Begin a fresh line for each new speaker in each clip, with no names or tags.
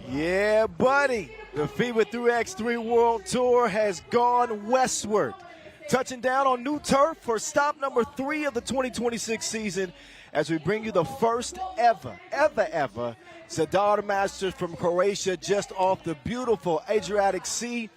Yeah, buddy. The FIBA 3x3 World Tour has gone westward. Touching down on new turf for stop number 3 of the 2026 season as we bring you the first ever Zadar Masters from Croatia just off the beautiful Adriatic Sea.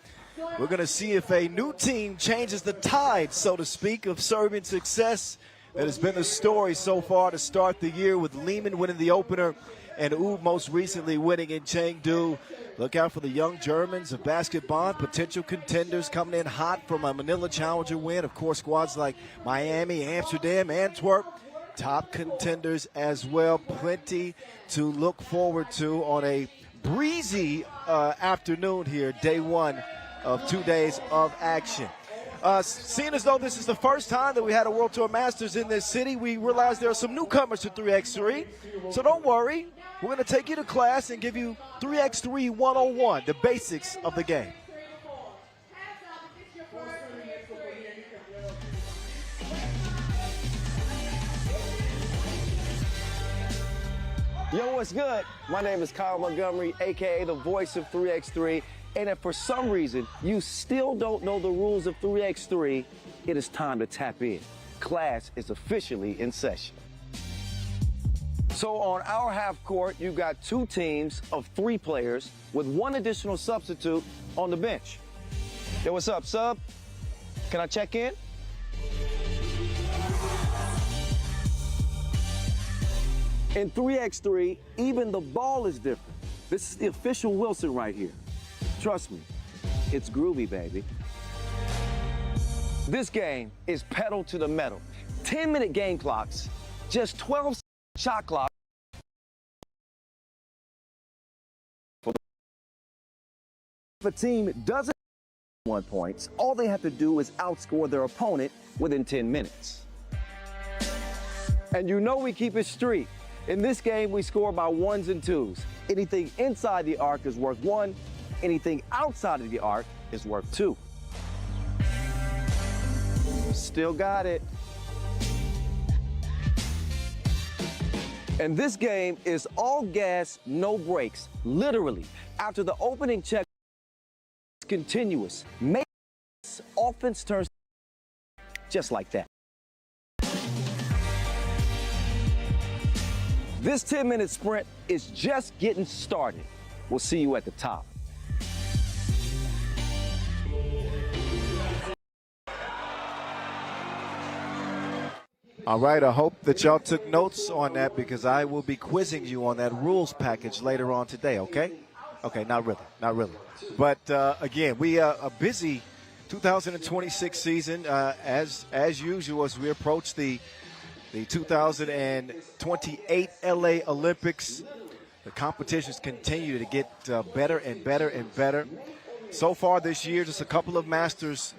We're going to see if a new team changes the tide, so to speak, of Serbian success that has been the story so far to start the year, with Lehman winning the opener and Ub most recently winning in Chengdu. Look out for the young Germans of basketball, potential contenders coming in hot from a Manila Challenger win. Of course, squads like Miami, Amsterdam, Antwerp, top contenders as well. Plenty to look forward to on a breezy afternoon here, day one of 2 days of action. Seeing as though this is the first time that we had a World Tour Masters in this city, we realize there are some newcomers to 3x3. So don't worry. We're going to take you to class and give you 3x3 101, the basics of the game.
Yo, what's good? My name is Kyle Montgomery, a.k.a. the voice of 3x3. And if for some reason you still don't know the rules of 3x3, it is time to tap in. Class is officially in session. So on our half court, you've got 2 teams of 3 players with 1 additional substitute on the bench. Yo, what's up, sub? Can I check in? In 3x3, even the ball is different. This is the official Wilson right here. Trust me, it's groovy, baby. This game is pedal to the metal. 10-minute game clocks, just 12 shot clock. If a team doesn't 1 points, all they have to do is outscore their opponent within 10 minutes. And you know we keep it street. In this game, we score by 1s and 2s. Anything inside the arc is worth 1. Anything outside of the arc is worth 2. Still got it. And this game is all gas, no brakes. Literally, after the opening check, it's continuous. Offense turns just like that. This 10-minute sprint is just getting started. We'll see you at the top.
All right, I hope that y'all took notes on that, because I will be quizzing you on that rules package later on today, okay? Okay, not really. But again, we are a busy 2026 season, as usual, as we approach the 2028 LA Olympics. The competitions continue to get better and better and better. So far this year, just a couple of Masters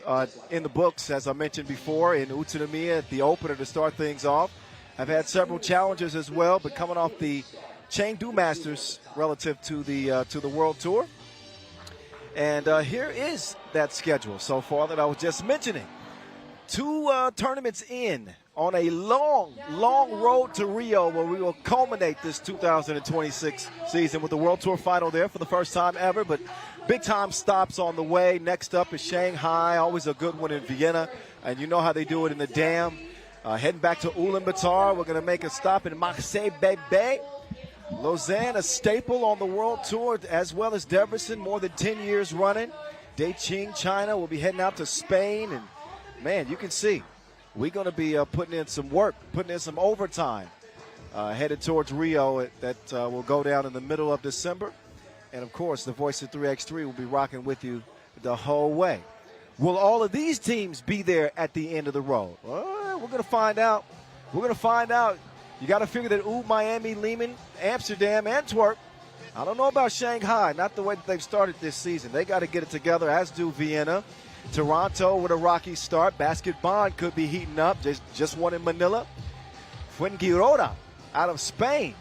in the books, as I mentioned before, in Utsunomiya at the opener to start things off. I've had several challenges as well, but coming off the Chengdu Masters relative to the World Tour. And here is that schedule so far that I was just mentioning. 2 tournaments in on a long road to Rio, where we will culminate this 2026 season with the World Tour final there for the first time ever. But big-time stops on the way. Next up is Shanghai, always a good one in Vienna. And you know how they do it in the Dam. Heading back to Ulaanbaatar, we're going to make a stop in Marseille, Bebe. Lausanne, a staple on the World Tour, as well as Debrecen, more than 10 years running. Beijing, China, will be heading out to Spain. And, man, you can see we're going to be putting in some work, putting in some overtime, headed towards Rio that will go down in the middle of December. And, of course, the voice of 3x3 will be rocking with you the whole way. Will all of these teams be there at the end of the road? Well, we're going to find out. We're going to find out. You got to figure that Miami, Lehman, Amsterdam, Antwerp. I don't know about Shanghai, not the way that they've started this season. They got to get it together, as do Vienna. Toronto with a rocky start. Basketball could be heating up. Just won in Manila. Fuengirola out of Spain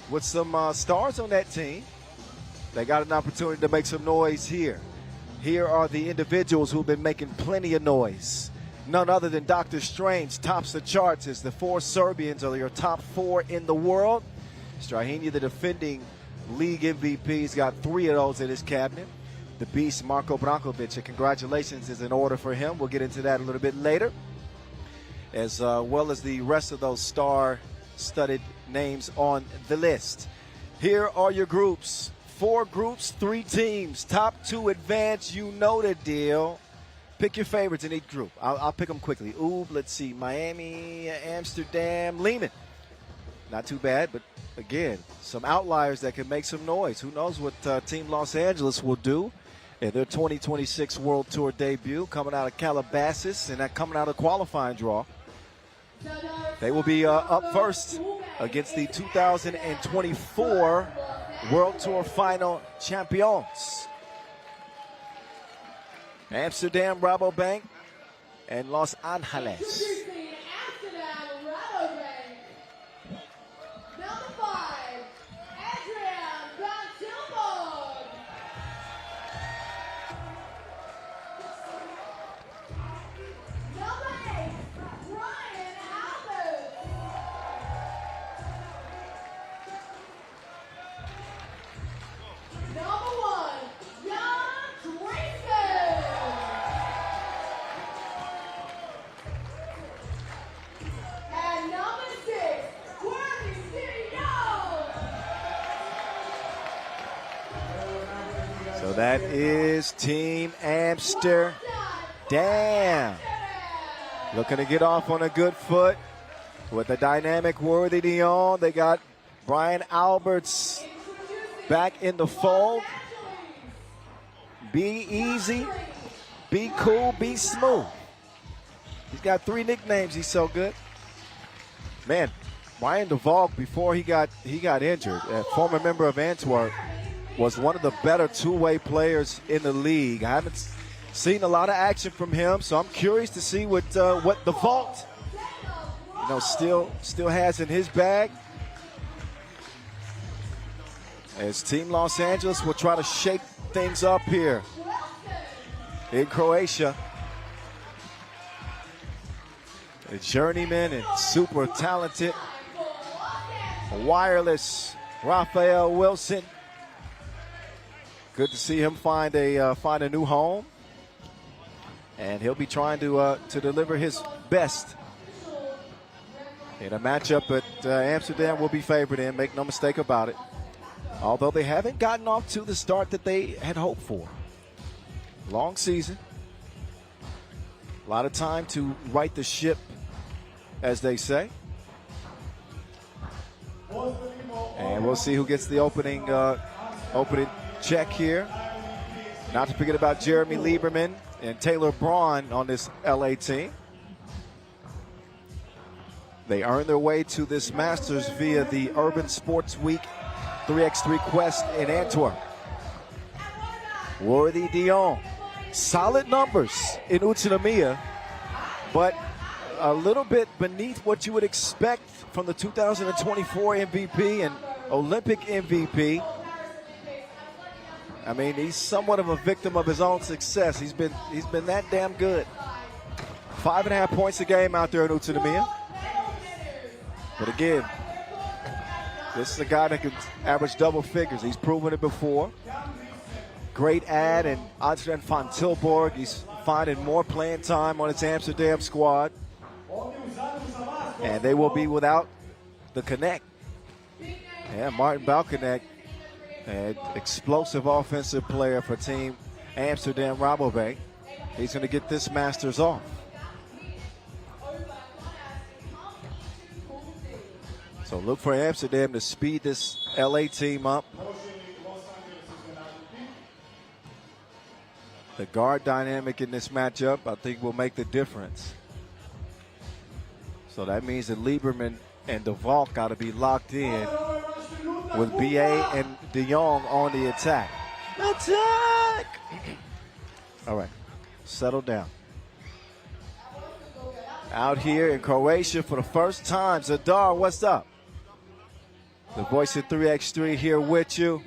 with some stars on that team. They got an opportunity to make some noise here. Here are the individuals who've been making plenty of noise. None other than Dr. Strange tops the charts as the 4 Serbians are your top 4 in the world. Strahinja, the defending league MVP. He's got 3 of those in his cabinet. The beast, Marko Brankovic, and congratulations is in order for him. We'll get into that a little bit later, as well as the rest of those star-studded names on the list. Here are your groups. 4 groups, 3 teams. Top 2 advance. You know the deal. Pick your favorites in each group. I'll pick them quickly. Let's see. Miami, Amsterdam, Lehman. Not too bad, but again, some outliers that can make some noise. Who knows what Team Los Angeles will do in their 2026 World Tour debut, coming out of Calabasas and that coming out of qualifying draw. They will be up first against the 2024 World Tour Final champions, Amsterdam Rabobank and Los Angeles. So that is Team Amsterdam. Looking to get off on a good foot with the dynamic Worthy Dion. They got Brian Alberts back in the fold. Be easy, be cool, be smooth. He's got 3 nicknames. He's so good. Man, Brian de Valk, before he got injured, a former member of Antwerp, was one of the better two-way players in the league. I haven't seen a lot of action from him, so I'm curious to see what de Valk, still has in his bag. As Team Los Angeles will try to shake things up here in Croatia. A journeyman and super talented, wireless Raphael Wilson. Good to see him find a new home, and he'll be trying to deliver his best in a matchup that Amsterdam will be favored in. Make no mistake about it. Although they haven't gotten off to the start that they had hoped for. Long season, a lot of time to right the ship, as they say. And we'll see who gets the opening check here. Not to forget about Jeremy Lieberman and Taylor Braun on this LA team. They earned their way to this Masters via the Urban Sports Week 3x3 Quest in Antwerp. Worthy Dion. Solid numbers in Utsunomiya, but a little bit beneath what you would expect from the 2024 MVP and Olympic MVP. I mean, he's somewhat of a victim of his own success. He's been that damn good. 5.5 points a game out there in Utsunomiya. But again, this is a guy that can average double figures. He's proven it before. Great ad, and Adrian van Tilburg, he's finding more playing time on his Amsterdam squad. And they will be without the connect. Yeah, Martin Balkanek, an explosive offensive player for Team Amsterdam Rabobank. He's going to get this Masters off. So look for Amsterdam to speed this LA team up. The guard dynamic in this matchup, I think, will make the difference. So that means that Lieberman and de Valk got to be locked in with BA and De Jong on the attack. Attack! All right, settle down. Out here in Croatia for the first time, Zadar, what's up? The voice of 3x3 here with you.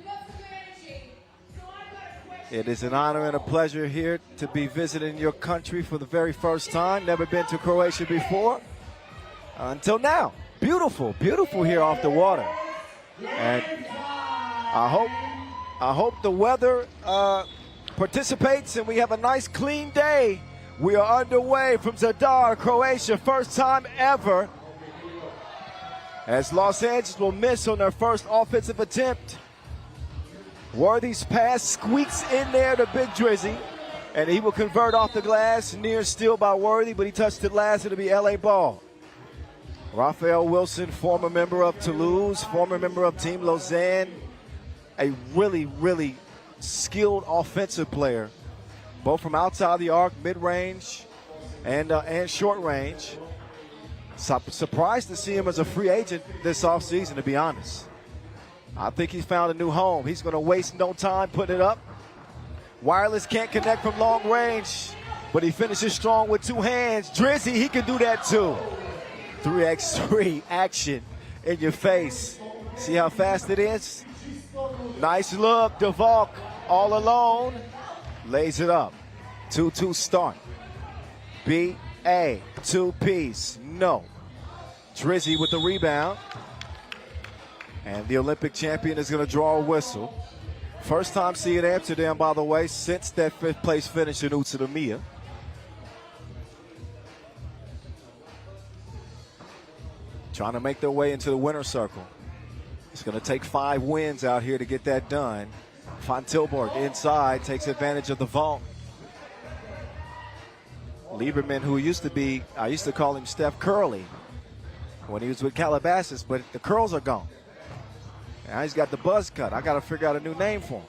It is an honor and a pleasure here to be visiting your country for the very first time. Never been to Croatia before. Until now. Beautiful, beautiful here off the water. And I hope the weather participates and we have a nice clean day. We are underway from Zadar, Croatia, first time ever, as Los Angeles will miss on their first offensive attempt. Worthy's pass squeaks in there to Big Drizzy, and he will convert off the glass. Near steal by Worthy, but he touched it last. It'll be LA ball. Raphael Wilson, former member of Toulouse, former member of Team Lausanne, a really, really skilled offensive player, both from outside the arc, mid-range, and short range. Surprised to see him as a free agent this offseason, to be honest. I think he's found a new home. He's going to waste no time putting it up. Wireless can't connect from long range, but he finishes strong with two hands. Drizzy, he can do that too. 3x3 action in your face. See how fast it is? Nice look. DeValk all alone. Lays it up. 2-2 start. B-A, two-piece. No. Drizzy with the rebound. And the Olympic champion is going to draw a whistle. First time seeing Amsterdam, by the way, since that fifth place finish in Utsunomiya. Trying to make their way into the winner's circle. It's going to take 5 wins out here to get that done. Van Tilburg inside takes advantage of the vault. Lieberman, who used to be, I used to call him Steph Curly when he was with Calabasas, but the curls are gone. Now he's got the buzz cut. I got to figure out a new name for him.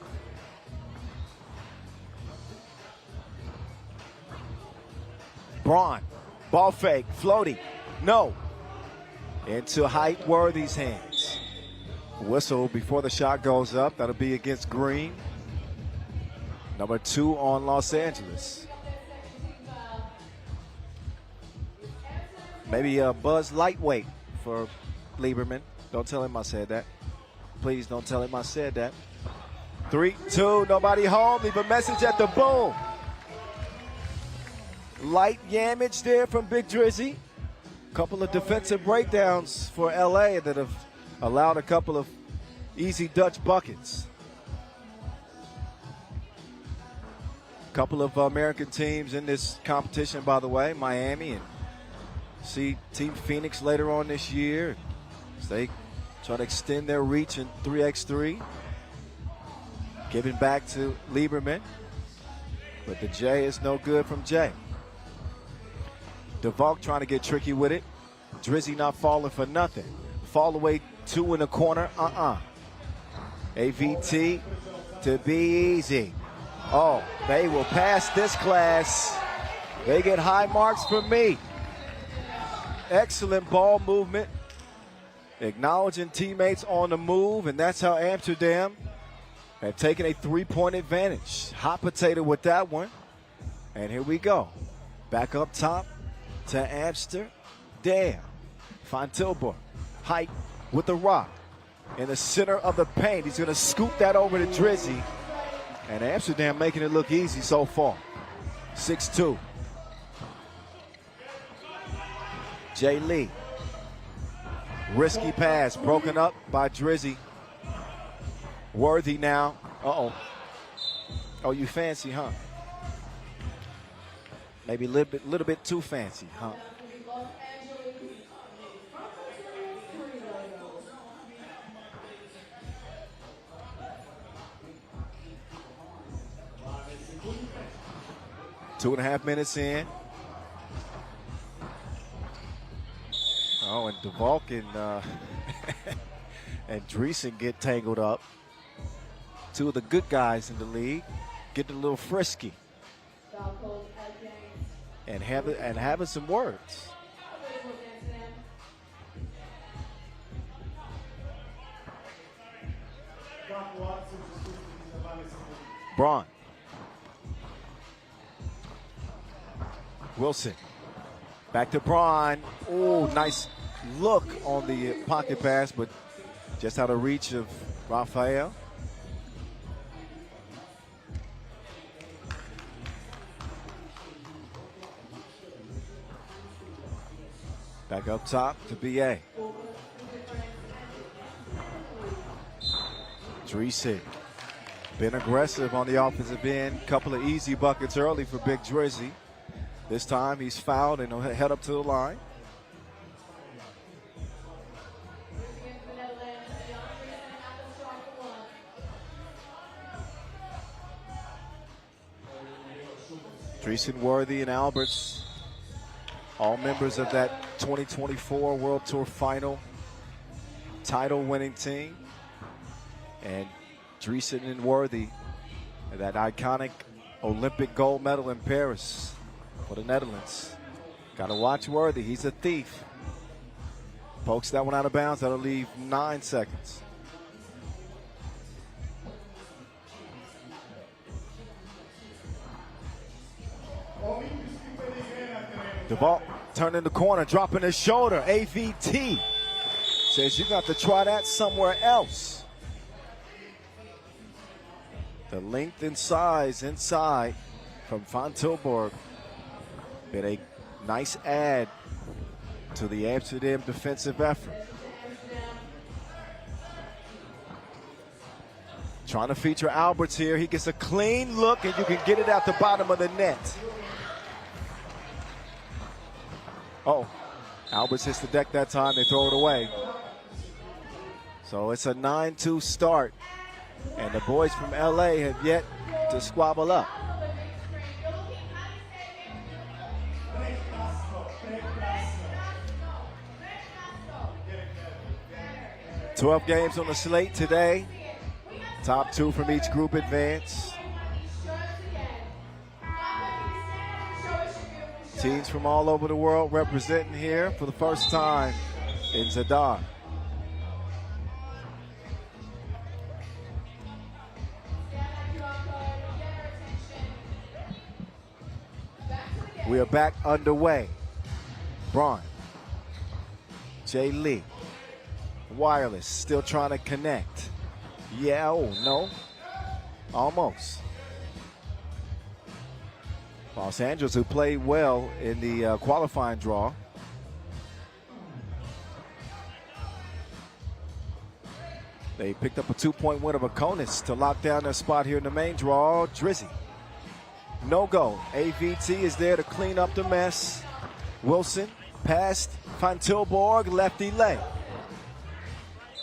Braun, ball fake, floating, no. Into Height Worthy's hands. Whistle before the shot goes up. That'll be against Green. Number 2 on Los Angeles. Maybe a buzz lightweight for Lieberman. Don't tell him I said that. Please don't tell him I said that. 3-2, nobody home. Leave a message at the boom. Light yamage there from Big Drizzy. Couple of defensive breakdowns for LA that have allowed a couple of easy Dutch buckets. Couple of American teams in this competition, by the way, Miami, and see Team Phoenix later on this year as they try to extend their reach in 3x3. Giving back to Lieberman, but the J is no good from Jay. DeValk trying to get tricky with it. Drizzy not falling for nothing. Fall away 2 in the corner. AVT to be easy. Oh, they will pass this class. They get high marks from me. Excellent ball movement. Acknowledging teammates on the move, and that's how Amsterdam have taken a 3-point advantage. Hot potato with that one. And here we go. Back up top to Amsterdam. Van Tilburg. Height with the rock in the center of the paint. He's going to scoop that over to Drizzy. And Amsterdam making it look easy so far. 6-2. Jay Lee. Risky pass broken up by Drizzy. Worthy now. Uh-oh. Oh, you fancy, huh? Maybe a little bit too fancy, huh? Two and a half minutes in. Oh, and DeValk and Dreesen get tangled up. 2 of the good guys in the league getting a little frisky and having some words. Braun. Wilson. Back to Braun. Oh, nice look on the pocket pass, but just out of reach of Raphael. Back up top to BA. Dreesen been aggressive on the offensive end. Couple of easy buckets early for Big Drizzy. This time he's fouled and he'll head up to the line. Dreesen, Worthy, and Alberts, all members of that 2024 World Tour Final title-winning team. And Dreesen and Worthy, that iconic Olympic gold medal in Paris for the Netherlands. Got to watch Worthy. He's a thief. Pokes that one out of bounds. That'll leave 9 seconds. DeVault turning the corner, dropping his shoulder. AVT says you got to try that somewhere else. The length and size inside from Van Tilburg been a nice add to the Amsterdam defensive effort. Trying to feature Alberts here. He gets a clean look and you can get it at the bottom of the net. Oh, Alberts hits the deck that time. They throw it away. So it's a 9-2 start. And the boys from LA have yet to squabble up. "12 games on the slate today. Top 2 from each group advance. Teams from all over the world representing here for the first time in Zadar. We are back underway. Braun, Jay Lee, wireless, still trying to connect. Yeah, oh no, almost. Los Angeles, who played well in the qualifying draw. They picked up a 2-point win over Konis to lock down their spot here in the main draw. Drizzy, no go. AVT is there to clean up the mess. Wilson passed Van Tilburg, lefty leg.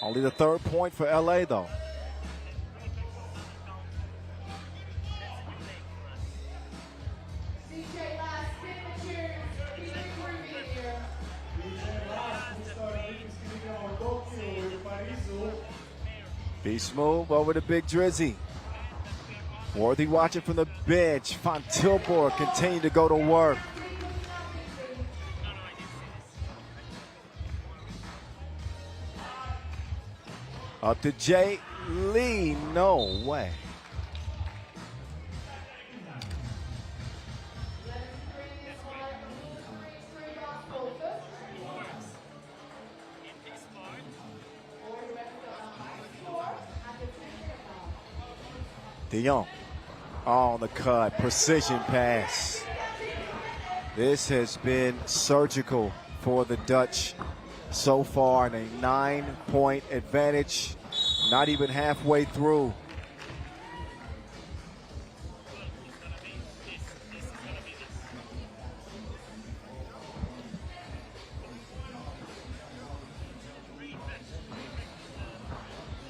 Only the 3rd point for LA though. Beast move over to Big Drizzy. Worthy watching from the bench. Van Tilburg continue to go to work. Up to Jay Lee. No way. De Jong on the cut, precision pass. This has been surgical for the Dutch so far, and a 9-point advantage, not even halfway through.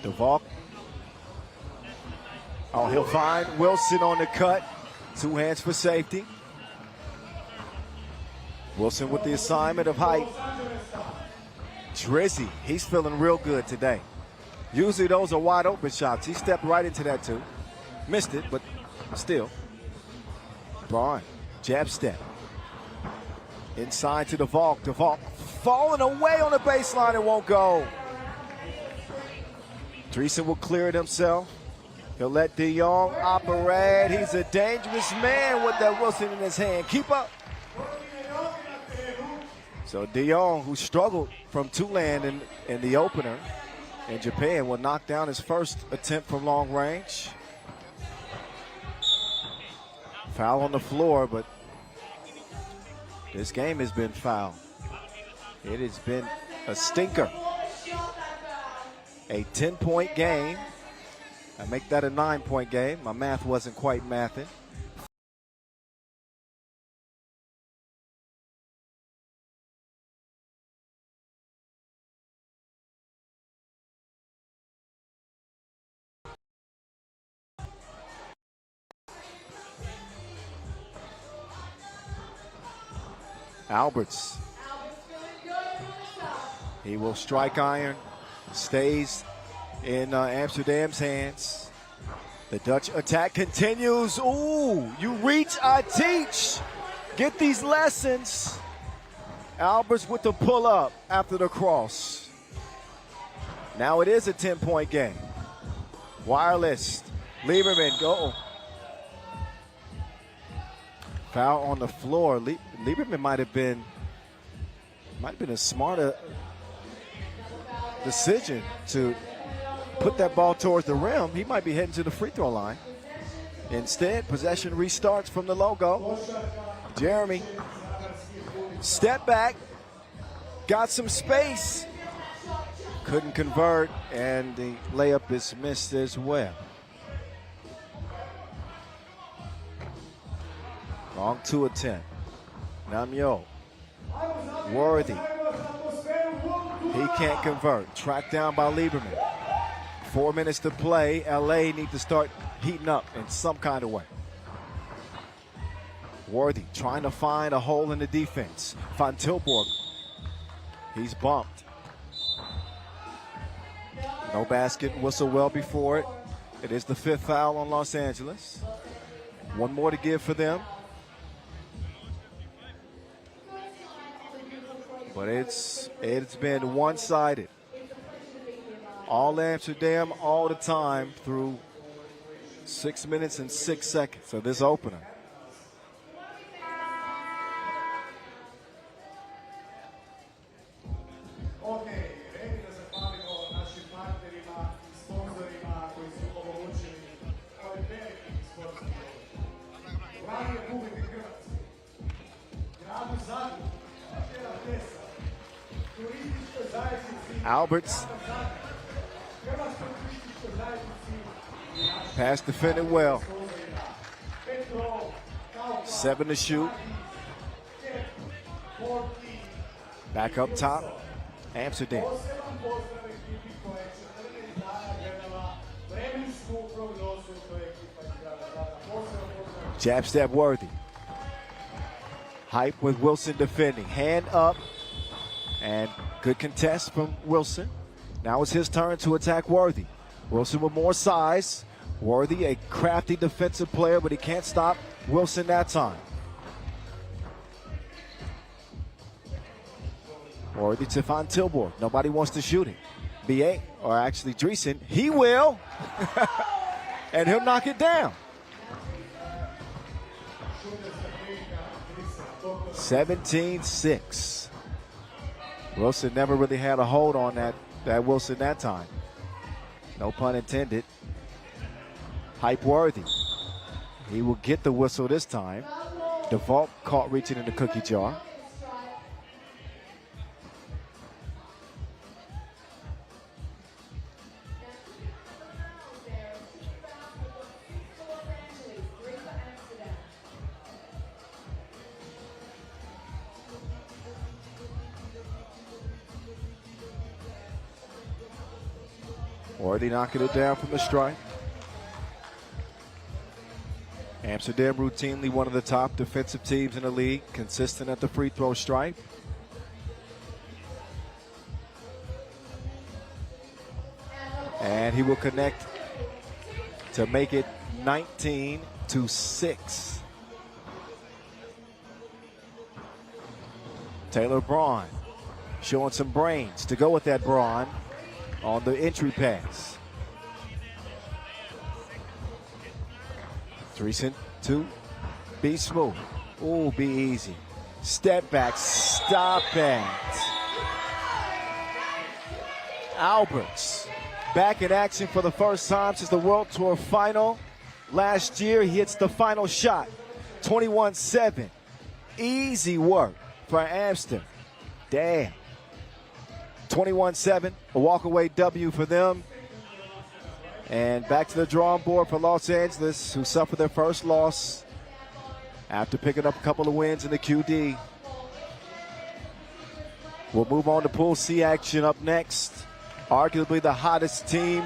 DeVault. Oh, he'll find Wilson on the cut. 2 hands for safety. Wilson with the assignment of height. Drizzy, he's feeling real good today. Usually those are wide open shots. He stepped right into that too. Missed it, but still. Braun, jab step. Inside to DeVault. DeVault falling away on the baseline and won't go. Dreesen will clear it himself. He'll let De Jong operate. He's a dangerous man with that Wilson in his hand. Keep up. So De Jong, who struggled from Tulane in the opener in Japan, will knock down his first attempt from long range. Foul on the floor, but this game has been foul. It has been a stinker. A 10-point game. I make that a 9-point game. My math wasn't quite mathing. Alberts. He will strike iron. Stays in Amsterdam's hands. The Dutch attack continues. Ooh, you reach, I teach. Get these lessons. Alberts with the pull up after the cross. Now it is a 10-point game. Wireless. Lieberman, go. Foul on the floor. Lieberman might have been a smarter decision to put that ball towards the rim. He might be heading to the free throw line. Instead, possession restarts from the logo. Jeremy, step back, got some space, couldn't convert, and the layup is missed as well. Long 2 of 10. Namyo. Worthy. He can't convert. Tracked down by Lieberman. 4 minutes to play. LA need to start heating up in some kind of way. Worthy trying to find a hole in the defense. Van Tilburg. He's bumped. No basket. Whistle well before it. It is the 5th foul on Los Angeles. One more to give for them. But it's been one-sided. All Amsterdam, all the time through 6 minutes and 6 seconds of this opener. Alberts. Pass defended well. 7 to shoot. Back up top. Amsterdam. Jab step Worthy. Hype with Wilson defending. Hand up. And good contest from Wilson. Now it's his turn to attack Worthy. Wilson with more size. Worthy, a crafty defensive player, but he can't stop Wilson that time. Worthy to Van Tilburg. Nobody wants to shoot him. BA, or actually Dreesen, he will. And he'll knock it down. 17-6. Wilson never really had a hold on that Wilson that time. No pun intended. Hype Worthy. He will get the whistle this time. DeVault caught reaching in the cookie jar. Worthy knocking it down from the stripe. Amsterdam routinely one of the top defensive teams in the league, consistent at the free throw stripe. And he will connect to make it 19-6. Taylor Braun showing some brains to go with that Braun on the entry pass. Dreesen to be smooth. Ooh, be easy. Step back, stop it. Alberts back in action for the first time since the World Tour final. Last year, he hits the final shot. 21-7. Easy work for Amsterdam. Damn. 21-7, a walk-away W for them. And back to the drawing board for Los Angeles, who suffered their first loss after picking up a couple of wins in the QD. We'll move on to Pool C action up next. Arguably the hottest team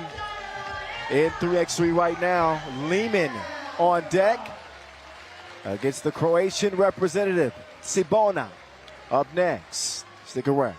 in 3x3 right now, Lehman on deck against the Croatian representative, Cibona, up next. Stick around.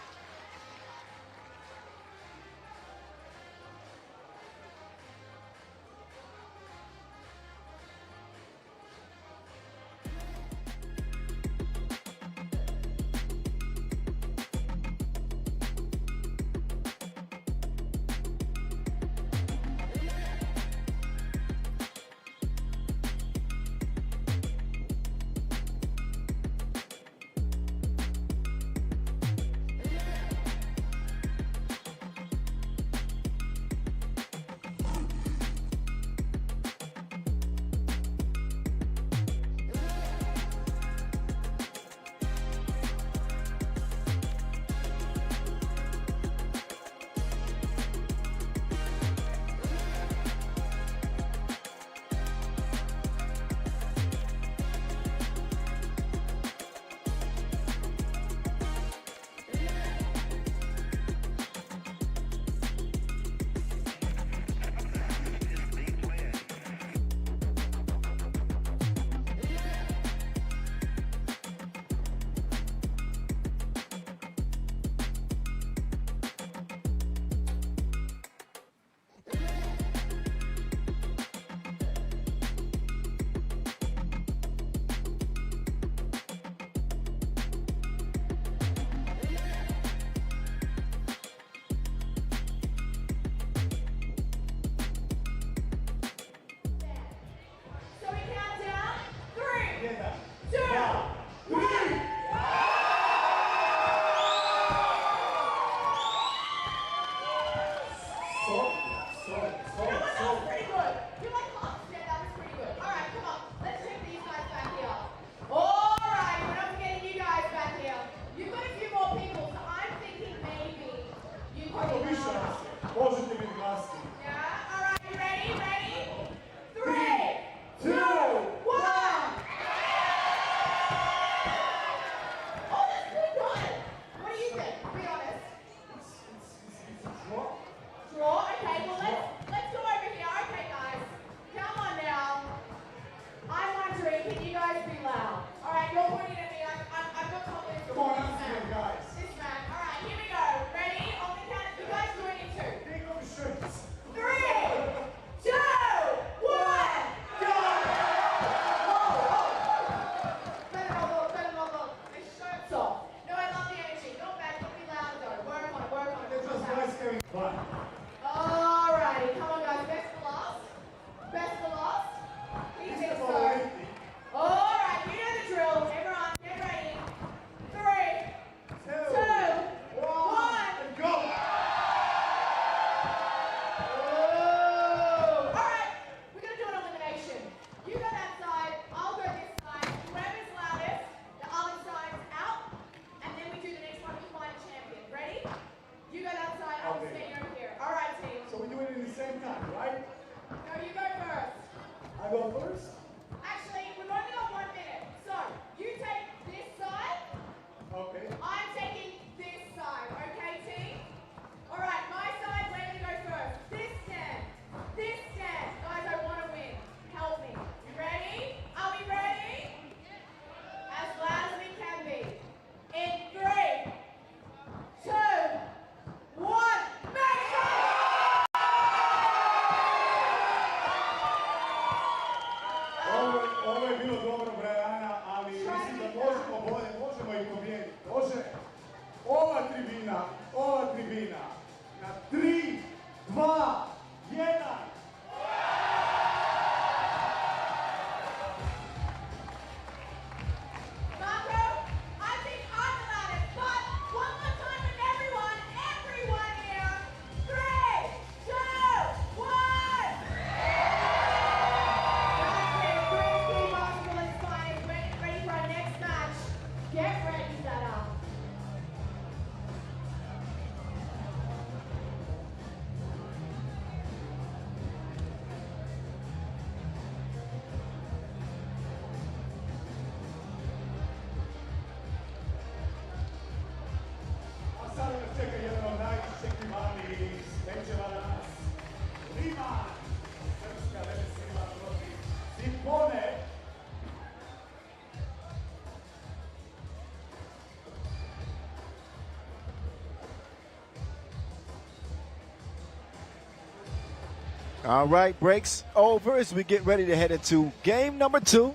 All right, breaks over as we get ready to head into game number 2.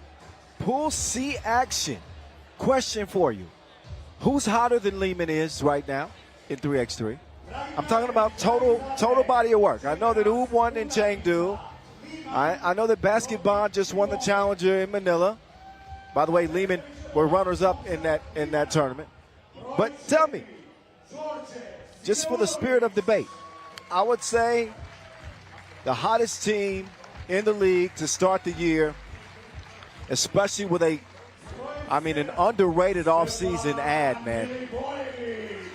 Pool C action. Question for you. Who's hotter than Lehman is right now in 3x3? I'm talking about total body of work. I know that U won in Chengdu. I know that Basketball just won the Challenger in Manila. By the way, Lehman were runners-up in that tournament. But tell me, just for the spirit of debate, I would say the hottest team in the league to start the year, especially with an underrated offseason ad, man.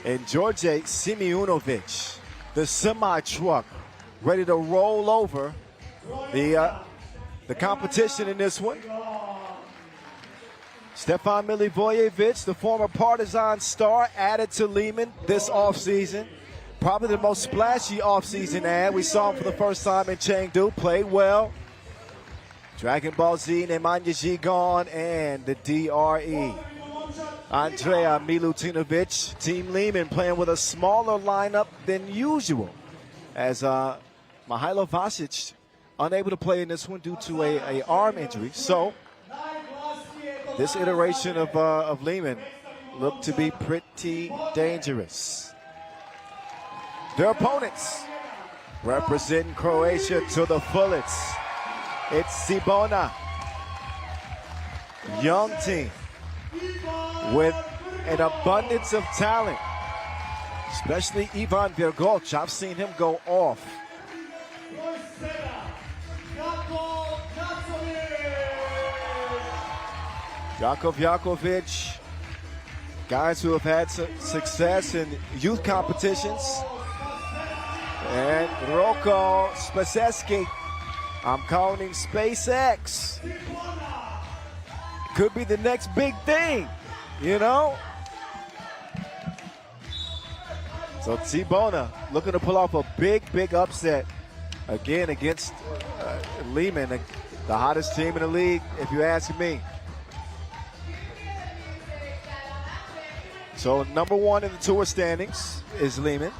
And George Simeonovic, the semi-truck, ready to roll over the competition in this one. Stefan Milivojevic, the former Partizan star, added to Lehman this offseason. Probably the most splashy offseason ad. We saw him for the first time in Chengdu. Played well. Dragon Ball Z, Nemanja Gigon, and the DRE. Andrea Milutinovic, Team Lehman playing with a smaller lineup than usual, as Mihailo Vasic unable to play in this one due to a arm injury. So this iteration of Lehman looked to be pretty dangerous. Their opponents representing Croatia to the fullest. It's Cibona, young team with an abundance of talent, especially Ivan Virgoc. I've seen him go off. Jakov Jakovic, guys who have had success in youth competitions. And Roko Spaseski, I'm calling him SpaceX. Could be the next big thing, you know? So Cibona looking to pull off a big upset again against Lehman, the hottest team in the league, if you ask me. So number 1 in the tour standings is Lehman.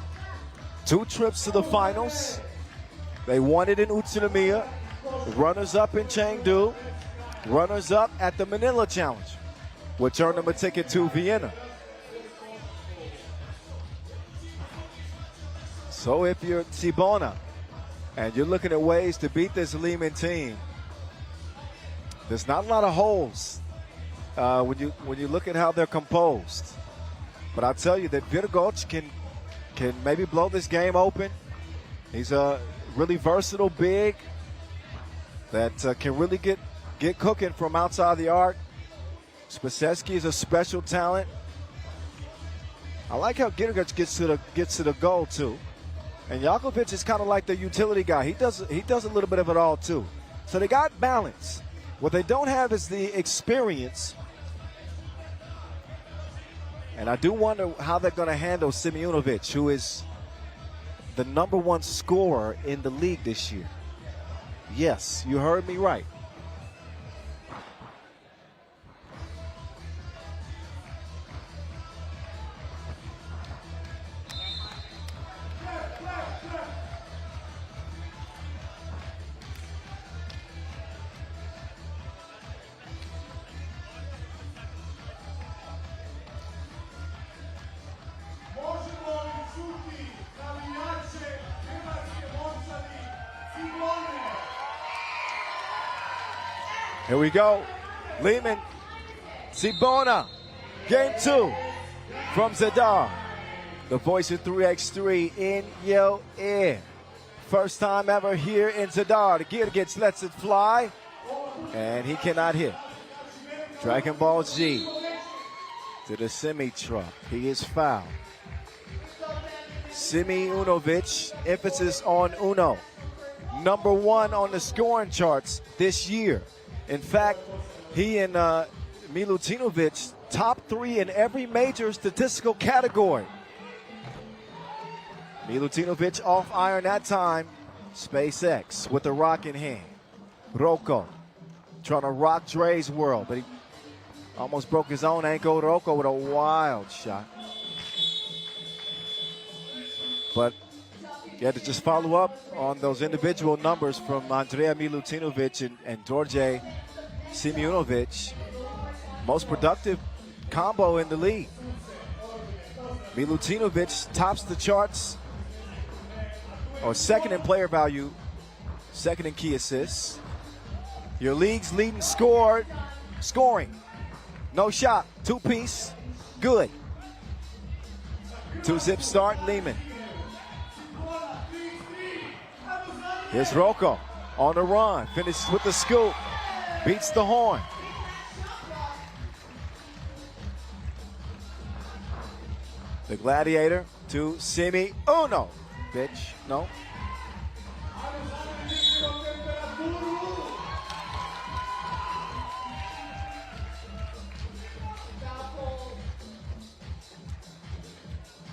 2 trips to the finals. They won it in Utsunomiya, runners-up in Chengdu, runners-up at the Manila Challenge, which earned them a ticket to Vienna. So if you're Cibona and you're looking at ways to beat this Lehman team, there's not a lot of holes when you look at how they're composed. But I'll tell you that Virgoc can maybe blow this game open. He's a really versatile big that can really get cooking from outside the arc. Spaseski is a special talent. I like how Virgoc gets to the goal too. And Jakovic is kind of like the utility guy. He does a little bit of it all too. So they got balance. What they don't have is the experience. And I do wonder how they're going to handle Simeonovic, who is the number 1 scorer in the league this year. Yes, you heard me right. Here we go. Lehman, Cibona, game 2 from Zadar. The voice of 3x3 in your ear. First time ever here in Zadar. The Girgits lets it fly, and he cannot hit. Dragon Ball Z to the semi-truck. He is fouled. Simeonovic, emphasis on Uno. Number 1 on the scoring charts this year. In fact, he and Milutinovic top 3 in every major statistical category. Milutinovic off iron that time. SpaceX with the rock in hand. Roko trying to rock Dre's world, but he almost broke his own ankle. Roko with a wild shot. But You had to just follow up on those individual numbers from Andrea Milutinovic and George Simunovic. Most productive combo in the league. Milutinovic tops the charts, or second in player value, second in key assists. Your league's leading scoring. No shot, two-piece, good. Two-zip start, Lehman. Here's Rocco on the run, finishes with the scoop, beats the horn. The Gladiator to Simi Uno. Bitch, no.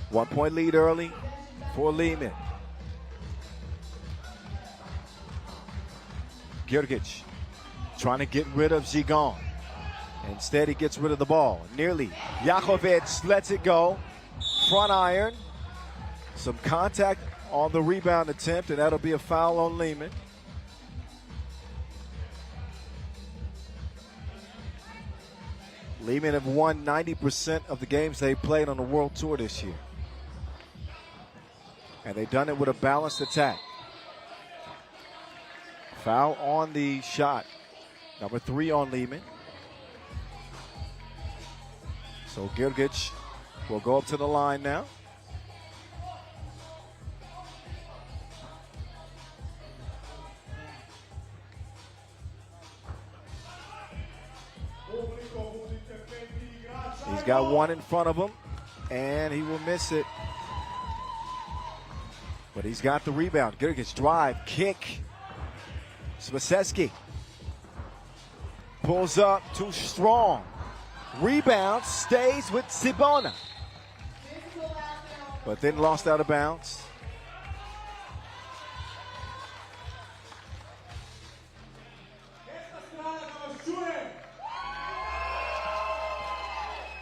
One-point lead early for Lehman. Gjurgic trying to get rid of Gigon. Instead, he gets rid of the ball. Nearly. Jakovic lets it go. Front iron. Some contact on the rebound attempt, and that'll be a foul on Lehman. Lehman have won 90% of the games they played on the World Tour this year. And they've done it with a balanced attack. Foul on the shot. Number 3 on Lehman. So Gjurgic will go up to the line now. He's got one in front of him, and he will miss it. But he's got the rebound. Gjurgic drive, kick. Swaseski pulls up, too strong. Rebound, stays with Sibona. But then lost out of bounds.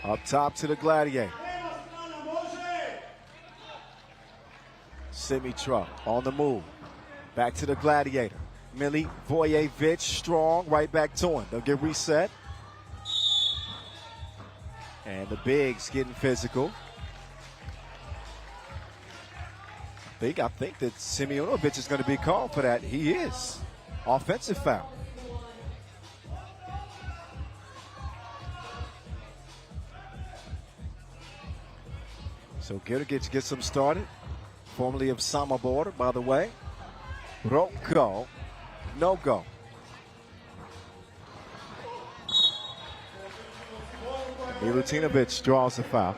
Up top to the Gladiator. Simitra on the move. Back to the Gladiator. Milivojevic strong, right back to him. They'll get reset. And the bigs getting physical. I think that Simunovic is going to be called for that. He is. Offensive foul. So Gjurgic gets him started. Formerly of Samobor, by the way. Rocco, no go. Milutinovic draws the foul.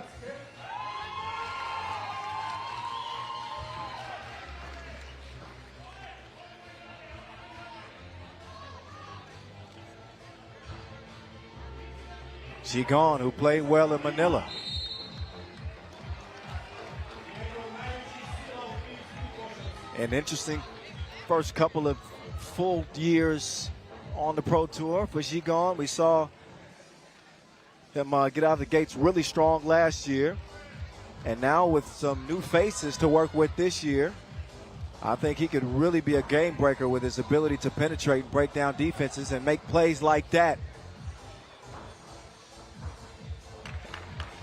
Gigon, who played well in Manila. An interesting first couple of full years on the Pro Tour for Gigon. We saw him get out of the gates really strong last year. And now with some new faces to work with this year, I think he could really be a game breaker with his ability to penetrate and break down defenses and make plays like that.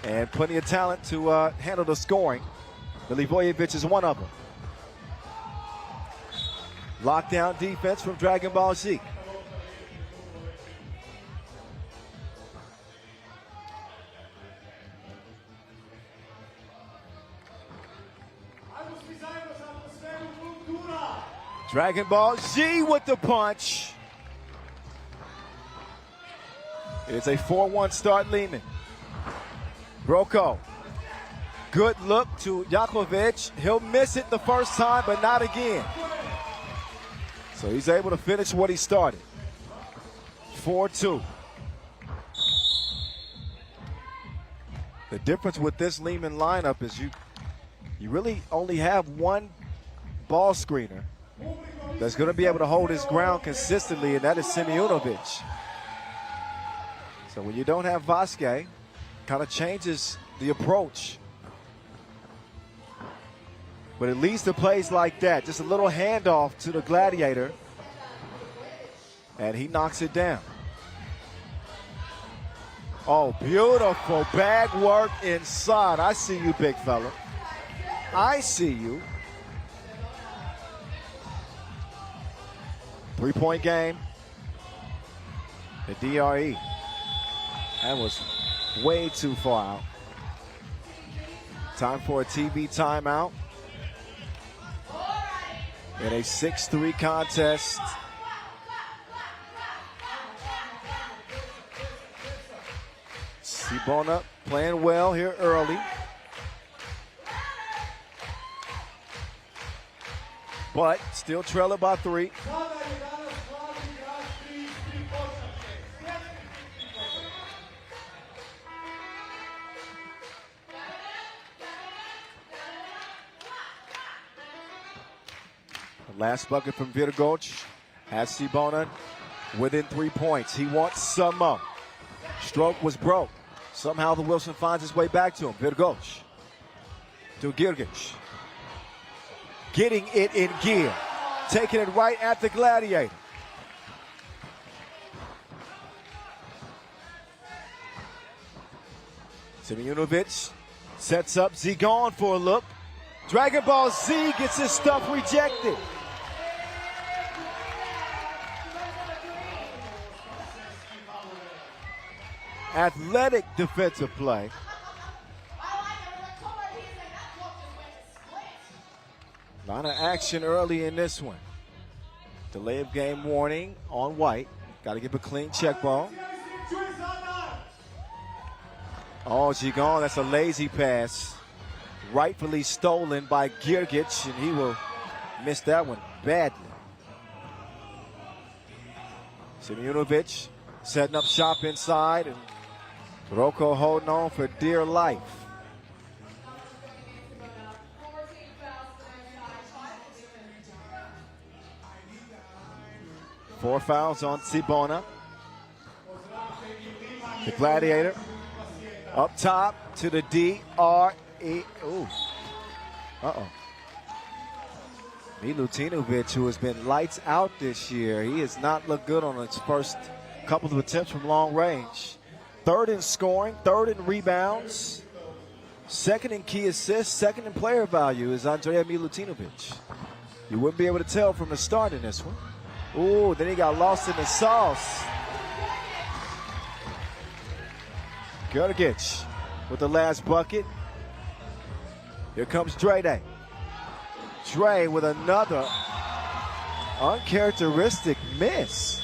And plenty of talent to handle the scoring. Milivojevic is one of them. Lockdown defense from Dragon Ball Z. Dragon Ball Z with the punch. It's a 4-1 start, Lehman. Rocco. Good look to Jakovic. He'll miss it the first time, but not again. So he's able to finish what he started. 4-2. The difference with this Lehman lineup is you really only have one ball screener that's going to be able to hold his ground consistently, and that is Simunovic. So when you don't have Vasquez, kind of changes the approach. But it leads to plays like that. Just a little handoff to the Gladiator. And he knocks it down. Oh, beautiful bag work inside. I see you, big fella. I see you. 3-point game. The DRE. That was way too far out. Time for a TV timeout. In a 6-3 contest. Sibona playing well here early. But still trailing by 3. The last bucket from Virgoch has Sibona within 3 points. He wants some more. Stroke was broke. Somehow the Wilson finds his way back to him. Virgoch to Girgic. Getting it in gear. Taking it right at the Gladiator. Simeonovic sets up Zigon for a look. Dragon Ball Z gets his stuff rejected. Athletic defensive play. A lot of action early in this one. Delay of game warning on White. Got to give a clean check ball. Oh, Gigon, that's a lazy pass. Rightfully stolen by Girgic, and he will miss that one badly. Simeonovic setting up shop inside, and Rocco holding on for dear life. Four fouls on Sibona. The Gladiator up top to the D-R-E. Ooh. Uh-oh. Milutinovic, who has been lights out this year, he has not looked good on his first couple of attempts from long range. Third in scoring, third in rebounds, second in key assists, second in player value is Andrea Milutinovic. You wouldn't be able to tell from the start in this one. Ooh, then he got lost in the sauce. Girgic with the last bucket. Here comes Dre. Dre with another uncharacteristic miss.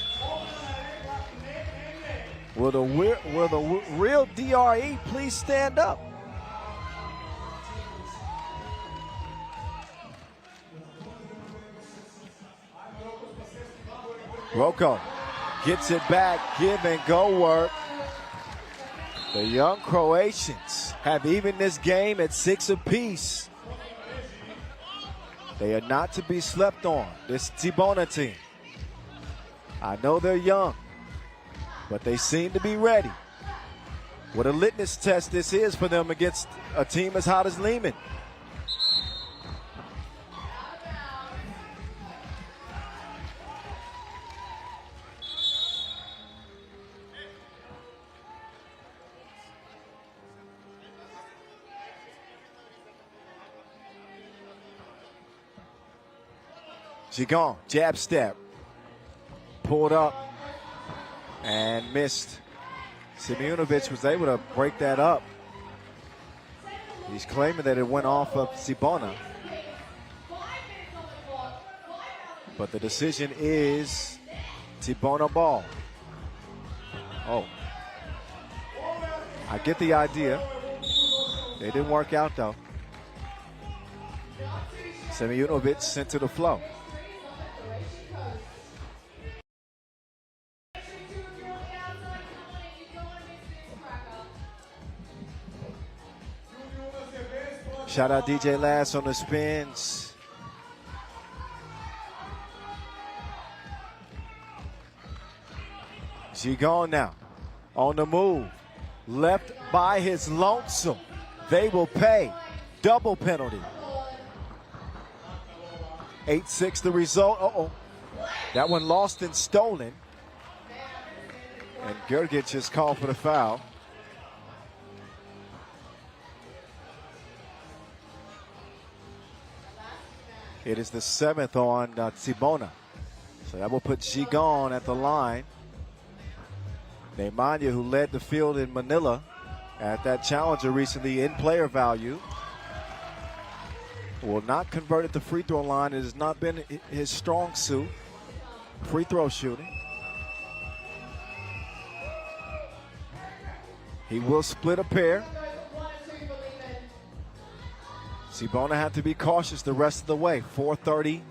Will the real DRE please stand up? Rocco gets it back, give and go work. The young Croatians have evened this game at 6 apiece. They are not to be slept on, this Sibona team. I know they're young, but they seem to be ready. What a litmus test this is for them against a team as hot as Lehman. Gigon, jab step, pulled up and missed. Simeonovic was able to break that up. He's claiming that it went off of Sibona. But the decision is Sibona ball. Oh. I get the idea. They didn't work out though. Simeonovic sent to the flow. Shout out DJ Lass on the spins. Gigon now on the move. Left by his lonesome. They will pay. Double penalty. 8-6 the result. Uh-oh. That one lost and stolen. And Gergic is called for the foul. It is the 7th on Tsibona. So that will put Gigon at the line. Nemanja, who led the field in Manila at that challenger recently in player value, will not convert at the free throw line. It has not been his strong suit, free throw shooting. He will split a pair. Tsibona had to be cautious the rest of the way. 4:30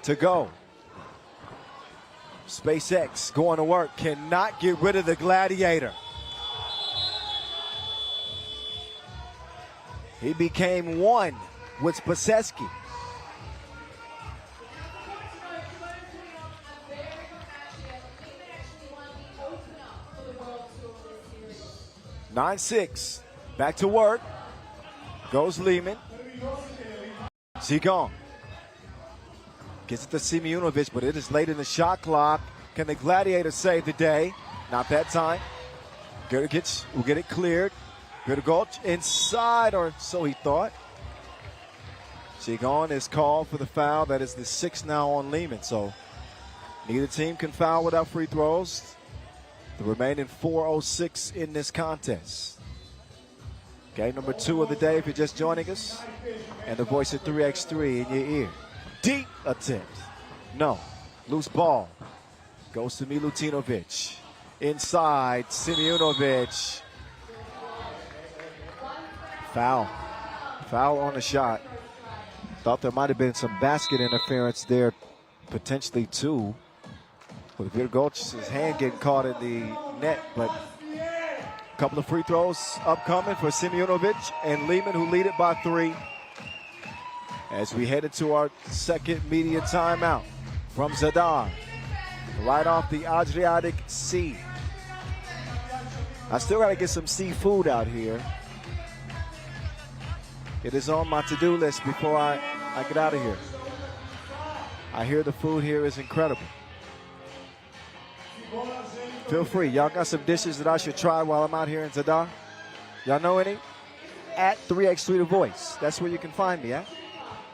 to go. SpaceX going to work, cannot get rid of the Gladiator. He became one with Spaseski. Nine 6, back to work. Goes Lehman. Gigon gets it to Simeonovic, but it is late in the shot clock. Can the Gladiator save the day? Not that time. Gergic will get it cleared. Gergic inside, or so he thought. Gigon is called for the foul. That is the 6th now on Lehman. So neither team can foul without free throws. The remaining 4:06 in this contest. Game number 2 of the day if you're just joining us. And the voice of 3x3 in your ear. Deep attempt. No. Loose ball. Goes to Milutinovic. Inside, Simeonovic. Foul. Foul on the shot. Thought there might have been some basket interference there, potentially too. With Virgoc's hand getting caught in the net, but a couple of free throws upcoming for Simeonovic and Lehman, who lead it by 3. As we head into our second media timeout from Zadar, right off the Adriatic Sea. I still got to get some seafood out here. It is on my to-do list before I get out of here. I hear the food here is incredible. Feel free. Y'all got some dishes that I should try while I'm out here in Zadar? Y'all know any? At 3x3 The Voice. That's where you can find me at.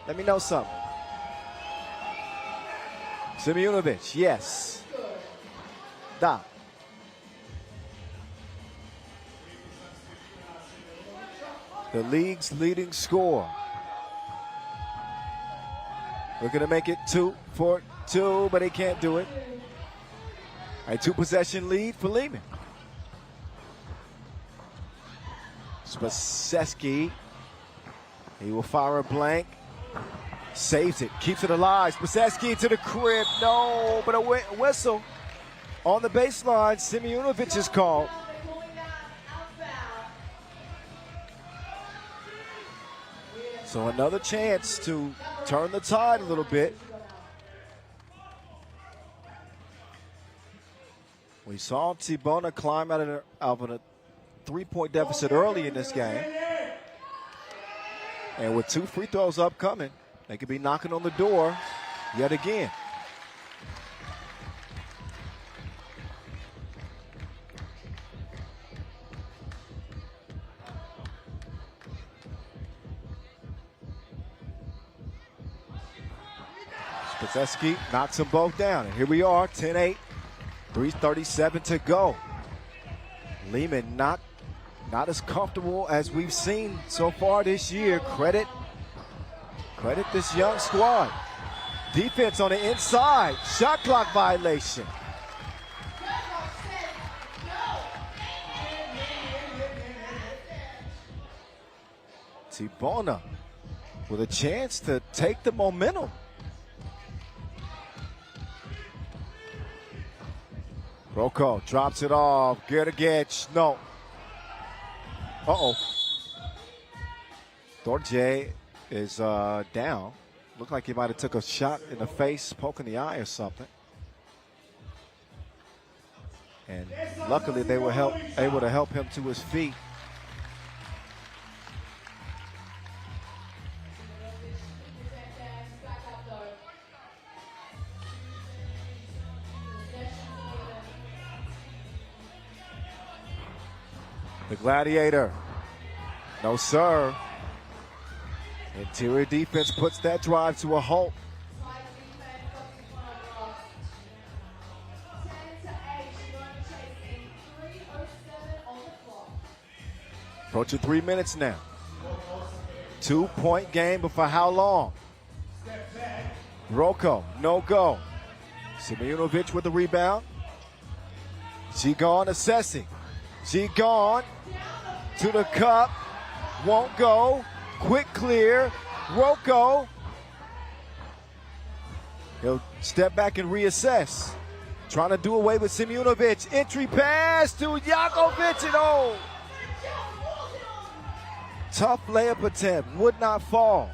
Let me know something. Simeonovic, yes. Da. The league's leading scorer. We're going to make it 2-4-2, but they can't do it. A 2-possession lead for Lehman. Spaseski. He will fire a blank. Saves it. Keeps it alive. Spaseski to the crib. No, but a whistle on the baseline. Simeonovic is called. So another chance to turn the tide a little bit. We saw Tsibona climb out of a 3-point deficit early in this game. And with 2 free throws upcoming, they could be knocking on the door yet again. Spaseski knocks them both down. And here we are, 10-8. 3:37 to go. Lehman not as comfortable as we've seen so far this year. Credit this young squad. Defense on the inside. Shot clock violation. Tsibona with a chance to take the momentum. Rocco drops it off. Gergic, no. Uh-oh. Dorje is down. Looked like he might have took a shot in the face, poking the eye or something. And luckily they were able to help him to his feet. The Gladiator. No, sir. Interior defense puts that drive to a halt. Approaching 3 minutes now. 2-point game, but for how long? Rocco, no go. Simeonovic with the rebound. Gigon assessing. Gigon to the cup. Won't go. Quick clear. Rocco. He'll step back and reassess. Trying to do away with Simeonovic. Entry pass to Jakovic and oh! Tough layup attempt. Would not fall.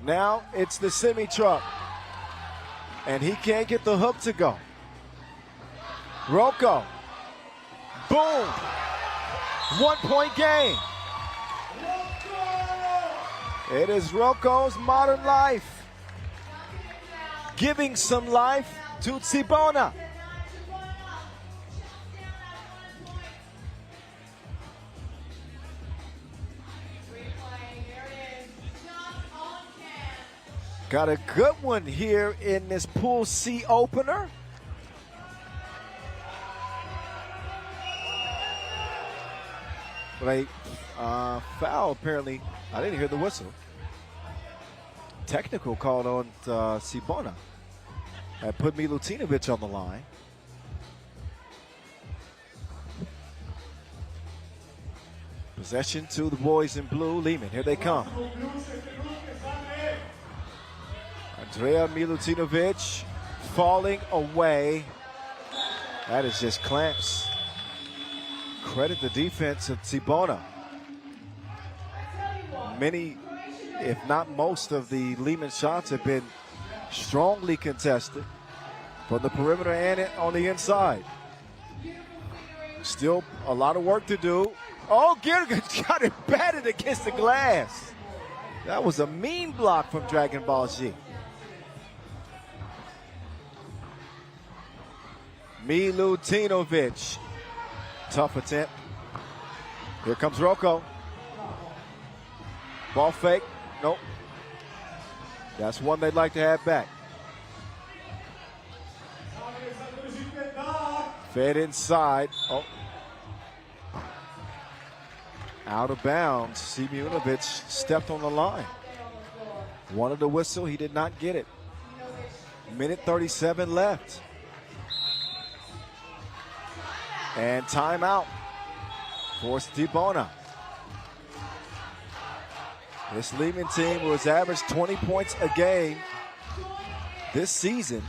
Now it's the semi-truck. And he can't get the hook to go. Rocco. Boom. 1-point game. It is Rocco's modern life. Giving some life to Tsibona. Got a good one here in this Pool C opener. But a foul, apparently. I didn't hear the whistle. Technical called on Tsibona. That put Milutinovic on the line. Possession to the boys in blue. Lehman, here they come. Andrea Milutinovic falling away. That is just clamps. Credit the defense of Tsibona. Many, if not most, of the Lehman shots have been strongly contested from the perimeter and on the inside. Still a lot of work to do. Oh, Girgich got it batted against the glass. That was a mean block from Dragon Ball Z. Milutinovic. Tough attempt. Here comes Rocco. Ball fake. Nope. That's one they'd like to have back. Fed inside. Oh. Out of bounds. Simeonovic stepped on the line. Wanted the whistle. He did not get it. Minute 37 left. And timeout for Tsibona. This Lehman team was averaged 20 points a game this season.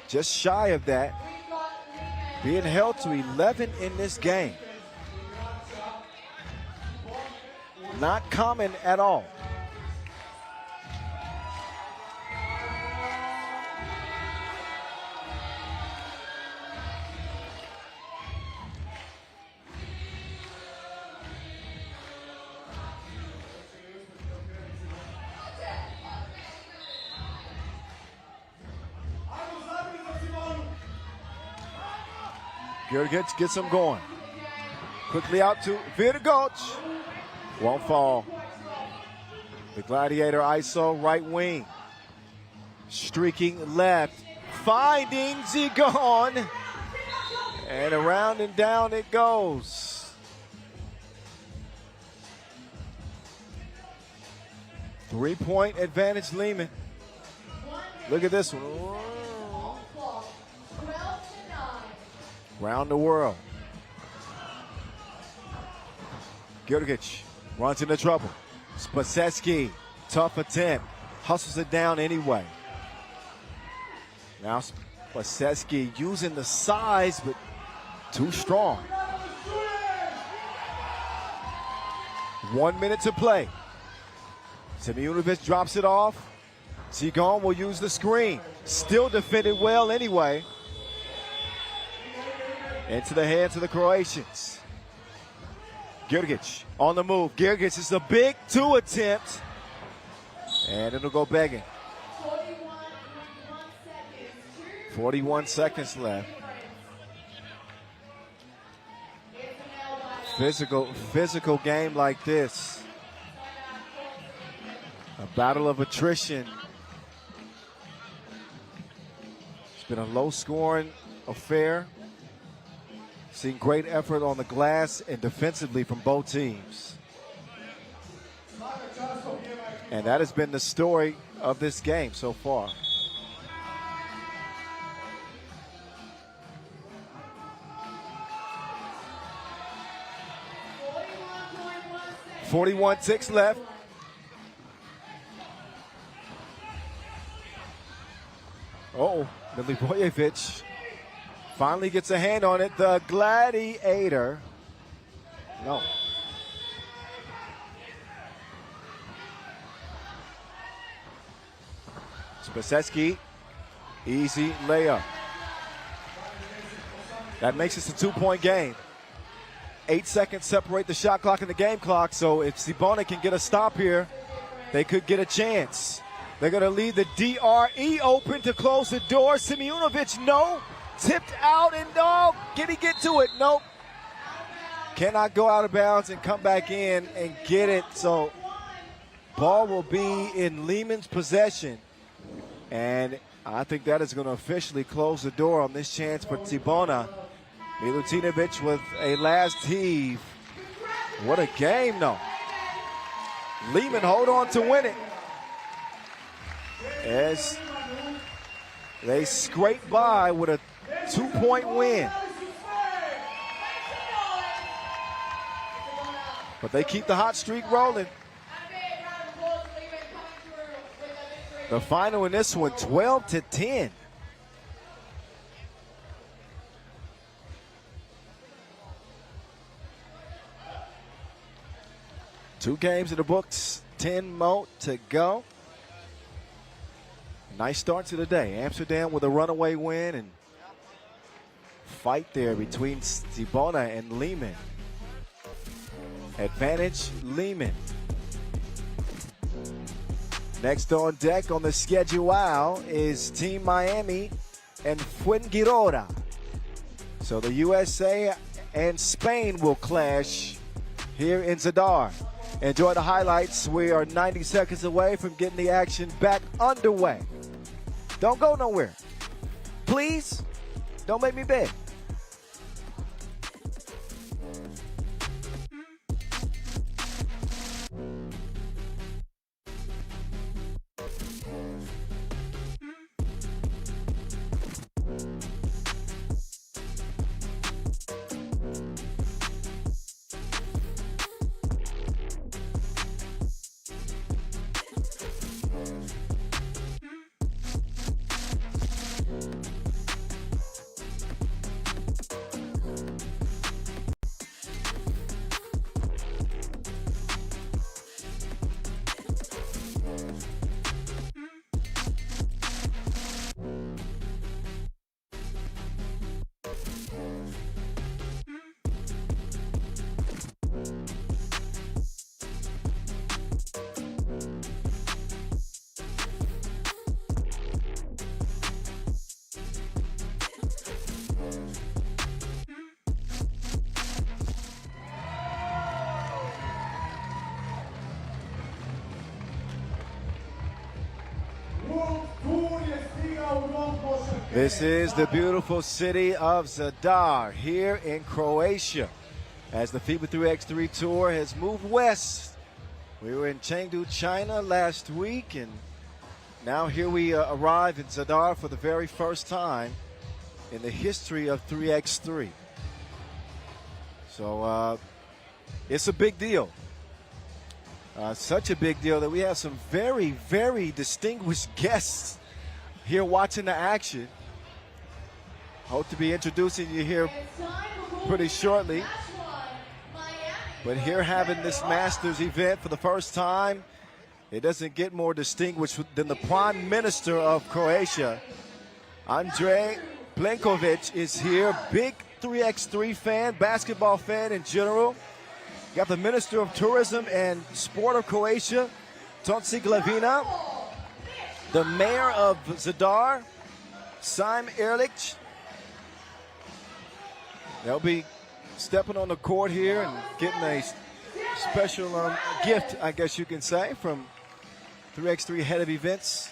Just shy of that. Being held to 11 in this game. Not common at all. Girgich gets him going. Quickly out to Virgoc. Won't fall. The Gladiator ISO right wing. Streaking left. Finding Zigon. And around and down it goes. Three-point advantage, Lehman. Look at this one. Round the world. Girgich runs into trouble. Spacecki, tough attempt. Hustles it down anyway. Now Spacecki using the size, but too strong. 1 minute to play. Simeonovic drops it off. Zigon will use the screen. Still defended well anyway. Into the hands of the Croatians. Girgich on the move. Girgich is a big two attempt. And it'll go begging. 41 seconds left. Physical game like this. A battle of attrition. It's been a low-scoring affair. Seen great effort on the glass and defensively from both teams. And that has been the story of this game so far. 41-6 left. Oh, Milivojevic finally gets a hand on it. The Gladiator. No. Spacecki, easy layup. That makes this a 2-point game. 8 seconds separate the shot clock and the game clock, so if Cibona can get a stop here, they could get a chance. They're going to leave the DRE open to close the door. Simunovic, no. Tipped out and no. Can he get to it? Nope. Cannot go out of bounds and come back in and get it. So ball will be in Lehman's possession. And I think that is going to officially close the door on this chance for Cibona. Milutinovic with a last heave. What a game, though. Lehman hold on to win it. As they scrape by with a 2-point win. But they keep the hot streak rolling. The final in this one, 12-10. Two games in the books, 10 more to go. Nice start to the day. Amsterdam with a runaway win and fight there between Cibona and Lehman. Advantage Lehman. Next on deck on the schedule is Team Miami and Fuengirola. So the USA and Spain will clash here in Zadar. Enjoy the highlights. We are 90 seconds away from getting the action back underway. Don't go nowhere. Please, don't make me beg. This is the beautiful city of Zadar here in Croatia as the FIBA 3x3 Tour has moved west. We were in Chengdu, China last week, and now here we arrive in Zadar for the very first time in the history of 3x3. So it's a big deal. Such a big deal that we have some very, very distinguished guests here watching the action. Hope to be introducing you here pretty shortly. But here having this Masters event for the first time, it doesn't get more distinguished than the Prime Minister of Croatia. Andrej Plenković is here, big 3x3 fan, basketball fan in general. You got the Minister of Tourism and Sport of Croatia, Tonci Glavina. The Mayor of Zadar, Sim Erlich. They'll be stepping on the court here and getting a special gift, I guess you can say, from 3x3 Head of Events.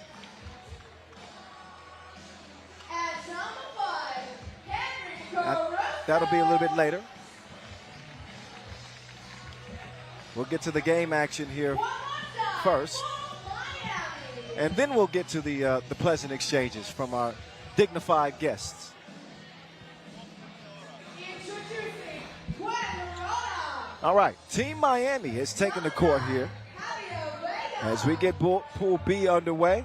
That'll be a little bit later. We'll get to the game action here first, and then we'll get to the pleasant exchanges from our dignified guests. All right, Team Miami has taken the court here as we get Pool B underway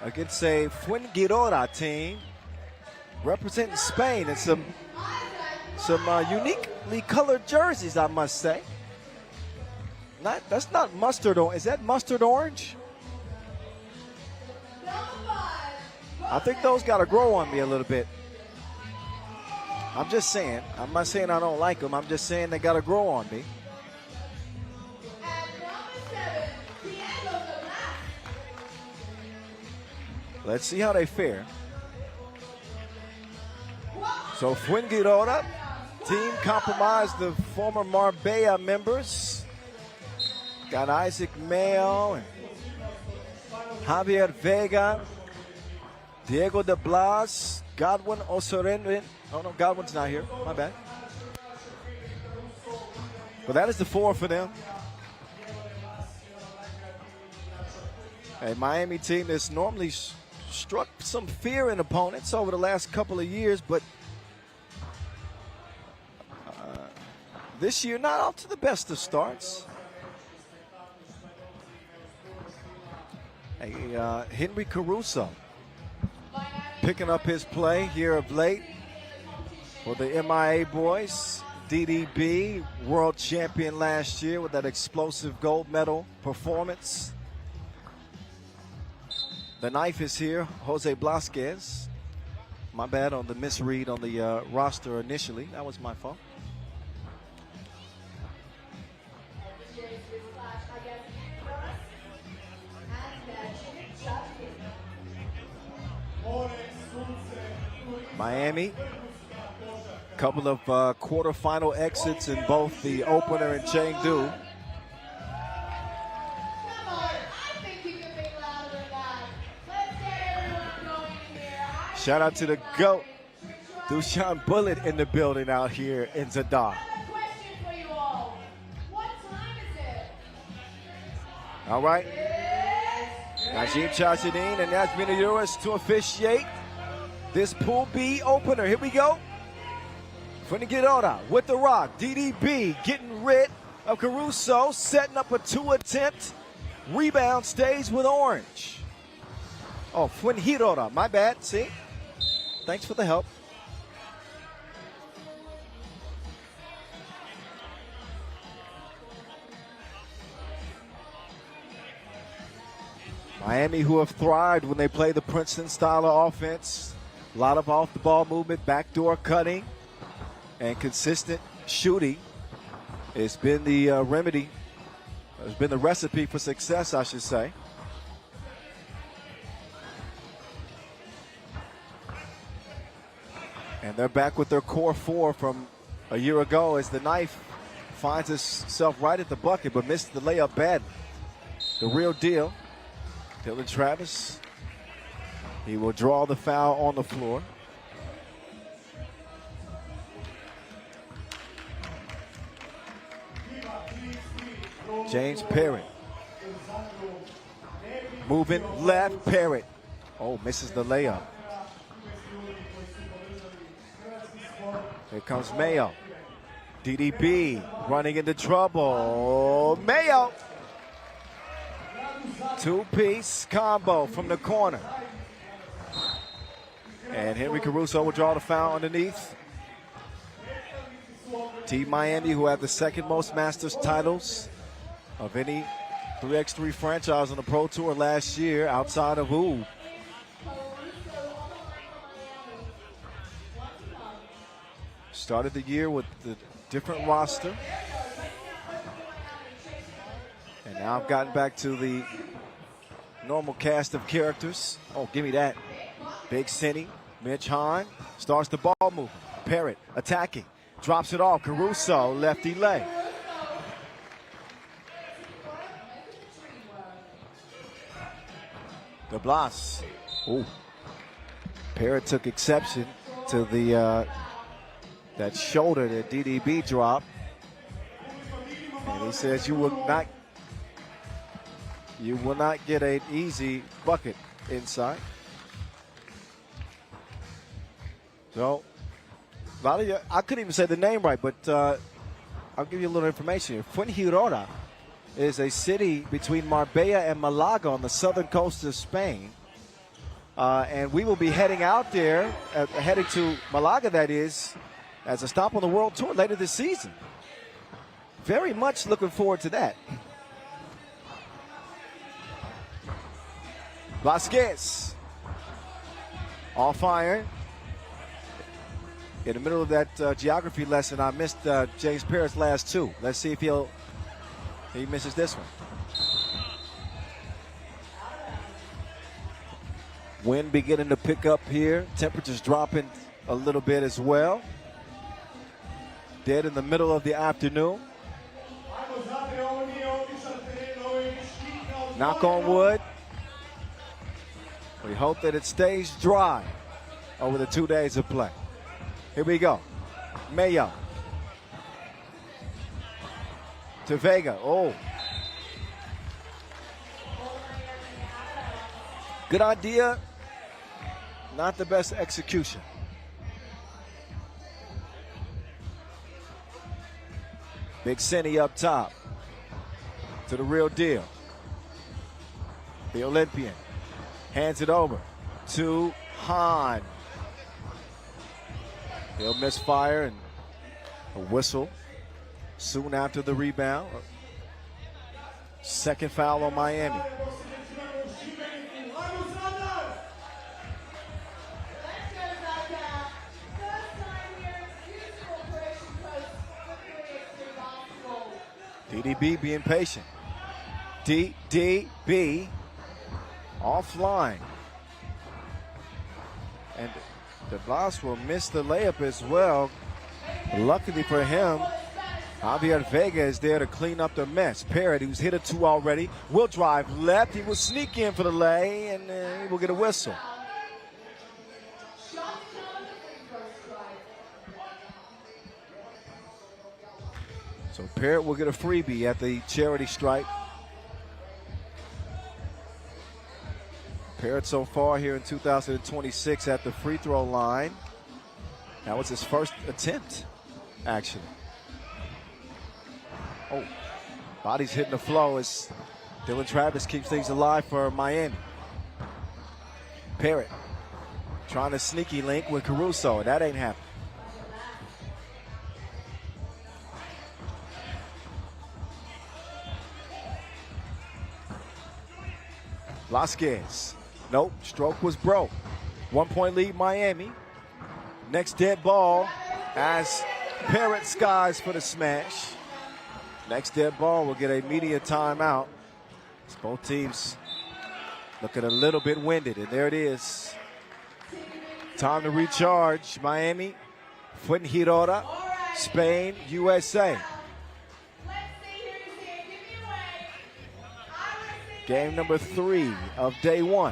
against a Fuengirola team representing Spain and some uniquely colored jerseys, I must say. That's not mustard orange. Is that mustard orange? I think those got to grow on me a little bit. I'm just saying. I'm not saying I don't like them. I'm just saying they got to grow on me. Let's see how they fare. So Fuengirola team compromised the former Marbella members. Got Isaac Mayo and Javier Vega, Diego de Blas, Godwin Osoren. Oh no, Godwin's not here. My bad. But that is the 4 for them. A Miami team that's normally struck some fear in opponents over the last couple of years, but this year not off to the best of starts. Henry Caruso picking up his play here of late for the MIA boys. DDB, world champion last year with that explosive gold medal performance. The knife is here, Jose Blasquez. My bad on the misread on the roster initially. That was my fault. Miami, couple of quarterfinal exits in both the opener and Chengdu. Shout out to the GOAT, Dushan Bullet in the building out here in Zadar. All right. Najim Chachadine and Yasmina Uris to officiate this Pool B opener. Here we go. Fuengirola with the rock. DDB getting rid of Caruso, setting up a 2-attempt. Rebound stays with Orange. Oh, Fuengirola, my bad. See? Thanks for the help. Miami, who have thrived when they play the Princeton style of offense. A lot of off-the-ball movement, backdoor cutting, and consistent shooting. It's been the remedy. It's been the recipe for success, I should say. And they're back with their core 4 from a year ago as the knife finds itself right at the bucket but missed the layup bad. The real deal. Dylan Travis. He will draw the foul on the floor. James Parrott. Moving left, Parrott. Oh, misses the layup. Here comes Mayo. DDB running into trouble. Mayo. Two-piece combo from the corner. And Henry Caruso will draw the foul underneath. Team Miami, who have the second most Masters titles of any 3x3 franchise on the Pro Tour last year, outside of who? Started the year with the different roster. And now I've gotten back to the normal cast of characters. Oh, give me that. Big Cindy, Mitch Hahn starts the ball movement. Parrott attacking. Drops it off. Caruso, lefty leg. DeBlas. Ooh. Parrott took exception to the that shoulder that DDB dropped. And he says you will not get an easy bucket inside. So, a lot of you, I couldn't even say the name right, but I'll give you a little information here. Fuengirola is a city between Marbella and Malaga on the southern coast of Spain. And we will be heading out there, heading to Malaga, that is, as a stop on the World Tour later this season. Very much looking forward to that. Vasquez, off iron. In the middle of that geography lesson, I missed James Parrott's last two. Let's see if he misses this one. Wind beginning to pick up here. Temperatures dropping a little bit as well. Dead in the middle of the afternoon. Knock on wood. We hope that it stays dry over the 2 days of play. Here we go. Mayo. To Vega. Oh. Good idea. Not the best execution. Big Cindy up top. To the real deal. The Olympian. Hands it over to Hahn. He'll misfire and a whistle soon after the rebound. Second foul on Miami. DDB being patient. DDB offline. And DeBlas will miss the layup as well. Luckily for him, Javier Vega is there to clean up the mess. Parrott, who's hit a two already, will drive left. He will sneak in for the lay, and he will get a whistle. So Parrott will get a freebie at the charity stripe. Parrott so far here in 2026 at the free throw line. That was his first attempt, actually. Oh, body's hitting the flow as Dylan Travis keeps things alive for Miami. Parrott trying to sneaky link with Caruso, and that ain't happening. Vasquez. Nope, stroke was broke. 1 point lead, Miami. Next dead ball as Parrott skies for the smash. Next dead ball will get a media timeout. As both teams looking a little bit winded, and there it is. Time to recharge. Miami, Fuengirola, Spain, USA. Game number 3 of day 1.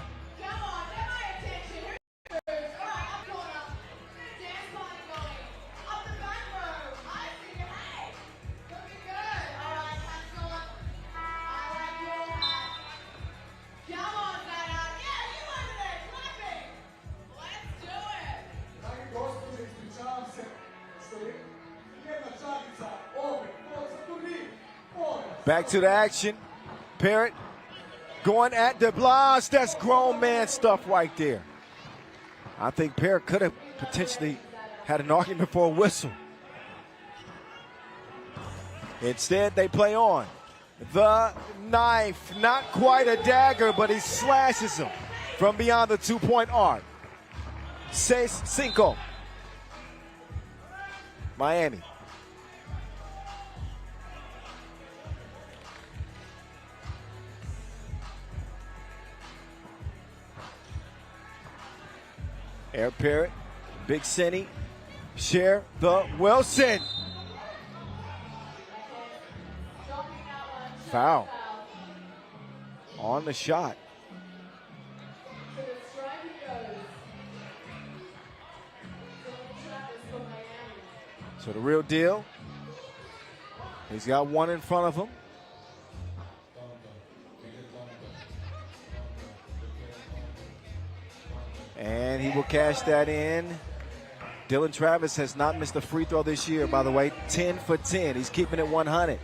Back to the action. Parrott going at DeBlas. That's grown man stuff right there. I think Parrott could have potentially had an argument for a whistle. Instead, they play on. The knife, not quite a dagger, but he slashes him from beyond the 2-point arc. 6-5. Miami. Air Parrott, Big Cinny, Share the Wilson. Foul on the shot. So the real deal, he's got one in front of him. And he will cash that in. Dylan Travis has not missed a free throw this year, by the way. 10 for 10. He's keeping it 100.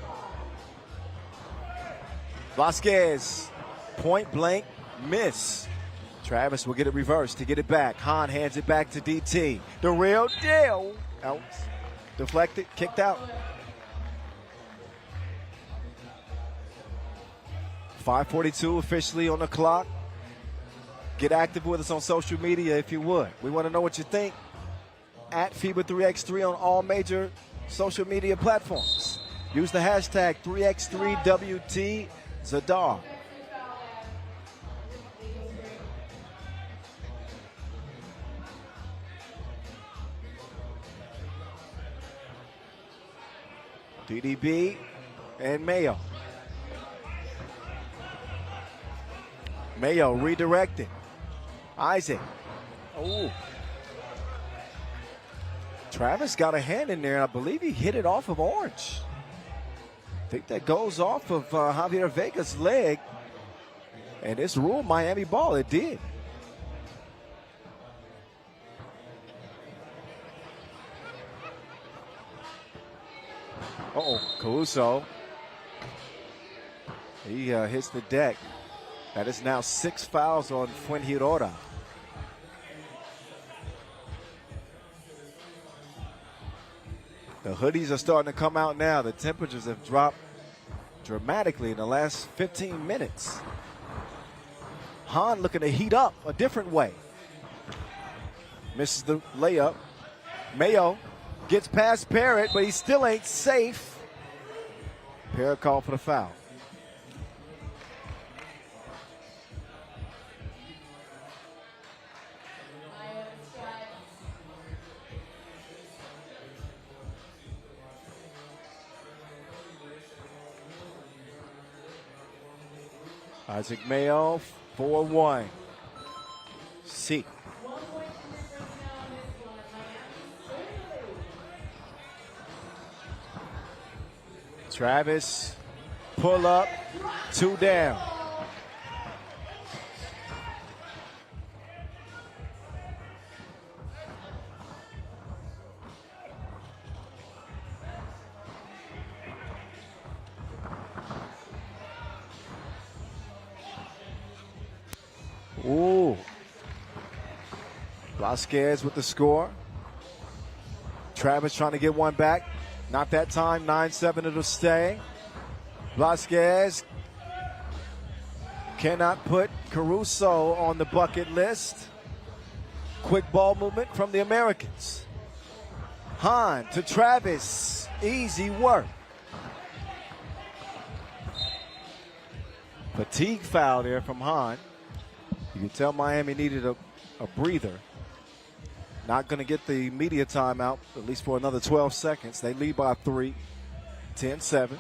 Vasquez, point blank miss. Travis will get it reversed to get it back. Hahn hands it back to DT. The real deal. Out. Deflected, kicked out. 5:42 officially on the clock. Get active with us on social media if you would. We want to know what you think. At FIBA 3x3 on all major social media platforms. Use the hashtag 3x3WT Zadar. DDB and Mayo. Mayo redirected. Isaac. Oh. Travis got a hand in there. I believe he hit it off of Orange. I think that goes off of Javier Vega's leg. And it's ruled Miami ball. It did. Caruso. He hits the deck. That is now 6 fouls on Fuengirola. The hoodies are starting to come out now. The temperatures have dropped dramatically in the last 15 minutes. Hahn looking to heat up a different way. Misses the layup. Mayo gets past Parrott, but he still ain't safe. Parrott called for the foul. Isaac Mayo, 4-1. C. Travis, pull up, 2 down. Ooh. Vasquez with the score. Travis trying to get one back. Not that time. 9-7, it'll stay. Vasquez cannot put Caruso on the bucket list. Quick ball movement from the Americans. Hahn to Travis. Easy work. Fatigue foul there from Hahn. You can tell Miami needed a breather. Not going to get the media timeout, at least for another 12 seconds. They lead by 3, 10-7.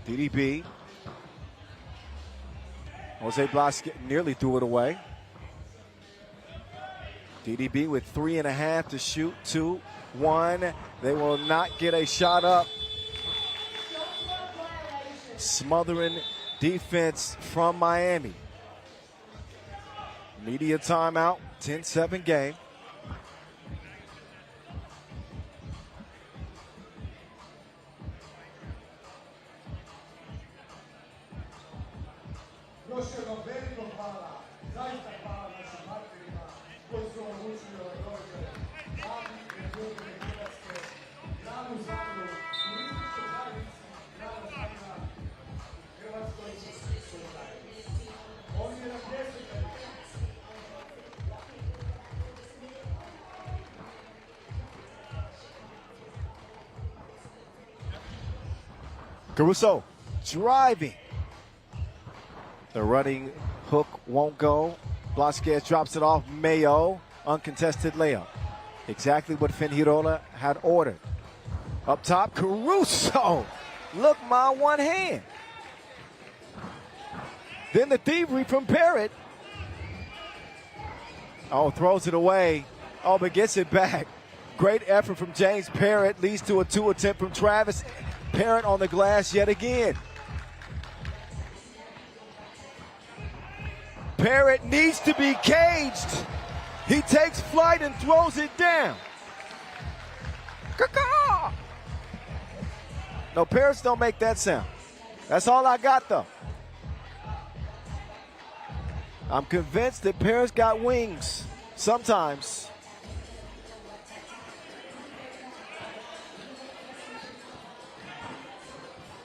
DDB. Jose Blas nearly threw it away. DDB with 3.5 to shoot. 2-1. They will not get a shot up. Smothering defense from Miami. Media timeout, 10-7 game. Caruso driving. The running hook won't go. Vasquez drops it off. Mayo, uncontested layup. Exactly what Fuengirola had ordered. Up top, Caruso. Look, my one hand. Then the thievery from Parrott. Oh, throws it away. Oh, but gets it back. Great effort from James Parrott. Leads to a 2 attempt from Travis. Parrott on the glass yet again. Parrott needs to be caged. He takes flight and throws it down. Caw-caw! No, Parrots don't make that sound. That's all I got, though. I'm convinced that Parrots got wings sometimes.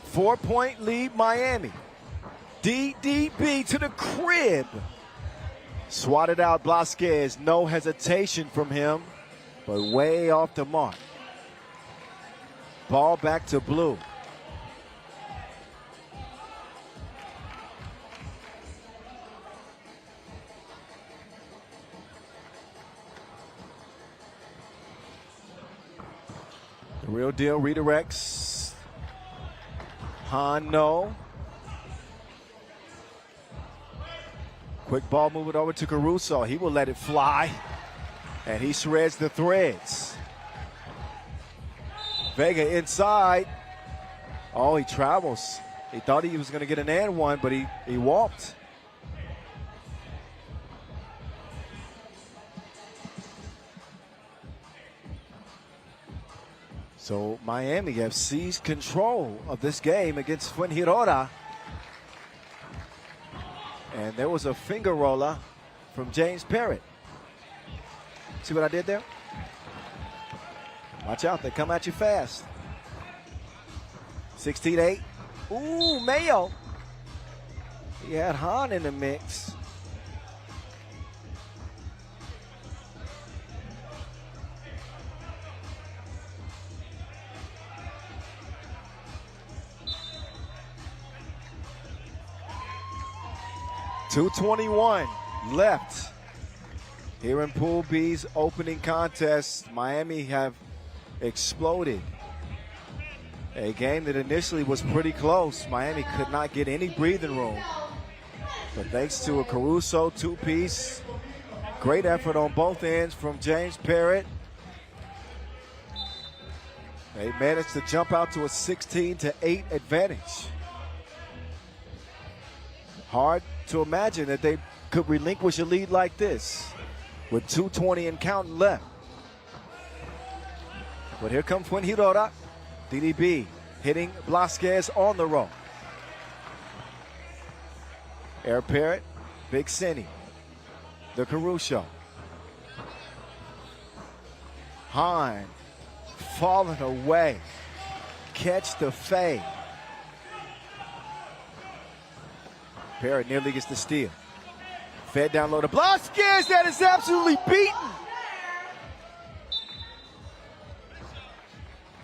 Four-point lead, Miami. DDB to the crib. Swatted out Blasquez. No hesitation from him, but way off the mark. Ball back to Blue. The real deal redirects. No. Quick ball moving over to Caruso. He will let it fly. And he shreds the threads. Vega inside. Oh, he travels. He thought he was going to get an and one, but he walked. So Miami have seized control of this game against Fuengirola. And there was a finger roller from James Parrott. See what I did there? Watch out, they come at you fast. 16-8. Ooh, Mayo. He had Hahn in the mix. .221 left here in Pool B's opening contest. Miami have exploded. A game that initially was pretty close. Miami could not get any breathing room. But thanks to a Caruso two-piece, great effort on both ends from James Parrott. They managed to jump out to a 16-8 advantage. Hard to imagine that they could relinquish a lead like this with 2:20 and counting left. But here comes Fuengirola. DDB hitting Blasquez on the roll. Air Parrott, Big Cinny, the Caruso. Hahn falling away. Catch the fade. Parrott nearly gets the steal. Fed down low to Blasquez. That is absolutely beaten.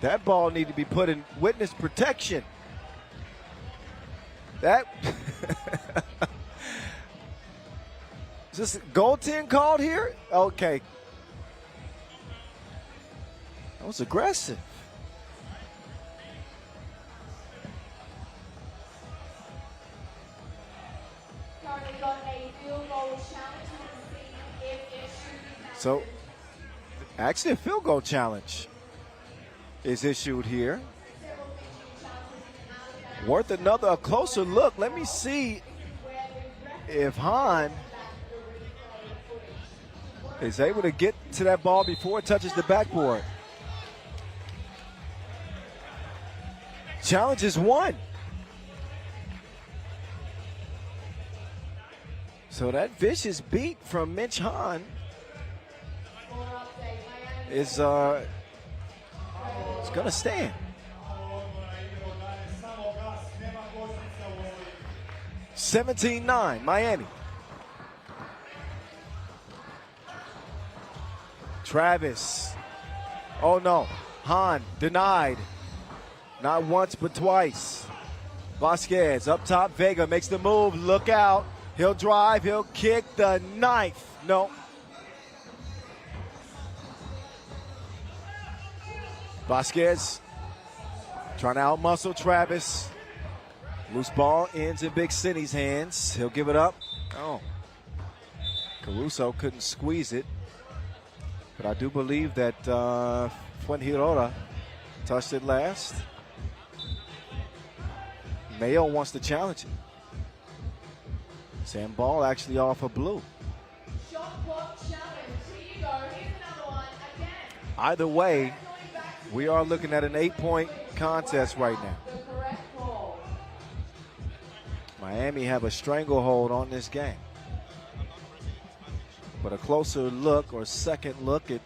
That ball needed to be put in witness protection. That is this goaltend called here? Okay. That was aggressive. So, actually a field goal challenge is issued here. Worth a closer look. Let me see if Hahn is able to get to that ball before it touches the backboard. Challenge is won. So that vicious beat from Mitch Hahn is it's gonna stand. (17-9) Miami. Travis. Oh no. Hahn denied. Not once but twice. Blasquez up top. Vega makes the move. Look out. He'll drive. He'll kick the knife. No. Vasquez trying to outmuscle Travis. Loose ball ends in Big Cindy's hands. He'll give it up. Oh. Caruso couldn't squeeze it. But I do believe that Fuengirola touched it last. Mayo wants to challenge it. Sand ball actually off of Blue.
Shot clock challenge. Here you go. Here's another one again.
Either way, we are looking at an 8-point contest right now.
The correct call.
Miami have a stranglehold on this game. But a closer look or second look at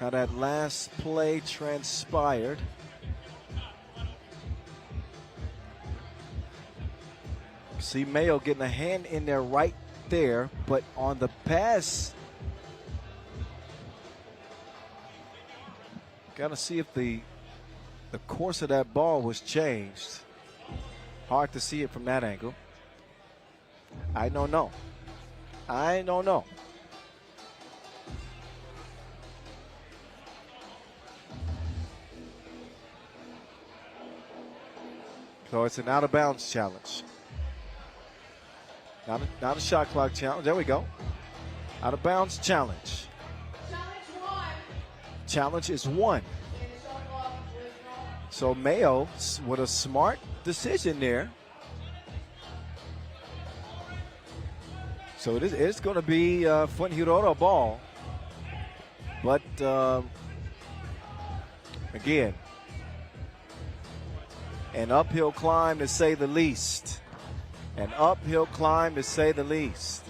how that last play transpired. See Mayo getting a hand in there right there, but on the pass, got to see if the course of that ball was changed. Hard to see it from that angle. I don't know. I don't know. So it's an out-of-bounds challenge. Not a shot clock challenge. There we go. Out-of-bounds challenge.
Challenge one.
Challenge is 1.
And the shot clock was not.
So Mayo, with a smart decision there. So it is going to be Fuengirola ball. But, again, an uphill climb to say the least. An uphill climb to say the least.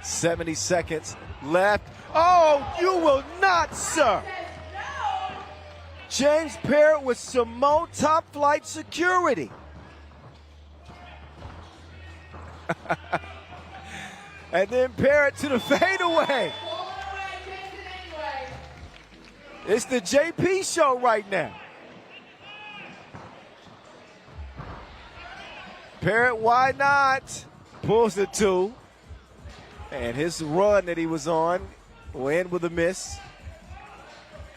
70 seconds left. Oh, you will not, sir.
No.
James Parrott with Simone top flight security. And then Parrott to the fadeaway.
Ball away. Takes it anyway.
It's the JP show right now. Parrott, why not? Pulls the 2. And his run that he was on will end with a miss.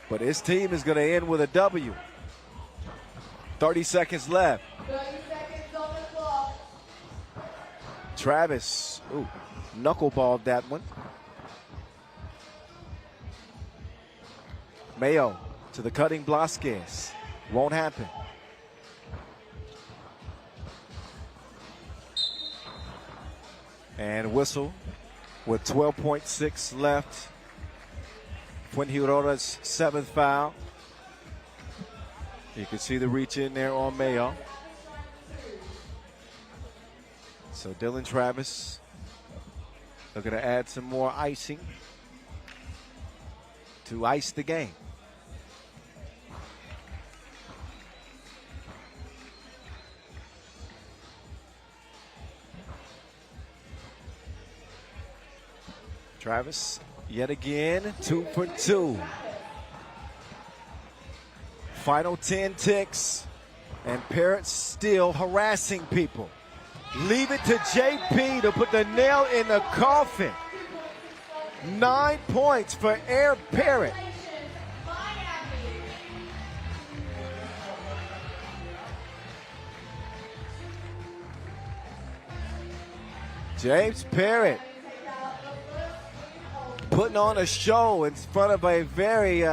But his team is going to end with a W. 30 seconds left.
30 seconds on the clock.
Travis, knuckleballed that one. Mayo to the cutting Vasquez. Won't happen. And whistle with 12.6 left. Fuengirora's 7th foul. You can see the reach in there on Mayo. So Dylan Travis looking to add some more icing to ice the game. Travis, yet again, 2 for 2. Final 10 ticks, and Parrott still harassing people. Leave it to JP to put the nail in the coffin. 9 points for Air Parrott.
Miami.
James Parrott putting on a show in front of a very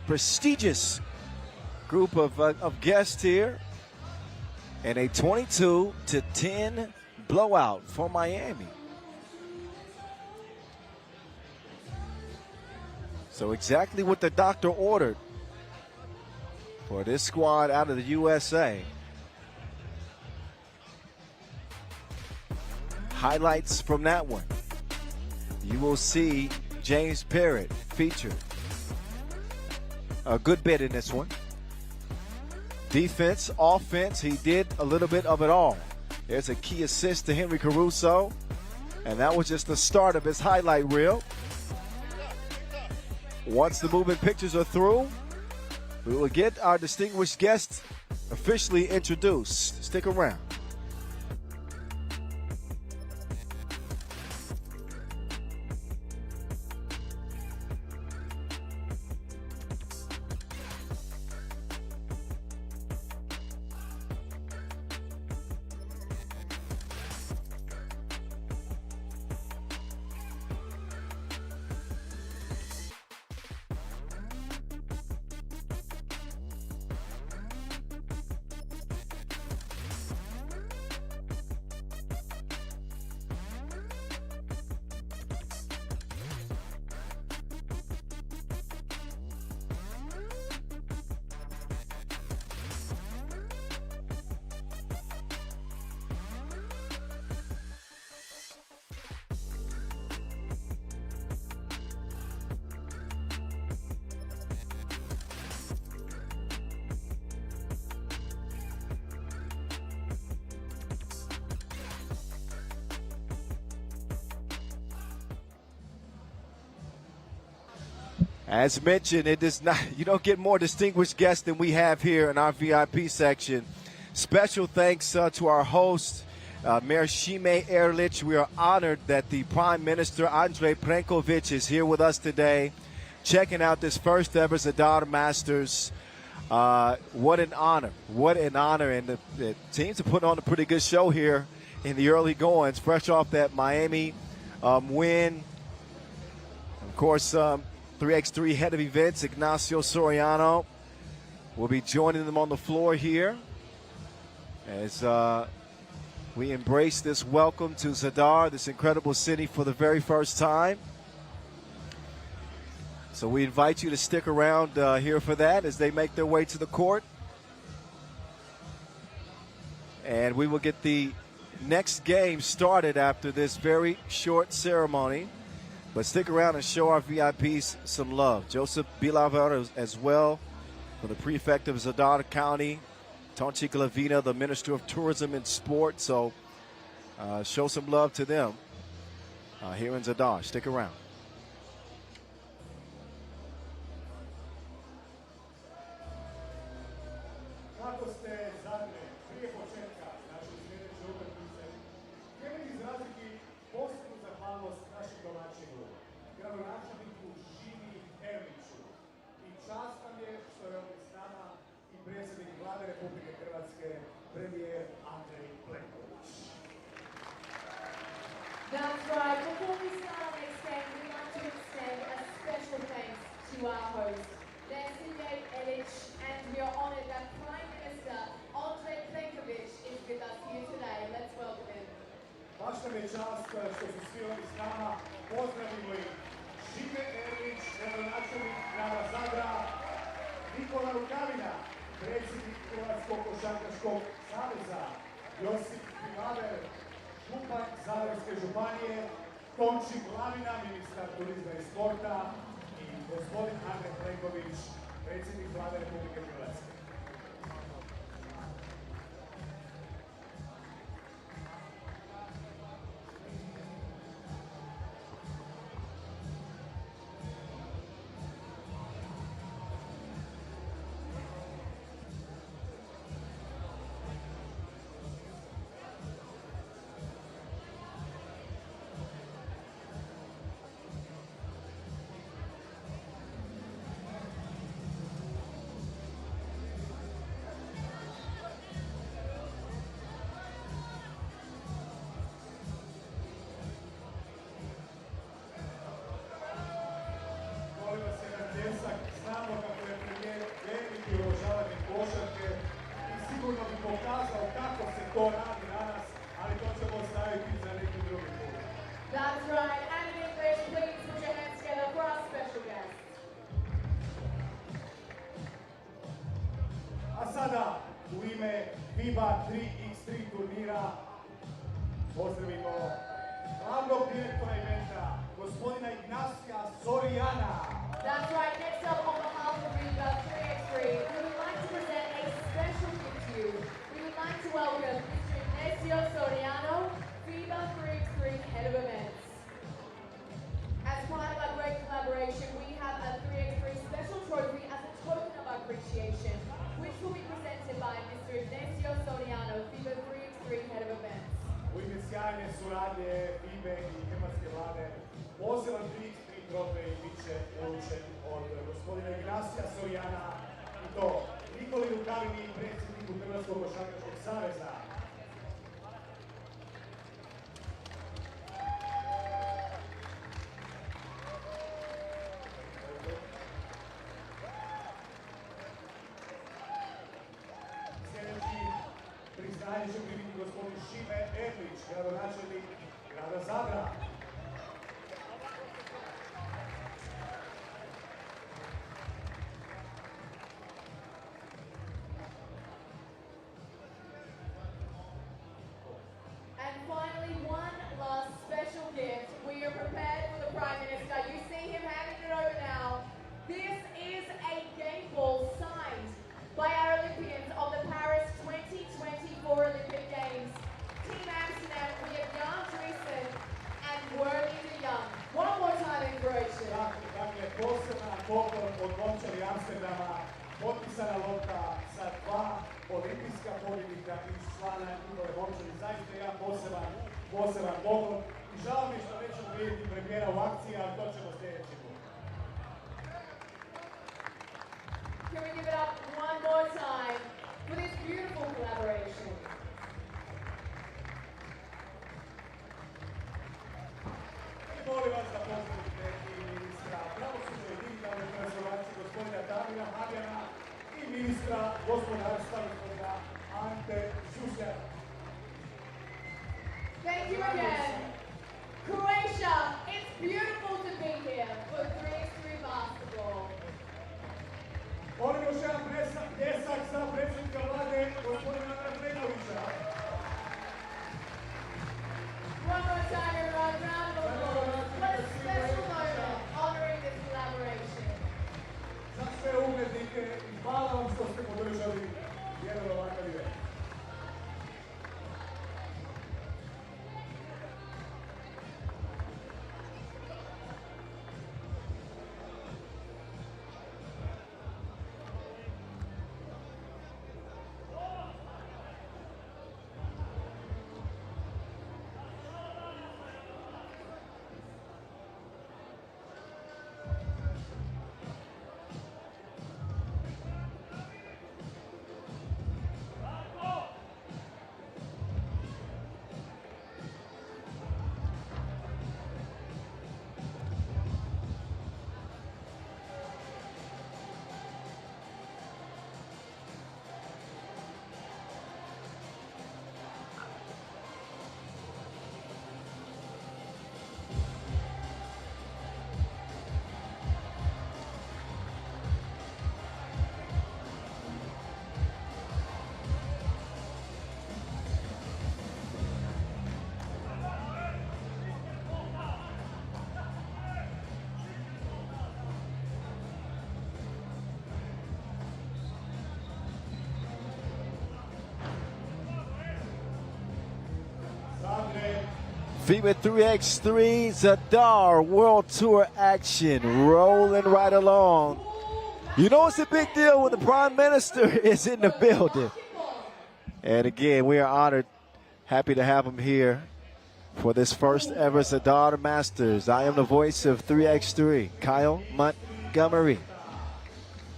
prestigious group of guests here. And a 22-10 blowout for Miami. So exactly what the doctor ordered for this squad out of the USA. Highlights from that one. You will see James Parrott featured a good bit in this one. Defense, offense, he did a little bit of it all. There's a key assist to Henry Caruso, and that was just the start of his highlight reel. Once the moving pictures are through, we will get our distinguished guest officially introduced. Stick around. As mentioned, it is not, you don't get more distinguished guests than we have here in our VIP section. Special thanks to our host, Mayor Shime Erlich. We are honored that the Prime Minister, Andrej Plenković, is here with us today, checking out this first ever Zadar Masters. What an honor. What an honor. And the teams are putting on a pretty good show here in the early goings, fresh off that Miami win. Of course, 3x3 head of events, Ignacio Soriano, will be joining them on the floor here as we embrace this welcome to Zadar, this incredible city, for the very first time. So we invite you to stick around here for that as they make their way to the court. And we will get the next game started after this very short ceremony. But stick around and show our VIPs some love. Joseph Bilaver as well, for the prefect of Zadar County. Tonchi Glavina, the Minister of Tourism and Sport. So show some love to them here in Zadar. Stick around.
That's right. Before we start our next game, we'd like to extend a special thanks to our host, Zadar Erlich, and we are honored that Prime Minister Andrej Plenković is with us here today. Let's welcome him.
Baš nam je čast što su svi ovdje s nama. Pozdravimo ih. Šime Erlich, gradonačelnik grada Zadra, Nikola Rukavina, predsjednik Hrvatskog košarkaškog saveza, Josip Bilaver, župan Zadarske županije, Tonči Glavina, ministar turizma i sporta, i gospodin Andrej Plenković, predsjednik Vlade Republike Hrvatske. Znamo kako je premijer veliki obožavatelj košarke i sigurno bi pokazao kako se to radi danas, ali to ćemo ostaviti za neki drugi put.
That's right. And in English, please put your hands together for our special guest.
A sada u ime FIBA 3x3 turnira pozdravimo glavnog direktora eventa, gospodina Ignacia Sorijana.
That's right. Next up, on behalf of FIBA 3x3, we would like to present a special gift to you. We would like to welcome Mr. Ignacio Soriano, FIBA 3x3 Head of Events. As part of our great collaboration, we have a 3x3 special trophy as a token of appreciation, which will be presented by Mr. Ignacio Soriano, FIBA 3x3 Head of Events.
U ime sjajne suradnje FIBA i Hrvatske vlade, poseban 3x3 trofej bit će uručen od gospodina Ignacia Sorijana, i to Nikoli Rukavini, predsjedniku Hrvatskog košarkaškog saveza. Sljedeći priznanje će primiti gospodin Šime Erlich, gradonačelnik grada Zadra.
And finally, one last special gift. We are prepared for the Prime Minister. You see him handing it over now. This is a game ball signed by our Olympians of the Paris 2024 Olympic Games. Team Amsterdam, we have Jan Driessen and
Amsterdama, potpisana lopta sa 2 olimpijska pobjednika iz člana njihove momčadi. Zaista jedan poseban poklon. I žao mi što nećemo vidjeti premijera u akciji, ali to ćemo sljedeći put.
Can we give it up one more time for this beautiful collaboration?
Molim vas da pozdravite i ministra pravosuđa i digitalne transformacije gospodina Damira Habjana i ministra gospodarstva gospodina Ante Šušljara.
Thank you again. Croatia, it's beautiful to be here for 3x3 basketball.
Molim još jedan pljesak za predsjednika vlade gospodina Draganovića.
One more time, everyone. Round of applause. What a special moment honoring this collaboration.
Za sve umjetnike i hvala vam što ste podržali jedan ovakav event.
FIBA 3x3 Zadar World Tour action rolling right along. You know it's a big deal when the Prime Minister is in the building. And again, we are honored, happy to have him here for this first ever Zadar Masters. I am the voice of 3x3, Kyle Montgomery.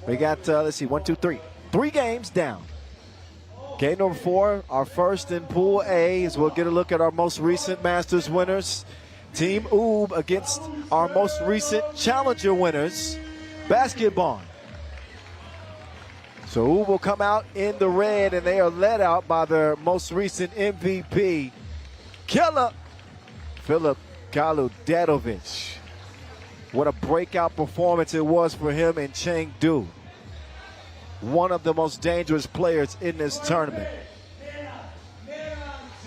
We got, let's see, 1, 2, 3. 3 games down. Game number 4, our first in Pool A, as we'll get a look at our most recent Masters winners. Team Oob against our most recent Challenger winners, basketball. So Oob will come out in the red, and they are led out by their most recent MVP, killer Filip Kaluderovic. What a breakout performance it was for him in Chengdu. One of the most dangerous players in this tournament.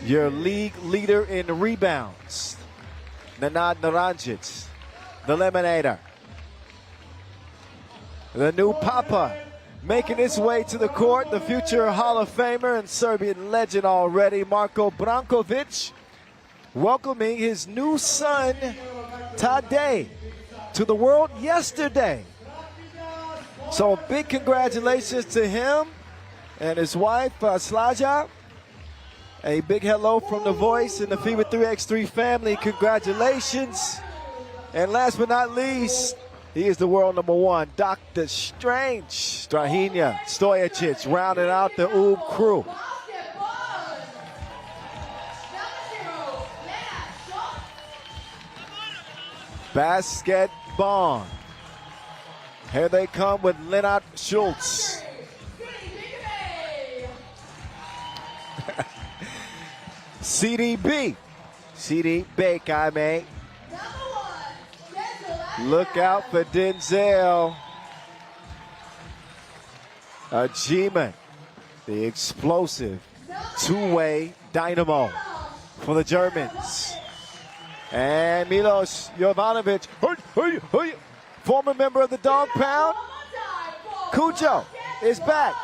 Your league leader in rebounds, Nenad Naranjic, the Lemonator. The new Papa making his way to the court, the future Hall of Famer and Serbian legend already, Marko Brankovic, welcoming his new son, Tadej, to the world yesterday. So big congratulations to him and his wife, Slaja. A big hello from the voice and the FIBA 3x3 family. Congratulations. And last but not least, he is the world number 1, Dr. Strange. Strahinja Stojicic rounding out the Oob crew. Basketball. Here they come with Lennart Schultz. CDB. CDB, Kaime. Look out for Denzel. Ajiman, the explosive two-way dynamo for the Germans. And Milos Jovanovic, former member of the Dog Pound. Cujo is back.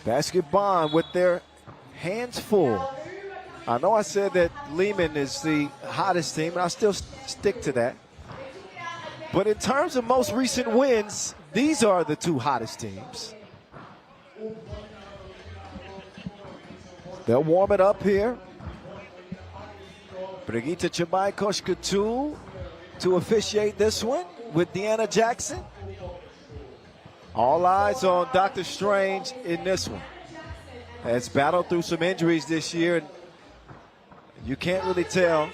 Basketball with their hands full. I know I said that Lehman is the hottest team, and I still stick to that. But in terms of most recent wins, these are the two hottest teams. They'll warm it up here. Brigitte Chebay-Koshkatu to officiate this one with Deanna Jackson. All eyes on Dr. Strange in this one. Has battled through some injuries this year, and you can't really tell.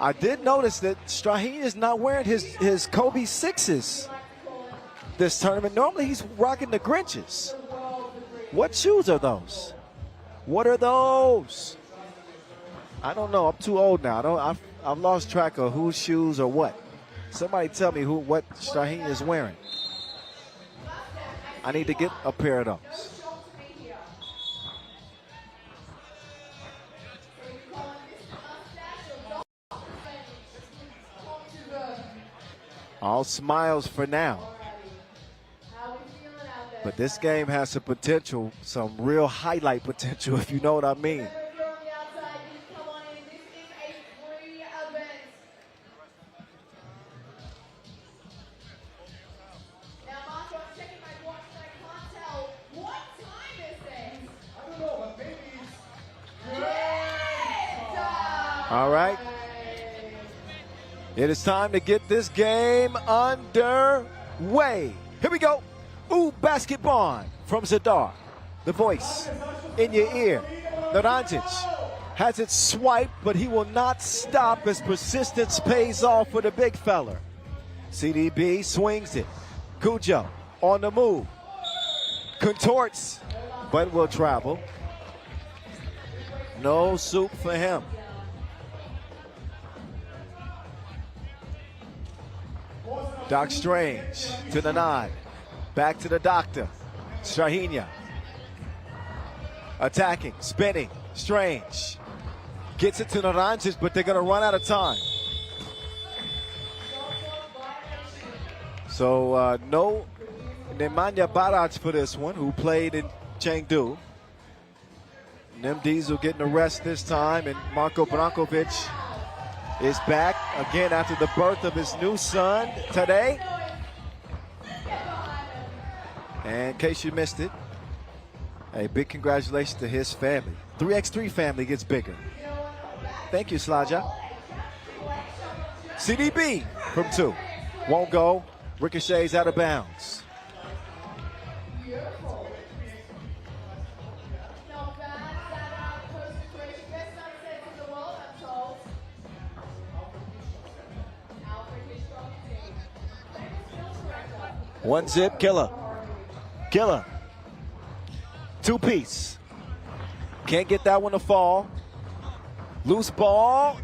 I did notice that Strahin is not wearing his Kobe 6s this tournament. Normally he's rocking the Grinches. What shoes are those? What are those? I don't know. I'm too old now. I've lost track of whose shoes or what. Somebody tell me what Strahin is wearing. I need to get a pair of those. All smiles for now. But this game has some potential, some real highlight potential, if you know what I mean. All right. It is time to get this game underway. Here we go. Ooh, basketball from Zadar. The voice in your ear. Naranjic has it swiped, but he will not stop as persistence pays off for the big fella. CDB swings it. Cujo on the move. Contorts, but will travel. No soup for him. Doc Strange to the 9. Back to the doctor. Strahinia. Attacking, spinning. Strange. Gets it to Naranjic, but they're going to run out of time. So no Nemanja Barac for this one, who played in Chengdu. Nem Diesel getting a rest this time, and Marko Brankovic is back again after the birth of his new son today. And in case you missed it, a big congratulations to his family. 3x3 family gets bigger. Thank you, Slaja. CDB from 2. Won't go. Ricochets out of bounds. One zip, Killer. Killer. 2-piece. Can't get that one to fall. Loose ball.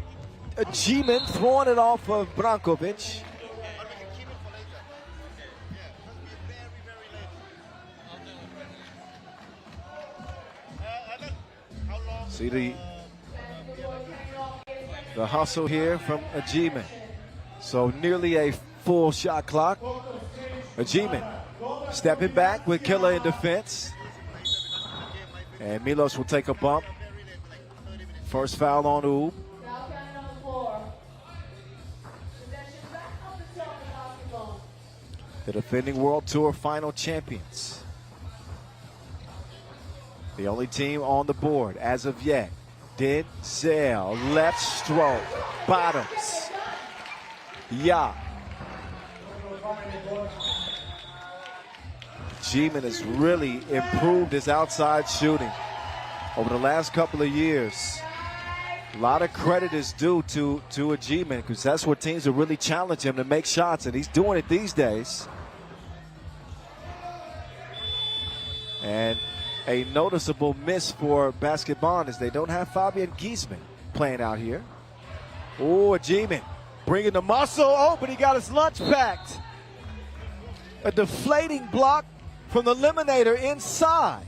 A G-man throwing it off of Brankovic. See the hustle here from a G-man. So nearly a full shot clock. A G-man stepping back with Killer in defense. And Milos will take a bump. First foul on Oob. The defending World Tour final champions. The only team on the board as of yet. Denzel, left stroke, bottoms. Yeah. G-man has really improved his outside shooting over the last couple of years. A lot of credit is due to a G-man, because that's what teams will really challenge him to make shots, and he's doing it these days. And a noticeable miss for basketball is they don't have Fabian Giesman playing out here. Oh, a G-man bringing the muscle. Oh, but he got his lunch packed. A deflating block from the eliminator inside.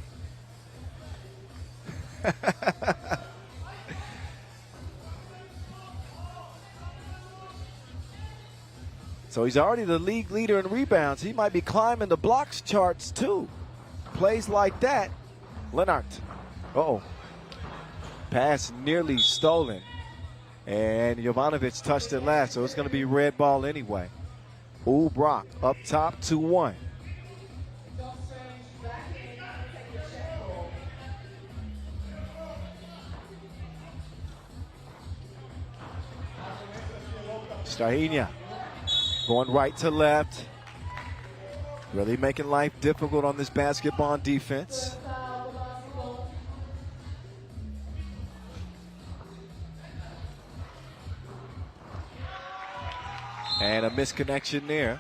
So he's already the league leader in rebounds. He might be climbing the blocks charts too. Plays like that. Leonard. Uh-oh. Pass nearly stolen. And Jovanovic touched it last, so it's going to be red ball anyway. Brock up top 2-1. Strahinja going right to left. Really making life difficult on this basketball defense. And a misconnection there.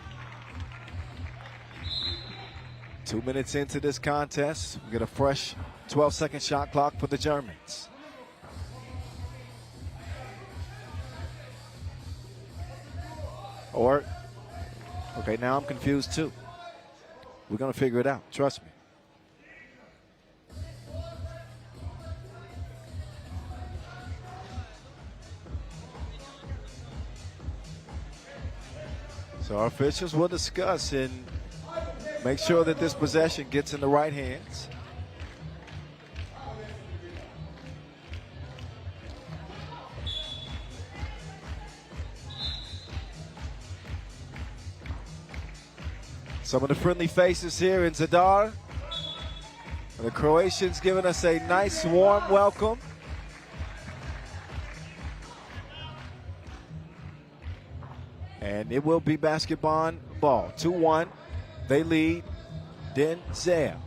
2 minutes into this contest, we get a fresh 12-second shot clock for the Germans. Or, okay, now I'm confused too. We're going to figure it out, trust me. So our officials will discuss and make sure that this possession gets in the right hands. Some of the friendly faces here in Zadar. The Croatians giving us a nice warm welcome. And it will be basketball ball. 2-1. They lead. Denzel.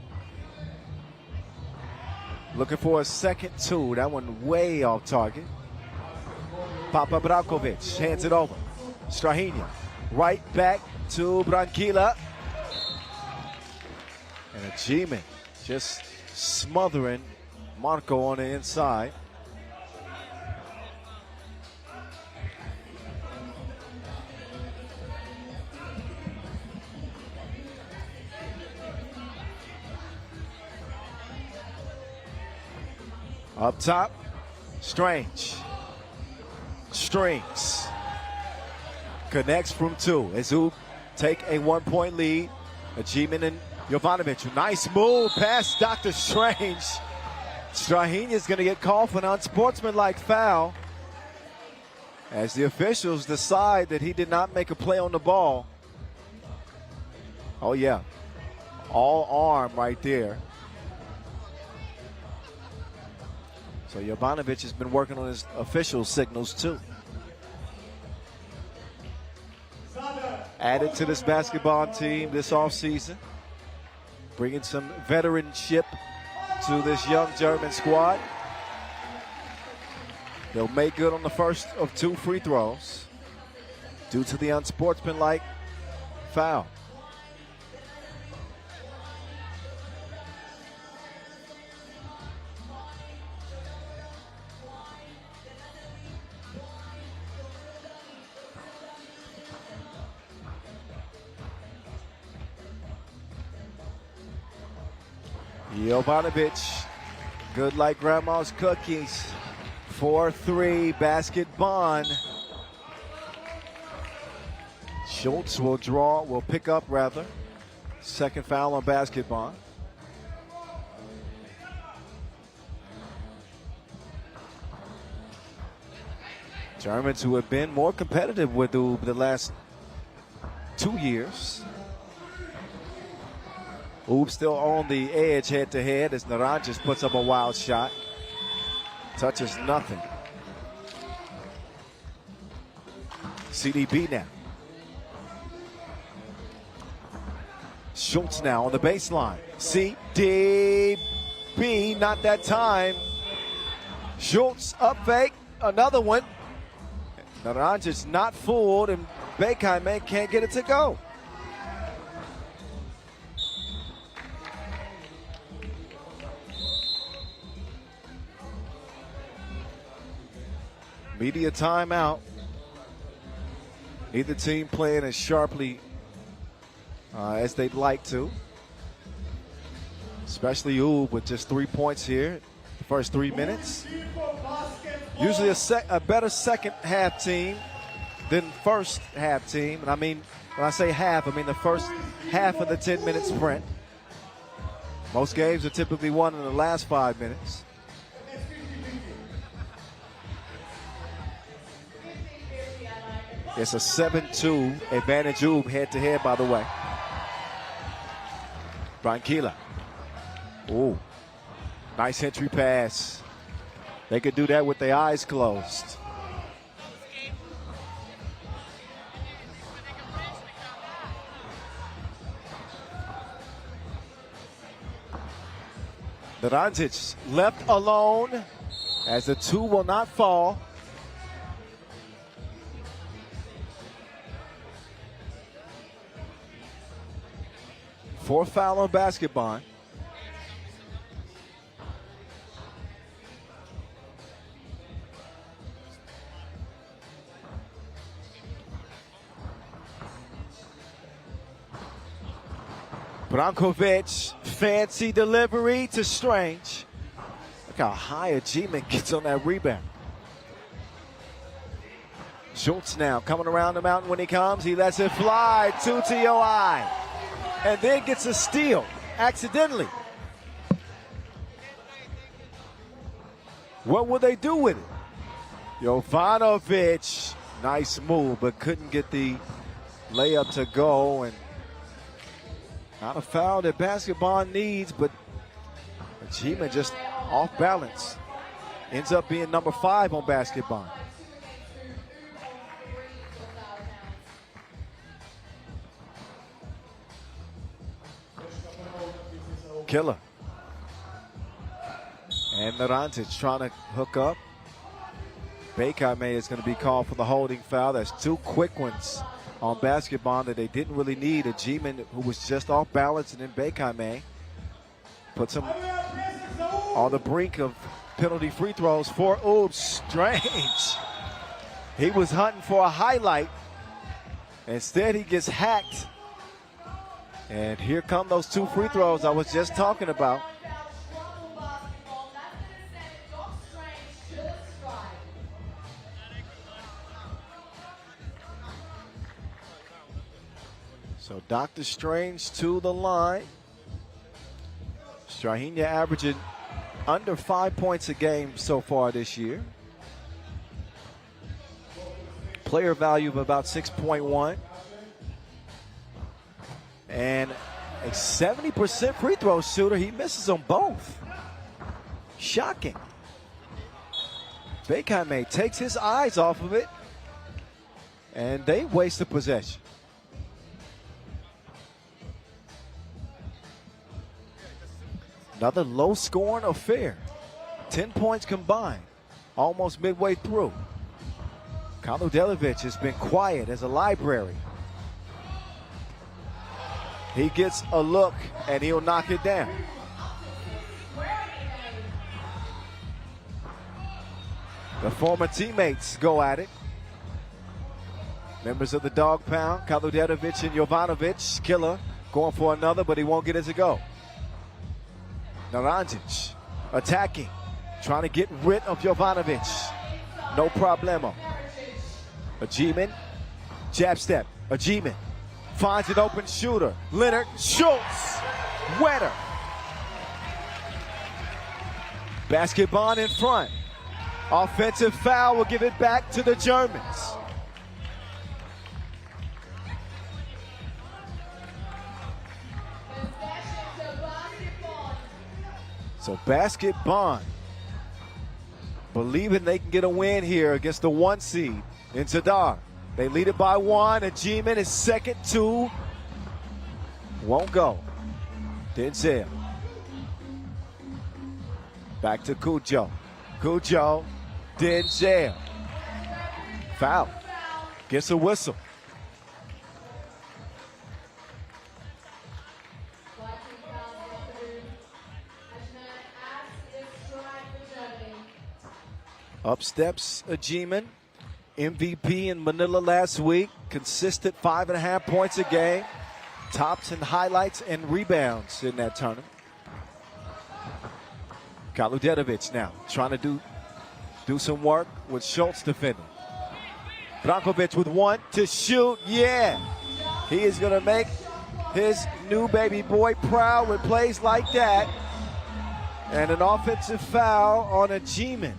Looking for a second two. That one way off target. Papa Brankovic hands it over. Strahinja. Right back to Branquilla. And a G-man just smothering Marco on the inside. Up top, Strange. Strings. Connects from two. As Oob take a 1-point lead. A G-man and Jovanovic, nice move past Dr. Strange. Strahinja is going to get called for an unsportsmanlike foul as the officials decide that he did not make a play on the ball. Oh yeah, all arm right there. So Jovanovic has been working on his official signals too. Added to this basketball team this offseason. Bringing some veteranship to this young German squad. They'll make good on the first of 2 free throws due to the unsportsmanlike foul. Jovanovic, good like grandma's cookies. 4-3 basket bond. Schultz will pick up rather. Second foul on basket bond. Germans who have been more competitive with Oob the last 2 years. Oob still on the edge head-to-head as Naranjas puts up a wild shot. Touches nothing. CDB now. Schultz now on the baseline. CDB, not that time. Schultz up fake, another one. Naranjas not fooled, and Beekheim can't get it to go. Media timeout. Neither team playing as sharply as they'd like to. Especially Oob with just 3 points here. The first 3 minutes. Usually a better second half team than first half team. And I mean, when I say half, I mean the first half of the 10-minute sprint. Most games are typically won in the last 5 minutes. It's a 7-2 advantage Oob head-to-head, by the way. Branquilla. Ooh, nice entry pass. They could do that with their eyes closed. Naranjic left alone as the two will not fall. Fourth foul on basketball. Brankovic, fancy delivery to Strange. Look how high Ajiman gets on that rebound. Schultz now coming around the mountain when he comes. He lets it fly, 2 to your eye. And then gets a steal, accidentally. What will they do with it? Jovanovic, nice move, but couldn't get the layup to go. And not a foul that basketball needs, but Achievement just off balance. Ends up being number 5 on basketball. Killer. And Naranjic trying to hook up. Bekame is going to be called for the holding foul. That's 2 quick ones on basketball that they didn't really need. Ajiman, who was just off balance, and then Bekame puts him on the brink of penalty free throws for Oob. Strange. He was hunting for a highlight. Instead, he gets hacked. And here come those 2 free throws I was just talking about. So Dr. Strange to the line. Strahinja averaging under 5 points a game so far this year. Player value of about 6.1. And a 70% free throw shooter. He misses on both. Shocking. Bekame takes his eyes off of it, and they waste the possession. Another low-scoring affair. 10 points combined, almost midway through. Kaludelevic has been quiet as a library. He gets a look, and he'll knock it down. The former teammates go at it. Members of the Dog Pound, Kaludelevic and Jovanovic. Killer going for another, but he won't get it to go. Naranjic attacking, trying to get rid of Jovanovic. No problemo. Ajiman, jab step. Ajiman finds an open shooter. Leonard Schultz, wetter. Basketball in front. Offensive foul will give it back to the Germans. So basketball believing they can get a win here against the 1 seed in Zadar. They lead it by 1. Ajiman is second, 2. Won't go. Denzel. Back to Cujo. Cujo. Denzel. Foul. Gets a whistle. Up steps Ajiman, MVP in Manila last week. Consistent 5.5 points a game. Tops in highlights and rebounds in that tournament. Kaludelevic now trying to do some work with Schultz defending. Brankovic with 1 to shoot. Yeah, he is going to make his new baby boy proud with plays like that. And an offensive foul on Ajiman.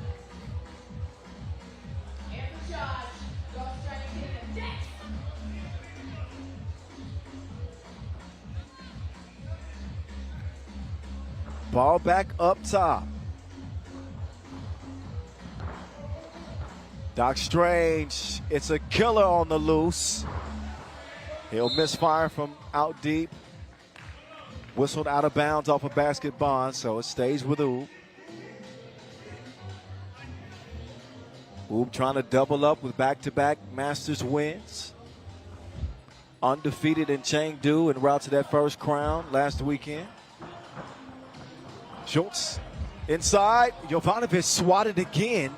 Ball back up top. Doc Strange, it's a killer on the loose. He'll misfire from out deep. Whistled out of bounds off a basket bond, so it stays with Oob. Oob trying to double up with back-to-back Masters wins. Undefeated in Chengdu en route to that first crown last weekend. Schultz inside. Jovanovic swatted again.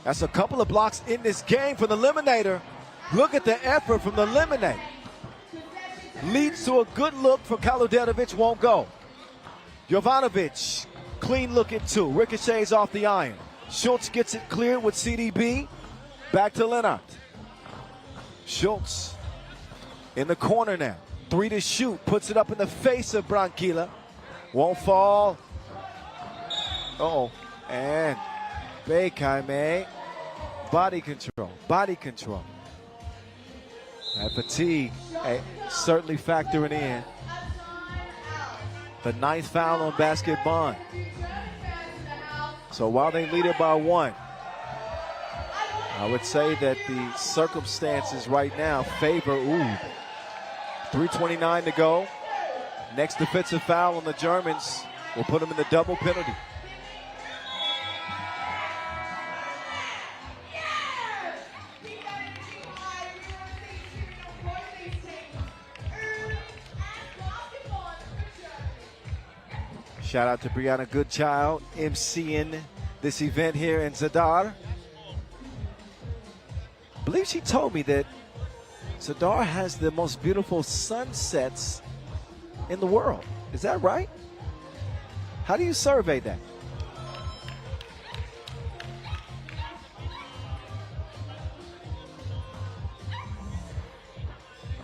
That's a couple of blocks in this game for the Eliminator. Look at the effort from the Eliminator. Leads to a good look for Kaludenovic, won't go. Jovanovic, clean look at two. Ricochets off the iron. Schultz gets it cleared with CDB. Back to Leonard. Schultz in the corner now. 3 to shoot. Puts it up in the face of Branquilla. Won't fall. Uh-oh. And Beikaime. Body control. Body control. That fatigue certainly factoring in. The 9th foul on basket bond. So while they lead it by 1, I would say that the circumstances right now favor Oob. 3:29 to go. Next defensive foul on the Germans will put them in the double penalty. Shout out to Brianna Goodchild, emceeing this event here in Zadar. I believe she told me that Zadar has the most beautiful sunsets in the world. Is that right? How do you survey that?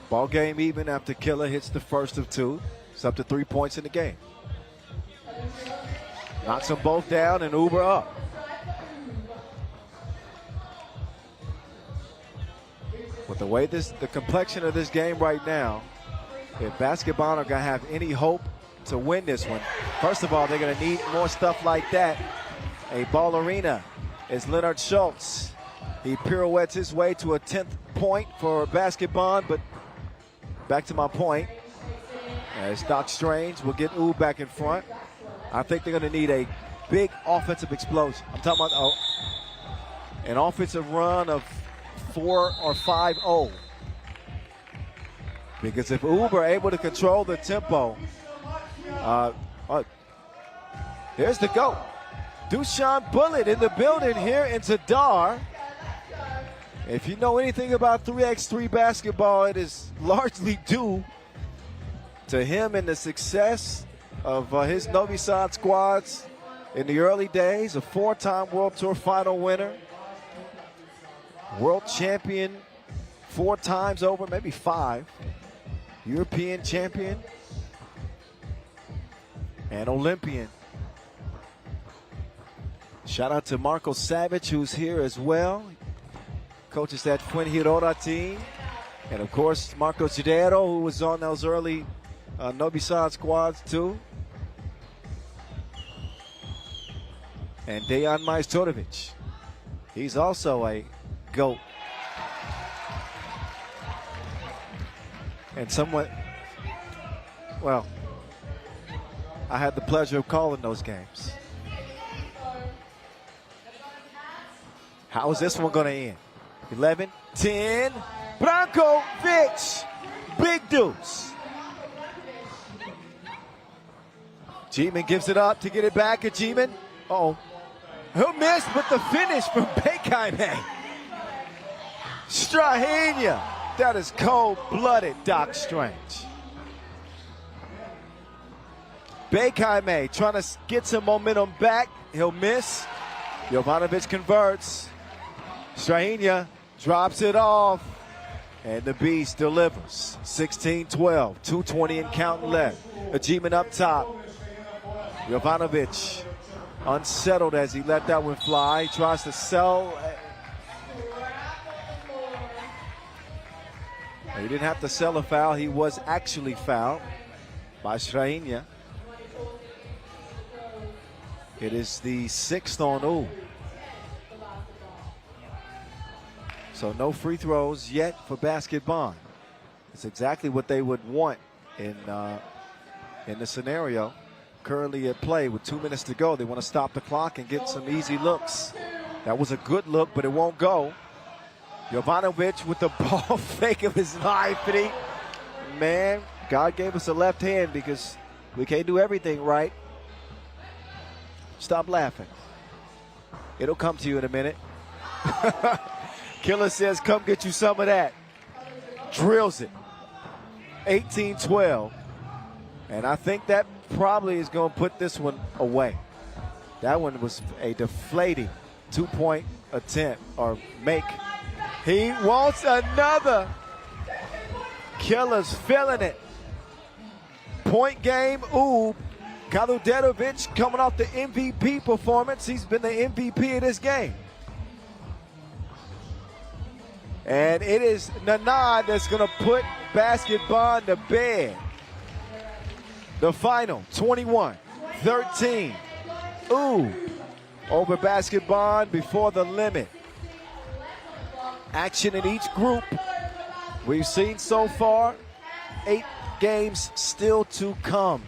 Ball game even after Killer hits the first of 2. It's up to 3 points in the game. Knocks them both down and Uber up. With the way the complexion of this game right now, if basketball are going to have any hope to win this one, first of all, they're going to need more stuff like that. A ballerina is Leonard Schultz. He pirouettes his way to a 10th point for basketball, but back to my point, as Doc Strange will get Oob back in front. I think they're going to need a big offensive explosion. I'm talking about an offensive run of 4 or 5-0. Because if Oob are able to control the tempo, here's the go. Dushan Bullet in the building here in Zadar. If you know anything about 3x3 basketball, it is largely due to him and the success of his Novi Sad squads in the early days. A 4-time World Tour final winner, world champion 4 times over, maybe 5, European champion, and Olympian. Shout out to Marco Savage, who's here as well. Coaches that Fuengirola team. And of course, Marco Gidero, who was on those early Novi Sad squads too. And Dejan Majstorovic. He's also a GOAT. And somewhat, well, I had the pleasure of calling those games. How is this one going to end? 11-10. Brankovic. Big deuce. G-Man gives it up to get it back at G-Man. Uh-oh. He'll miss, but the finish from Beikaime. Strahinja. That is cold-blooded, Doc Strange. Beikaime trying to get some momentum back. He'll miss. Jovanovic converts. Strahinja drops it off. And the Beast delivers. 16-12. 2:20 and counting left. Ajiman up top. Jovanovic unsettled as he let that one fly. He tries to sell. He didn't have to sell a foul. He was actually fouled by Strahinja. It is the 6th on U. So no free throws yet for basketball. It's exactly what they would want in the scenario currently at play with 2 minutes to go. They want to stop the clock and get some easy looks. That was a good look, but it won't go. Jovanovic with the ball fake of his life. Man, God gave us a left hand because we can't do everything right. Stop laughing. It'll come to you in a minute. Killer says, come get you some of that. Drills it. 18-12. And I think that probably is going to put this one away. That one was a deflating 2-point attempt or make. He wants another. Killer's feeling it. Point game, ooh. Kaludetovic coming off the MVP performance. He's been the MVP of this game. And it is Nana that's going to put basketball to bed. The final, 21-13. Ooh, over basketball before the limit. Action in each group. We've seen so far 8 games still to come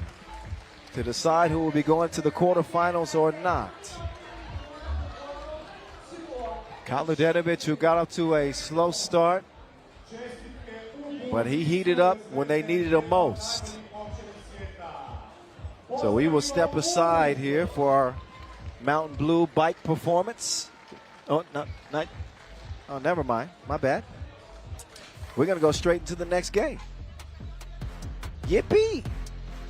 to decide who will be going to the quarterfinals or not. Kaludetovic, who got up to a slow start, but he heated up when they needed him most. So we will step aside here for our Mountain Blue bike performance. Oh, never mind. My bad. We're going to go straight into the next game. Yippee!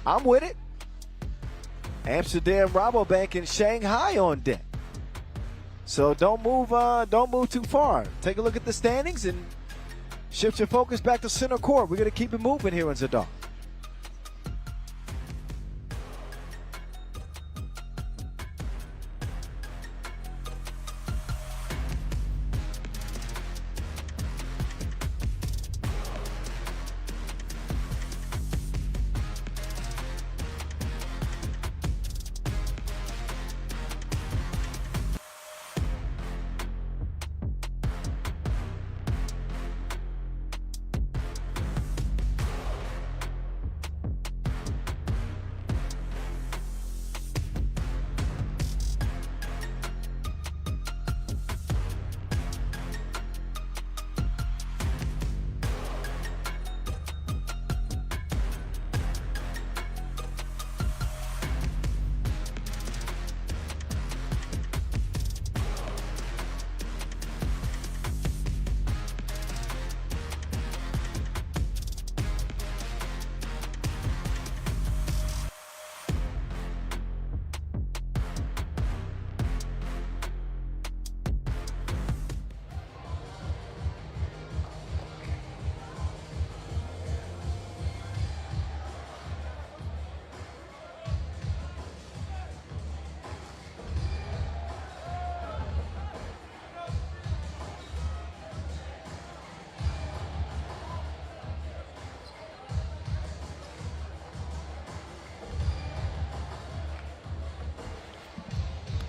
I'm with it. Amsterdam Rabobank in Shanghai on deck. So don't move too far. Take a look at the standings and shift your focus back to center court. We're going to keep it moving here in Zadar.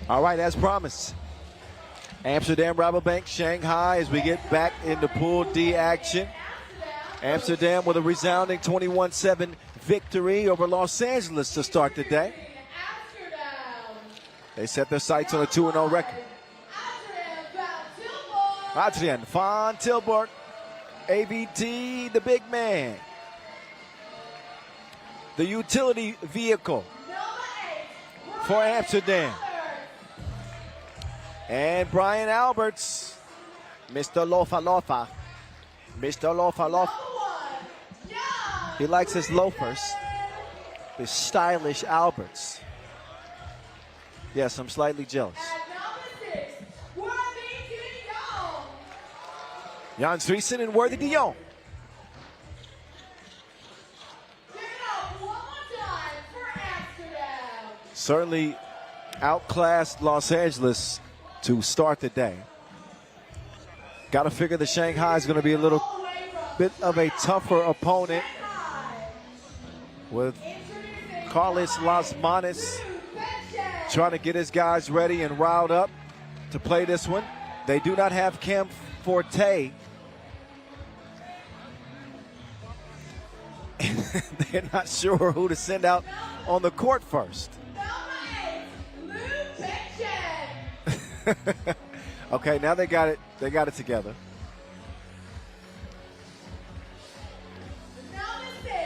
All right, as promised, Amsterdam Rabobank, Shanghai as we get back into Pool D action. Amsterdam with a resounding 21-7 victory over Los Angeles to start the day. They set their sights on a 2-0 record. Adrian van Tilburg, AVT, the big man. The utility vehicle for Amsterdam. And Brian Alberts, Mr. Lofa Lofa. Mr. Lofa Lofa. He likes his loafers, his stylish Alberts. Yes, I'm slightly jealous. Jan Driesen and Worthy de Jong. Certainly outclassed Los Angeles to start the day. Got to figure that Shanghai is going to be a little bit of a tougher opponent with Carlos Las Manos trying to get his guys ready and riled up to play this one. They do not have Cam Forte. They're not sure who to send out on the court first. Okay, now they got it. They got it together.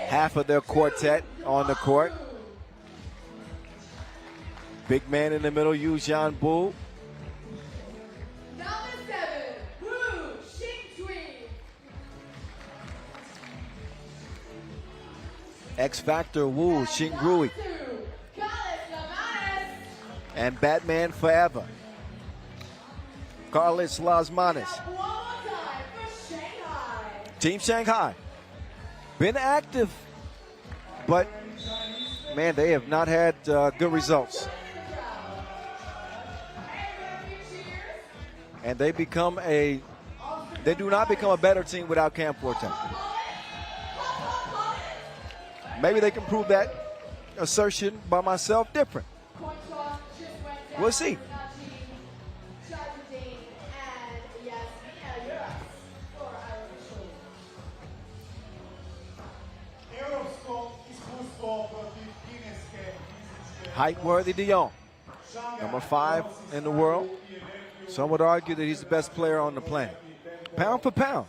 Half of their quartet on the court. Big man in the middle, Yu Jianbu. X Factor Wu Xingrui. And Batman Forever, Carlos Lasmanes. Team Shanghai. Been active, but man, they have not had good results. And they do not become a better team without Cam Forte. Maybe they can prove that assertion by myself different. We'll see. Height-worthy De Jong, number 5 in the world. Some would argue that he's the best player on the planet. Pound for pound.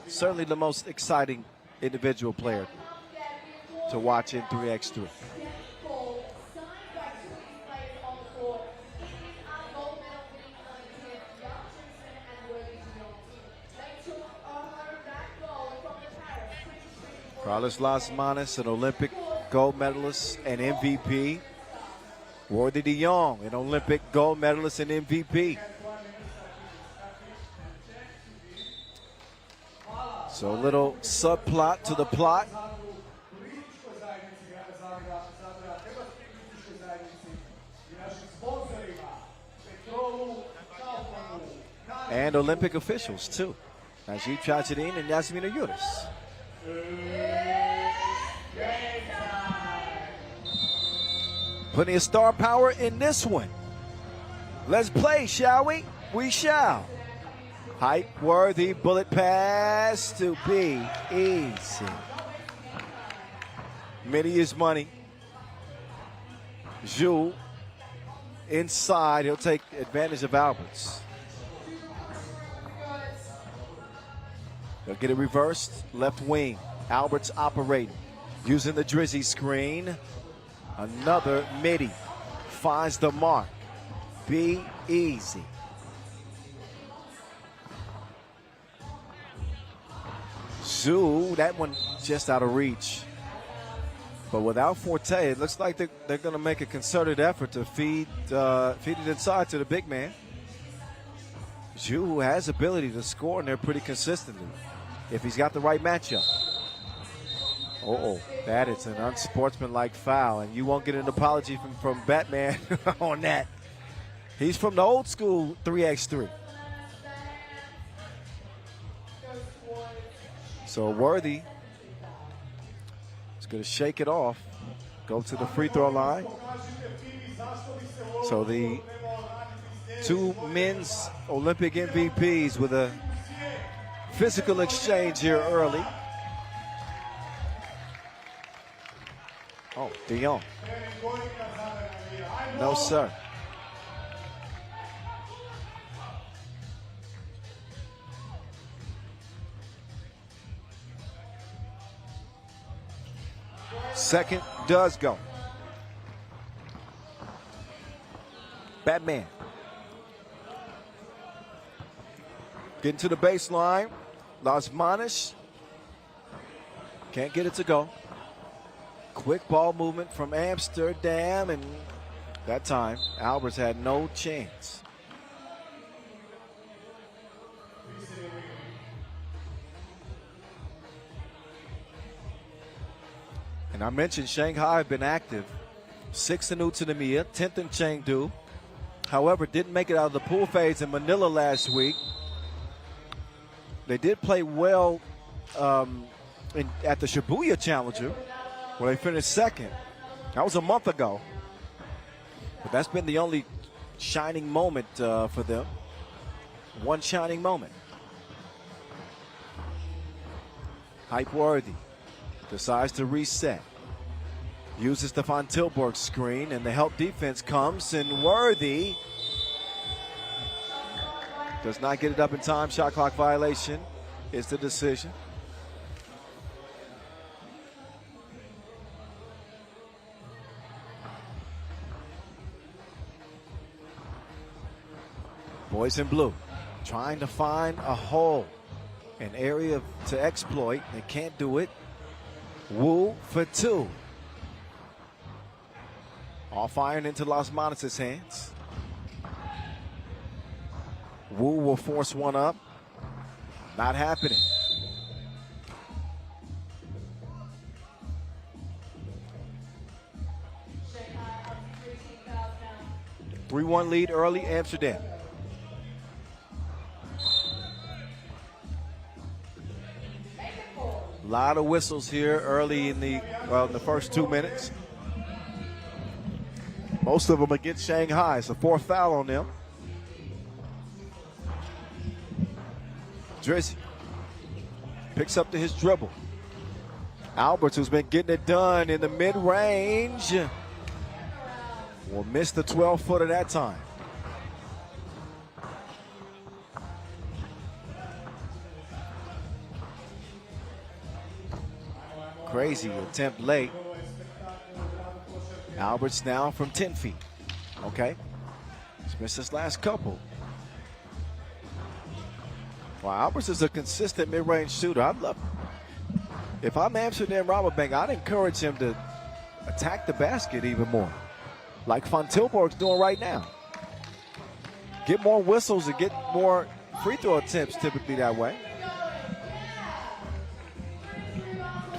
Certainly the most exciting individual player to watch in 3x3. Carlos Lasmanes, an Olympic gold medalist and MVP. Worthy De Jong, an Olympic gold medalist and MVP. So a little subplot to the plot. And Olympic officials too. Najib Chachadin and Yasmina Yunus. Plenty of star power in this one. Let's play, shall we? We shall. Height-worthy bullet pass to be easy. Many is money. Zhu inside. He'll take advantage of Alberts. They'll get it reversed. Left wing. Alberts operating. Using the Drizzy screen. Another midi. Finds the mark. Be easy. Zhu, that one just out of reach. But without Forte, it looks like they're going to make a concerted effort to feed it inside to the big man. Zhu, who has ability to score in there pretty consistently if he's got the right matchup. That is an unsportsmanlike foul, and you won't get an apology from Batman on that. He's from the old school 3x3. So Worthy is going to shake it off, go to the free throw line. So the two men's Olympic MVPs with a physical exchange here early. Oh, De Jong. No, sir. Second does go. Batman. Getting to the baseline. Lasmanes. Can't get it to go. Quick ball movement from Amsterdam, and that time Alberts had no chance. And I mentioned Shanghai have been active. 6th in Utsunomiya, 10th in Chengdu. However, didn't make it out of the pool phase in Manila last week. They did play well at the Shibuya Challenger, where they finished second. That was a month ago. But that's been the only shining moment for them. One shining moment. Hype Worthy decides to reset. Uses the Von Tilburg screen, and the help defense comes, and Worthy does not get it up in time. Shot clock violation is the decision. Boys in blue trying to find a hole, an area to exploit. They can't do it. Wu for two. All firing into Los Monates' hands. Wu will force one up. Not happening.
Shanghai up to 13 fouls now.
3-1 lead early, Amsterdam. A lot of whistles here early in the first 2 minutes. Most of them against Shanghai. It's a fourth foul on them. Drizzy picks up to his dribble. Alberts, who's been getting it done in the mid-range, will miss the 12-footer that time. Crazy attempt late. Alberts now from 10 feet. Okay. He's missed his last couple. Well, Alberts is a consistent mid-range shooter. I'd love, if I'm Amsterdam Rabobank, I'd encourage him to attack the basket even more, like Von Tilburg's doing right now. Get more whistles and get more free throw attempts typically that way.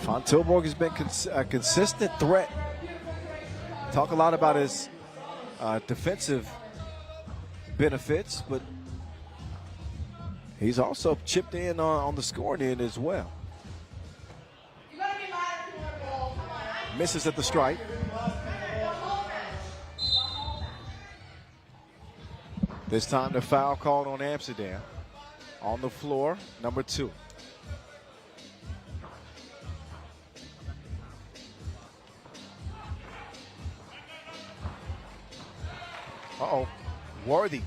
Von Tilburg has been a consistent threat. Talk a lot about his defensive benefits, but he's also chipped in on the scoring end as well. Misses at the stripe. This time the foul called on Amsterdam. On the floor, number 2. Uh-oh, Worthy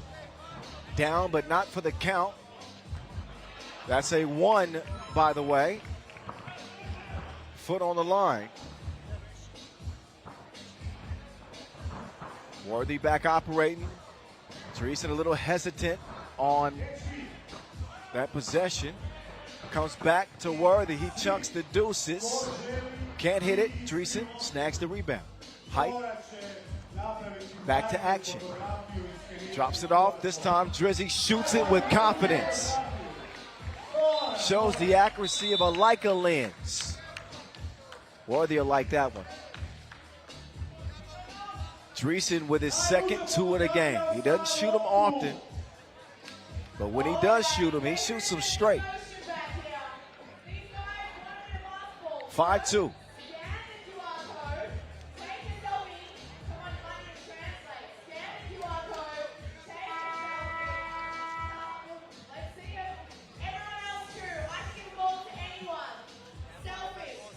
down, but not for the count. That's a 1, by the way. Foot on the line. Worthy back operating. Teresa a little hesitant on that possession. Comes back to Worthy. He chunks the deuces. Can't hit it. Teresa snags the rebound. Height. Back to action. Drops it off. This time Drizzy shoots it with confidence. Shows the accuracy of a Leica lens. Worthy will like that one. Dreesen with his second 2 of the game. He doesn't shoot them often, but when he does shoot them, he shoots them straight. 5-2.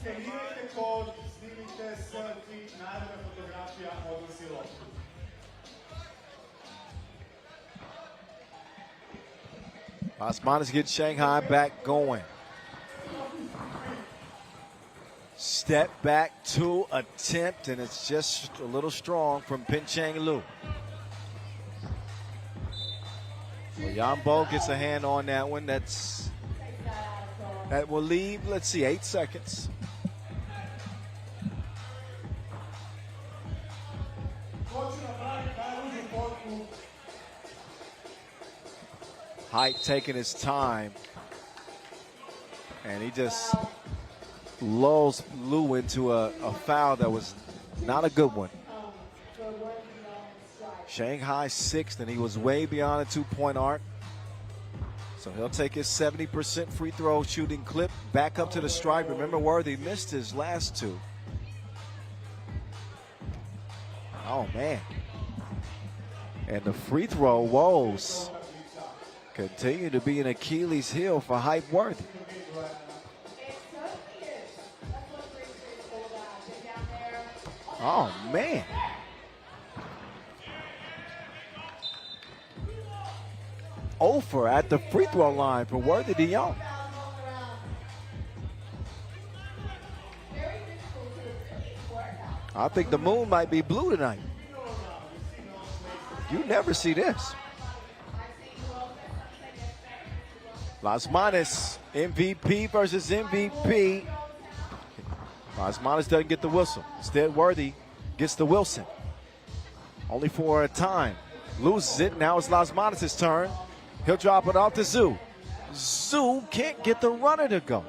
Skenirajte kod, snimite selfie, naravna fotografija, odnosi loptu.
Osmanis gets Shanghai back going. Step back 2 attempt, and it's just a little strong from Pinchang Lu. Well, Yambo gets a hand on that one. That will leave, let's see, 8 seconds. Height taking his time, and he just lulls Lou into a foul that was not a good one. Shanghai 6th, and he was way beyond a 2-point arc. So he'll take his 70% free throw shooting clip back up to the stripe. Remember, Worthy missed his last 2. Oh, man. And the free throw woes continue to be an Achilles heel for Hype Worthy. Oh, man. Over at the free throw line for Worthy DeYoung. I think the moon might be blue tonight. You never see this. Las Manas, MVP versus MVP. Las Manas doesn't get the whistle. Instead, Worthy gets the Wilson. Only for a time. Loses it. Now it's Las Manas' turn. He'll drop it off to Zoo. Zoo can't get the runner to go.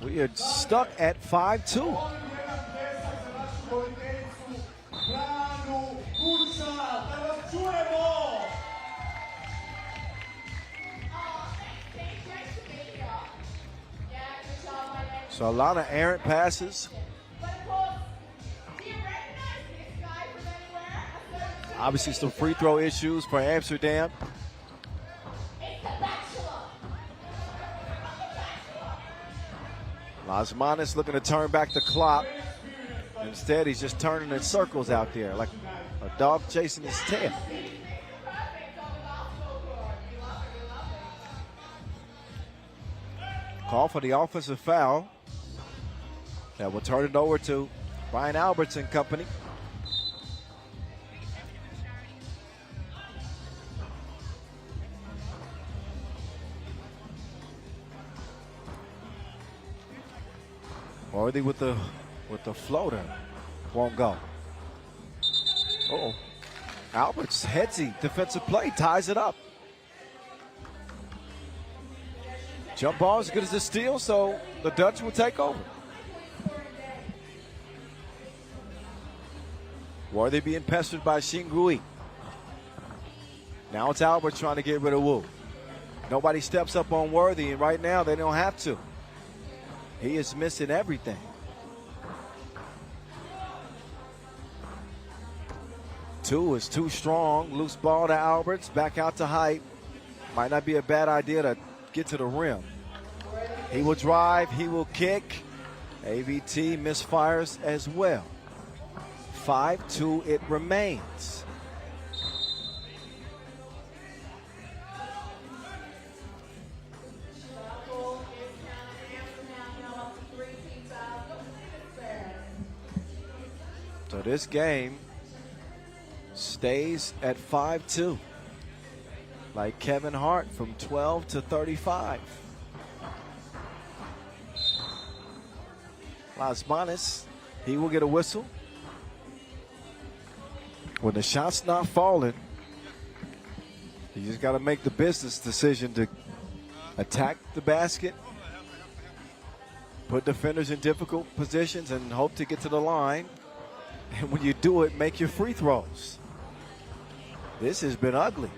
We are stuck at 5-2. So a lot of errant passes. Obviously some free throw issues for Amsterdam. Las Manas looking to turn back the clock. Instead, he's just turning in circles out there like a dog chasing his tail. Call for the offensive foul. That will turn it over to Brian Alberts and company. Worthy with the floater. Won't go. Uh-oh. Alberts headsy defensive play, ties it up. Jump ball as good as a steal, so the Dutch will take over. Worthy being pestered by Shingui. Now it's Alberts trying to get rid of Wu. Nobody steps up on Worthy, and right now they don't have to. He is missing everything. Two is too strong. Loose ball to Alberts. Back out to Hype. Might not be a bad idea to get to the rim. He will drive. He will kick. AVT misfires as well. 5-2 it remains. So this game stays at 5-2. Like Kevin Hart from 12 to 35. Las Manas, he will get a whistle. When the shot's not falling, you just got to make the business decision to attack the basket, put defenders in difficult positions, and hope to get to the line. And when you do it, make your free throws. This has been ugly.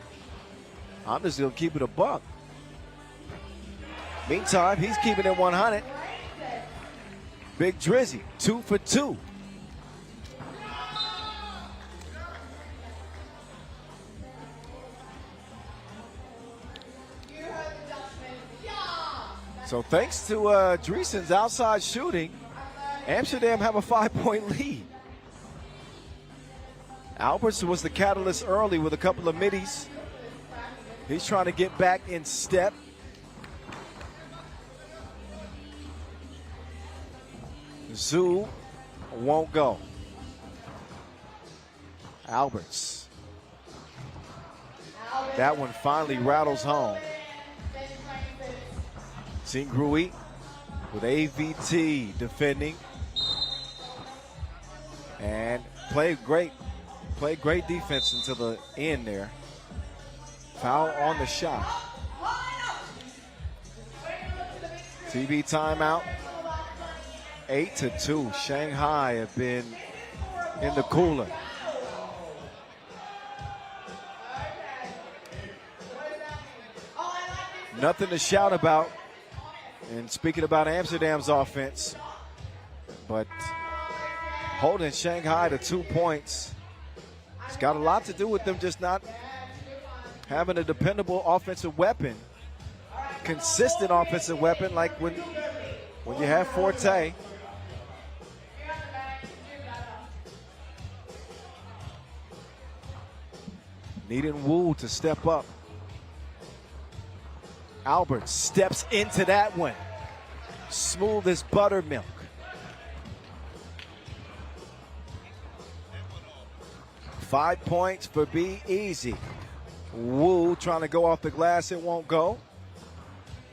I'm just going to keep it a buck. Meantime, he's keeping it 100. Big Drizzy, 2 for 2. So thanks to Dreesen's outside shooting, Amsterdam have a 5-point lead. Alberts was the catalyst early with a couple of middies. He's trying to get back in step. Zoo won't go. Alberts. That one finally rattles home. Singrui with AVT defending. And played great defense until the end there. Foul on the shot. TV timeout. 8-2. Shanghai have been in the cooler. Nothing to shout about. And speaking about Amsterdam's offense, but holding Shanghai to 2 points got a lot to do with them just not having a dependable offensive weapon, consistent offensive weapon like when you have Forte. Needing Wu to step up. Albert steps into that one. Smooth as buttermilk. Five points for Be Easy. Wu trying to go off the glass, it won't go.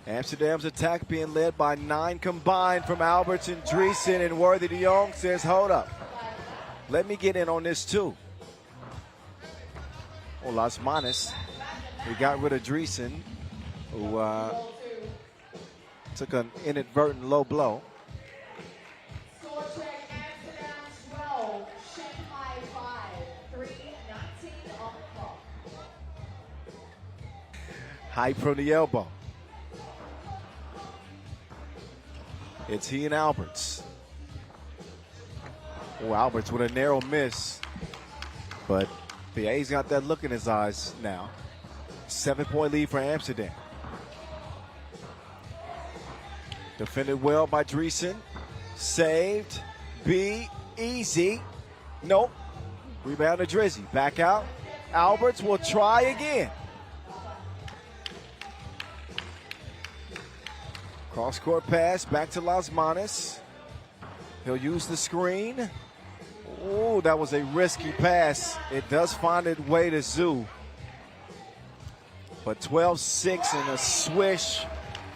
Amsterdam's attack being led by 9 combined from Alberts and Dreesen, and Worthy de Jong says, hold up. Let me get in on this too. Oh, Las Manos. We got rid of Dreesen, who took an inadvertent low blow.
Score check, Amsterdam 12, Shanghai 5, 3:19 on the clock.
Hype from the elbow. It's he and Alberts. Oh, Alberts with a narrow miss, but he's got that look in his eyes now. 7-point lead for Amsterdam. Defended well by Dreesen. Saved. Be Easy. Nope. Rebound to Drizzy. Back out. Alberts will try again. Cross-court pass back to Las Manos. He'll use the screen. Oh, that was a risky pass. It does find its way to Zoo. But 12-6 and a swish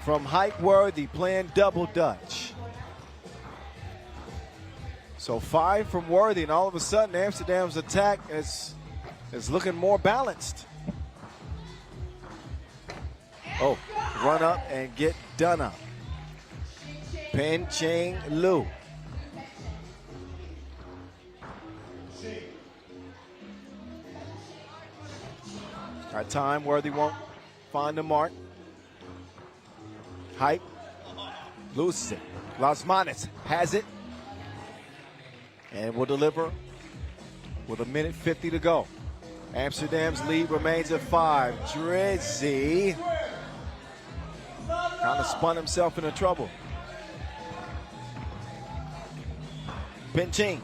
from Hype Worthy playing double dutch. So 5 from Worthy, and all of a sudden Amsterdam's attack is looking more balanced. Oh, run up and get done up. Pen Cheng Lu. At time, Worthy won't find the mark. Hype loses it. Las Manos has it and will deliver with 1:50 to go. Amsterdam's lead remains at 5. Drizzy kind of spun himself into trouble. Pinching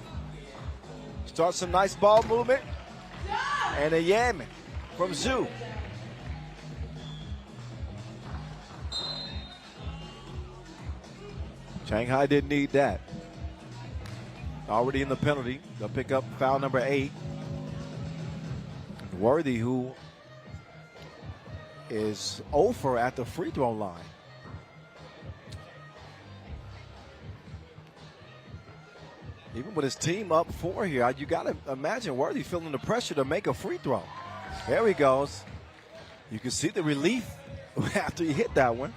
starts some nice ball movement and a yamming from Zhu. Shanghai didn't need that. Already in the penalty. They'll pick up foul number 8. Worthy, who is over at the free throw line. Even with his team up 4 here, you got to imagine Worthy feeling the pressure to make a free throw. There he goes. You can see the relief after he hit that one.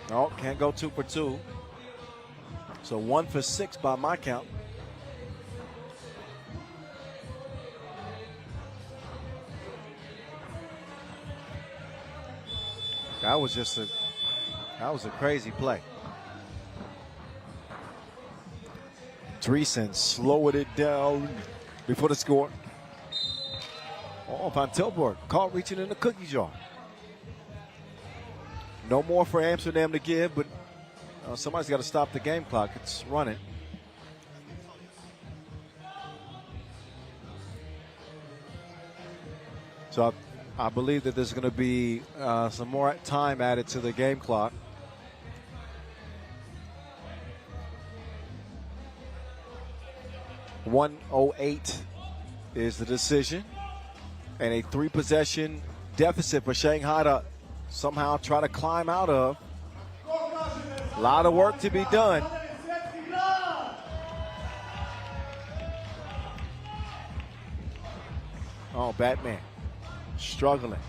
Oh, can't go 2 for 2. So 1 for 6 by my count. That was a crazy play. Dreesen slowed it down before the score. Oh, Van Tilburg caught reaching in the cookie jar. No more for Amsterdam to give, but somebody's got to stop the game clock. It's running. So I believe that there's going to be some more time added to the game clock. .108 is the decision, and a 3-possession deficit for Shanghai to somehow try to climb out of. A lot of work to be done. Oh, Batman struggling.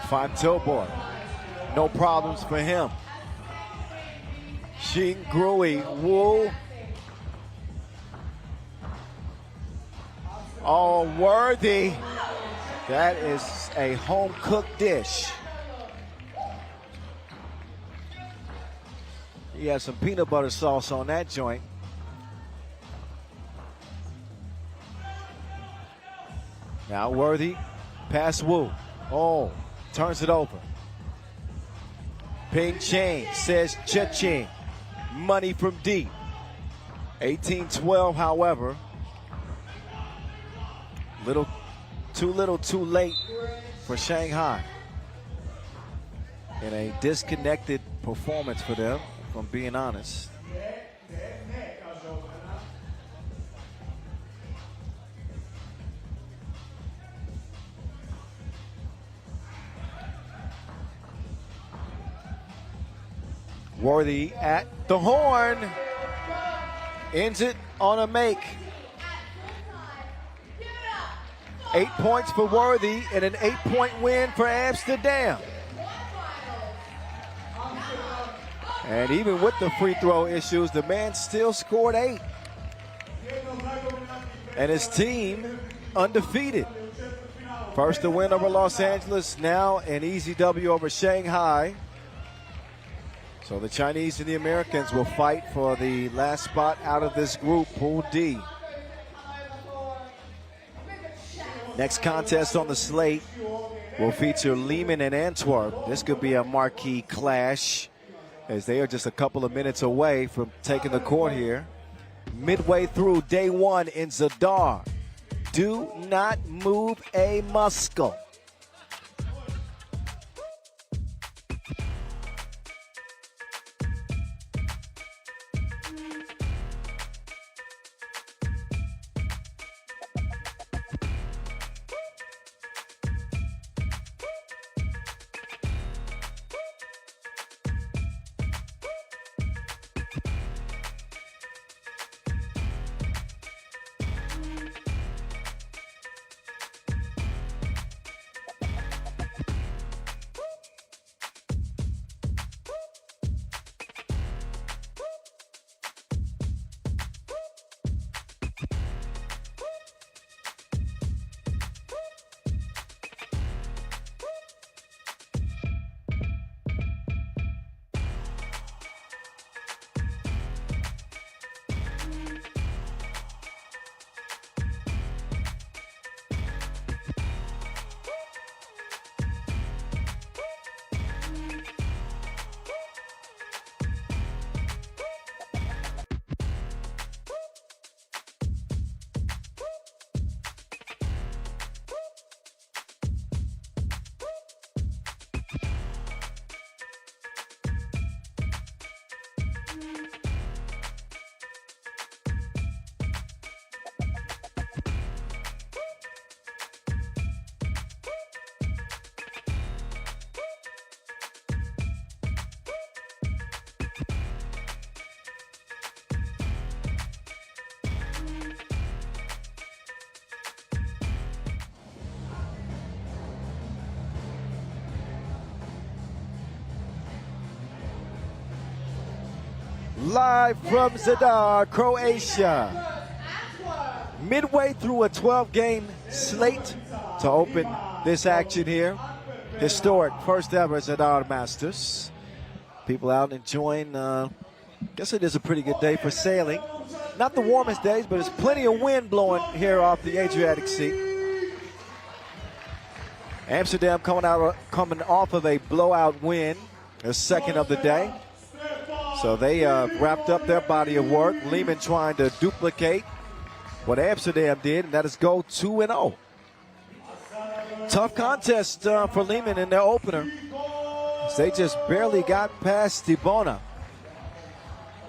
Van Tilburg, no problems for him. Xing Grui, Wu. Oh, Worthy. That is a home-cooked dish. He has some peanut butter sauce on that joint. Now Worthy, pass Wu. Oh, turns it over. Ping Chang says cha-ching. Money from deep. 18-12, however. Too little, too late for Shanghai. And a disconnected performance for them, if I'm being honest. Worthy at the horn. Ends it on a make. 8 points for Worthy and an 8-point win for Amsterdam. And even with the free throw issues, the man still scored 8. And his team undefeated. First a win over Los Angeles, now an easy W over Shanghai. So the Chinese and the Americans will fight for the last spot out of this group, Pool D. Next contest on the slate will feature Lehman and Antwerp. This could be a marquee clash as they are just a couple of minutes away from taking the court here. Midway through day one in Zadar. Do not move a muscle. Live from Zadar, Croatia. Midway through a 12-game slate to open this action here. Historic first ever Zadar Masters. People out enjoying, guess it is a pretty good day for sailing. Not the warmest days, but there's plenty of wind blowing here off the Adriatic Sea. Amsterdam coming off of a blowout win, the second of the day. So they wrapped up their body of work. Lehman trying to duplicate what Amsterdam did, and that is go 2-0. Tough contest for Lehman in their opener. They just barely got past Dibona.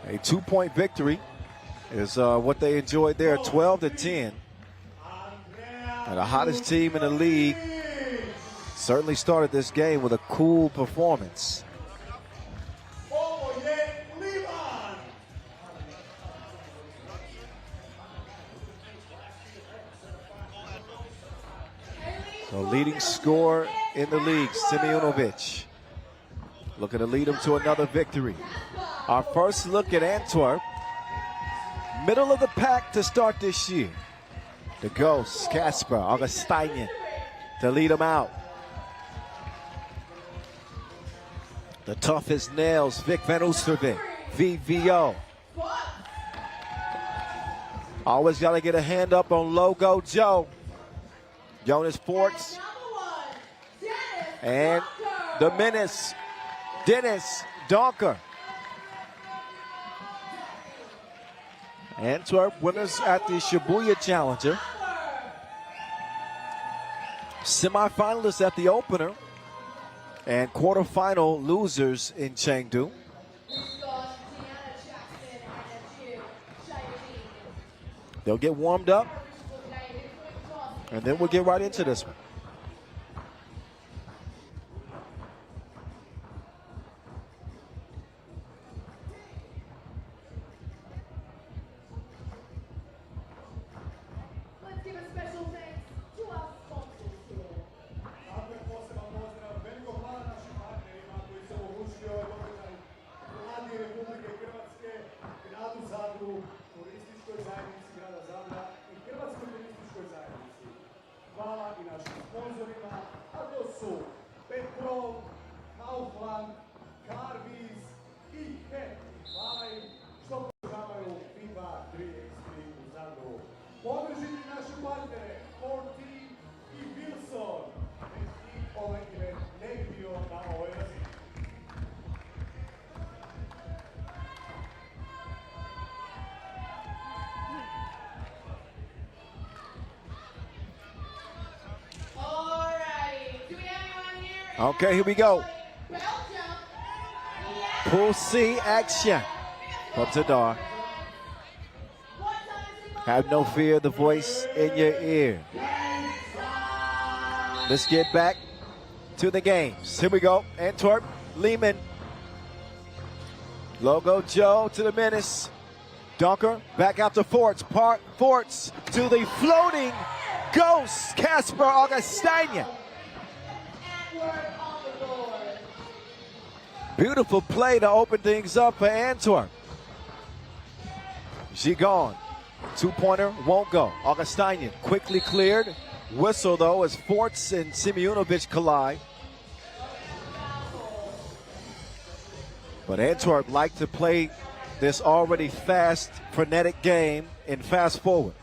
A 2-point victory is what they enjoyed there, 12-10. And the hottest team in the league certainly started this game with a cool performance. The leading scorer in the league, Simeonovic, looking to lead them to another victory. Our first look at Antwerp, middle of the pack to start this year. The Ghosts, Casper, Augustinian to lead them out. The toughest nails, Vic Van Oosterveen, VVO. Always got to get a hand up on Logo Joe. Jonas Forts. And the menace, Dennis Donker. Antwerp winners at the Shibuya Challenger. Semifinalists at the opener. And quarterfinal losers in Chengdu. They'll get warmed up. And then we'll get right into this one.
Let's give a special thanks to our sponsors here.
Tako je poseban pozdrav. Veliko hvala našim partnerima koji su omogućili ovaj događaj. Vladi Republike Hrvatske, gradu Zadru, turističkoj zajednici grada Zadra i Hrvatskoj turističkoj zajednici. Hvala i našim sponzorima, a to su Petrov, Kaufland, Carvies i HEP. Hvala im što podržavaju FIBA 3x3 u Zadru. Podržite naše partnere, Forti i Wilson. Bez njih ovaj event ne bi bio na ovoj razini.
Alrighty. Do we have anyone here?
Okay, here we go.
Belgium.
Pool C action from Zadar. Have no fear, the voice in your ear. Let's get back to the games. Here we go. Antwerp, Lehman. Logo Joe to the menace. Dunker back out to Forts. Forts to the floating ghost, Casper Augustinian. Beautiful play to open things up for Antwerp. Gigon, two-pointer, won't go. Augustinian quickly cleared. Whistle, though, as Forts and Simeonovic collide. But Antwerp like to play this already fast, frenetic game in fast forward.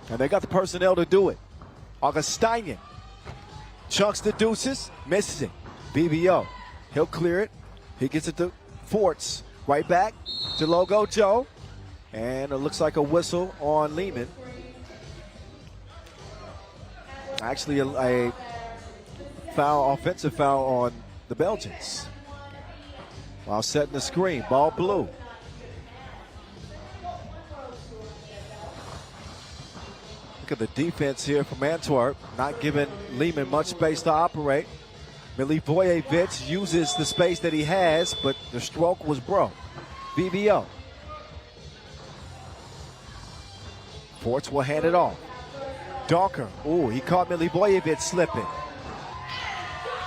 And they got the personnel to do it. Augustinian chunks the deuces, misses it. BBO, he'll clear it. He gets it to Forts. Right back to Logo Joe. And it looks like a whistle on Lehman. Actually, a foul, offensive foul on the Belgians. While setting the screen, ball blue. Look at the defense here from Antwerp, not giving Lehman much space to operate. Milivojevic uses the space that he has, but the stroke was broke. BBO. Forts will hand it off. Donker, ooh, he caught Milivojevic slipping.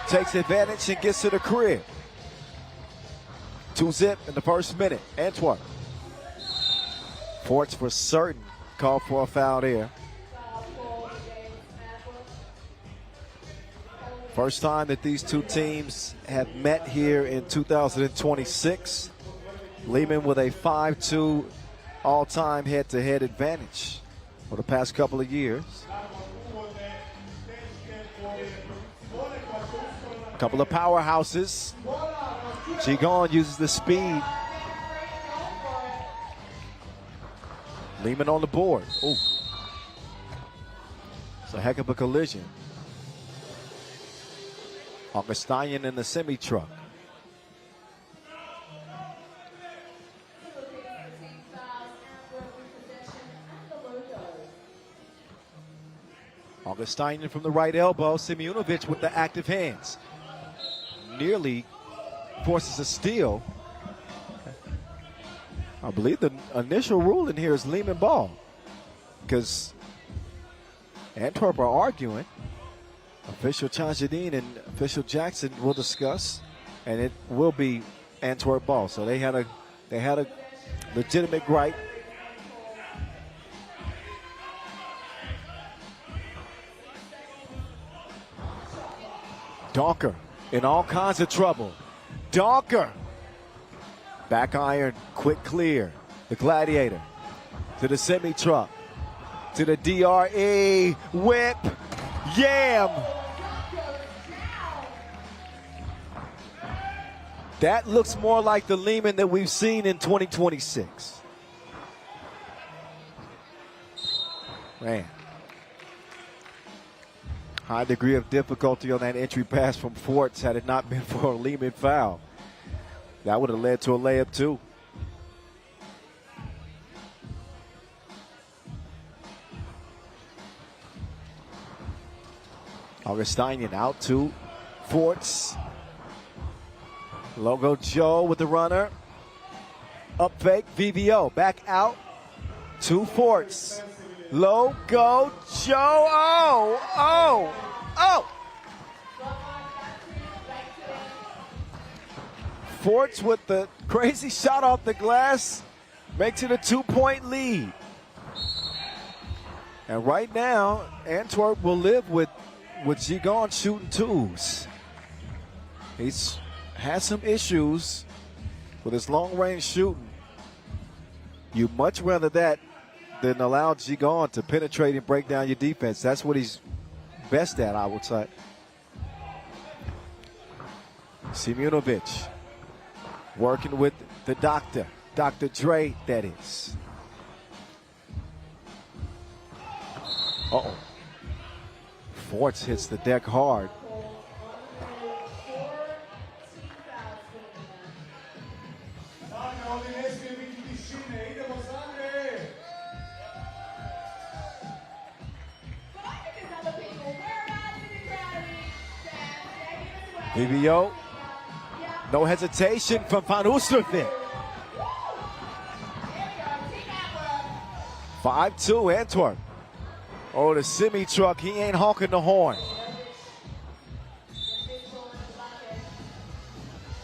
Takes advantage and gets to the crib. 2-zip in the first minute, Antwerp. Forts for certain called for a foul there. First time that these two teams have met here in 2026. Lehman with a 5-2 all-time head-to-head advantage for the past couple of years. A couple of powerhouses. Gigon uses the speed. Lehman on the board. Ooh. It's a heck of a collision. Augustinian in the semi-truck. Augustinian from the right elbow. Simeonovic with the active hands. Nearly forces a steal. I believe the initial ruling here is Lehman ball, because Antwerp are arguing. Official Chanjadine and official Jackson will discuss, and it will be Antwerp ball. So they had a legitimate gripe. Donker in all kinds of trouble. Donker. Back iron, quick clear. The Gladiator to the semi-truck, to the DRE, whip, yam. That looks more like the Lehman that we've seen in 2026. Man. High degree of difficulty on that entry pass from Forts had it not been for a Lehman foul. That would have led to a layup too. Augustinian out to Forts. Logo Joe with the runner. Up fake, VVO. Back out to Forts. Logo Joe. Oh. Forts with the crazy shot off the glass. Makes it a 2-point lead. And right now, Antwerp will live with Gigon shooting twos. He's had some issues with his long-range shooting. You much rather that than allow Gigon to penetrate and break down your defense. That's what he's best at, I would say. Simunovic working with the doctor, Dr. Dre, that is. Uh-oh. Forts hits the deck hard. VBO, no hesitation from Van Oosterveen. 5-2 Antwerp. Oh, the semi-truck, he ain't honking the horn.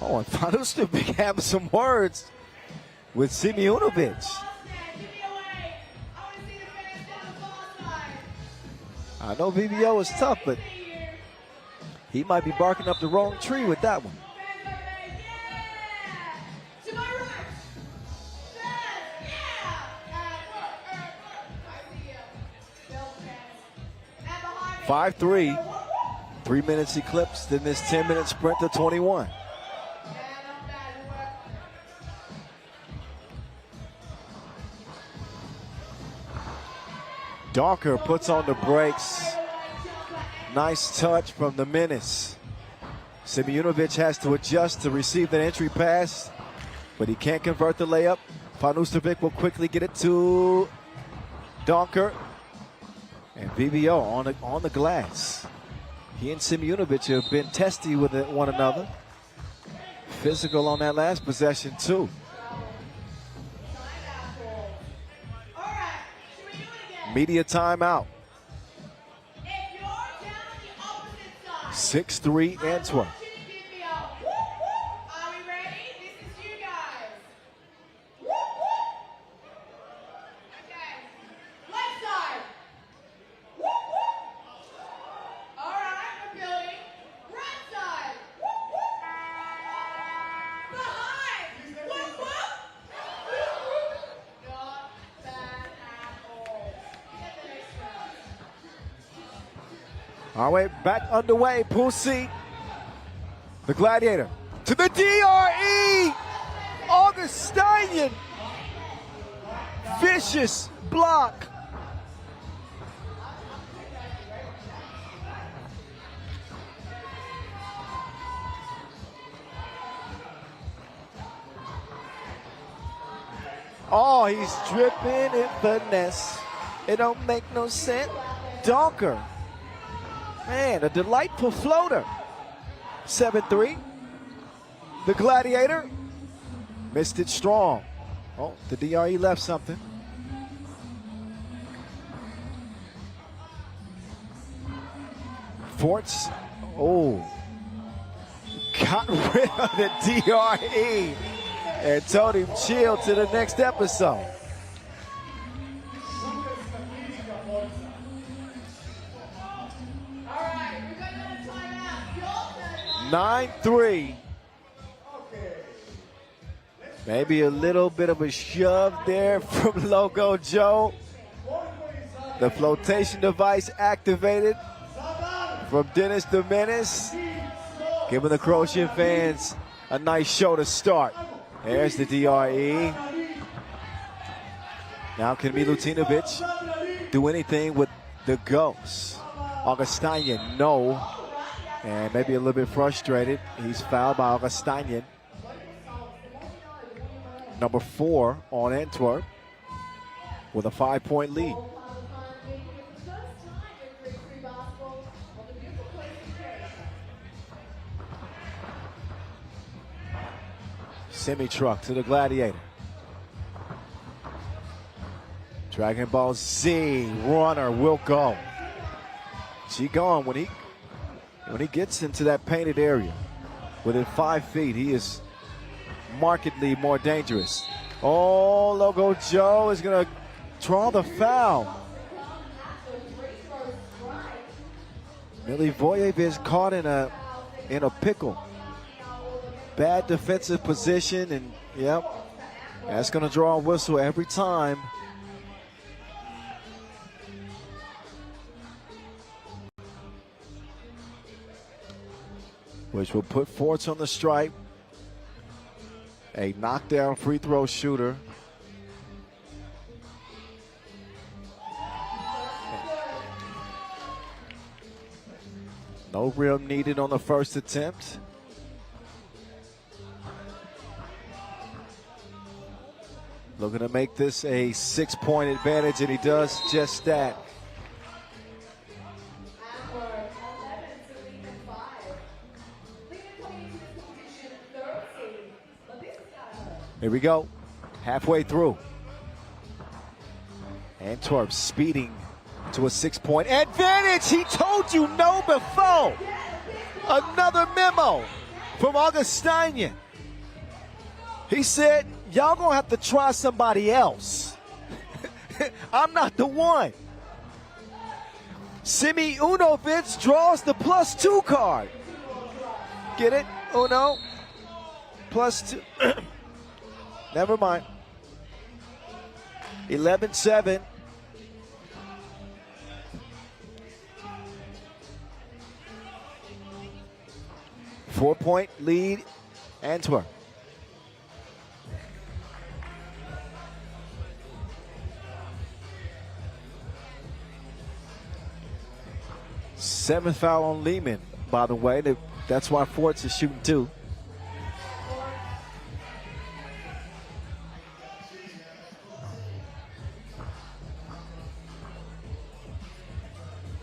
Oh, and Van Oosterveen having some words with Simunovic. I know VBO is tough, but he might be barking up the wrong tree with that one. Yeah. 5-3. 3 minutes eclipsed in this 10-minute sprint to 21. Donker puts on the brakes. Nice touch from the menace. Simunovic has to adjust to receive that entry pass, but he can't convert the layup. Van Oosterveen will quickly get it to Donker. And VBO on the glass. He and Simunovic have been testy with one another. Physical on that last possession too. Media timeout. 6-3 Antwerp. All right, back underway. Pool C. The Gladiator to the DRE. Augustinian. Vicious block. Oh, he's dripping in finesse. It don't make no sense. Donker. Man, a delightful floater. 7-3. The Gladiator missed it strong. Oh, the DRE left something. Forts, oh, got rid of the DRE and told him chill to the next episode. 9-3. Maybe a little bit of a shove there from Logo Joe. The flotation device activated from Dennis the Menace, giving the Croatian fans a nice show to start. There's the DRE. Now can Milutinovic do anything with the Ghost? Augustinian, no. And maybe a little bit frustrated. He's fouled by Augustinian. Number 4 on Antwerp with a 5-point lead. Semi-truck to the Gladiator. Dragon Ball Z runner will go. She gone when he gets into that painted area. Within 5 feet, he is markedly more dangerous. Oh, Logo Joe is going to draw the foul. Milivojevic caught in a pickle. Bad defensive position, and yep, that's going to draw a whistle every time. Which will put Forts on the stripe. A knockdown free throw shooter. No rim needed on the first attempt. Looking to make this a 6-point advantage, and he does just that. Here we go, halfway through. Antwerp speeding to a 6-point advantage. He told you no before. Another memo from Augustinian. He said, y'all gonna have to try somebody else. I'm not the one. Simi Unovic draws the +2 card. Get it, Uno? +2. Never mind. 11-7. Four-point lead, Antwerp. Seventh foul on Lehman, by the way. That's why Forts is shooting 2.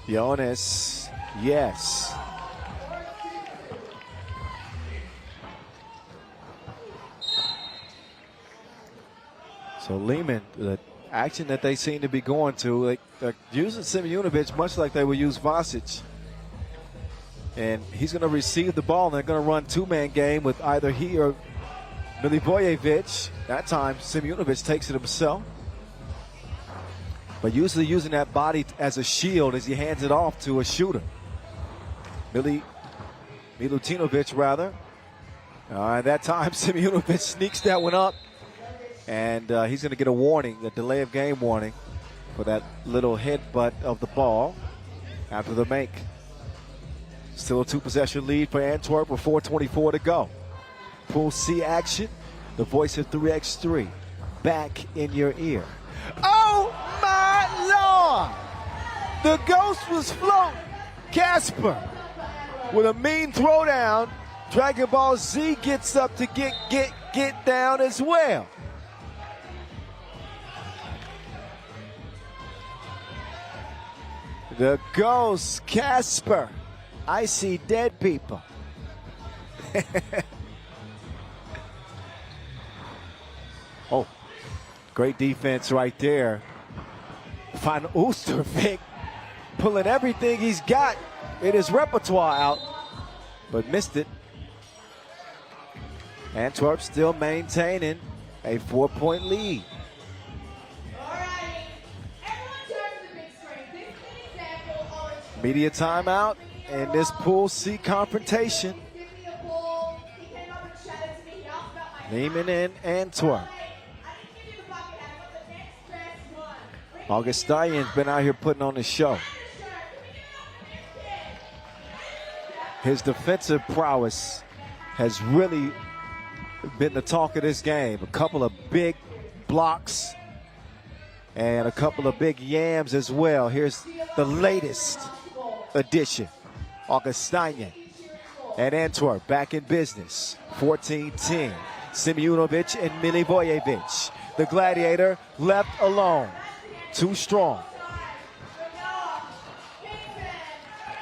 Jonas, yes. So Lehman, the action that they seem to be going to, they're using Simeonovic much like they would use Vasic. And he's going to receive the ball, and they're going to run 2-man game with either he or Milivojevic. That time, Simeonovic takes it himself. But usually using that body as a shield as he hands it off to a shooter. Milutinovic, rather. That time, Simeonovic sneaks that one up. And he's going to get a warning, a delay of game warning, for that little headbutt of the ball after the make. Still a 2-possession lead for Antwerp with 4:24 to go. Pool C action, the voice of 3x3, back in your ear. Oh my Lord! The Ghost was floating. Casper with a mean throwdown. Dragon Ball Z gets up to get down as well. The Ghost, Casper. I see dead people. Oh, great defense right there. Van Oostervik pulling everything he's got in his repertoire out, but missed it. Antwerp still maintaining a 4-point lead. Media timeout in this Pool C confrontation. Lehman and Antwerp. Augustinian's been out here putting on the show. His defensive prowess has really been the talk of this game. A couple of big blocks and a couple of big yams as well. Here's the latest addition. Augustinian and Antwerp back in business. 14-10. Simeonovic and Milivojevic. The Gladiator left alone. Too strong.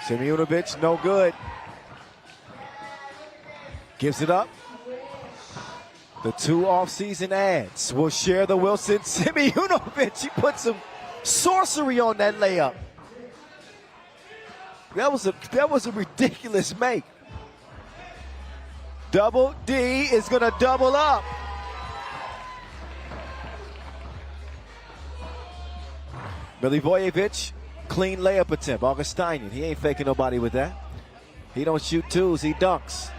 Simeonovic, no good. Gives it up. The two off-season ads will share the Wilson. Simeonovic, he put some sorcery on that layup. That was a ridiculous make. Double D is going to double up. Milivojevic, clean layup attempt. Augustinian, he ain't faking nobody with that. He don't shoot twos, he dunks.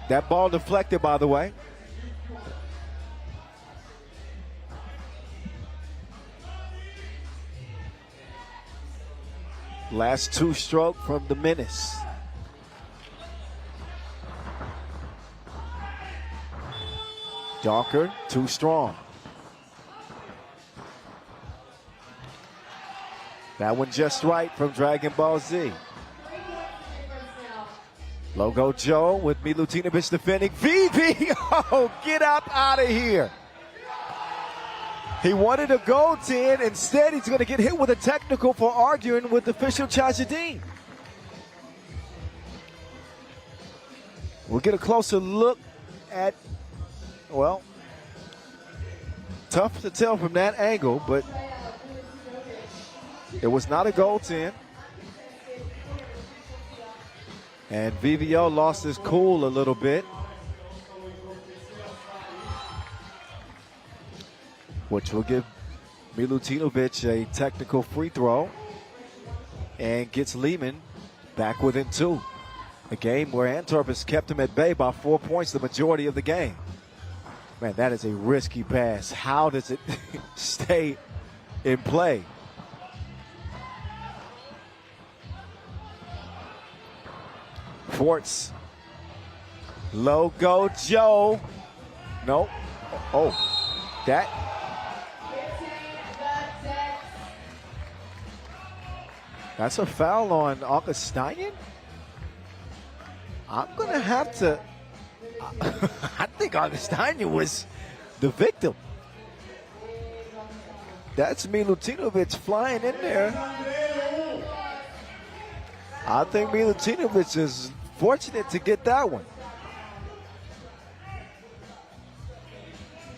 That ball deflected, by the way. Last two stroke from the menace. Jonker, too strong. That one just right from Dragon Ball Z. Logo Joe with Milutinovic defending. VV, oh, get up out of here. He wanted a goaltend. Instead, he's going to get hit with a technical for arguing with official Chajadin. We'll get a closer look at, well, tough to tell from that angle, but it was not a goaltend. And VVO lost his cool a little bit, which will give Milutinovic a technical free throw and gets Lehman back within two. A game where Antwerp has kept him at bay by 4 points the majority of the game. Man, that is a risky pass. How does it stay in play? Forts. Logo Joe. Nope. Oh, that. That's a foul on Augustinian? I'm going to have to. I think Augustinian was the victim. That's Milutinovic flying in there. I think Milutinovic is fortunate to get that one.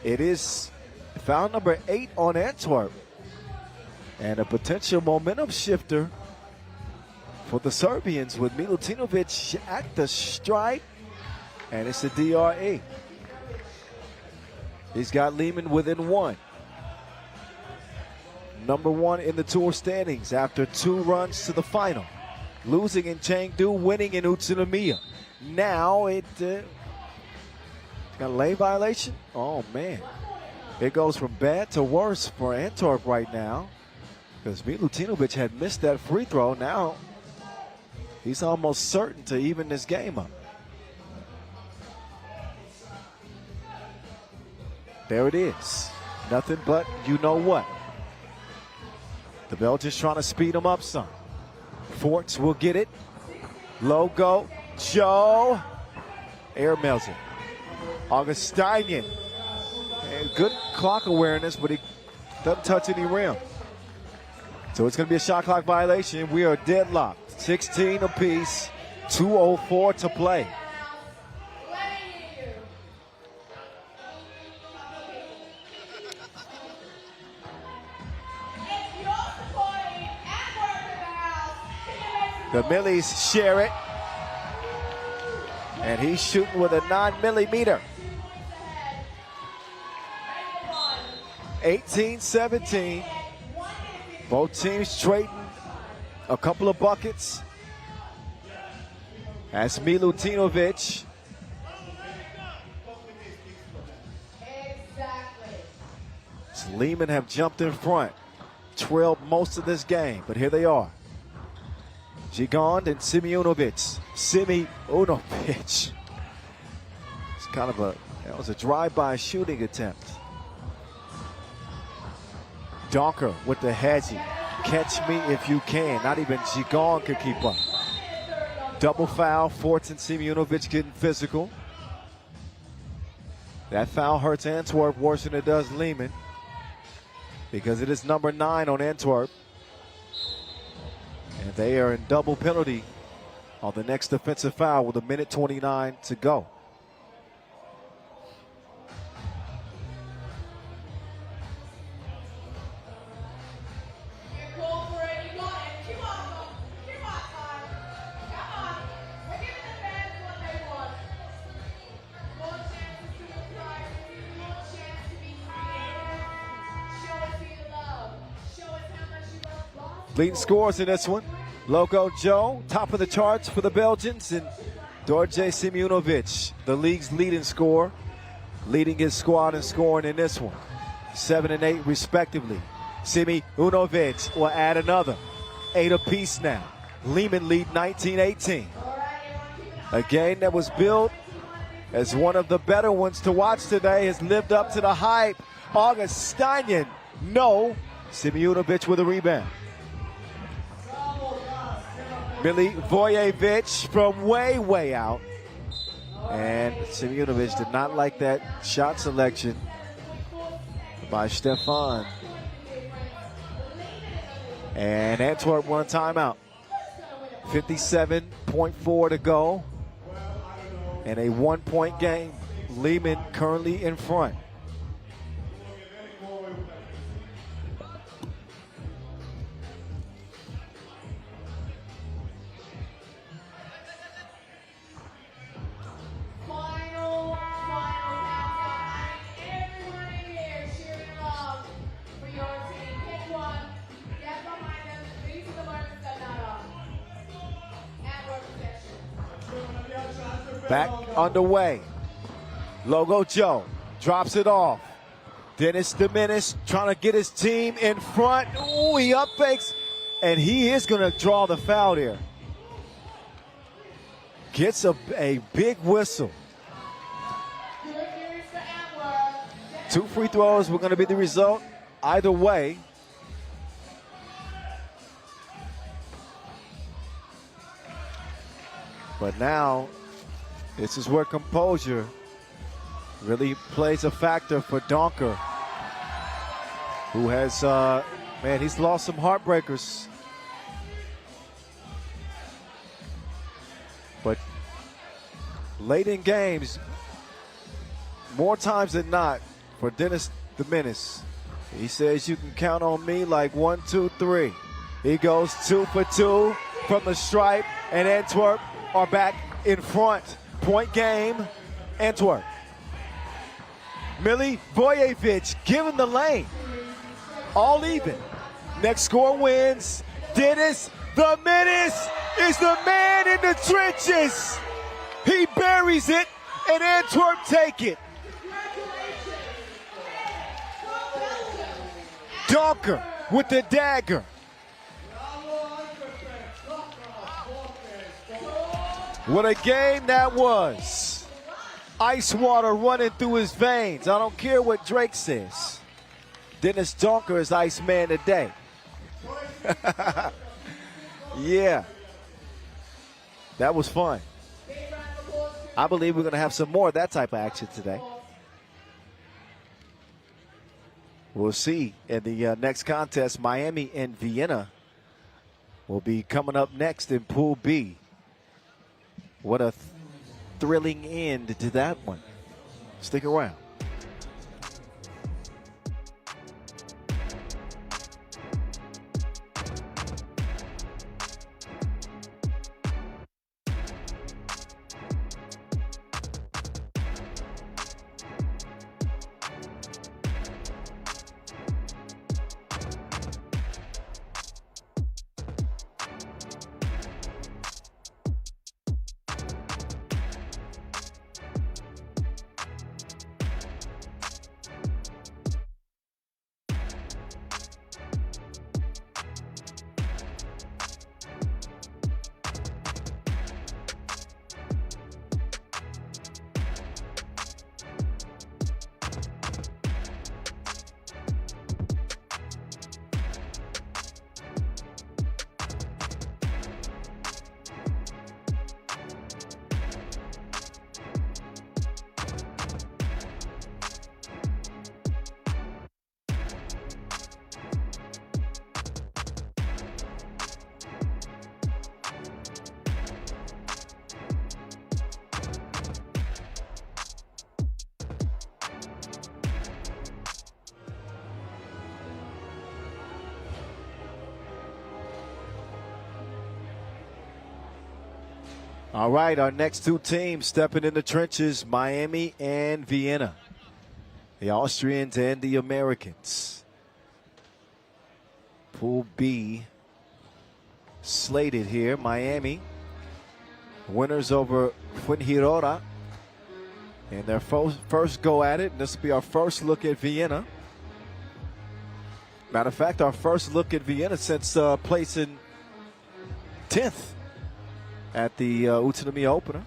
It is foul number 8 on Antwerp. And a potential momentum shifter for the Serbians with Milutinovic at the stripe. And it's a DRE. He's got Lehman within one. Number 1 in the tour standings after 2 runs to the final. Losing in Chengdu, winning in Utsunomiya. Now it got a lane violation. Oh, man. It goes from bad to worse for Antwerp right now because Milutinovic had missed that free throw. Now he's almost certain to even this game up. There it is. Nothing but you know what. The Belgians trying to speed him up some. Forts will get it. Logo Joe. Airmails it. Augustinian. Good clock awareness, but he doesn't touch any rim. So it's going to be a shot clock violation. We are deadlocked. 16 apiece. 2:04 to play. The Millies share it. And he's shooting with a 9mm. 18-17. Both teams trading a couple of buckets. That's Milutinovic.
Exactly.
Lehman have jumped in front, trailed most of this game, but here they are. Gigond and Simeonovic. Simeonovic. It's kind of that was a drive-by shooting attempt. Donker with the hedgie. Catch me if you can. Not even Gigond could keep up. Double foul, Forts and Simeonovic getting physical. That foul hurts Antwerp worse than it does Lehman, because it is number 9 on Antwerp. And they are in double penalty on the next defensive foul with 1:29 to go. Leading scores in this one. Loco Joe, top of the charts for the Belgians, and Dorje Simeonovic, the league's leading scorer, leading his squad in scoring in this one. 7 and 8 respectively. Simeonovic will add another. 8 apiece now. Lehman lead 19-18. A game that was billed as one of the better ones to watch today has lived up to the hype. Augustinian, no. Simeonovic with a rebound. Milivojevic from way out. And Simeonovic did not like that shot selection by Stefan. And Antwerp won timeout. 57.4 to go. And a 1-point game. Lehman currently in front. Back underway. Logo Joe drops it off. Dennis Dominis trying to get his team in front. Ooh, he up fakes, and he is going to draw the foul here. Gets a big whistle. 2 free throws were going to be the result either way. But now, this is where composure really plays a factor for Donker, who has, man, he's lost some heartbreakers. But late in games, more times than not, for Dennis Dominis, he says you can count on me like 1, 2, 3. He goes 2 for 2 from the stripe, and Antwerp are back in front. Point game, Antwerp. Milivojevic given the lane. All even. Next score wins. Dennis Dominis is the man in the trenches. He buries it, and Antwerp take it. Donker with the dagger. What a game that was. Ice water running through his veins. I don't care what Drake says. Dennis Donker is Iceman today. Yeah. That was fun. I believe we're going to have some more of that type of action today. We'll see in the next contest. Miami and Vienna will be coming up next in Pool B. What a thrilling end to that one. Stick around. All right, our next two teams stepping in the trenches, Miami and Vienna. The Austrians and the Americans. Pool B slated here. Miami, winners over Fuengirola in their first go at it. This will be our first look at Vienna. Matter of fact, our first look at Vienna since placing 10th at the Utsunomiya opener.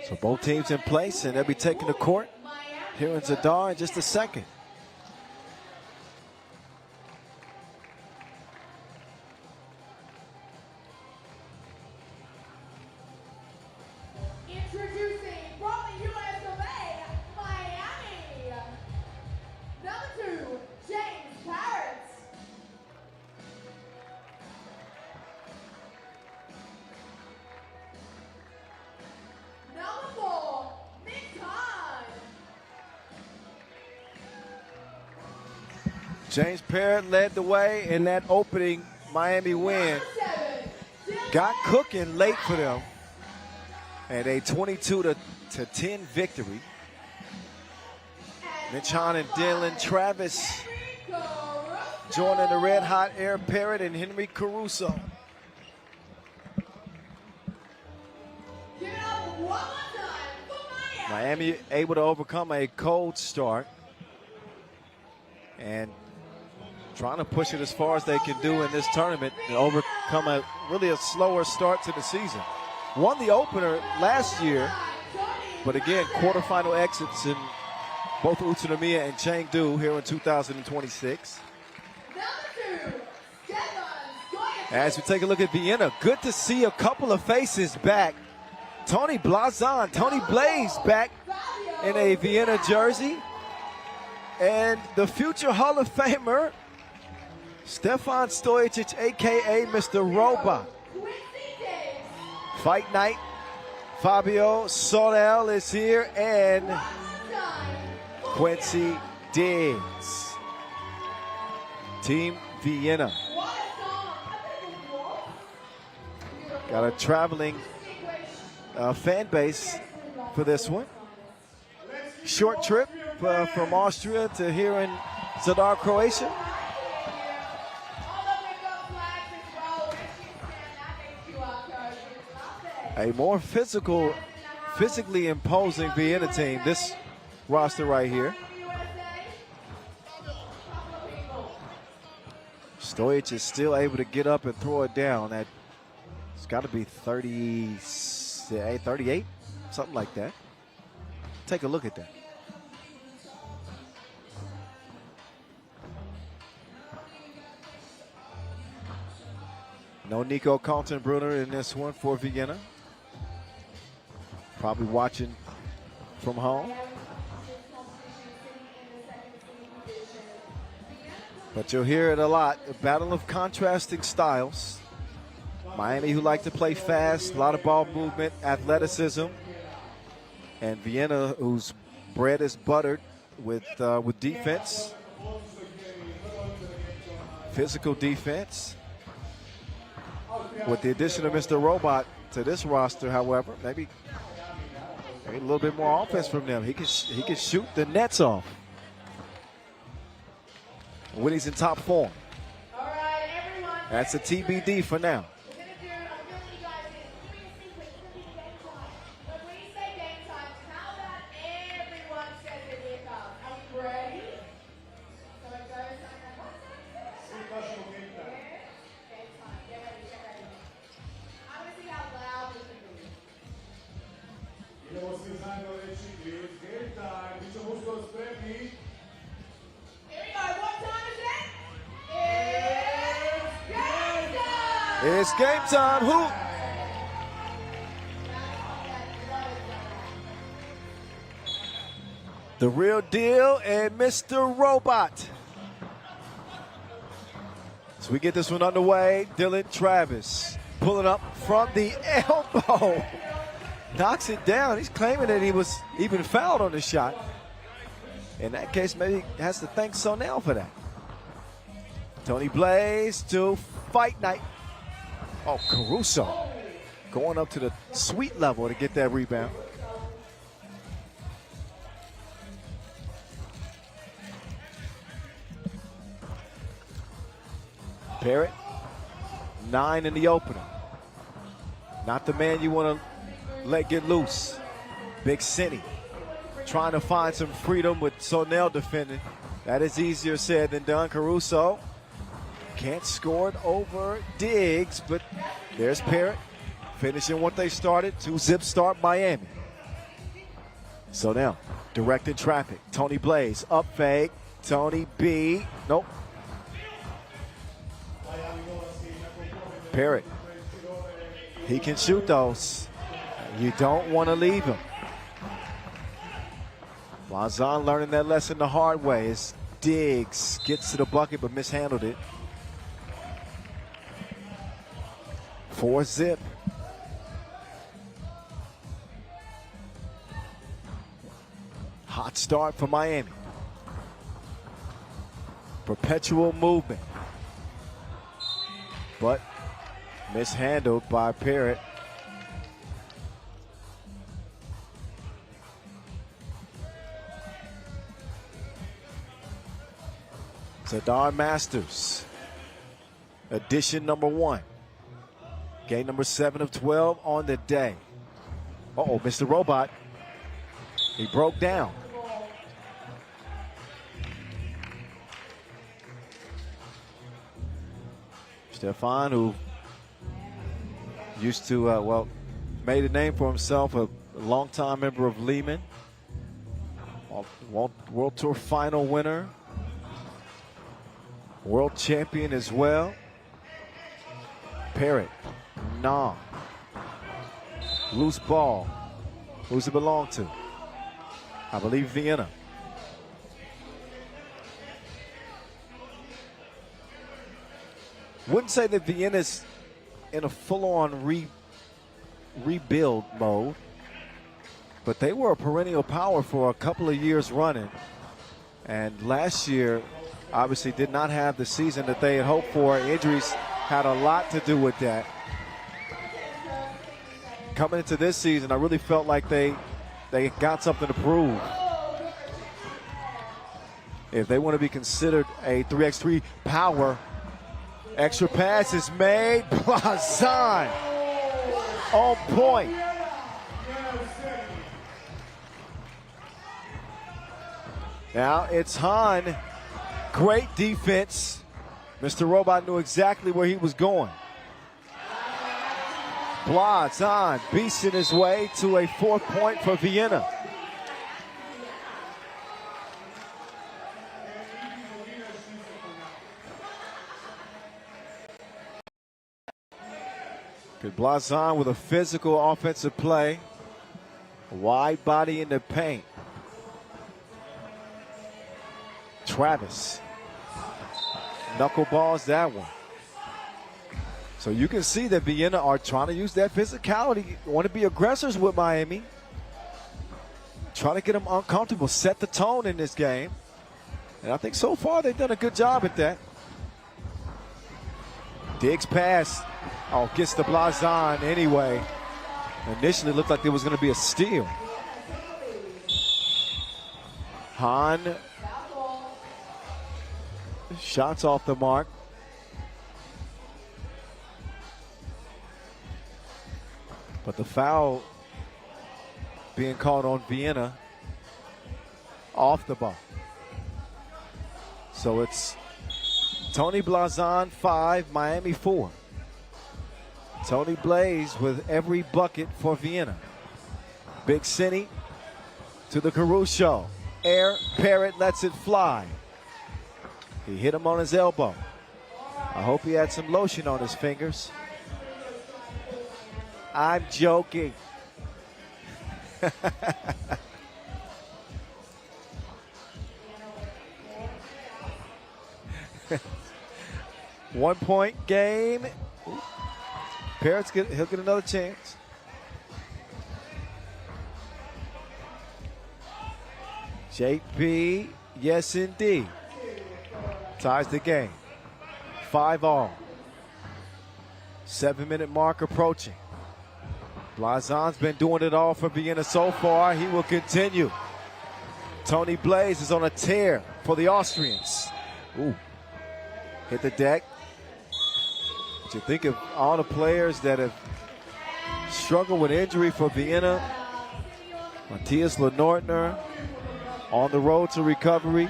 So both teams in place, and they'll be taking the court here in Zadar in just a second.
Introducing from the US of A, Miami, number 2, James Parrott. Number 4, Nick Khan.
James Parrott led the way in that opening Miami win.
Number 7, Dylan
Got cooking late for them. And a 22-10 victory. Mitch Hahn and Dylan Travis joining the red hot Air Parrott and Henry Caruso.
Give it up one more time for Miami.
Miami able to overcome a cold start and trying to push it as far as they can do in this tournament and overcome a slower start to the season. Won the opener last year, but again, quarterfinal exits in both Utsunomiya and Chengdu here in 2026. As we take a look at Vienna, good to see a couple of faces back. Tony Blazon, Tony Blaze back in a Vienna jersey. And the future Hall of Famer, Stefan Stojicic, a.k.a. Mr. Robot. Fight night, Fabio Sorel is here, and Quincy Diggs. Team Vienna. Got a traveling fan base for this one. Short trip from Austria to here in Zadar, Croatia. A more physically imposing Vienna team, this roster right here. Stojic is still able to get up and throw it down. It's got to be 38, something like that. Take a look at that. No Nico Kaltenbrunner in this one for Vienna. Probably watching from home. But you'll hear it a lot, a battle of contrasting styles. Miami, who like to play fast, a lot of ball movement, athleticism. And Vienna, whose bread is buttered with defense, physical defense. With the addition of Mr. Robot to this roster, however, maybe a little bit more offense from them. He can shoot the nets off when he's in top form.
All right, everyone.
That's a TBD for now.
We're going to do, I'm filling you guys in. Give me a sequence. It's going to be game time. When we say game time, how about everyone says it here comes? Are we ready? So it goes like that. What's that? Game time. Get ready, get ready. I'm going to see how loud this can be.
Idemo svi zajedno reći it's game time. Mi ćemo uskoro spremni.
Here we go. What time is it? It's game time!
It's game time. Who? The real deal and Mr. Robot. So we get this one underway. Dylan Travis pulling up from the elbow. Knocks it down. He's claiming that he was even fouled on the shot. In that case, maybe he has to thank Sonell for that. Tony Blaze to Fight Night. Oh, Caruso going up to the sweet level to get that rebound. Barrett, 9 in the opener. Not the man you want to let get loose. Big City trying to find some freedom with Sonell defending. That is easier said than done. Caruso can't score it over Diggs, but there's Parrott finishing what they started. 2-zip start Miami. So now, directed traffic. Tony Blaze, up fake. Tony B, nope. Parrott, he can shoot those. You don't want to leave him. Blazon learning that lesson the hard way as Diggs gets to the bucket but mishandled it. 4-zip. Hot start for Miami. Perpetual movement. But mishandled by Parrott. Zadar Masters, edition number 1. Game number 7 of 12 on the day. Uh-oh, Mr. Robot. He broke down. Stefan, who used to, made a name for himself, a longtime member of Lehman, World Tour final winner, world champion as well. Parrott, nah. Loose ball. Who's it belong to? I believe Vienna. Wouldn't say that Vienna's in a full-on rebuild mode, but they were a perennial power for a couple of years running. And last year, obviously did not have the season that they had hoped for. Injuries had a lot to do with that. Coming into this season, I really felt like they got something to prove. If they want to be considered a 3x3 power, extra pass is made. Blazon on point. Now it's Hahn. Great defense. Mr. Robot knew exactly where he was going. Blazon beasting his way to a 4th point for Vienna. Good Blazon with a physical offensive play. A wide body in the paint. Travis knuckleballs that one. So you can see that Vienna are trying to use that physicality, want to be aggressors with Miami. Trying to get them uncomfortable, set the tone in this game. And I think so far they've done a good job at that. Diggs pass. Oh, gets the Blazon anyway. Initially looked like there was going to be a steal. Hahn. Shots off the mark. But the foul being called on Vienna off the ball. So it's Tony Blazon 5, Miami 4. Tony Blaze with every bucket for Vienna. Big City to the Caruso. Air, Parrott lets it fly. He hit him on his elbow. I hope he had some lotion on his fingers. I'm joking. One-point game. Parrott's he'll get another chance. JP, yes indeed. Ties the game. 5 all. 7-minute mark approaching. Blazon's been doing it all for Vienna so far. He will continue. Tony Blaze is on a tear for the Austrians. Ooh. Hit the deck. But you think of all the players that have struggled with injury for Vienna. Matthias Lenortner on the road to recovery.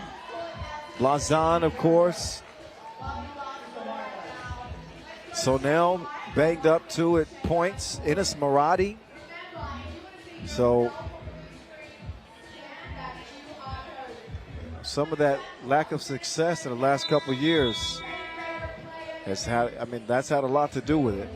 Blazon, of course. Sonel banged up too at points. Enes Maradi. So some of that lack of success in the last couple of years has had, that's had a lot to do with it.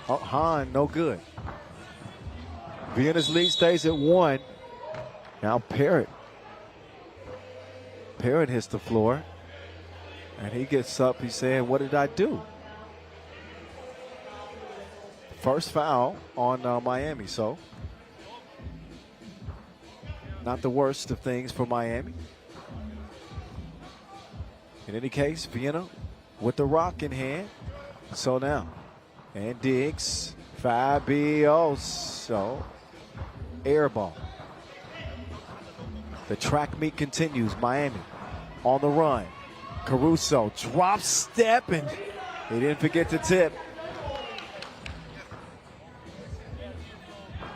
Oh, Hahn, no good. Vienna's lead stays at 1. Now Parrott. Parrott hits the floor. And he gets up, he's saying, what did I do? First foul on Miami, so not the worst of things for Miami. In any case, Vienna with the rock in hand. So now, and Diggs, Fabioso, air ball. The track meet continues. Miami on the run. Caruso drop step, and he didn't forget to tip.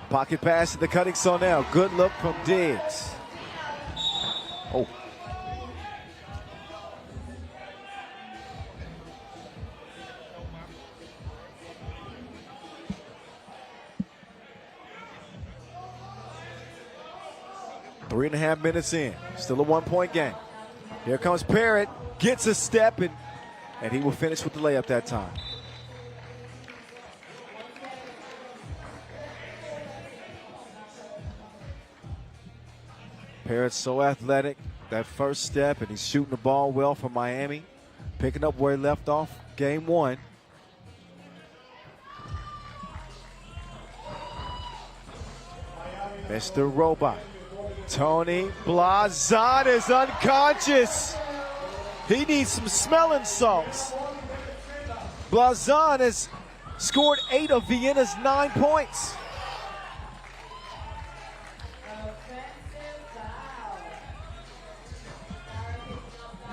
Pocket pass to the cutting Sonel. Good look from Diggs. Oh. Three and a half minutes in. Still a 1-point game. Here comes Parrott. Gets a step, and he will finish with the layup that time. Parrott's so athletic. That first step, and he's shooting the ball well for Miami. Picking up where he left off game 1. Mr. Robot. Tony Blazon is unconscious. He needs some smelling salts. Blazon has scored 8 of Vienna's 9 points.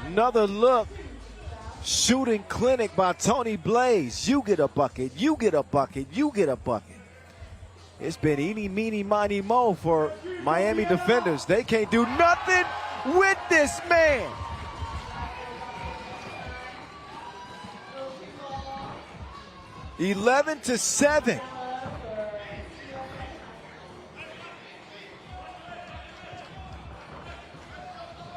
Another look. Shooting clinic by Tony Blaze. You get a bucket, you get a bucket, you get a bucket. It's been eeny, meeny, miny, mo for Miami defenders. They can't do nothing with this man. (11-7).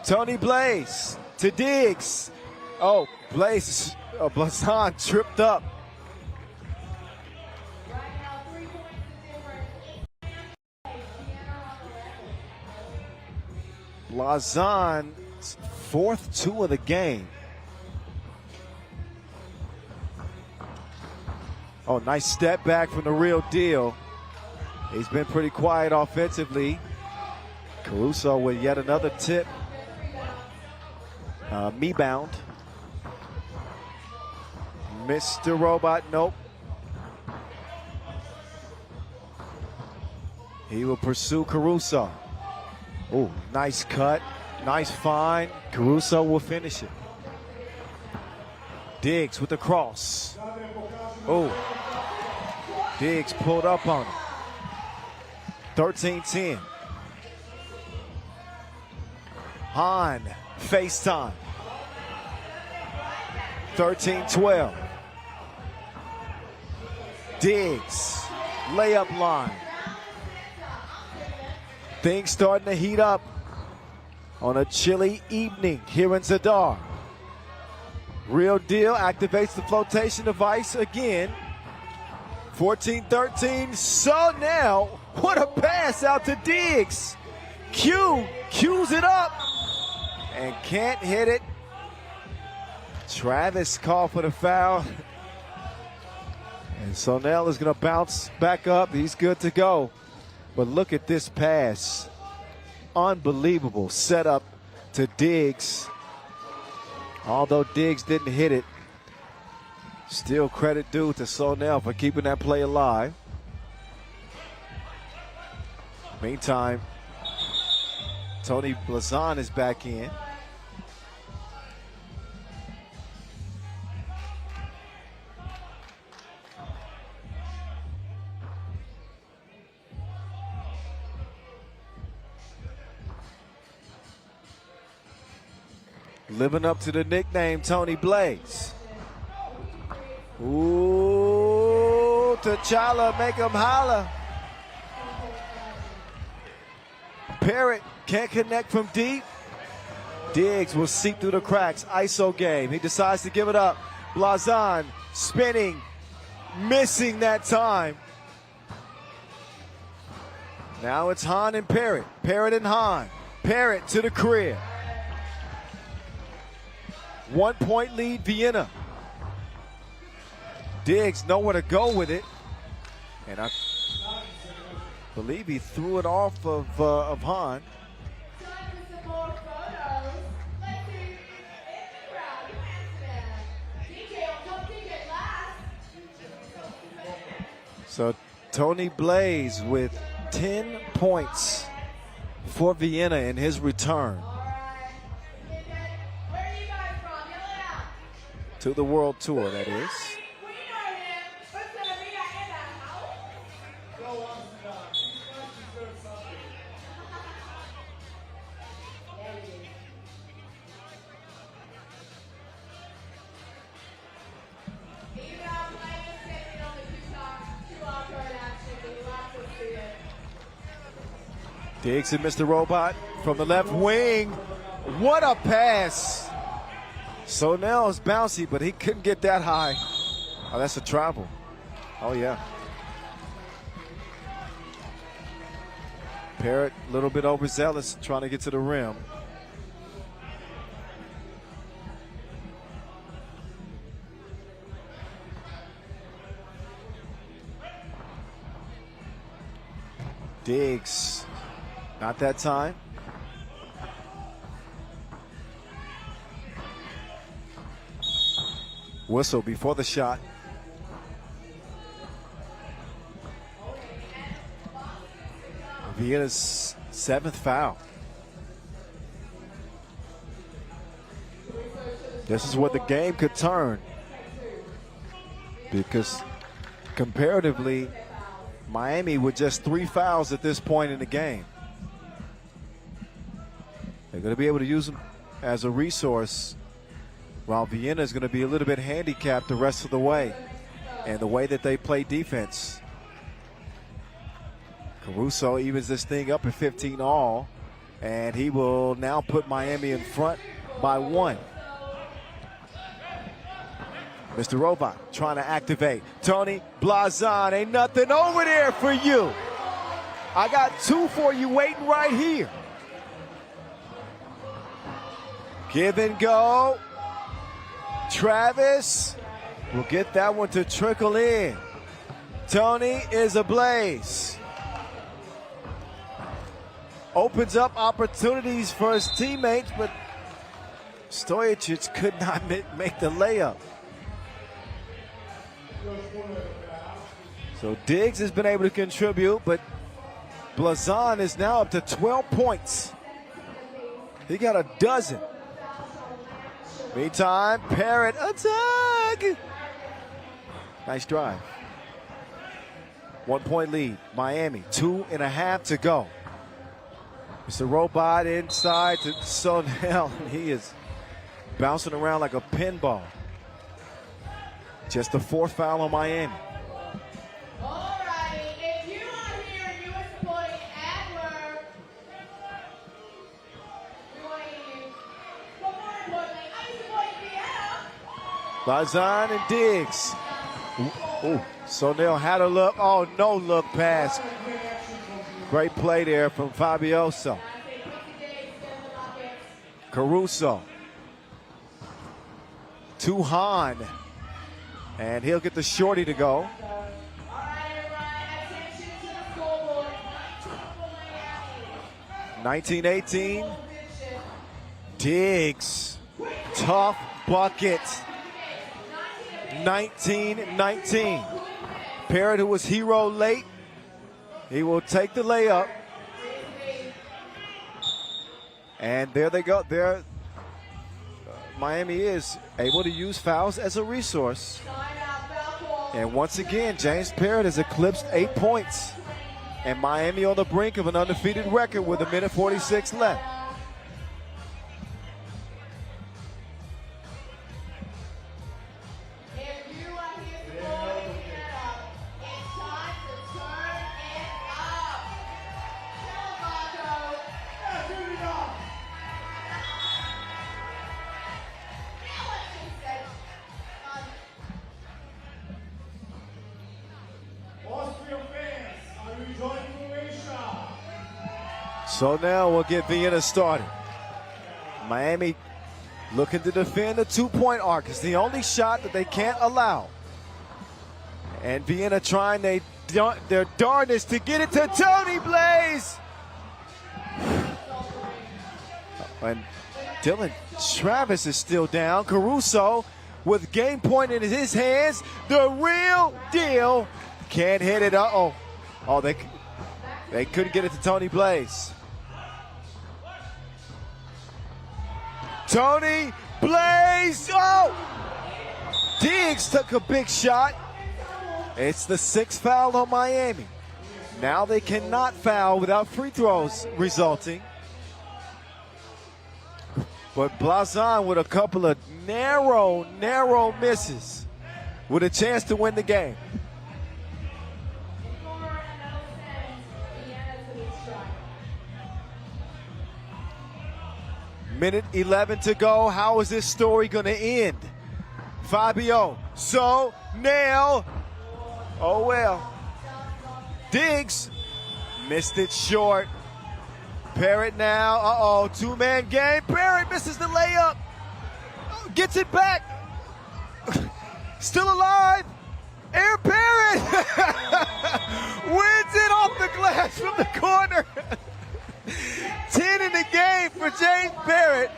Tony Blaze to Diggs. Oh, Blazon tripped up. Blazon's 4th 2 of the game. Oh, nice step back from the real deal. He's been pretty quiet offensively. Caruso with yet another tip. Me-bound. Mr. Robot, nope. He will pursue Caruso. Oh, nice cut, nice find. Caruso will finish it. Diggs with the cross. Oh, Diggs pulled up on him. 13-10. Hahn, FaceTime. 13-12. Diggs, layup line. Things starting to heat up on a chilly evening here in Zadar. Real Deal activates the flotation device again. 14-13. So now, what a pass out to Diggs. Cues it up and can't hit it. Travis called for the foul. And Sonell is going to bounce back up. He's good to go. But look at this pass. Unbelievable setup to Diggs. Although Diggs didn't hit it, still credit due to Sonell for keeping that play alive. Meantime, Tony Blazon is back in. Living up to the nickname, Tony Blaze. Ooh, T'Challa, make him holler. Parrott can't connect from deep. Diggs will seep through the cracks. ISO game. He decides to give it up. Blazon spinning, missing that time. Now it's Hahn and Parrott. Parrott and Hahn. Parrott to the crib. 1 point lead, Vienna. Diggs nowhere to go with it. And I believe he threw it off of Hahn.
Time for some more photos. Let's see in the crowd, New Amsterdam. DJ on top ticket last.
So Tony Blaze with 10 points for Vienna in his return
All right. And then, where are you guys from? Yell it out.
to the World Tour, that is.
We know him. What's gonna be that in that house?
Go Amsterdam. These guys deserve something.
There he is. Even our players standing on the two-hour card action, we love to see it.
Diggs and Mr. Robot from the left wing. What a pass. Sonell's bouncy, but he couldn't get that high. Oh, that's a travel. Oh, yeah. Parrott, a little bit overzealous, trying to get to the rim. Diggs, not that time. Whistle before the shot. Vienna's 7th foul. This is what the game could turn, because comparatively, Miami with just 3 fouls at this point in the game. They're going to be able to use them as a resource, while Vienna is going to be a little bit handicapped the rest of the way, and the way that they play defense. Caruso evens this thing up at 15 all, and he will now put Miami in front by 1. Mr. Robot trying to activate. Tony Blazon, ain't nothing over there for you. I got 2 for you waiting right here. Give and go. Travis will get that one to trickle in. Tony is ablaze. Opens up opportunities for his teammates, but Stojacic could not make the layup. So Diggs has been able to contribute, but Blazon is now up to 12 points. He got a dozen. Meantime, Parrott, attack! Nice drive. 1 point lead, Miami, 2.5 to go. Mr. Robot inside to Sonell. He is bouncing around like a pinball. Just the 4th foul on Miami.
Alrighty, if you are here and you are supporting Adler, we want to hear you. But more importantly, are you supporting Vienna?
Blazon and Diggs. Ooh, Sonell had a look. Oh, no look pass. Great play there from Fabioso. Caruso. to Hahn. And he'll get the shorty to go. 19-18. Diggs. Tough bucket. 19-19. Parrott, who was hero late, he will take the layup. And there they go. There, Miami is able to use fouls as a resource. And once again, James Parrott has eclipsed 8 points. And Miami on the brink of an undefeated record with 1:46 left. So now we'll get Vienna started. Miami looking to defend the 2-point arc. It's the only shot that they can't allow. And Vienna trying their darndest to get it to Tony Blaze. And Dylan Travis is still down. Caruso with game point in his hands. The real deal. Can't hit it. Uh-oh. Oh, they couldn't get it to Tony Blaze. Tony Blaze. Oh! Diggs took a big shot. It's the 6th foul on Miami. Now they cannot foul without free throws resulting. But Blazon with a couple of narrow misses with a chance to win the game. Minute 11 to go. How is this story going to end? Fabio. So, nail. Oh, well. Diggs missed it short. Parrott now. Uh-oh. 2-man game. Parrott misses the layup. Gets it back. Still alive. Air Parrott wins it off the glass from the corner. 10 in the game for James Parrott.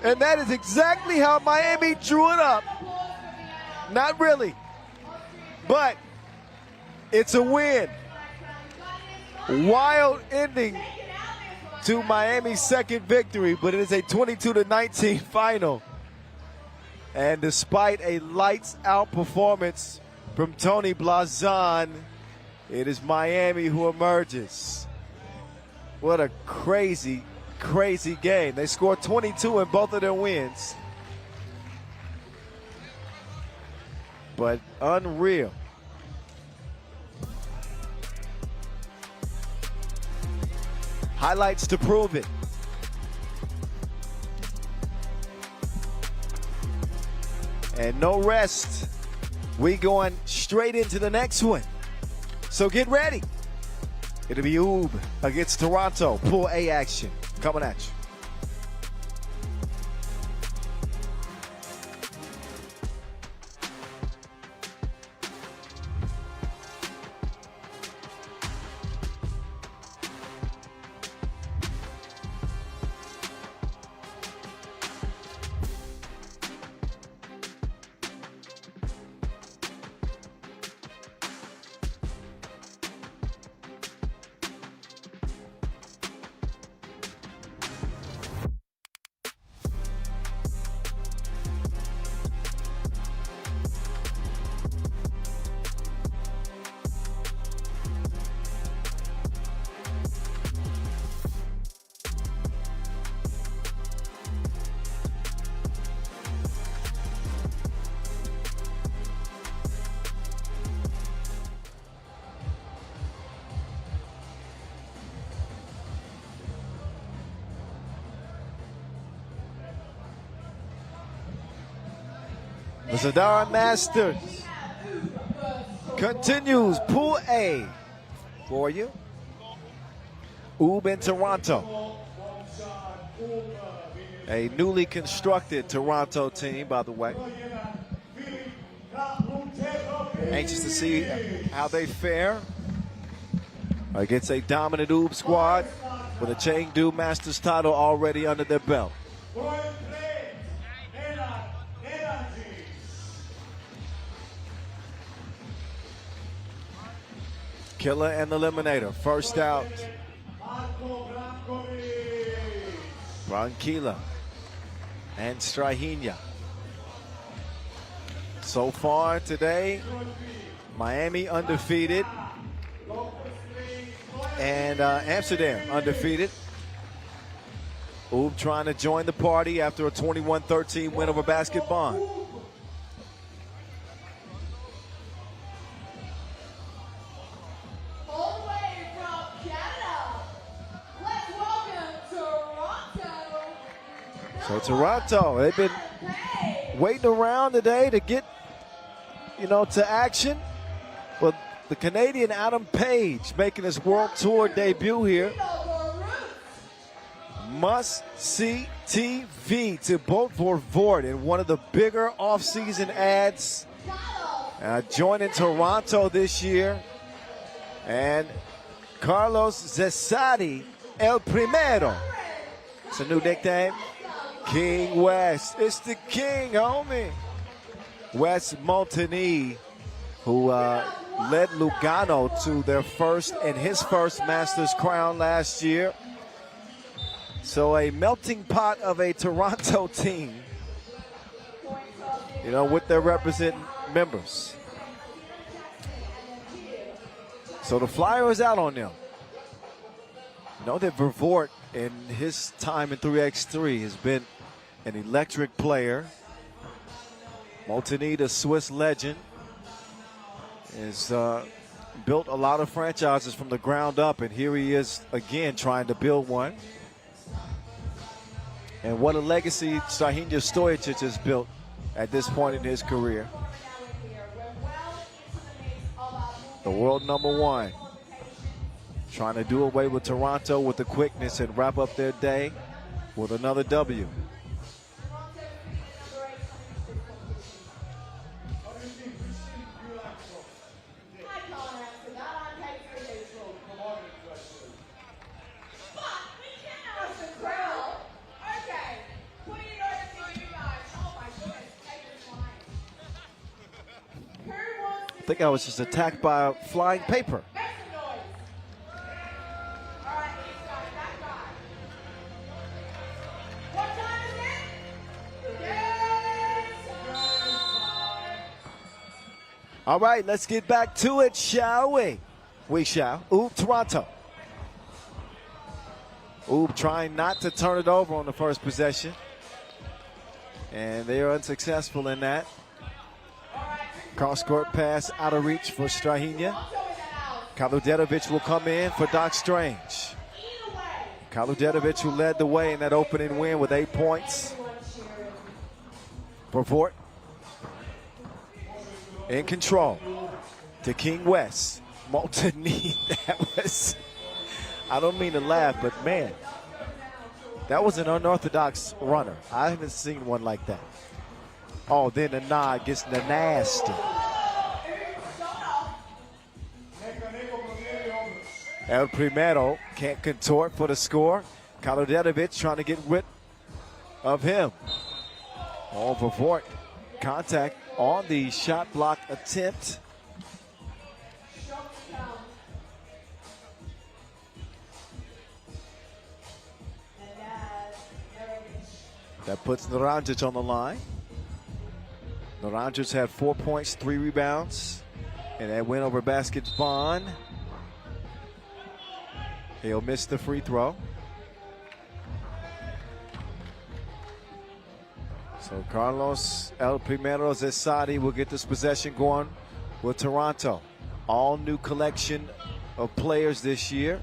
And that is exactly how Miami drew it up. Not really. But it's a win. Wild ending to Miami's second victory, but it is a 22-19 final. And despite a lights-out performance from Tony Blazon, it is Miami who emerges. What a crazy, crazy game. They scored 22 in both of their wins. But unreal. Highlights to prove it. And no rest. We going straight into the next one. So get ready. It'll be Oob against Toronto. Pool A action coming at you. The Zadar Masters continues Pool A for you. Oob in Toronto. A newly constructed Toronto team, by the way. Anxious to see how they fare against a dominant Oob squad with a Chengdu Masters title already under their belt. Killer and the Eliminator. First out, Branquilla and Strahinja. So far today, Miami undefeated and Amsterdam undefeated. Oob trying to join the party after a 21-13 win over Basket Bond.
All the way from Canada, let's welcome Toronto.
So Toronto, they've been waiting around today to get, to action. Well, the Canadian Adam Page making his world tour debut here. Must-see TV to vote for Vort in one of the bigger offseason ads. Joining Toronto this year. And Carlos Zesati, El Primero. It's a new nickname. King West. It's the king, homie. Wes Montagny, who led Lugano to his first Masters crown last year. So a melting pot of a Toronto team, with their representing members. So the flyer is out on them. That Vervoort in his time in 3x3 has been an electric player. Montagny, the Swiss legend, has built a lot of franchises from the ground up, and here he is again trying to build one. And what a legacy Strahinja Stojacic has built at this point in his career. The world #1. Trying to do away with Toronto with the quickness and wrap up their day with another W. I think I was just attacked by a flying paper. All right, let's get back to it, shall we? We shall. Oob, Toronto. Oob trying not to turn it over on the first possession. And they are unsuccessful in that. Cross-court pass out of reach for Strahinja. Kaludetovic will come in for Doc Strange. Kaludetovic, who led the way in that opening win with 8 points. Vervoort in control to King West. Montagny, I don't mean to laugh, but man, that was an unorthodox runner. I haven't seen one like that. Oh, then the nod gets the nasty. El Primero can't contort for the score. Kaludetovic trying to get rid of him. Oh, Vervoort, contact on the shot block attempt. That puts Naranjic on the line. Naranjic had 4 points, 3 rebounds, and that win over Basket Bond. He'll miss the free throw. So Carlos El Primero Zesati will get this possession going with Toronto. All new collection of players this year.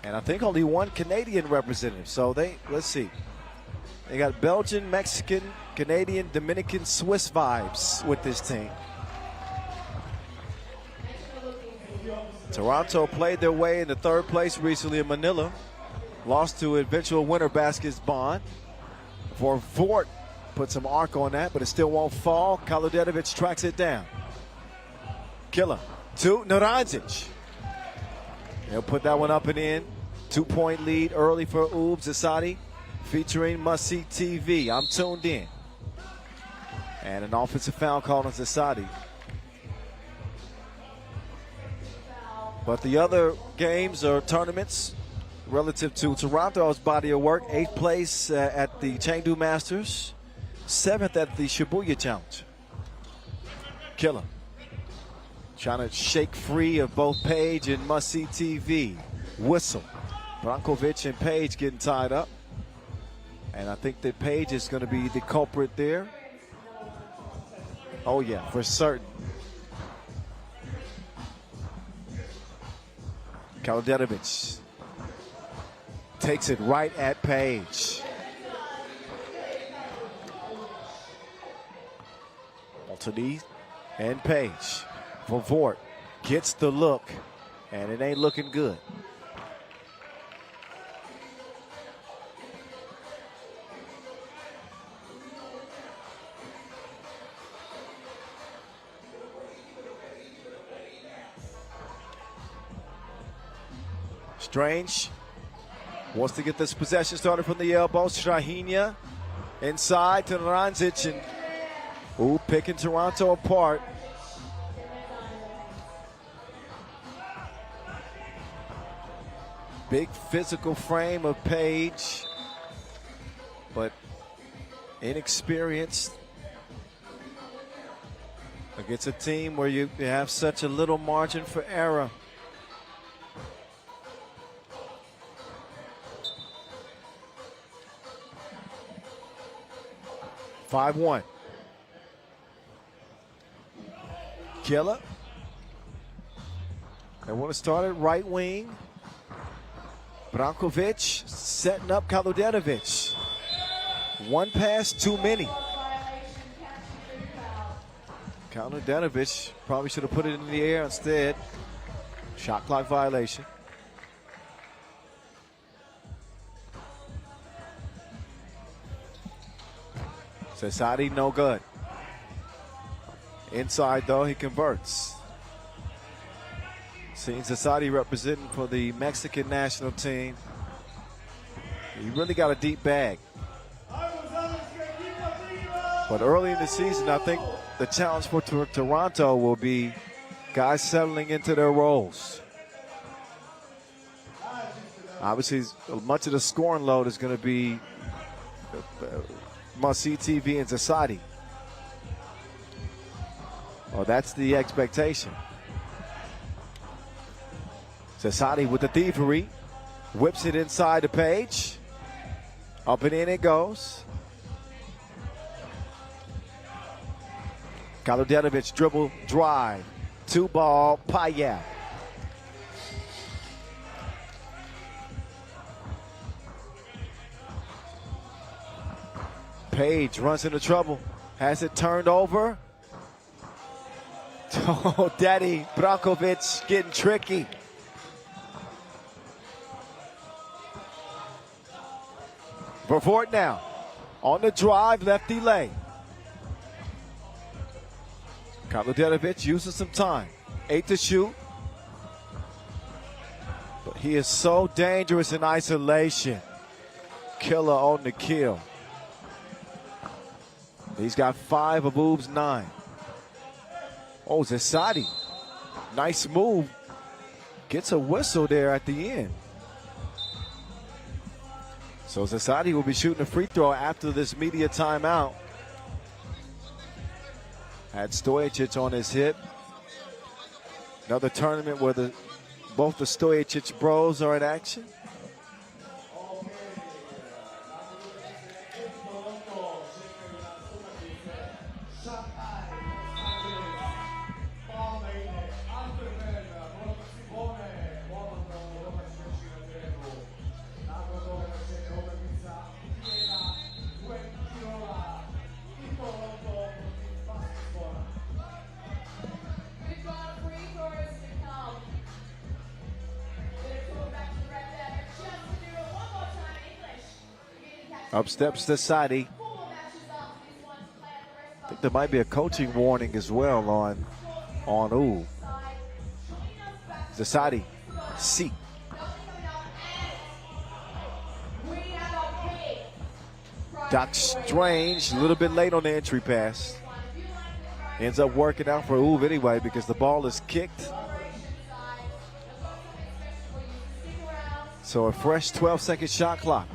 And I think only one Canadian representative. So let's see. They got Belgian, Mexican, Canadian, Dominican, Swiss vibes with this team. Toronto played their way into third place recently in Manila. lost to eventual winner baskets Bond. For Fort, put some arc on that, but it still won't fall. Kaludetovic tracks it down. Killer to Naranjic. He'll put that one up and in. 2-point lead early for Oobs Asadi, featuring Must See TV. I'm tuned in. And an offensive foul called on Asadi. But the other games or tournaments relative to Toronto's body of work, 8th place at the Chengdu Masters, 7th at the Shibuya Challenge. Killer trying to shake free of both Page and Must See TV. Whistle. Brankovic and Page getting tied up. And I think that Page is going to be the culprit there. Oh yeah, for certain. Kaludetovic takes it right at Page. Alternate and Page. Vavort gets the look, and it ain't looking good. Strange wants to get this possession started from the elbow. Strahinja inside to Naranjic, and picking Toronto apart. Big physical frame of Page, but inexperienced against a team where you have such a little margin for error. (5-1). Killer. They want to start at right wing. Brankovic setting up Kaludetovic. One pass too many. Kaludetovic probably should have put it in the air instead. Shot clock violation. Sasadi no good. Inside though, he converts. Seeing Sasadi representing for the Mexican national team. He really got a deep bag. But early in the season, I think the challenge for Toronto will be guys settling into their roles. Obviously, much of the scoring load is going to be Must See TV and Sasadi. Well, that's the expectation. Sasadi with the thievery, whips it inside the Page. Up and in it goes. Kaludetovic dribble, drive, 2-ball, Payet. Page runs into trouble, has it turned over. Oh, Daddy Brankovic getting tricky. Vavort now on the drive, lefty lay. Kaludetovic using some time. 8 to shoot. But he is so dangerous in isolation. Killer on the kill. He's got 5 of Oob's 9. Oh, Zasadi. Nice move. Gets a whistle there at the end. So Zasadi will be shooting a free throw after this media timeout. Had Stojicic on his hip. Another tournament where both the Stojicic bros are in action. Up steps Zasadi. I think there might be a coaching warning as well on Ooh. Zasadi, C. Doc Strange, a little bit late on the entry pass. Ends up working out for Ooh anyway because the ball is kicked. So a fresh 12-second shot clock.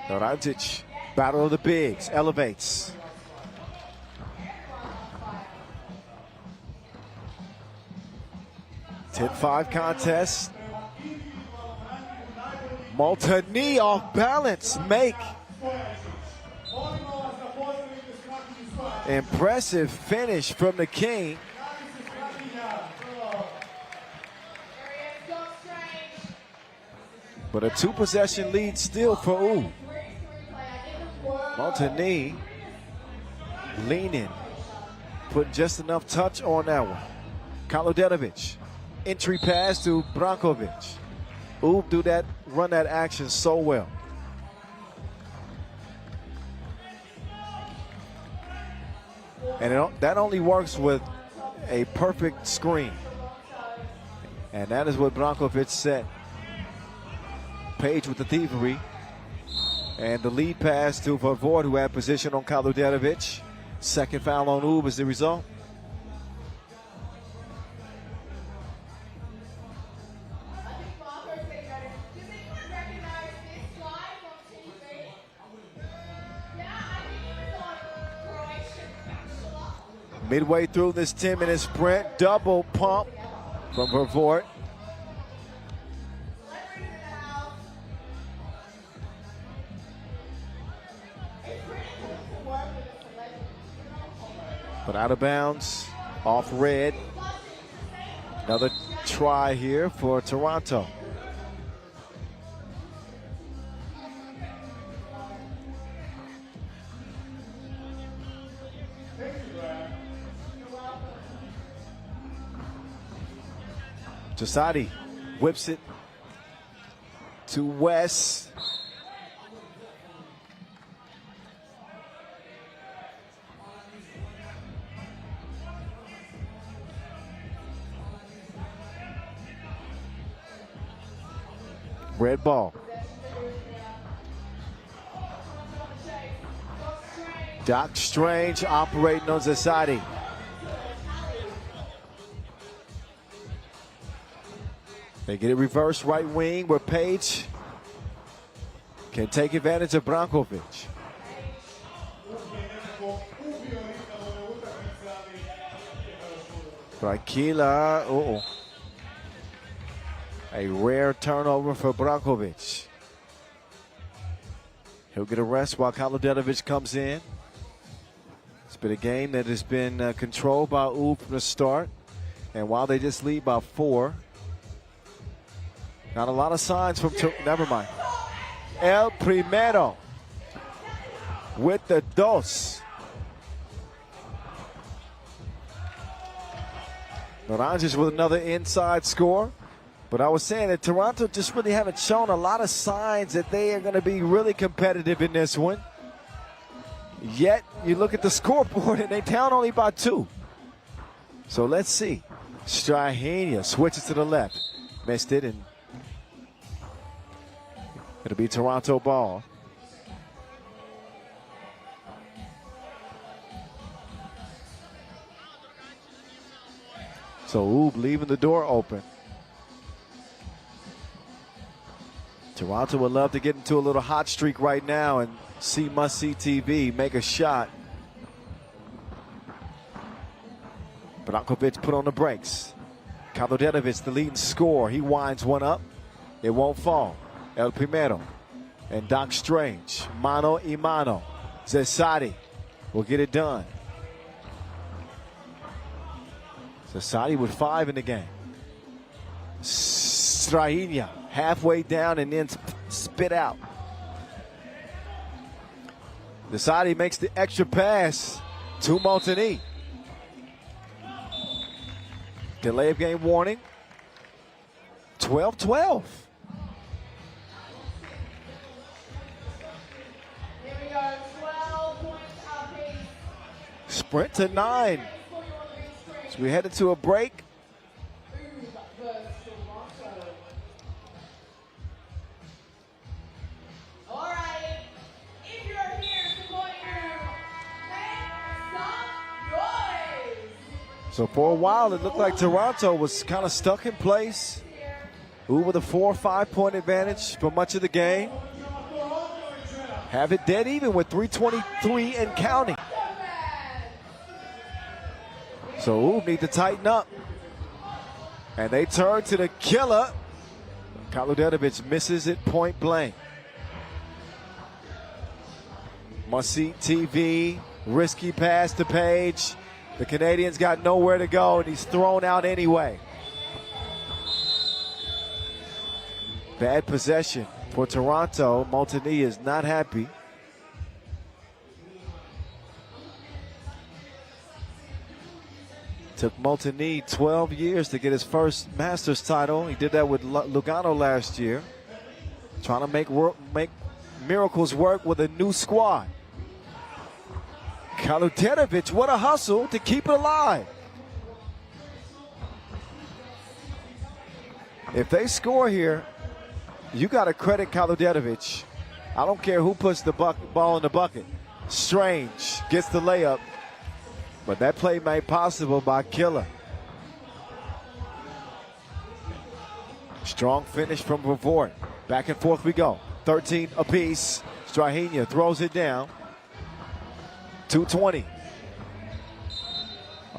Dorancic, battle of the bigs, elevates. Tip-5 contest. Malta knee off balance, make. Impressive finish from the King. But a 2-possession lead still for Ooh. Maltani leaning, putting just enough touch on that one. Kalodetovic, entry pass to Brankovic. Ooh, run that action so well. And that only works with a perfect screen. And that is what Brankovic set. Page with the thievery. And the lead pass to Vervoort, who had position on Kaludetovic. Second foul on Oob is the result. Midway through this 10-minute sprint, double pump from Vervoort. But out of bounds, off red. Another try here for Toronto. Jasadi whips it to West. Red ball. Doc Strange operating on Zasadi. They get it reversed right wing where Page can take advantage of Brankovic. Brakila, a rare turnover for Brankovic. He'll get a rest while Kaludetovic comes in. It's been a game that has been controlled by Oob from the start. And while they just lead by 4, not a lot of signs from, never mind. El Primero with the dos. Naranjas with another inside score. But I was saying that Toronto just really haven't shown a lot of signs that they are going to be really competitive in this one. Yet, you look at the scoreboard and they're down only by 2. So let's see. Strahenia switches to the left. Missed it, and it'll be Toronto ball. So Oob leaving the door open. Toronto would love to get into a little hot streak right now and see must-see TV, make a shot. Brankovic put on the brakes. Kaludetovic, the leading scorer. He winds one up. It won't fall. El Primero and Doc Strange. Mano y mano. Zasadi will get it done. Zasadi with 5 in the game. Strahenia halfway down and then spit out. Zasadi makes the extra pass to Maltani. Delay of game warning. 12-12. Sprint to 9. So we headed to a break. So for a while, it looked like Toronto was kind of stuck in place. Who with a 4 or 5 point advantage for much of the game. Have it dead even with 3:23 and counting. So Oob need to tighten up. And they turn to the killer. Kaludenovic misses it point blank. Must-see TV, risky pass to Page. The Canadians got nowhere to go, and he's thrown out anyway. Bad possession for Toronto. Montigny is not happy. Took Montigny 12 years to get his first Masters title. He did that with Lugano last year. Trying to make miracles work with a new squad. Kaludenovic, what a hustle to keep it alive. If they score here, you got to credit Kaludenovic. I don't care who puts the ball in the bucket. Strange gets the layup, but that play made possible by Killer. Strong finish from Vavort. Back and forth we go. 13 apiece. Strahinja throws it down. 2:20.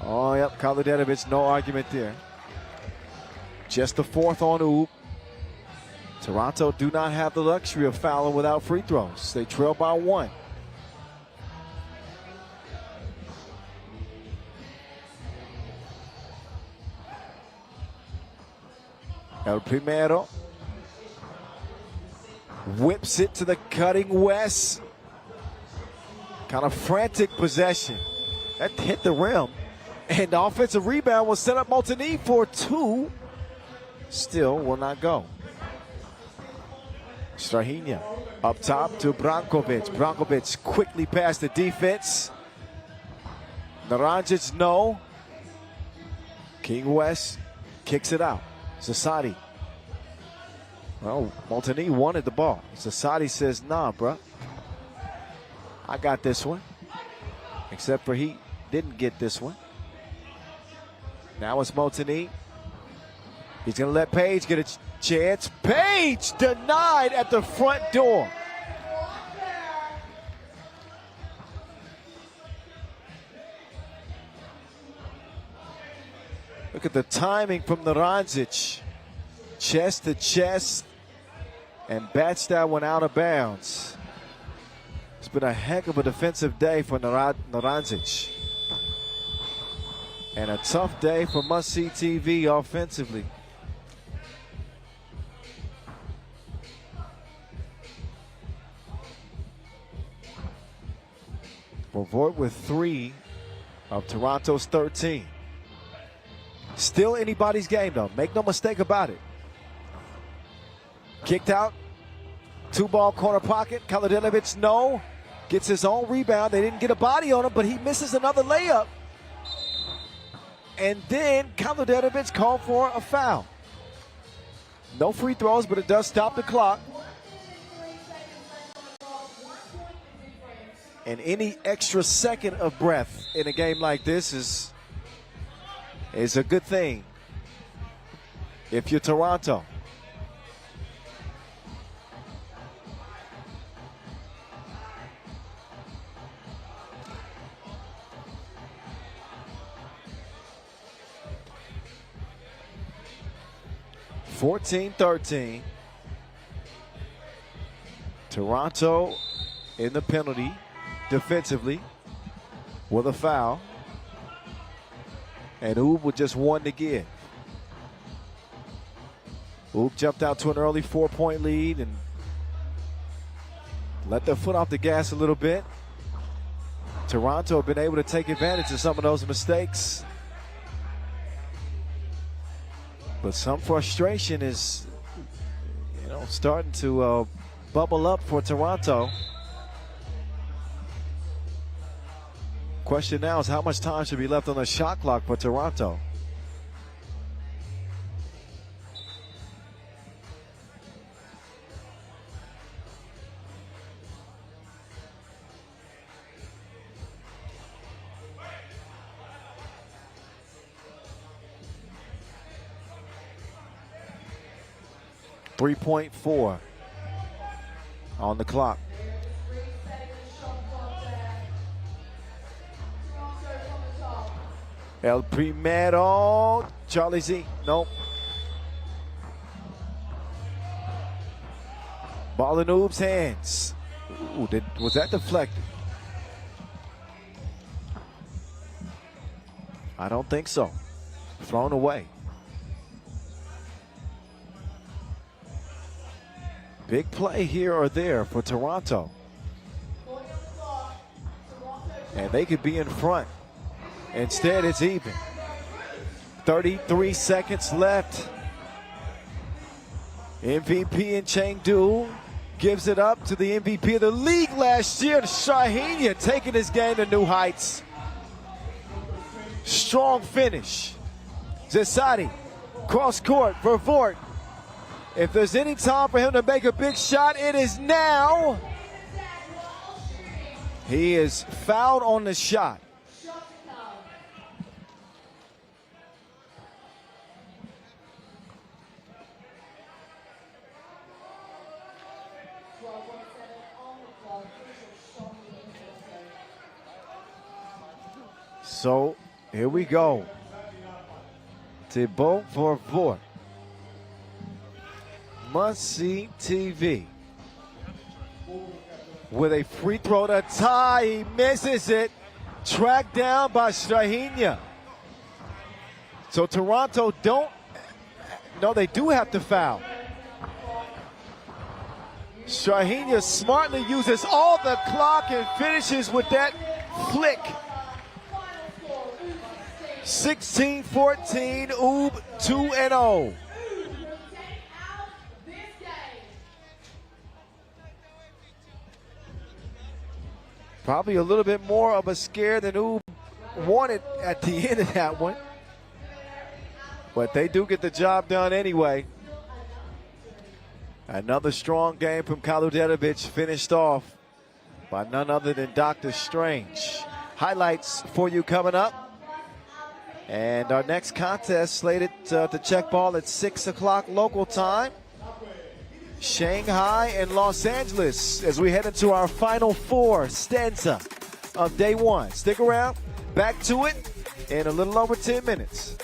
Oh, yep, Kaludenovic, no argument there. Just the 4th on Oob. Toronto do not have the luxury of fouling without free throws. They trail by 1. El Primero whips it to the cutting West. Kind of frantic possession. That hit the rim. And the offensive rebound will set up Montigny for 2. Still will not go. Strahinja up top to Brankovic. Brankovic quickly past the defense. Naranjic, no. King West kicks it out. Zasadi. Well, Montigny wanted the ball. Zasadi says, nah, bruh. I got this one. Except for he didn't get this one. Now it's Montigny. He's going to let Page get a chance. Page denied at the front door. Look at the timing from Naranjic. Chest to chest. And bats that one out of bounds. It's been a heck of a defensive day for Naranjic. And a tough day for Must-See TV offensively. Vavort with 3 of Toronto's 13. Still anybody's game, though. Make no mistake about it. Kicked out. 2-ball corner pocket. Kaludenovic, no. Gets his own rebound. They didn't get a body on him, but he misses another layup. And then Kaludenovic called for a foul. No free throws, but it does stop the clock. And any extra second of breath in a game like this is a good thing if you're Toronto. (14-13). Toronto in the penalty defensively with a foul. And Oob with just 1 to give. Oob jumped out to an early 4-point lead and let their foot off the gas a little bit. Toronto have been able to take advantage of some of those mistakes. But some frustration is, starting to bubble up for Toronto. Question now is how much time should be left on the shot clock for Toronto? .4 on the clock. El Primero, Charlie Z, nope. Ball in Oob's hands. Ooh, was that deflected? I don't think so. Thrown away. Big play here or there for Toronto. And they could be in front. Instead, it's even. 33 seconds left. MVP in Chengdu gives it up to the MVP of the league last year, Shaheen, taking his game to new heights. Strong finish. Zasadi, cross court for Vort. If there's any time for him to make a big shot, it is now. He is fouled on the shot. So here we go. Thibault for Vort. Must-see TV. With a free throw to tie, he misses it. Tracked down by Shaheen. So Toronto they do have to foul. Shaheen smartly uses all the clock and finishes with that flick. 16-14, Oob 2-0. Probably a little bit more of a scare than Oob wanted at the end of that one. But they do get the job done anyway. Another strong game from Kaludetovic, finished off by none other than Dr. Strange. Highlights for you coming up. And our next contest slated to check ball at 6 o'clock local time. Shanghai and Los Angeles as we head into our final four stanza of day one. Stick around, back to it in a little over 10 minutes.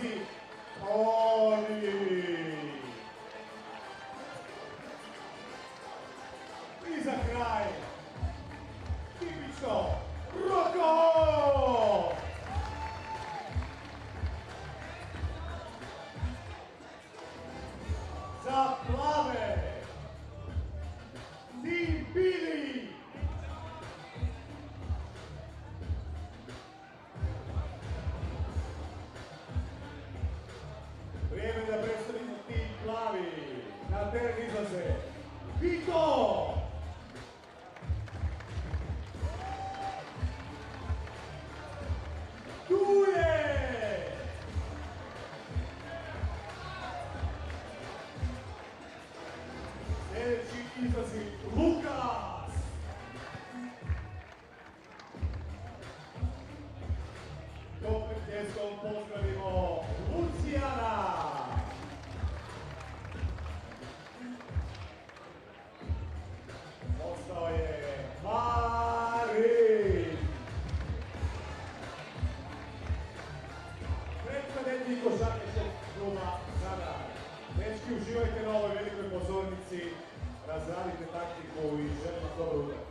izlazi oni. I za kraj, tipično, Roko! Za plave, Team Bili! Vrijeme da predstavimo Team Plavi. Na teren izlaze Vito! Duje! Sljedeći izlazi Lukas! Toplim pljeskom pozdravimo Lucijana! Ostao je Marin! Predstavljeni košarkaškog kluba Zadar. Dečki, uživajte na ovoj velikoj pozornici, razradite taktiku i želim vam dobro utakmicu.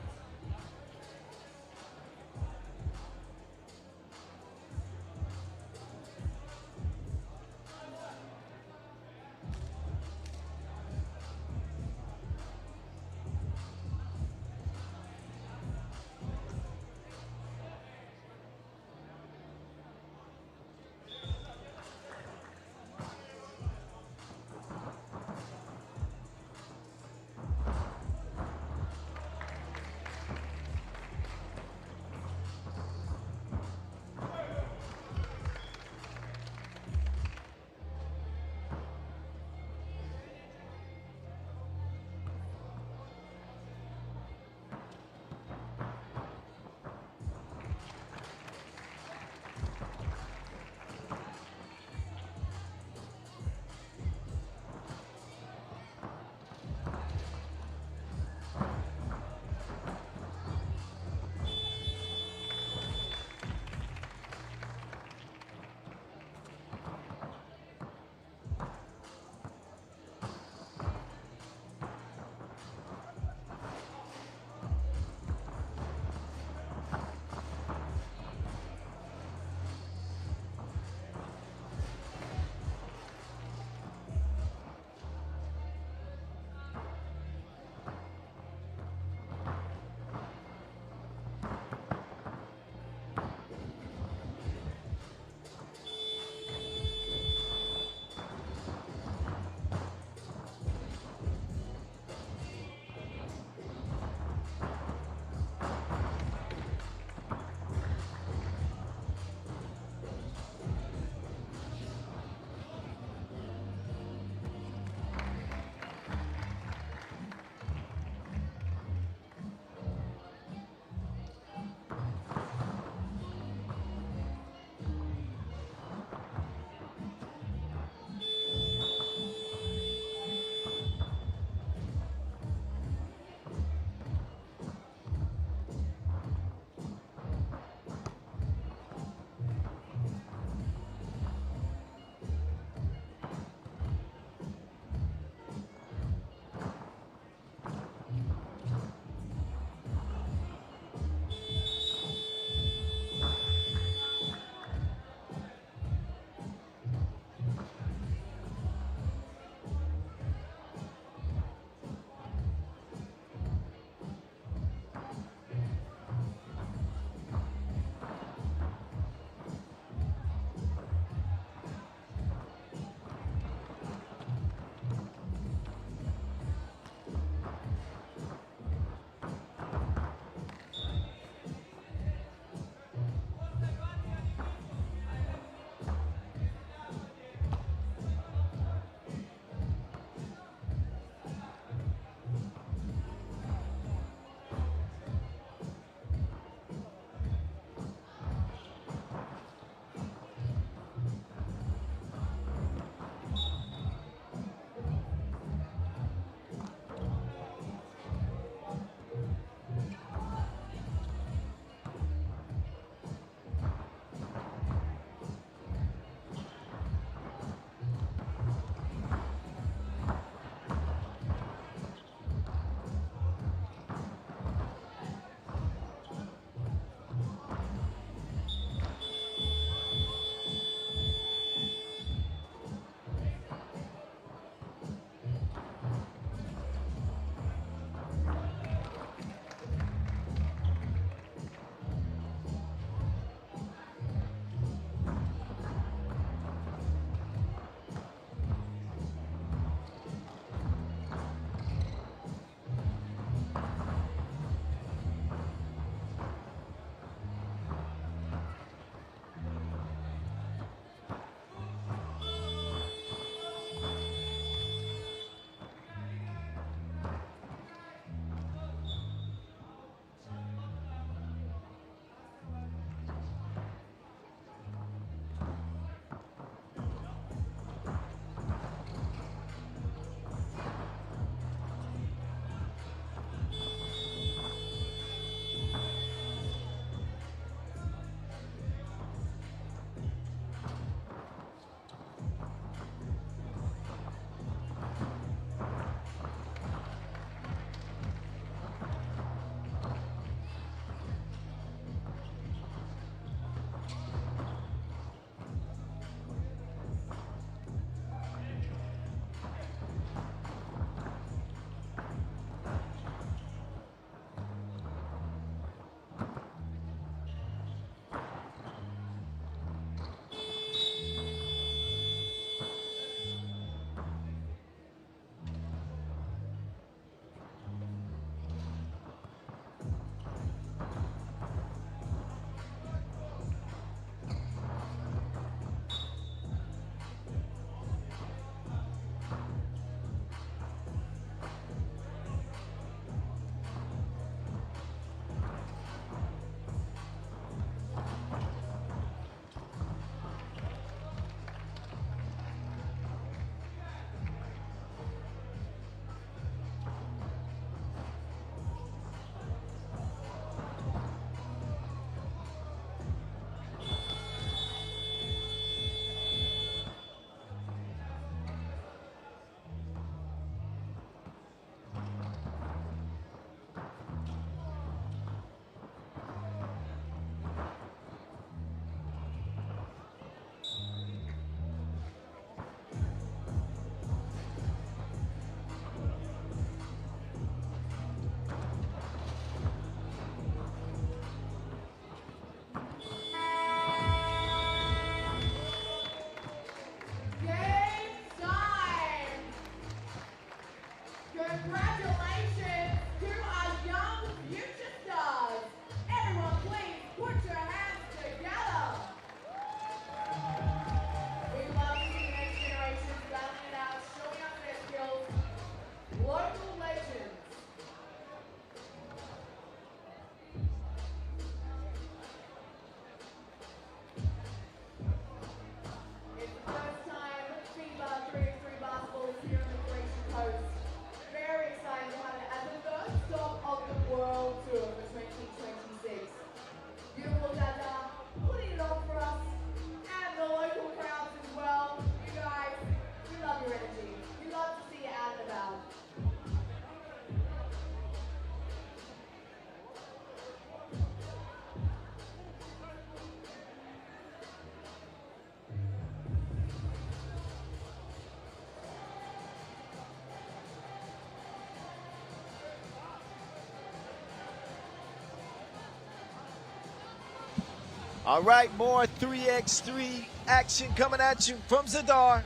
All right, more 3x3 action coming at you from Zadar.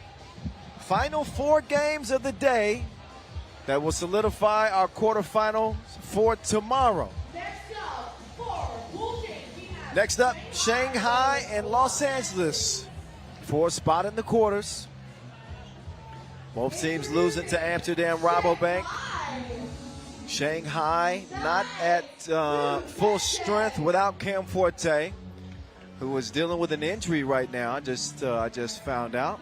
Final 4 games of the day that will solidify our quarterfinals for tomorrow. Next up, Shanghai and Los Angeles for a spot in the quarters. Both teams losing to Amsterdam Rabobank. Shanghai not at full strength without Cam Forte, who is dealing with an injury right now. I just found out.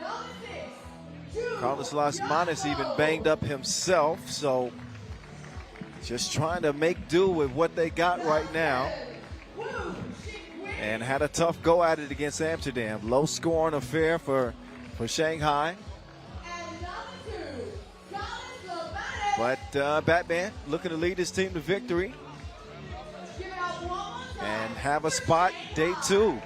Carlos Lasmanis even banged up himself, so just trying to make do with what they got right now. And had a tough go at it against Amsterdam. Low scoring affair for Shanghai. But Batman looking to lead his team to victory and have a spot day 2.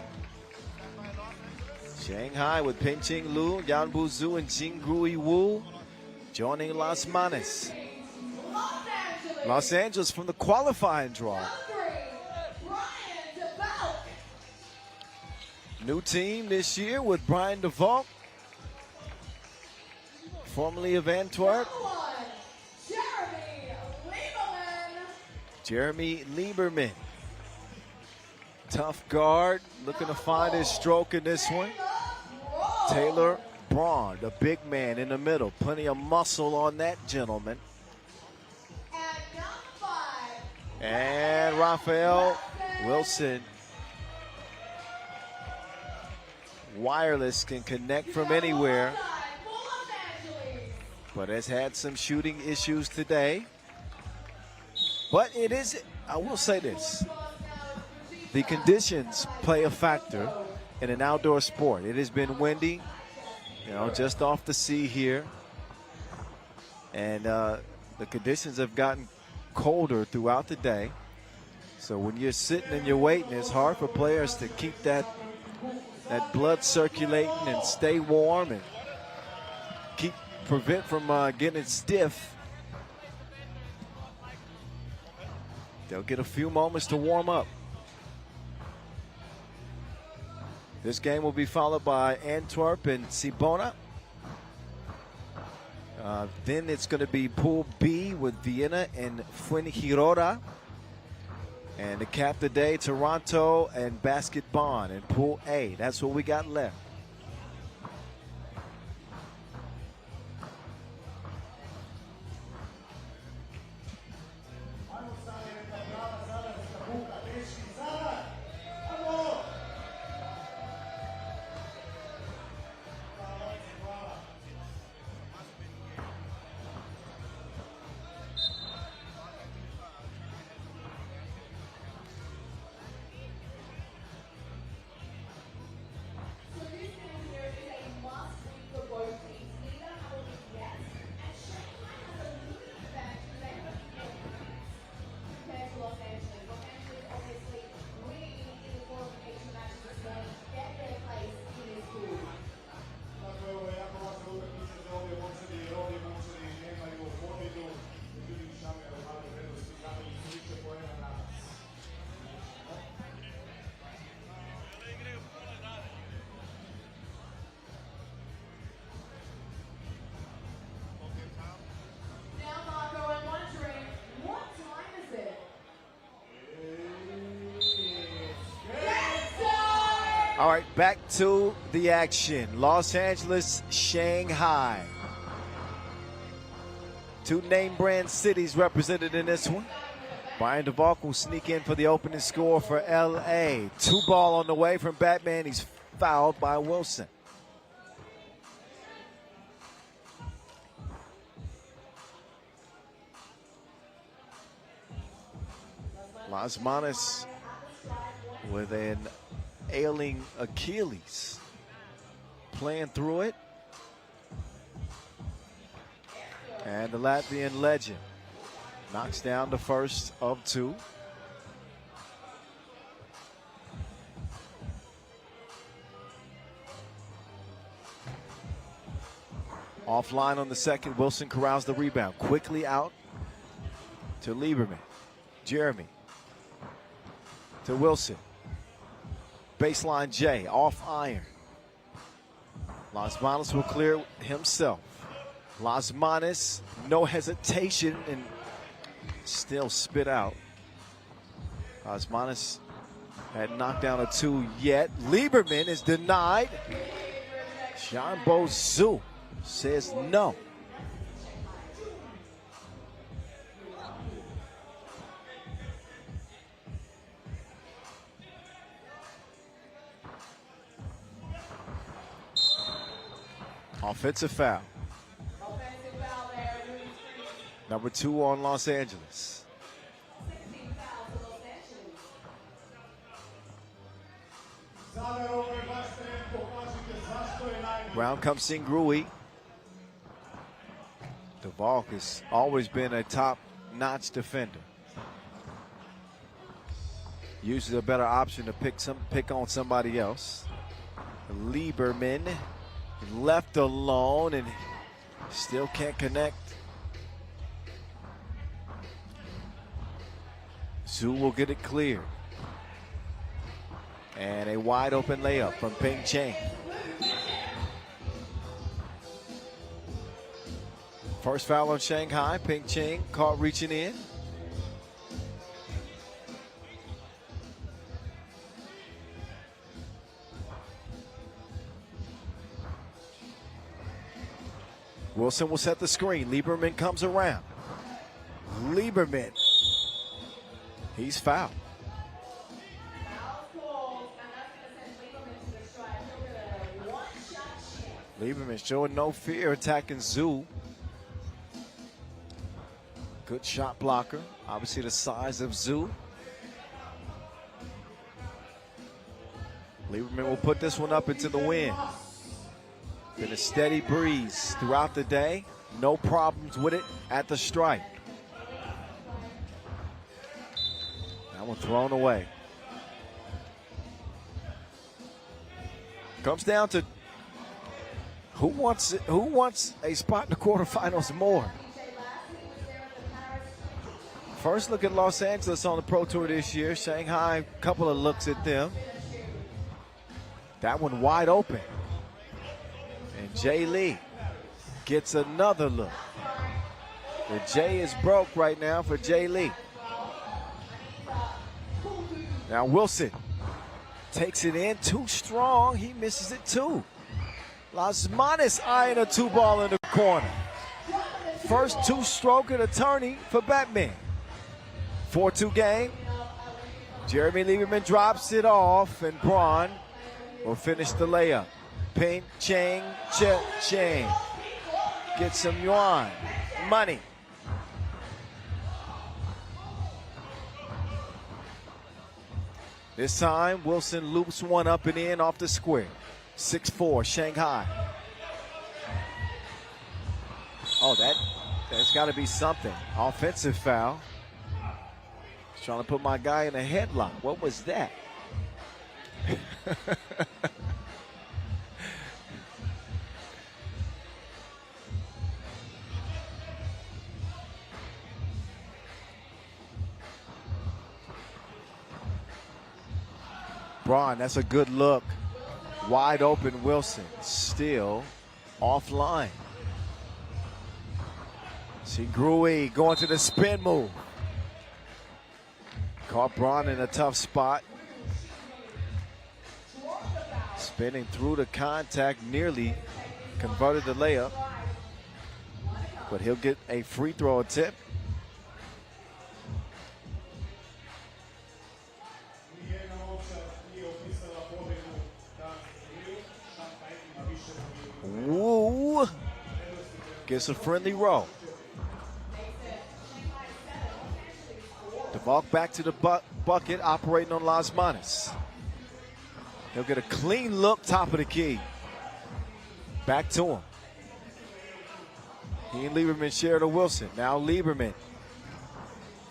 Shanghai with Peng-Ching Liu, Yanbu Zhu, and Jingrui Wu joining Lasmanis. Los Angeles from the qualifying draw. New team this year with Brian DeValk, formerly of Antwerp. Jeremy Lieberman. Tough guard, looking to find his stroke in this one. Taylor Braun, the big man in the middle. Plenty of muscle on that gentleman. And Raphael Wilson. Wireless, can connect from anywhere, but has had some shooting issues today. But it is, I will say this, the conditions play a factor in an outdoor sport. It has been windy, just off the sea here. And the conditions have gotten colder throughout the day. So when you're sitting and you're waiting, it's hard for players to keep that blood circulating and stay warm and prevent from getting stiff. They'll get a few moments to warm up. This game will be followed by Antwerp and Cibona. Then it's going to be Pool B with Vienna and Fuengirola. And to cap the day, Toronto and Basket Bond in Pool A. That's what we got left. All right, back to the action. Los Angeles, Shanghai. 2 name brand cities represented in this one. Brian DeValk will sneak in for the opening score for LA. 2 ball on the way from Batman. He's fouled by Wilson. Lasmanis with an ailing Achilles, playing through it. And the Latvian legend knocks down the first of 2. Offline on the second, Wilson corrals the rebound. Quickly out to Lieberman. Jeremy to Wilson. Baseline J, off iron. Las Manos will clear himself. Las Manos, no hesitation, and still spit out. Las Manos had knocked down a 2 yet. Lieberman is denied. Xianbo Zhu says no. Offensive foul.
Offensive foul there.
Number 2 on Los Angeles.
16 fouls for Los Angeles.
Zadar ovaj vaš teren, pokažite zašto je najbolji.
Round comes Singrui. DeValk has always been a top-notch defender. Usually a better option to pick on somebody else. Lieberman left alone and still can't connect. Zhu will get it cleared. And a wide open layup from Ping Cheng. First foul on Shanghai. Ping Cheng caught reaching in. Wilson will set the screen. Lieberman comes around. Lieberman. He's fouled.
Foul called, and that's going to send Lieberman to the strike. He'll get a one-shot chance.
Lieberman showing no fear, attacking Zhu. Good shot blocker. Obviously the size of Zhu. Lieberman will put this one up into the wind. Been a steady breeze throughout the day. No problems with it at the stripe. That one thrown away. Comes down to who wants a spot in the quarterfinals more. First look at Los Angeles on the Pro Tour this year. Shanghai, a couple of looks at them. That one wide open. And Jay Lee gets another look. The J is broke right now for Jay Lee. Now Wilson takes it in too strong. He misses it too. Las Manos eyeing a 2-ball in the corner. First 2-stroke at attorney for Batman. 4-2 game. Jeremy Lieberman drops it off, and Braun will finish the layup. Ping Cheng Cheng. Get some yuan. Money. This time, Wilson loops one up and in off the square. 6-4, Shanghai. Oh, that's got to be something. Offensive foul. Trying to put my guy in a headlock. What was that? Braun, that's a good look. Wide open Wilson, still offline. Singrui going to the spin move. Caught Braun in a tough spot. Spinning through the contact, nearly converted the layup. But he'll get a free throw attempt. Woo! Gets a friendly roll. DeValk back to the bucket, operating on Las Manos. He'll get a clean look, top of the key. Back to him. He and Lieberman share to Wilson. Now Lieberman.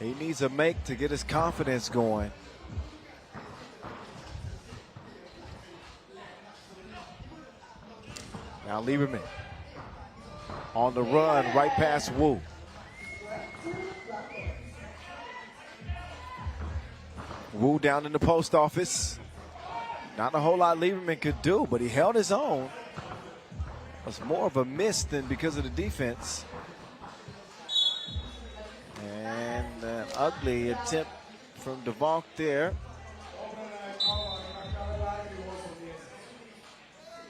He needs a make to get his confidence going. Now Lieberman on the run, right past Wu. Wu down in the post office. Not a whole lot Lieberman could do, but he held his own. It was more of a miss than because of the defense. And an ugly attempt from DeVonk there.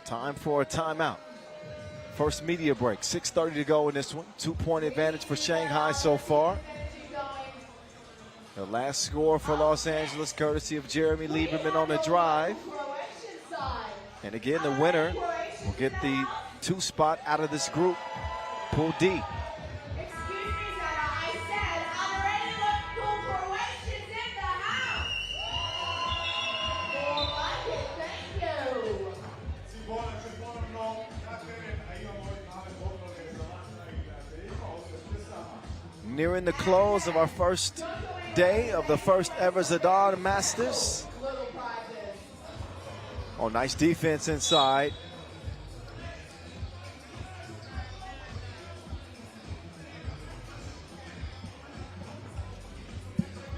Time for a timeout. First media break, 6:30 to go in this one. 2-point advantage for Shanghai so far. The last score for Los Angeles, courtesy of Jeremy Lieberman on the drive. And again, the winner will get the 2 spot out of this group, Pool D.
Excuse me, Zadar. I said, are there any local Croatians in the house? More like it, thank you.
Nearing the close of our first day of the first ever Zadar Masters.
Little prizes.
Oh, nice defense inside.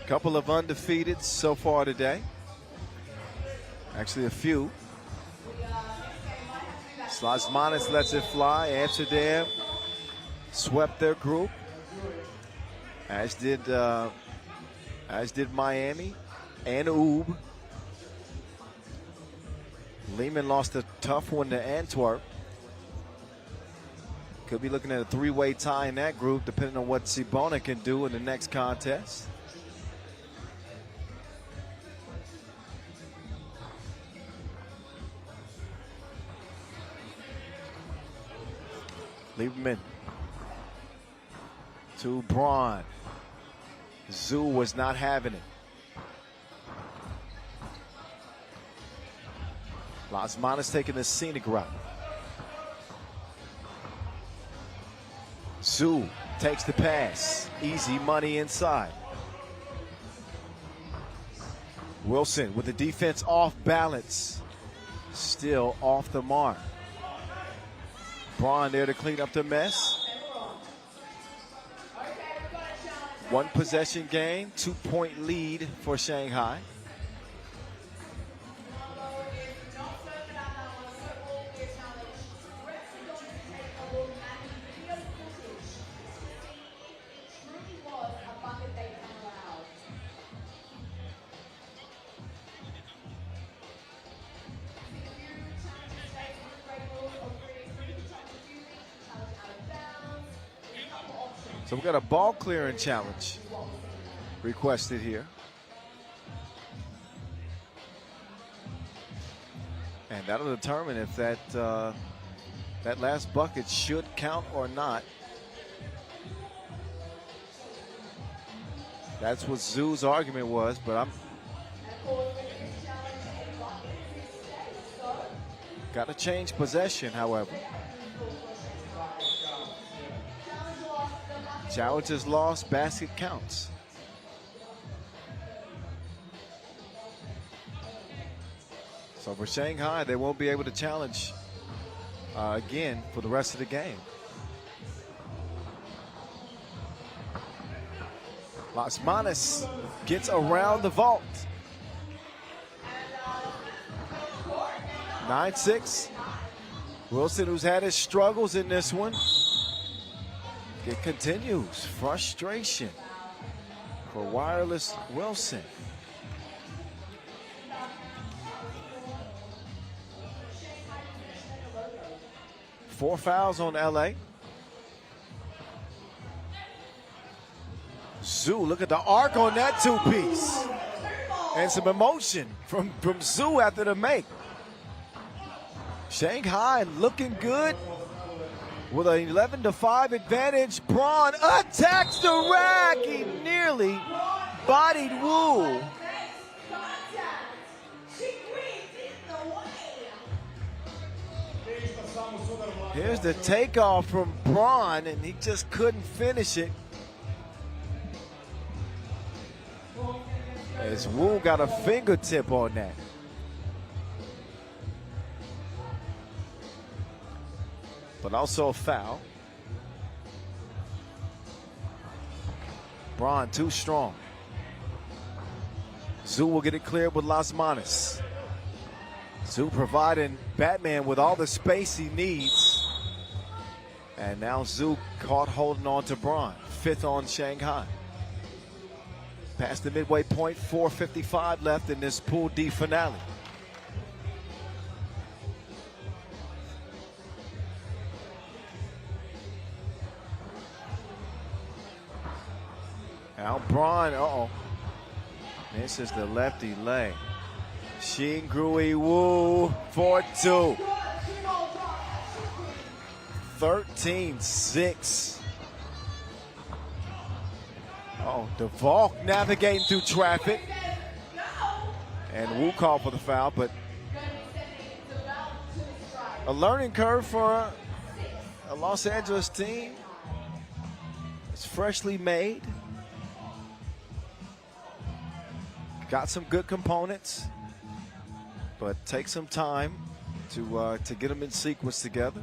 Couple of undefeated so far today. Actually, a few. Slasmanis lets it fly. Amsterdam swept their group, as did Miami and Oob. Lehman lost a tough one to Antwerp. Could be looking at a 3-way tie in that group, depending on what Cibona can do in the next contest. Lieberman to Braun. Zoo was not having it. Lasmanis taking the scenic route. Zoo takes the pass. Easy money inside. Wilson with the defense off balance. Still off the mark. Braun there to clean up the mess. 1 possession game, 2-point lead for Shanghai. So we've got a ball clearing challenge requested here. And that'll determine if that that last bucket should count or not. That's what Zoo's argument was, but I'm got to change possession, however. Challenge is lost, basket counts. So for Shanghai, they won't be able to challenge again for the rest of the game. Lasmanis gets around the vault. 9-6. Wilson, who's had his struggles in this one. It continues. Frustration for Wireless Wilson. Four fouls on LA. Zoo, look at the arc on that 2-piece. And some emotion from Zoo after the make. Shanghai looking good. With an 11-5 advantage, Braun attacks the rack. He nearly bodied Wu. Here's the takeoff from Braun, and he just couldn't finish it. As Wu got a fingertip on that. But also a foul. Braun too strong. Zoo will get it cleared with Lasmanis. Zhu providing Batman with all the space he needs. And now Zhu caught holding on to Braun. 5th on Shanghai. Past the midway point, 4:55 left in this Pool D finale. Now Braun, this is the lefty leg. Xin Grui Wu, 4-2. 13-6. DeValk navigating through traffic. And Wu called for the foul, but a learning curve for a Los Angeles team. It's freshly made. Got some good components, but take some time to get them in sequence together.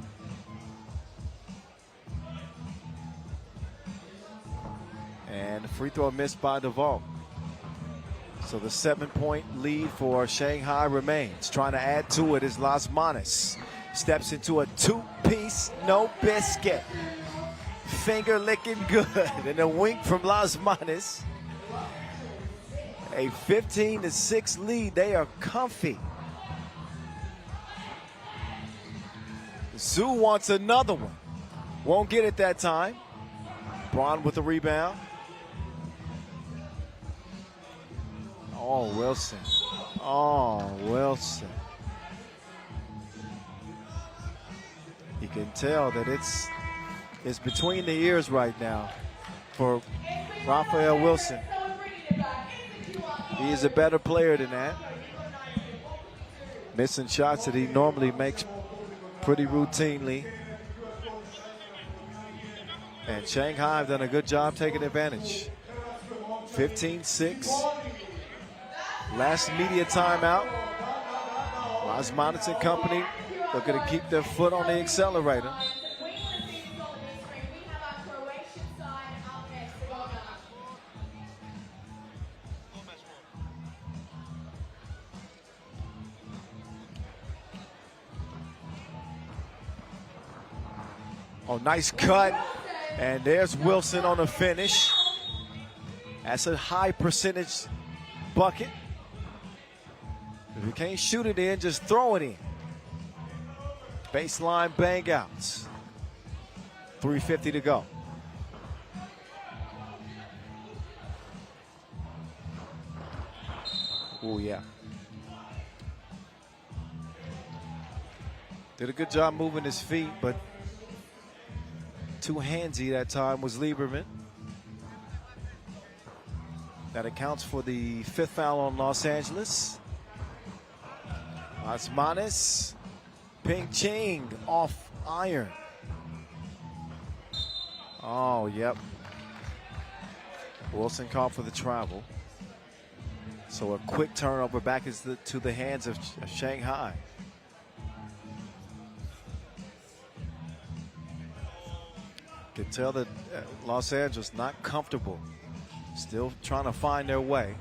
And the free throw missed by DeValk. So the 7-point lead for Shanghai remains. Trying to add to it is Las Manas. Steps into a 2-piece, no biscuit. Finger licking good. And a wink from Las Manas. A 15-6 lead. They are comfy. Zhu wants another one. Won't get it that time. Braun with the rebound. Oh, Wilson. Oh, Wilson. You can tell that it's between the ears right now for Raphael Wilson. He is a better player than that. Missing shots that he normally makes pretty routinely. And Shanghai have done a good job taking advantage. 15-6. Last media timeout. Las Manas and company looking to keep their foot on the accelerator. Oh, nice cut. And there's Wilson on the finish. That's a high percentage bucket. If you can't shoot it in, just throw it in. Baseline bang outs. 3:50 to go. Oh, yeah. Did a good job moving his feet, but too handsy that time was Lieberman. That accounts for the 5th foul on Los Angeles. Las Manas, Ping Ching off iron. Oh, yep. Wilson called for the travel. So a quick turnover back to the hands of Shanghai. Can tell that Los Angeles not comfortable. Still trying to find their way.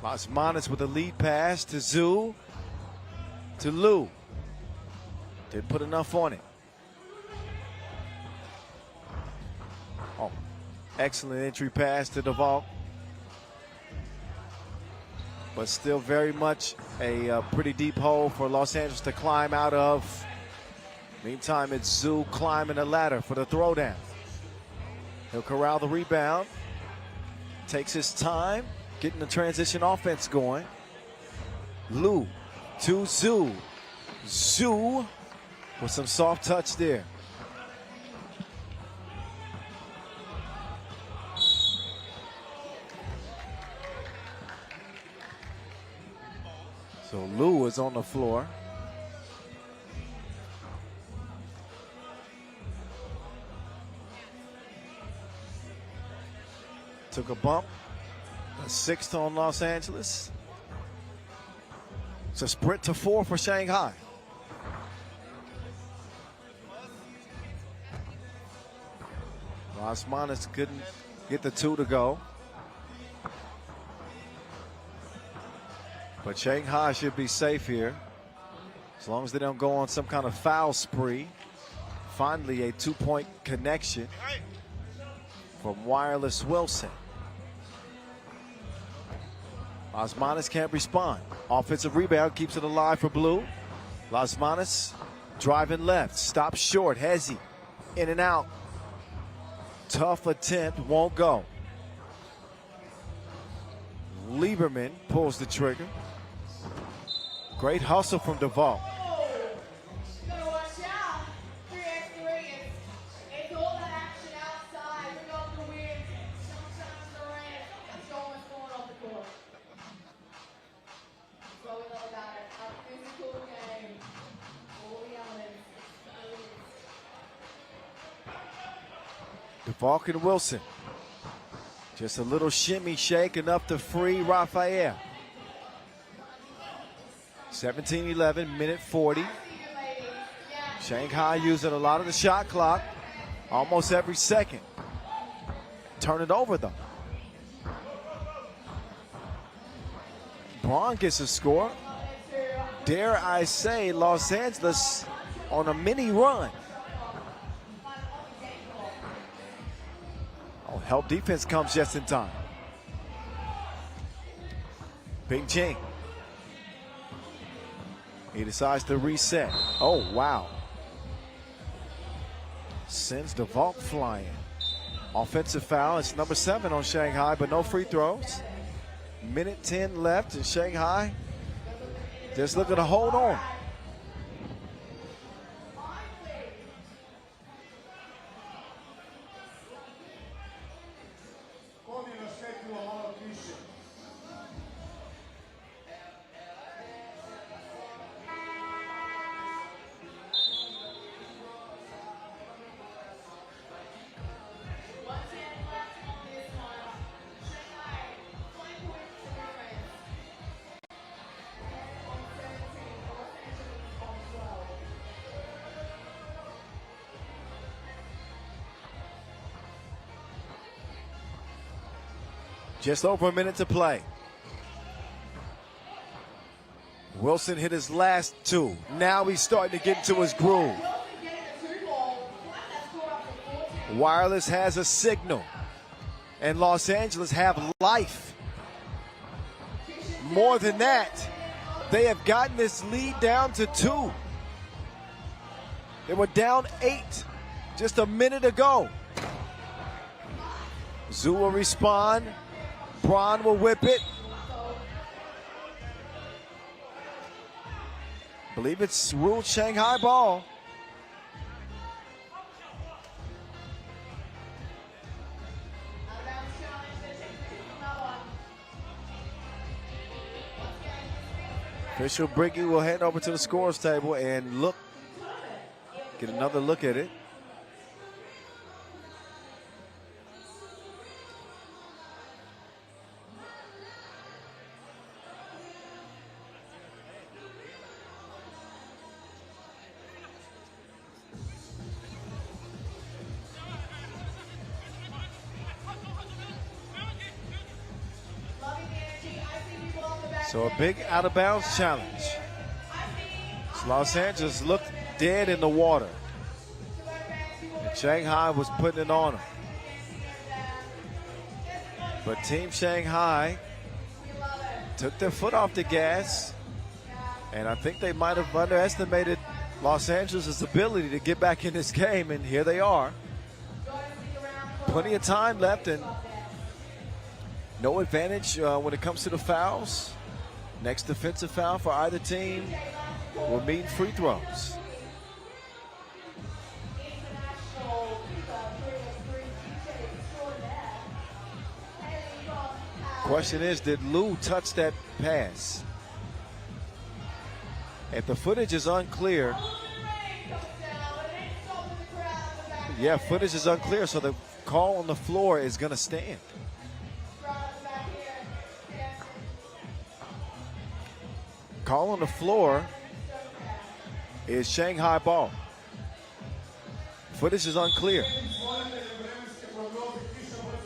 Las Manas with a lead pass to Zhu, to Liu. Didn't put enough on it. Oh, excellent entry pass to DeValk. But still very much a pretty deep hole for Los Angeles to climb out of. Meantime, it's Zhu climbing the ladder for the throwdown. He'll corral the rebound. Takes his time, getting the transition offense going. Liu to Zhu. Zhu with some soft touch there. So Liu is on the floor. Took a bump. A 6th on Los Angeles. It's a sprint to 4 for Shanghai. Las Manas couldn't get the 2 to go. But Shanghai should be safe here, as long as they don't go on some kind of foul spree. Finally, a 2-point connection from Wireless Wilson. Osmanis can't respond. Offensive rebound keeps it alive for Blue. Osmanis driving left, stops short. Hezzy in and out. Tough attempt, won't go. Lieberman pulls the trigger. Great hustle from Duvall.
You gotta watch out. 3x3 it's all that action outside. Bring up the wind. Sometimes the rain. Let's go what's going off the court. That's what we love about it. Our physical game. All the elements.
Duvall and Wilson. Just a little shimmy shake, enough to free Raphael. 17-11, minute 40. Shanghai using a lot of the shot clock, almost every second. Turn it over though. Braun gets a score. Dare I say, Los Angeles on a mini run. Oh, help defense comes just in time. Big Ching. He decides to reset. Oh, wow. Sends the vault flying. Offensive foul. It's number 7 on Shanghai, but no free throws. Minute 10 left, and Shanghai just looking to hold on. Just over a minute to play. Wilson hit his last 2. Now he's starting to get into his groove. Wireless has a signal, and Los Angeles have life. More than that, they have gotten this lead down to 2. They were down 8 just a minute ago. Zoo will respond. Braun will whip it. Believe it's ruled Shanghai ball. Official Briggy will head over to the scores table and get another look at it. So a big out-of-bounds challenge. Los Angeles looked dead in the water, and Shanghai was putting it on them. But Team Shanghai took their foot off the gas, and I think they might have underestimated Los Angeles' ability to get back in this game, and here they are. Plenty of time left, and no advantage when it comes to the fouls. Next defensive foul for either team will mean free throws. Question is, did Lou touch that pass? If the footage is unclear, yeah, footage is unclear, so the call on the floor is going to stand. Call on the floor is Shanghai ball. Footage is unclear.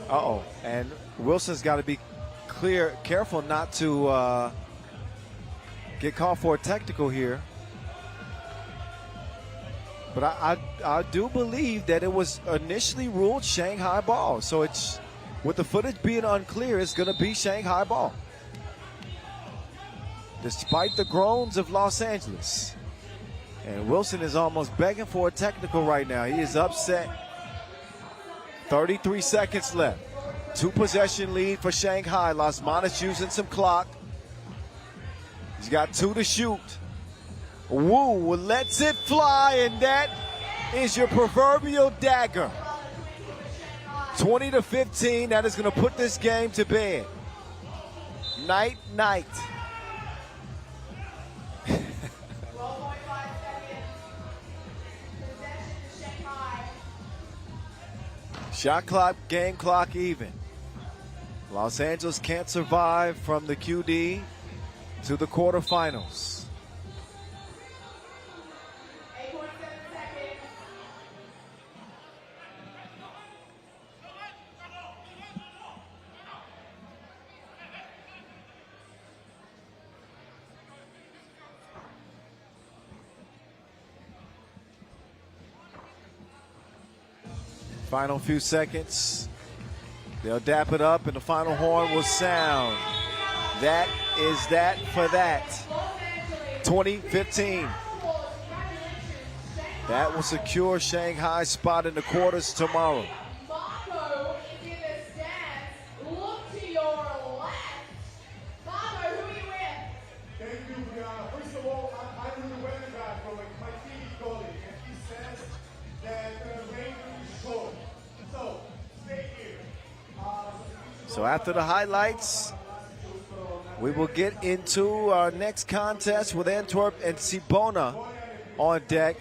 Uh-oh, and Wilson's got to be careful not to get called for a technical here. But I do believe that it was initially ruled Shanghai ball. So it's, with the footage being unclear, it's going to be Shanghai ball. Despite the groans of Los Angeles. And Wilson is almost begging for a technical right now. He is upset. 33 seconds left. 2-possession lead for Shanghai. Las Manas using some clock. He's got 2 to shoot. Wu lets it fly, and that is your proverbial dagger. 20-15. That is going to put this game to bed. Night, night. Shot clock, game clock even. Los Angeles can't survive from the QD to the quarterfinals.
8.7 seconds.
Final few seconds. They'll dap it up, and the final horn will sound. That is that for that. 20-15. That will secure Shanghai's spot in the quarters tomorrow.
Marco is in the stands. Look to your left. Marco, who are you with?
Thank you, Brianna. First of all, I'm with the weather guy from my TV colleague, and he says that rain is short. So, stay here.
So after the highlights, we will get into our next contest with Antwerp and Cibona on deck.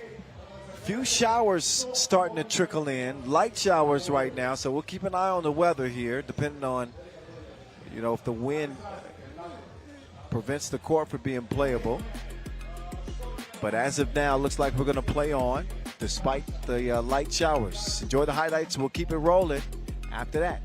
Few showers starting to trickle in, light showers right now, so we'll keep an eye on the weather here, depending on, you know, if the wind prevents the court from being playable. But as of now, looks like we're going to play on despite the light showers. Enjoy the highlights. We'll keep it rolling after that.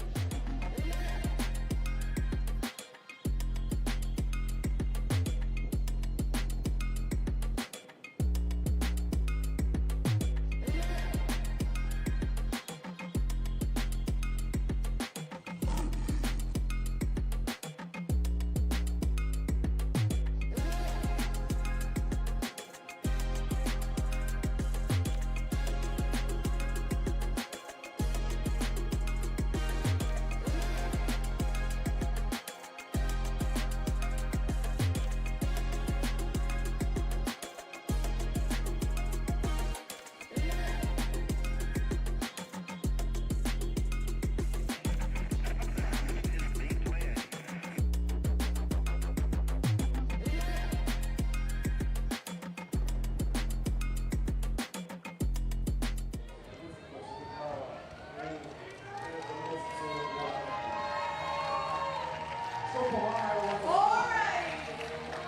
Alright.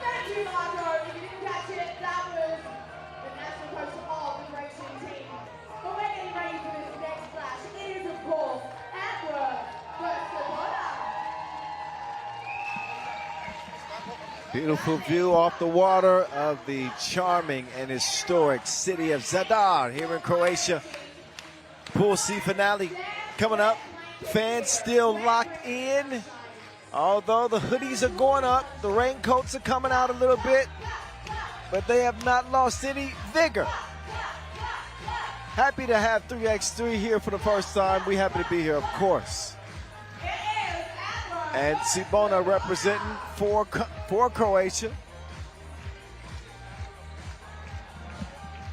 Thank you, Marco. If you didn't catch it, that was the national coach of the racing team. But we're getting ready for this next flash. It is, of course, Antwerp versus Cibona.
Beautiful view off the water of the charming and historic city of Zadar here in Croatia. Pool C finale coming up. Fans still locked in. Although the hoodies are going up, the raincoats are coming out a little bit, but they have not lost any vigor. Happy to have 3x3 here for the first time. We happy to be here, of course. And Cibona representing for Croatia.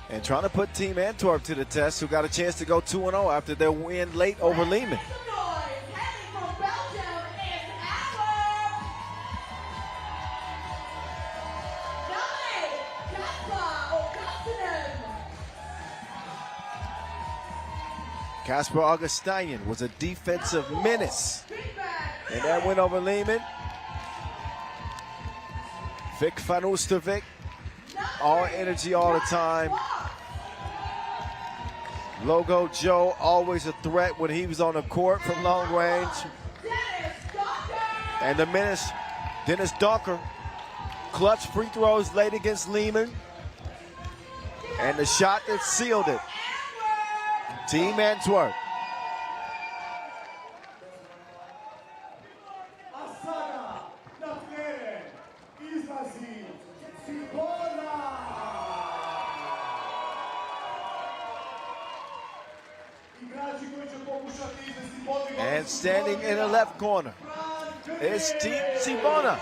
And trying to put Team Antwerp to the test, who got a chance to go 2-0 after their win late over Lehman. Kasper Augustinian was a defensive menace. And that went over Lehman. Vic van Oostervik, all energy all the time. Logo Joe, always a threat when he was on the court from long range. And the menace, Dennis Dunker, clutch free throws late against Lehman. And the shot that sealed it. Team Antwerp.
A sada na teren izlazi Cibona. Igrači koji će pokušati izvesti podvig.
And standing in the left corner is Team Cibona.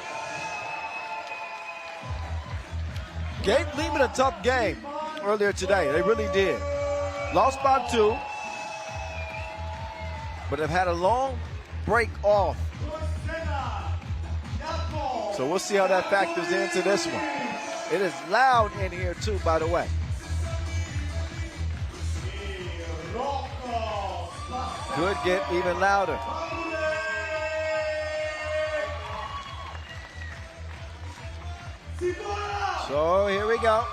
Gave Lehman a tough game earlier today. They really did. Lost by 2, but have had a long break off. So we'll see how that factors into this one. It is loud in here too, by the way. Could get even louder. So here we go.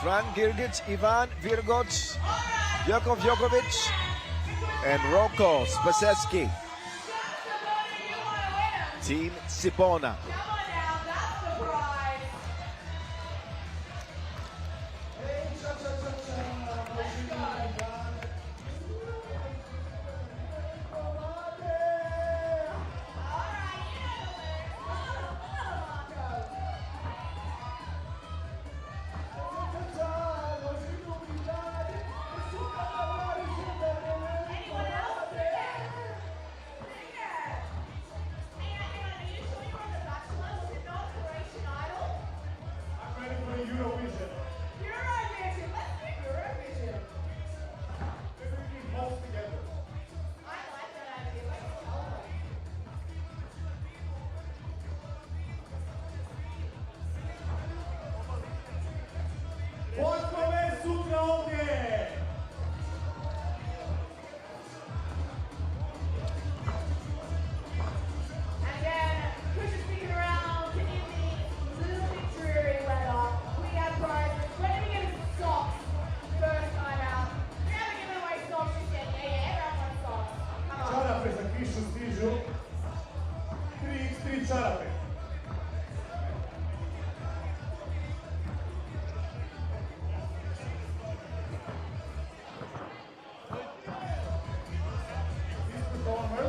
Fran Girgic, Ivan Virgoc, Jakov Jokovic, and Roko Spaseski. Team Cibona.
Poslove sutra ovdje.
Again, push your feet around in the little bit dreary weather. We have prizes. We're going to get socks first time out. We haven't given away socks just yet. Yeah, everyone wants socks. Come on.
Čarape za kišu stižu. 3x3 čarape. This performer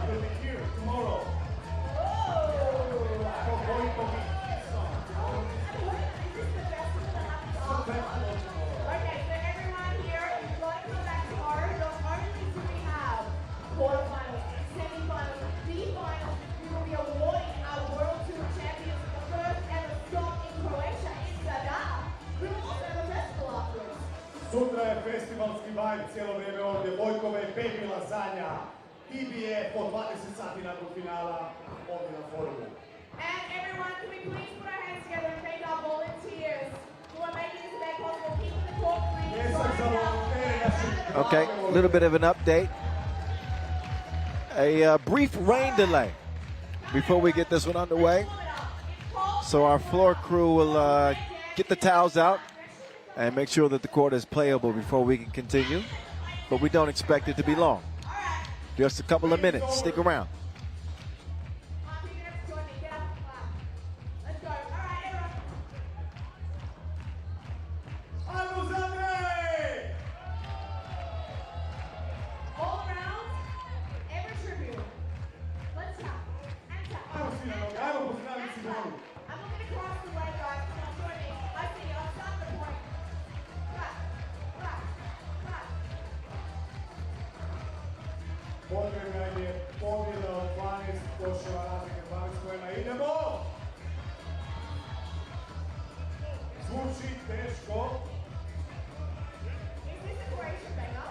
will be here tomorrow. For Vojko Beach song.
Is this the festival that happens after? Okay, so everyone here, if you'd like to come back tomorrow, not only do we have quarterfinals, semi-finals, the finals, we will be awarding our World Tour champions the first ever stop in Croatia in Zadar. We will also have a festival afterwards.
Sutra je festivalski vibe cijelo vrijeme ovdje. Vojkova je baby lasagna. IBF po 20 sati nakon finala ovdje na forumu.
And everyone, can we please put our hands together and thank our volunteers who are making this event possible, keeping the court clean,
Pljesak za volontere naših
Okay, a little bit of an update. A brief rain delay before we get this one underway. So our floor crew will get the towels out and make sure that the court is playable before we can continue. But we don't expect it to be long. Just a couple of minutes. Stick around.
Let's go. All right, everyone.
Ajmo Zadar!
All around, every tribune. Let's tap. And tap.
Ajmo svi na noge, ajmo pozdraviti Simonu.
I'm looking across the way, guys. Come on, join me. I see you. I'll start the point. Clap. Clap. Clap.
Potrebna je pobjeda od 12 koševa razlike, 12 pojena. Idemo! Zvuči teško.
Is this a Croatian banger?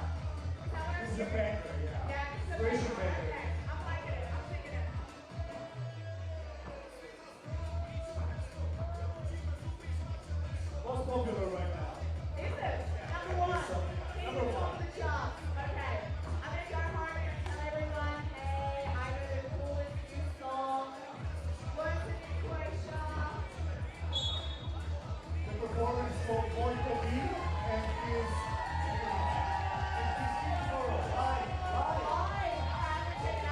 Is that what I'm
This is a
hearing?
banger, yeah.
Yeah, it's a
Croatian
banger.
banger.
Okay, I'm liking it. I'm thinking it.
Most popular right now.
Is it? Number one. Keep
Number
it
one.
off the charts. Okay. I'm gonna go home and tell everyone, hey, I know the coolest new song. Works in Croatia.
The performance for Vojko Beach and his tomorrow. Live.
Alright, I'm gonna check it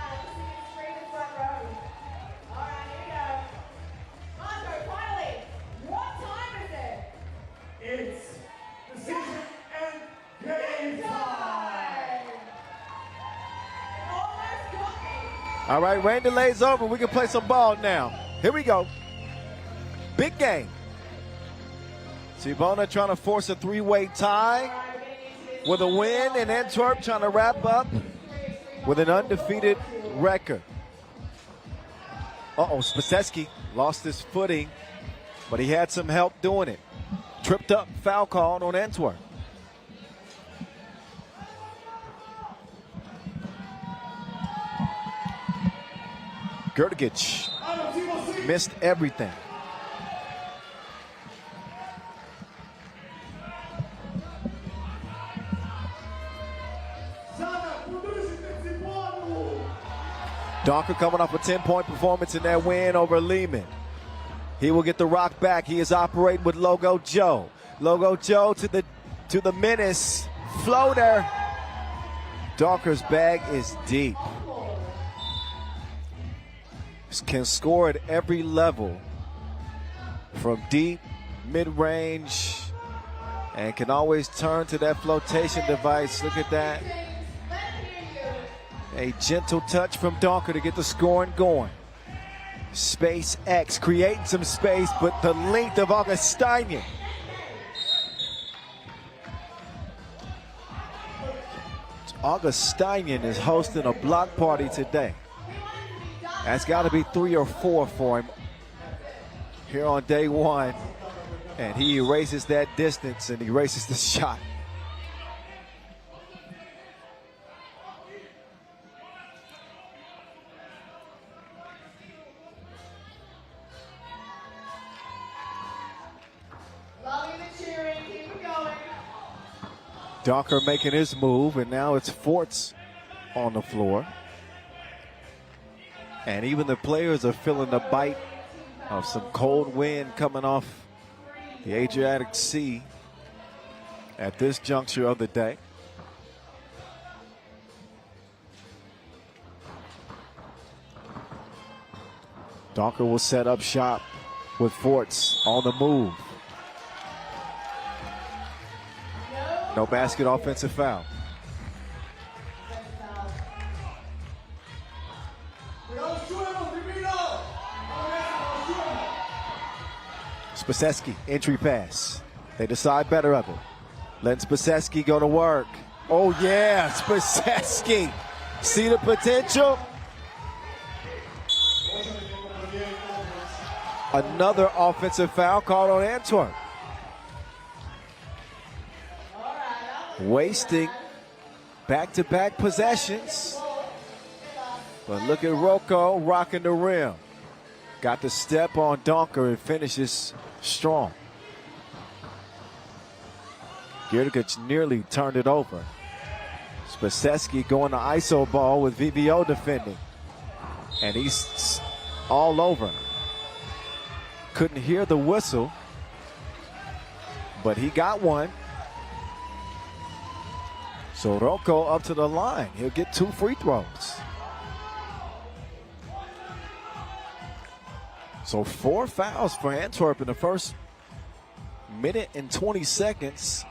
All right, rain delay's over. We can play some ball now. Here we go. Big game. Sibona trying to force a three-way tie with a win, and Antwerp trying to wrap up with an undefeated record. Spacesky lost his footing, but he had some help doing it. Tripped up, foul called on Antwerp. Gerdigic missed everything. Donker coming off a 10-point performance in that win over Lehman. He will get the rock back. He is operating with Logo Joe. Logo Joe to the menace. Floater. Donker's bag is deep. Can score at every level, from deep, mid-range, and can always turn to that flotation device. Look at that. A gentle touch from Donker to get the scoring going. Space X, creating some space, but the length of Augustinian. Augustinian is hosting a block party today. That's got to be 3 or 4 for him here on day one. And he erases that distance and erases the shot. Donker making his move, and now it's Forts on the floor. And even the players are feeling the bite of some cold wind coming off the Adriatic Sea at this juncture of the day. Donker will set up shop with Forts on the move. No basket, offensive foul. Spacesky, entry pass. They decide better of it. Letting Spacesky go to work. Oh yeah, Spacesky. See the potential? Another offensive foul called on Antwerp. Wasting back-to-back possessions. But look at Rocco rocking the rim. Got the step on Donker and finishes strong. Gerdigic nearly turned it over. Spacesky going to ISO ball with VVO defending. And he's all over. Couldn't hear the whistle, but he got one. So Rocco up to the line. He'll get 2 free throws. So 4 fouls for Antwerp in the first minute and 20 seconds.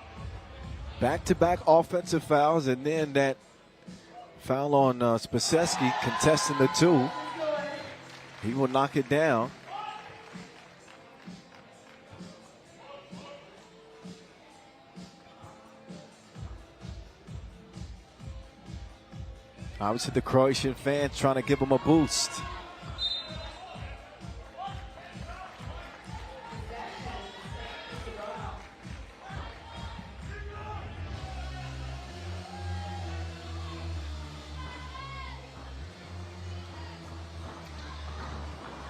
Back-to-back offensive fouls, and then that foul on Spacesky contesting the 2. He will knock it down. Obviously the Croatian fans trying to give him a boost.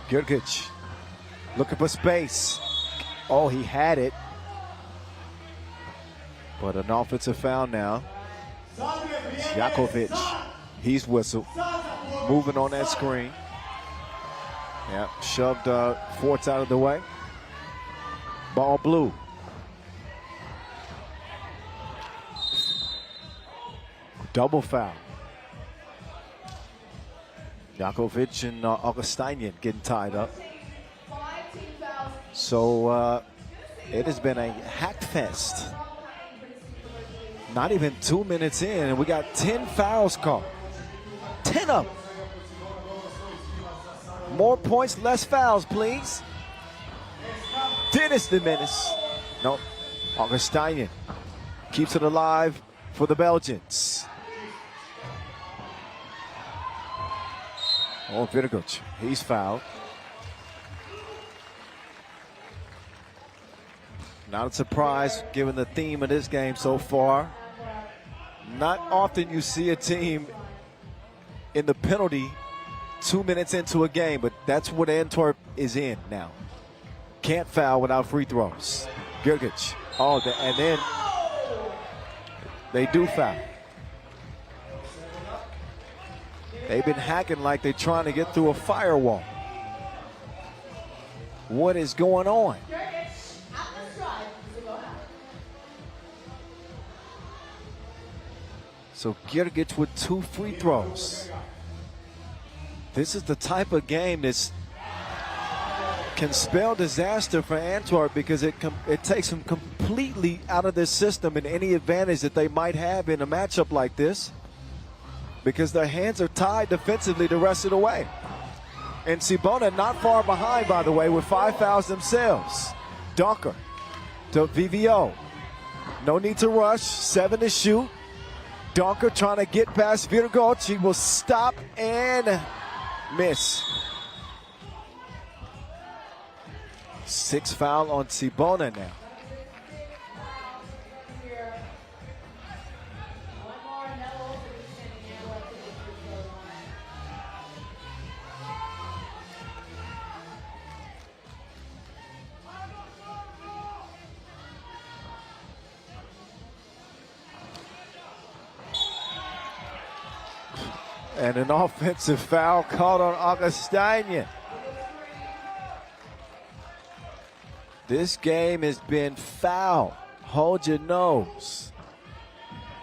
Gerdigic looking for space. Oh, he had it. But an offensive foul now. Jakovic. He's whistled. Moving on that screen. Yeah, shoved Forts out of the way. Ball blue. Double foul. Jakovic and Augustinian getting tied up. So it has been a hack fest. Not even 2 minutes in, and we got 10 fouls called. 10 of them. More points, less fouls, please. Dennis the Menace. No, Augustinian keeps it alive for the Belgians. Oh, Vidigovic, he's fouled. Not a surprise given the theme of this game so far. Not often you see a team in the penalty 2 minutes into a game, but that's what Antwerp is in now. Can't foul without free throws. Gergic. Oh, and then they do foul. They've been hacking like they're trying to get through a firewall. What is going on? So Gergic with 2 free throws. This is the type of game that can spell disaster for Antwerp because it takes them completely out of their system and any advantage that they might have in a matchup like this, because their hands are tied defensively the rest of the way. And Cibona not far behind, by the way, with 5 fouls themselves. Donker to VVO. No need to rush, 7 to shoot. Donker trying to get past Vidigovic. He will stop and miss. 6 foul on Cibona now. And an offensive foul called on Augustinian. This game has been foul. Hold your nose.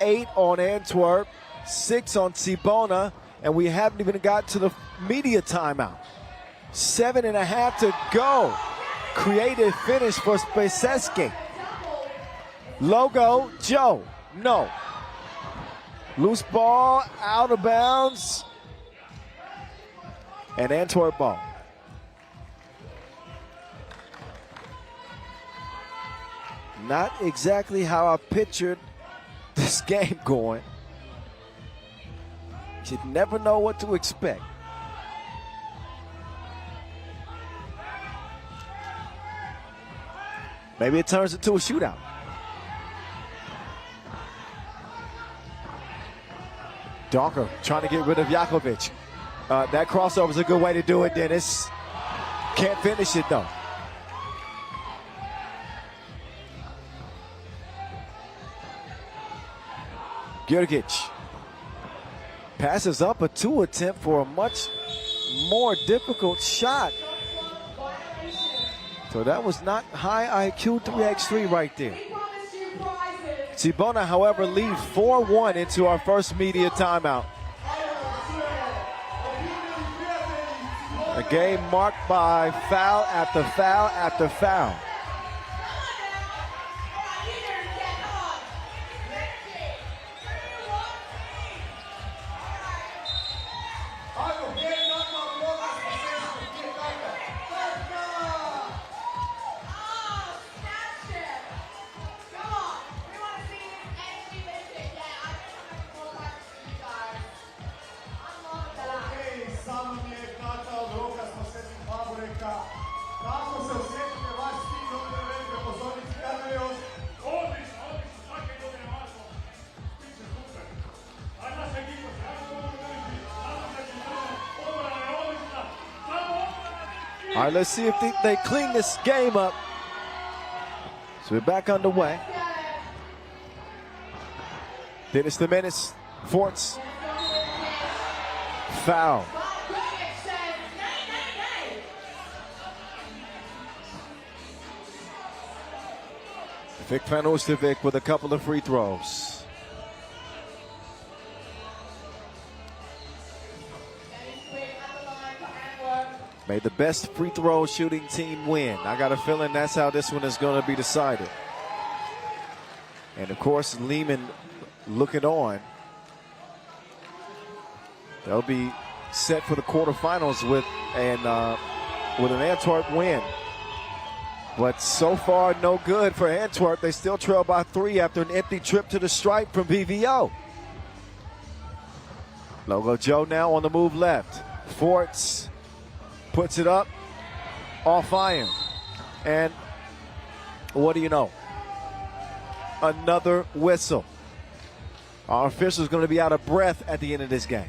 8 on Antwerp, 6 on Cibona, and we haven't even got to the media timeout. 7.5 to go. Creative finish for Spaseski. Logo, Joe, no. Loose ball, out of bounds, and Antwerp ball. Not exactly how I pictured this game going. You never know what to expect. Maybe it turns into a shootout. Donker trying to get rid of Jakovic. That crossover is a good way to do it, Dennis. Can't finish it, though. Gergic passes up a 2 attempt for a much more difficult shot. So that was not high IQ 3x3 right there. Cibona, however, lead 4-1 into our first media timeout. A game marked by foul after foul after foul. All right, let's see if they clean this game up. So we're back underway. Dennis the Menace, Forts. Foul. Vic Van Oostervik with a couple of free throws. May the best free throw shooting team win. I got a feeling that's how this one is going to be decided. And of course, Lehman looking on. They'll be set for the quarterfinals with and with an Antwerp win. But so far, no good for Antwerp. They still trail by 3 after an empty trip to the stripe from BVO. Logo Joe now on the move left. Forts puts it up, off iron. And what do you know? Another whistle. Our official's going to be out of breath at the end of this game.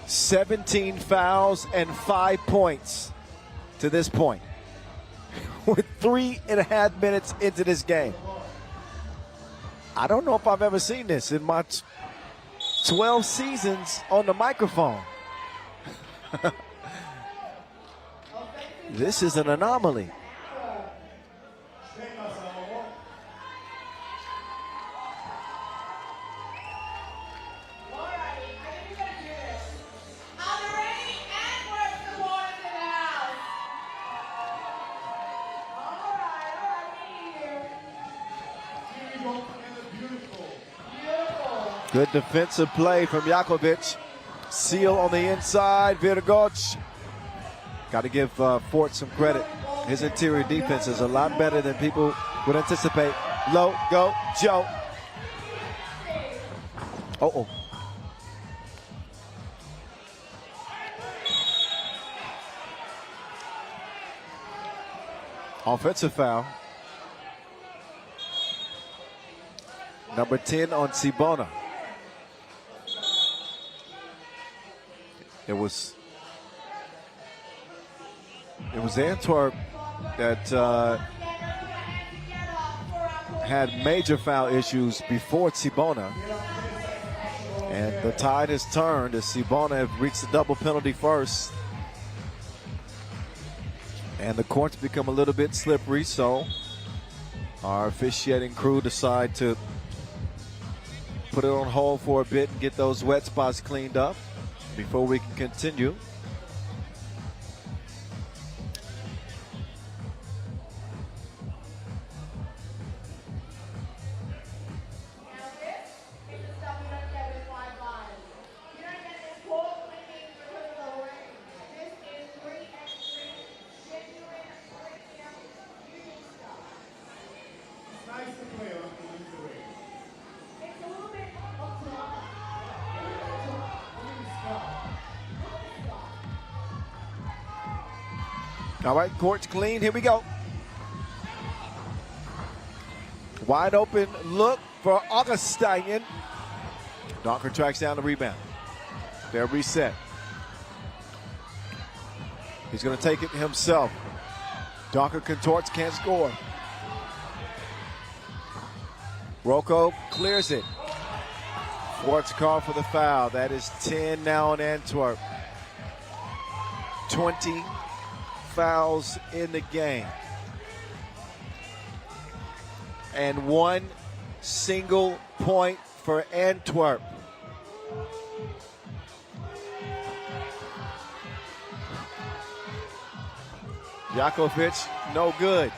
17 fouls and 5 points to this point. With 3.5 minutes into this game. I don't know if I've ever seen this in my 12 seasons on the microphone. This is an anomaly. Good defensive play from Jakovic. Seal on the inside, Virgoc. Got to give Fort some credit. His interior defense is a lot better than people would anticipate. Low, go, Joe. Uh-oh. Offensive foul. Number 10 on Sibona. It was Antwerp that had major foul issues before Sibona. And the tide has turned as Sibona have reached the double penalty first. And the courts become a little bit slippery, so our officiating crew decide to put it on hold for a bit and get those wet spots cleaned up before we can continue. All right, court's clean. Here we go. Wide open look for Augustinian. Docker tracks down the rebound. They're reset. He's going to take it himself. Docker contorts, can't score. Rocco clears it. Fort's called for the foul. That is 10 now on Antwerp. 20 fouls in the game. And 1 single point for Antwerp. Jakovic, no good.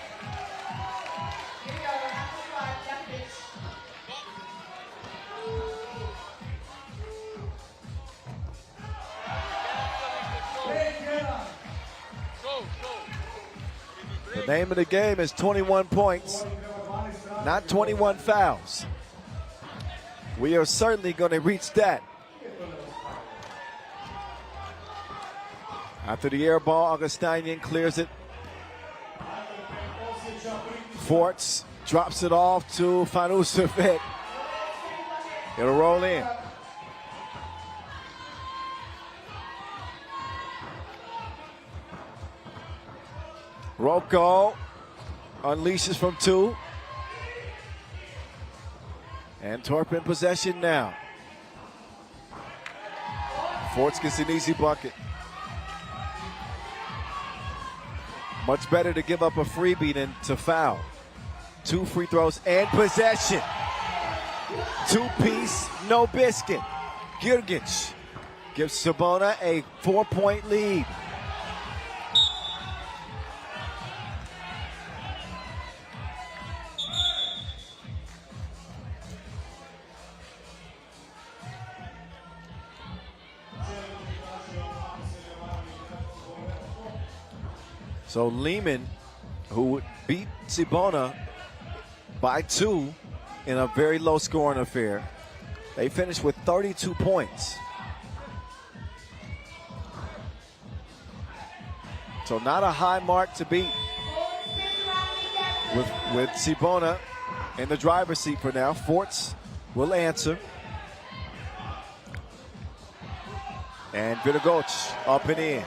The name of the game is 21 points, not 21 fouls. We are certainly going to reach that. After the air ball, Augustinian clears it. Forts drops it off to Fanusevic. It'll roll in. Rocco unleashes from 2. Antwerp in possession now. Forts gets an easy bucket. Much better to give up a freebie than to foul. 2 free throws and possession. 2-piece, no biscuit. Girgic gives Sibona a 4-point lead. So Lehman, who beat Cibona by 2 in a very low scoring affair, they finished with 32 points. So not a high mark to beat with Cibona in the driver's seat for now. Forts will answer. And Vidagoc up and in.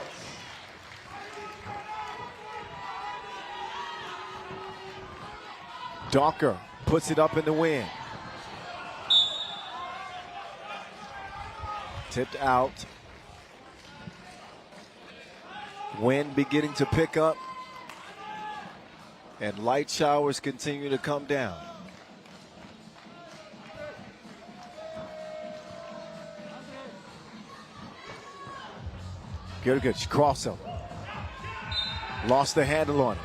Donker puts it up in the wind. Tipped out. Wind beginning to pick up. And light showers continue to come down. Girgic, crosser. Lost the handle on it.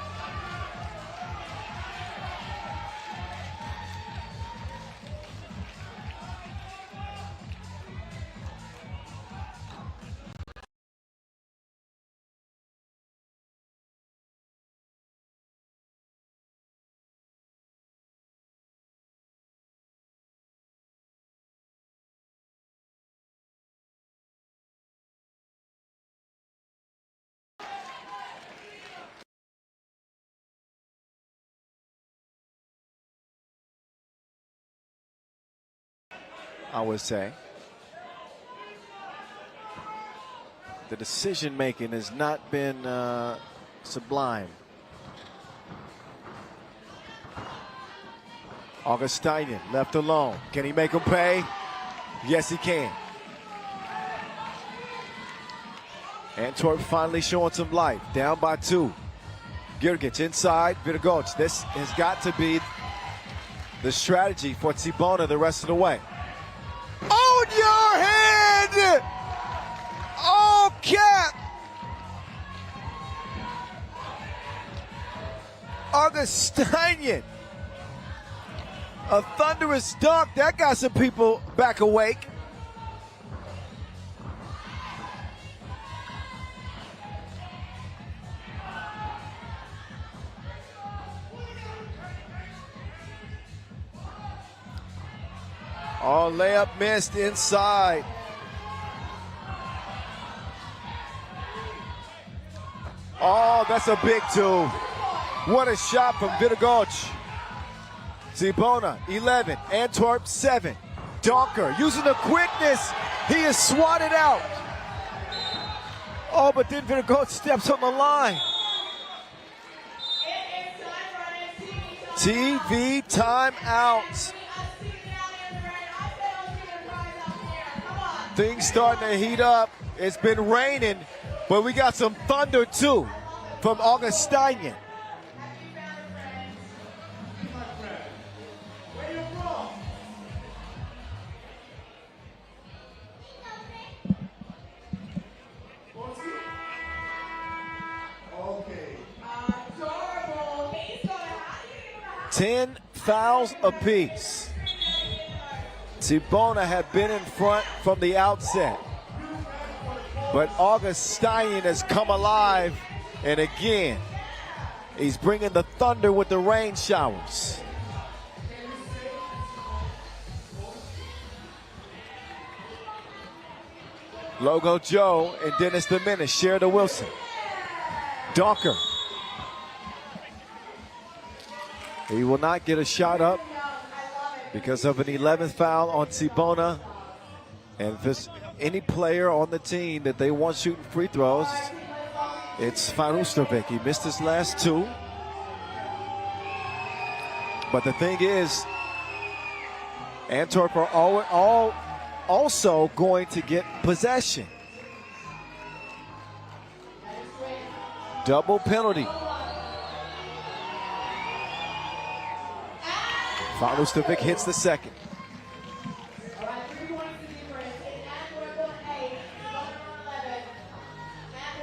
I would say. The decision making has not been sublime. Augustinian left alone. Can he make him pay? Yes, he can. Antwerp finally showing some life. Down by 2. Girgic inside. Vidagoc. This has got to be the strategy for Cibona the rest of the way. On your head! Oh, Cap! Augustinian. A thunderous dunk. That got some people back awake. Oh, layup missed inside. Oh, that's a big 2. What a shot from Vidagoc. Cibona, 11. Antwerp, 7. Donker using the quickness. He is swatted out. Oh, but then Vidagoc steps on the line. TV timeout. Things starting to heat up. It's been raining, but we got some thunder too from Augustinian.
Okay.
10 fouls apiece. Cibona had been in front from the outset, but Augustinian has come alive, and again, he's bringing the thunder with the rain showers. Logo Joe and Dennis the Menace share the Wilson. Donker. He will not get a shot up because of an 11th foul on Cibona. And if there's any player on the team that they want shooting free throws, it's Farustovic. He missed his last 2. But the thing is, Antwerp are all also going to get possession. Double penalty. Farustovic hits the second.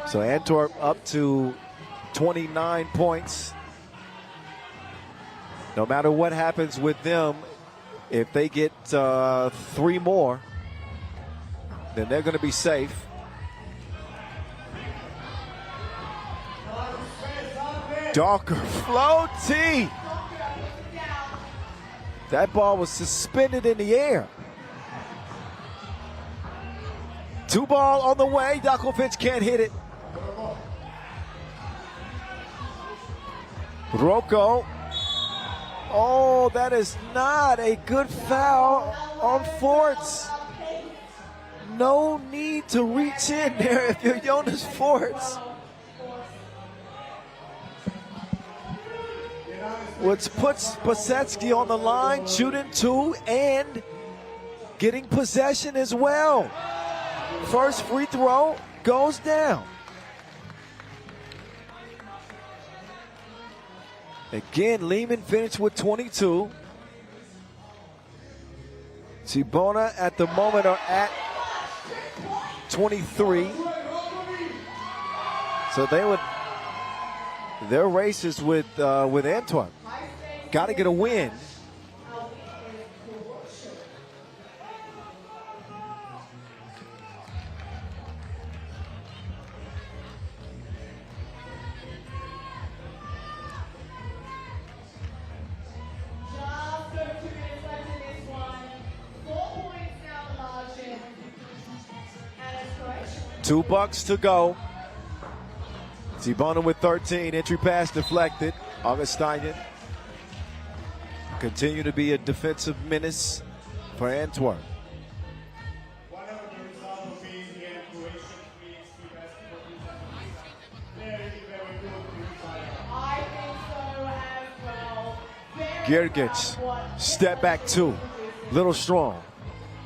So Antwerp up to 29 points. No matter what happens with them, if they get 3 more, then they're going to be safe. Darker floaty. That ball was suspended in the air. 2 ball on the way. Dakovic can't hit it. Rocco. Oh, that is not a good foul on Forts. No need to reach in there if you're Jonas Forts. Which puts Pasetsky on the line, shooting 2 and getting possession as well. First free throw goes down. Again, Lehman finished with 22. Cibona at the moment are at 23. So their race is with Antwerp. Got to get a win. $2 to go. Cibona with 13. Entry pass deflected. Augustinian continue to be a defensive menace for Antwerp.
Whatever the result will be in the end, Croatian 3x3 basketball team. Very, very good inside.
I think so as well.
Girgic, step back 2. Little strong.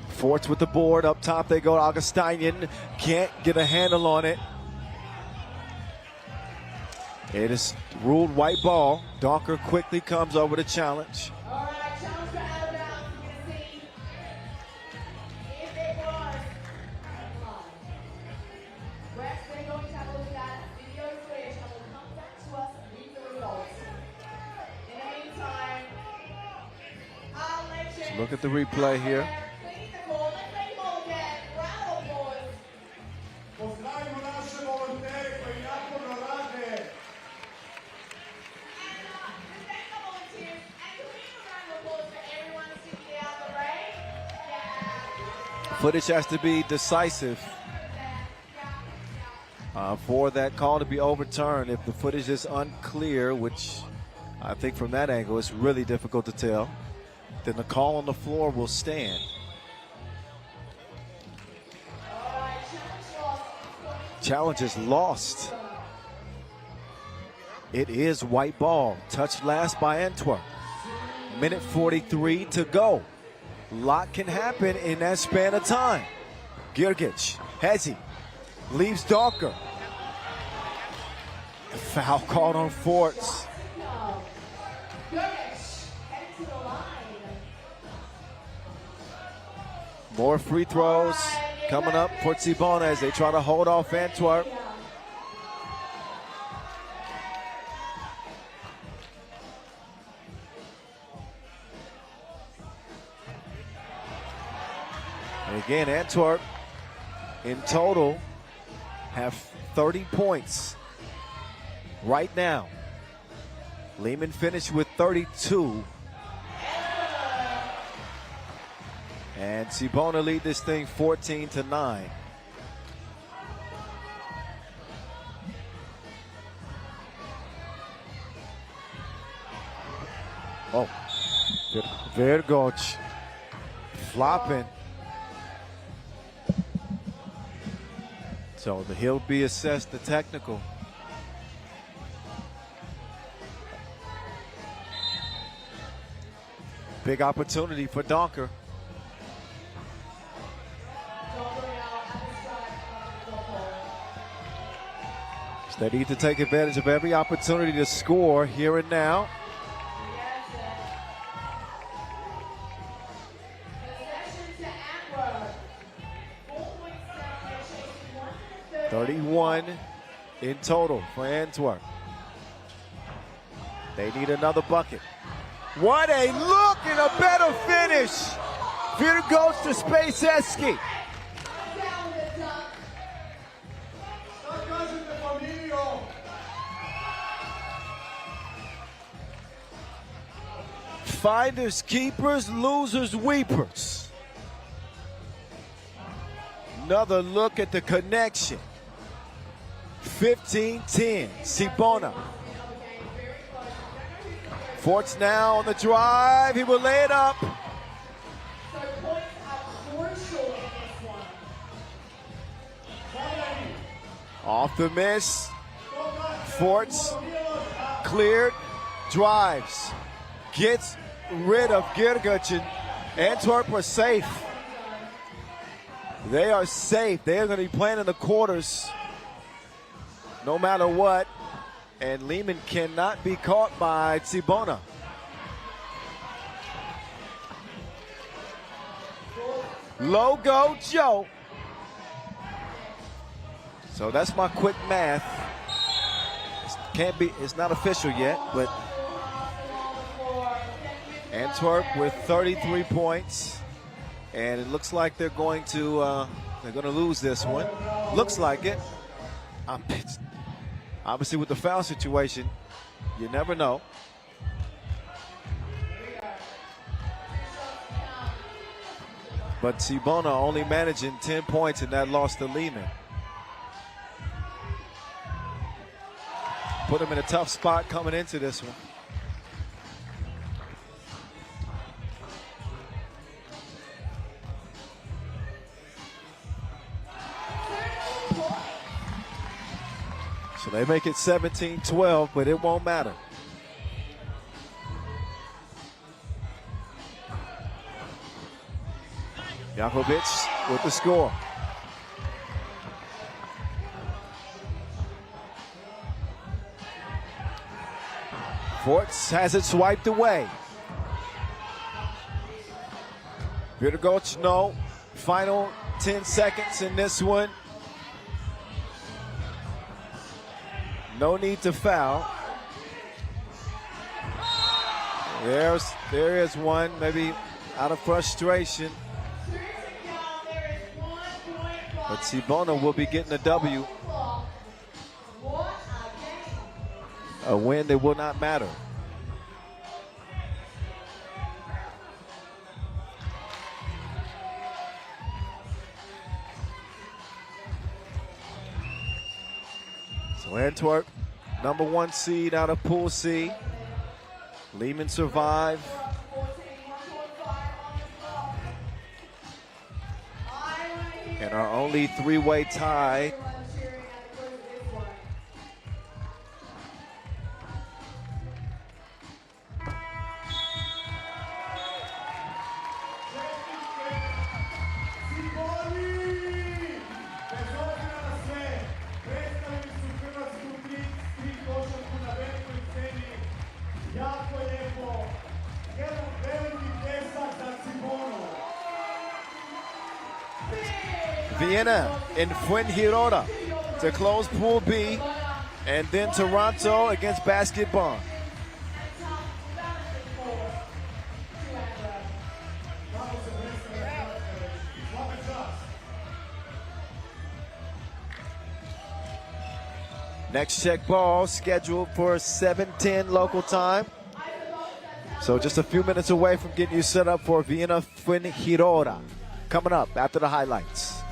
Forts with the board. Up top they go. Augustinian can't get a handle on it. It is ruled white ball. Donker quickly comes over to challenge.
All right, challenge for out of bounds. We're going to see if it was live. We're going to have a look at video footage and will come back to us and read the results. In the meantime, our legend.
Look at the replay here.
Please the call. Let's make it all again. Round of applause.
Pozdravimo naše volontere koji naporno rade.
Footage has to be decisive for that call to be overturned. If the footage is unclear, which I think from that angle it's really difficult to tell, then the call on the floor will stand. Challenge is lost. It is white ball. Touched last by Antwerp. Minute 43 to go. Lot can happen in that span of time. Girgic, Hezi, leaves Donker. Foul called on Forts. More free throws coming up for Cibona as they try to hold off Antwerp. And again, Antwerp in total have 30 points right now. Lehman finished with 32. And Cibona lead this thing 14-9. Oh, Vergoc flopping. So he'll be assessed the technical. Big opportunity for Donker. They need to take advantage of every opportunity to score here and now. $31 in total for Antwerp. They need another bucket. What a look and a better finish. Here goes to Spaceski. Finders keepers, losers weepers. Another look at the connection. 15-10, Sibona. Forts now on the drive. He will lay it up.
So points are crucial in this one.
Off the miss. Forts cleared, drives, gets rid of Girgich. Antwerp are safe. They are safe. They are going to be playing in the quarters no matter what. And Lehman cannot be caught by Sibona. Logo Joe. So that's my quick math. It's not official yet, but Antwerp with 33 points. And it looks like they're going to lose this one. Looks like it. Obviously, with the foul situation, you never know. But Sibona only managing 10 points in that loss to Lehman. Put him in a tough spot coming into this one. So they make it 17-12, but it won't matter. Jakovic with the score. Forts has it swiped away. Girgich, no. Final 10 seconds in this one. No need to foul. There is one, maybe out of frustration. But Sibona will be getting a W. A win that will not matter. So Antwerp, number 1 seed out of Pool C. Lehman survive. And our only 3-way tie. Vienna and Fuengirola to close Pool B, and then Toronto against Basketball. Next check ball scheduled for 7:10 local time. So just a few minutes away from getting you set up for Vienna Fuengirola. Coming up after the highlights.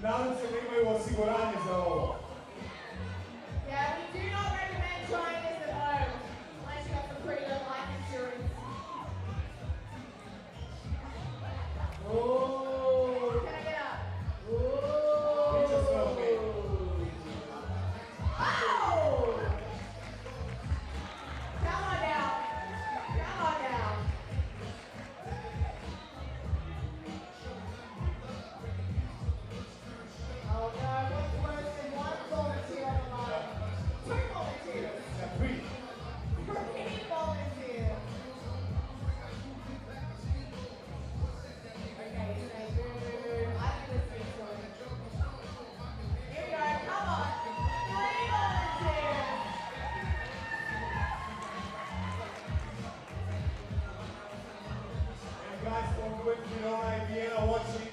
nadam se da imaju osiguranje za ovo.
Yeah, we do not recommend trying this at home unless you have some pretty good life insurance. Oh, can I get up? Oh.
Biće sve okej.
Oh! Come on down. Come on down. Oh no, what's worse than one volunteer on the line? Two volunteers.
Yeah, three.
Three volunteers. Okay, stay good. I think this is good. Here we go, come on. Three volunteers.
And guys, don't do it if you don't like Vienna watching.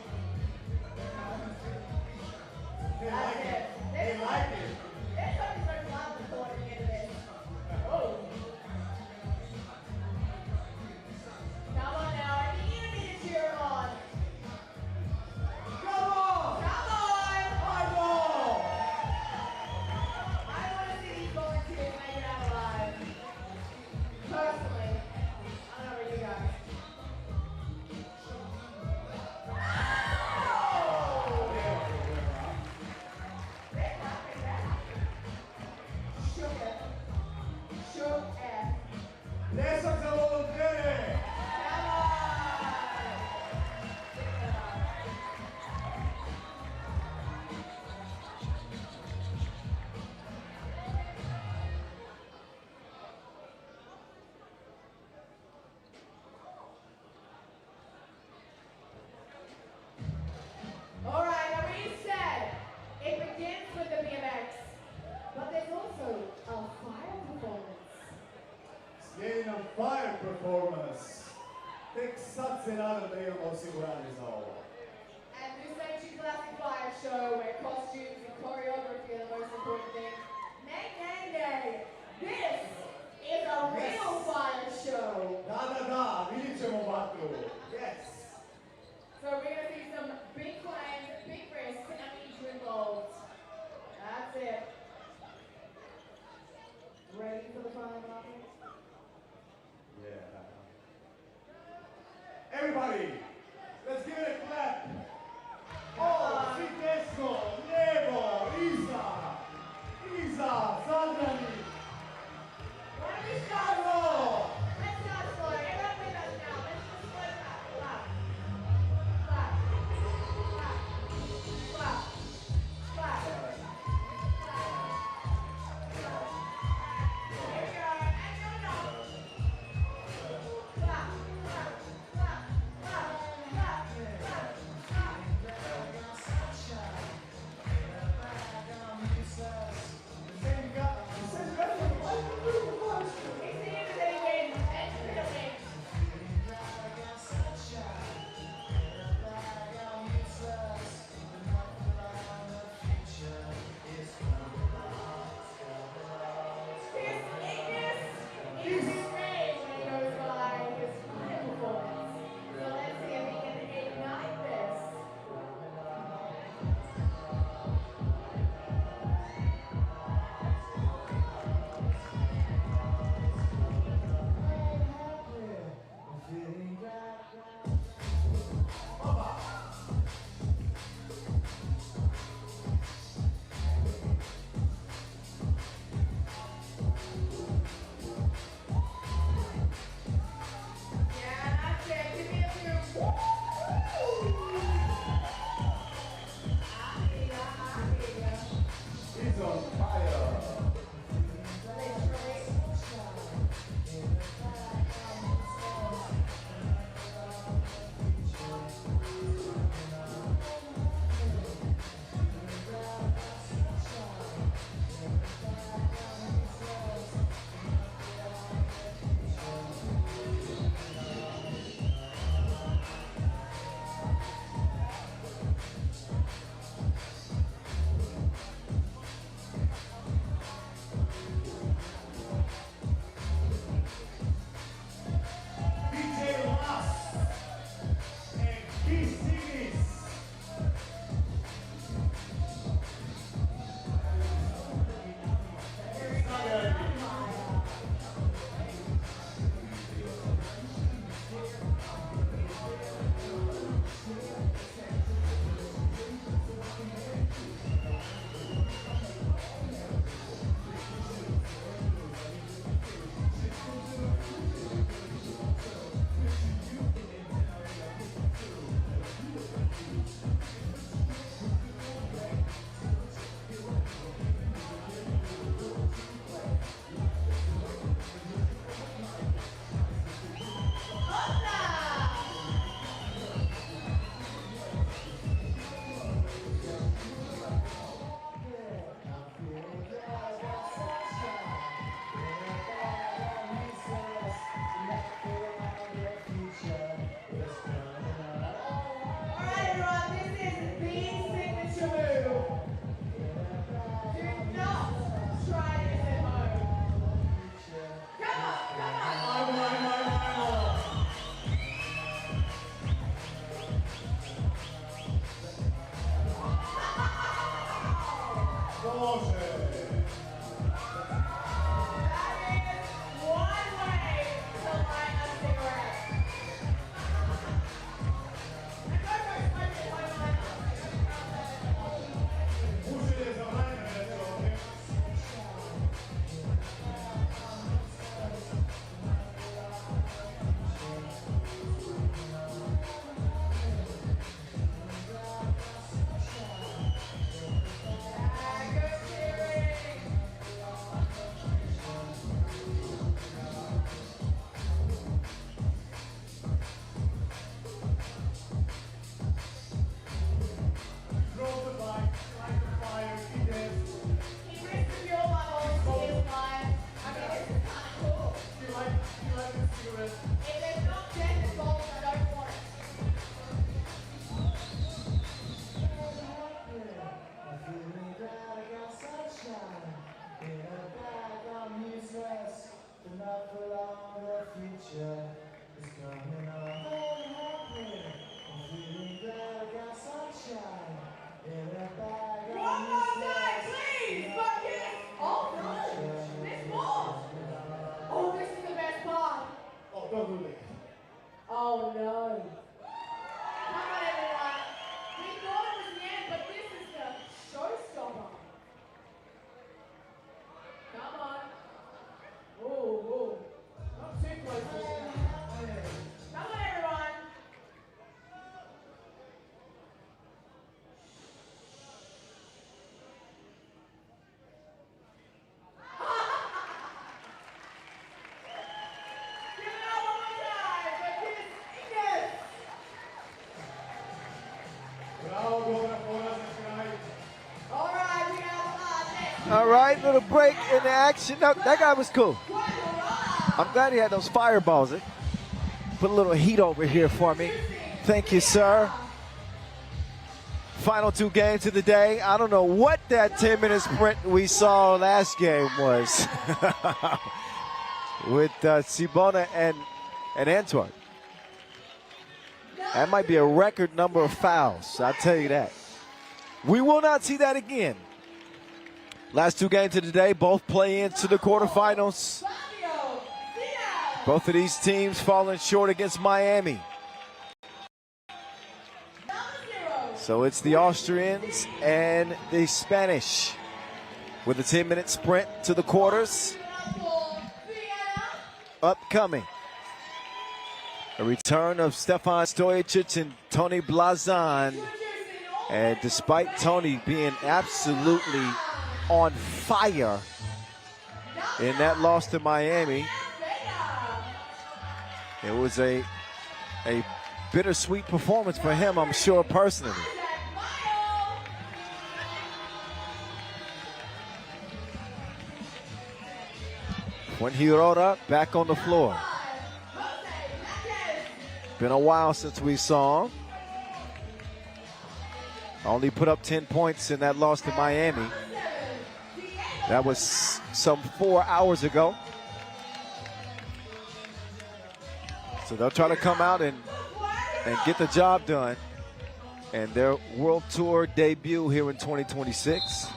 They
That's
like
it.
it. They like it.
There's something so loud recording at the end of this. Oh. Come on now, I need you to cheer them on.
Come on!
Come on!
Come on!
I want to see these volunteers make it out alive. Personally. I don't know about you guys. They're happy now. Shook it. Shook it.
Pljesak za volontere!
Come on! All right, now we said it begins with the BMX, but there's also a fire performance.
Slijedi nam fire performance. Tek sad se nadam da imamo osiguranje za ovo.
And this century classic fire show where costumes and choreography are the most important thing. Nay, nay, nay. This is a real fire show.
Da, vidit ćemo vatru. Yes.
So we're going to see some big claims, big risks, and each involved. That's it. Ready for the fire market?
Yeah. Everybody, let's give it a clap. Oh, si desno, lijevo, Bravo, dobra poraz za kraj.
All right, we have next.
All right, little break in the action. No, that guy was cool. I'm glad he had those fireballs. It put a little heat over here for me. Thank you, sir. Final 2 games of the day. I don't know what that 10-minute sprint we saw last game was with Sibona and Antwerp. That might be a record number of fouls, I'll tell you that. We will not see that again. Last 2 games of the day, both play into the quarterfinals. Both of these teams falling short against Miami. So it's the Austrians and the Spanish with a 10-minute sprint to the quarters. Upcoming, a return of Stefan Stojacic and Tony Blazan. And despite Tony being absolutely on fire in that loss to Miami, it was a bittersweet performance for him, I'm sure, personally. When Hirota back on the floor. Been a while since we saw him. Only put up 10 points in that loss to Miami. That was some 4 hours ago. So they'll try to come out and get the job done. And their World Tour debut here in 2026.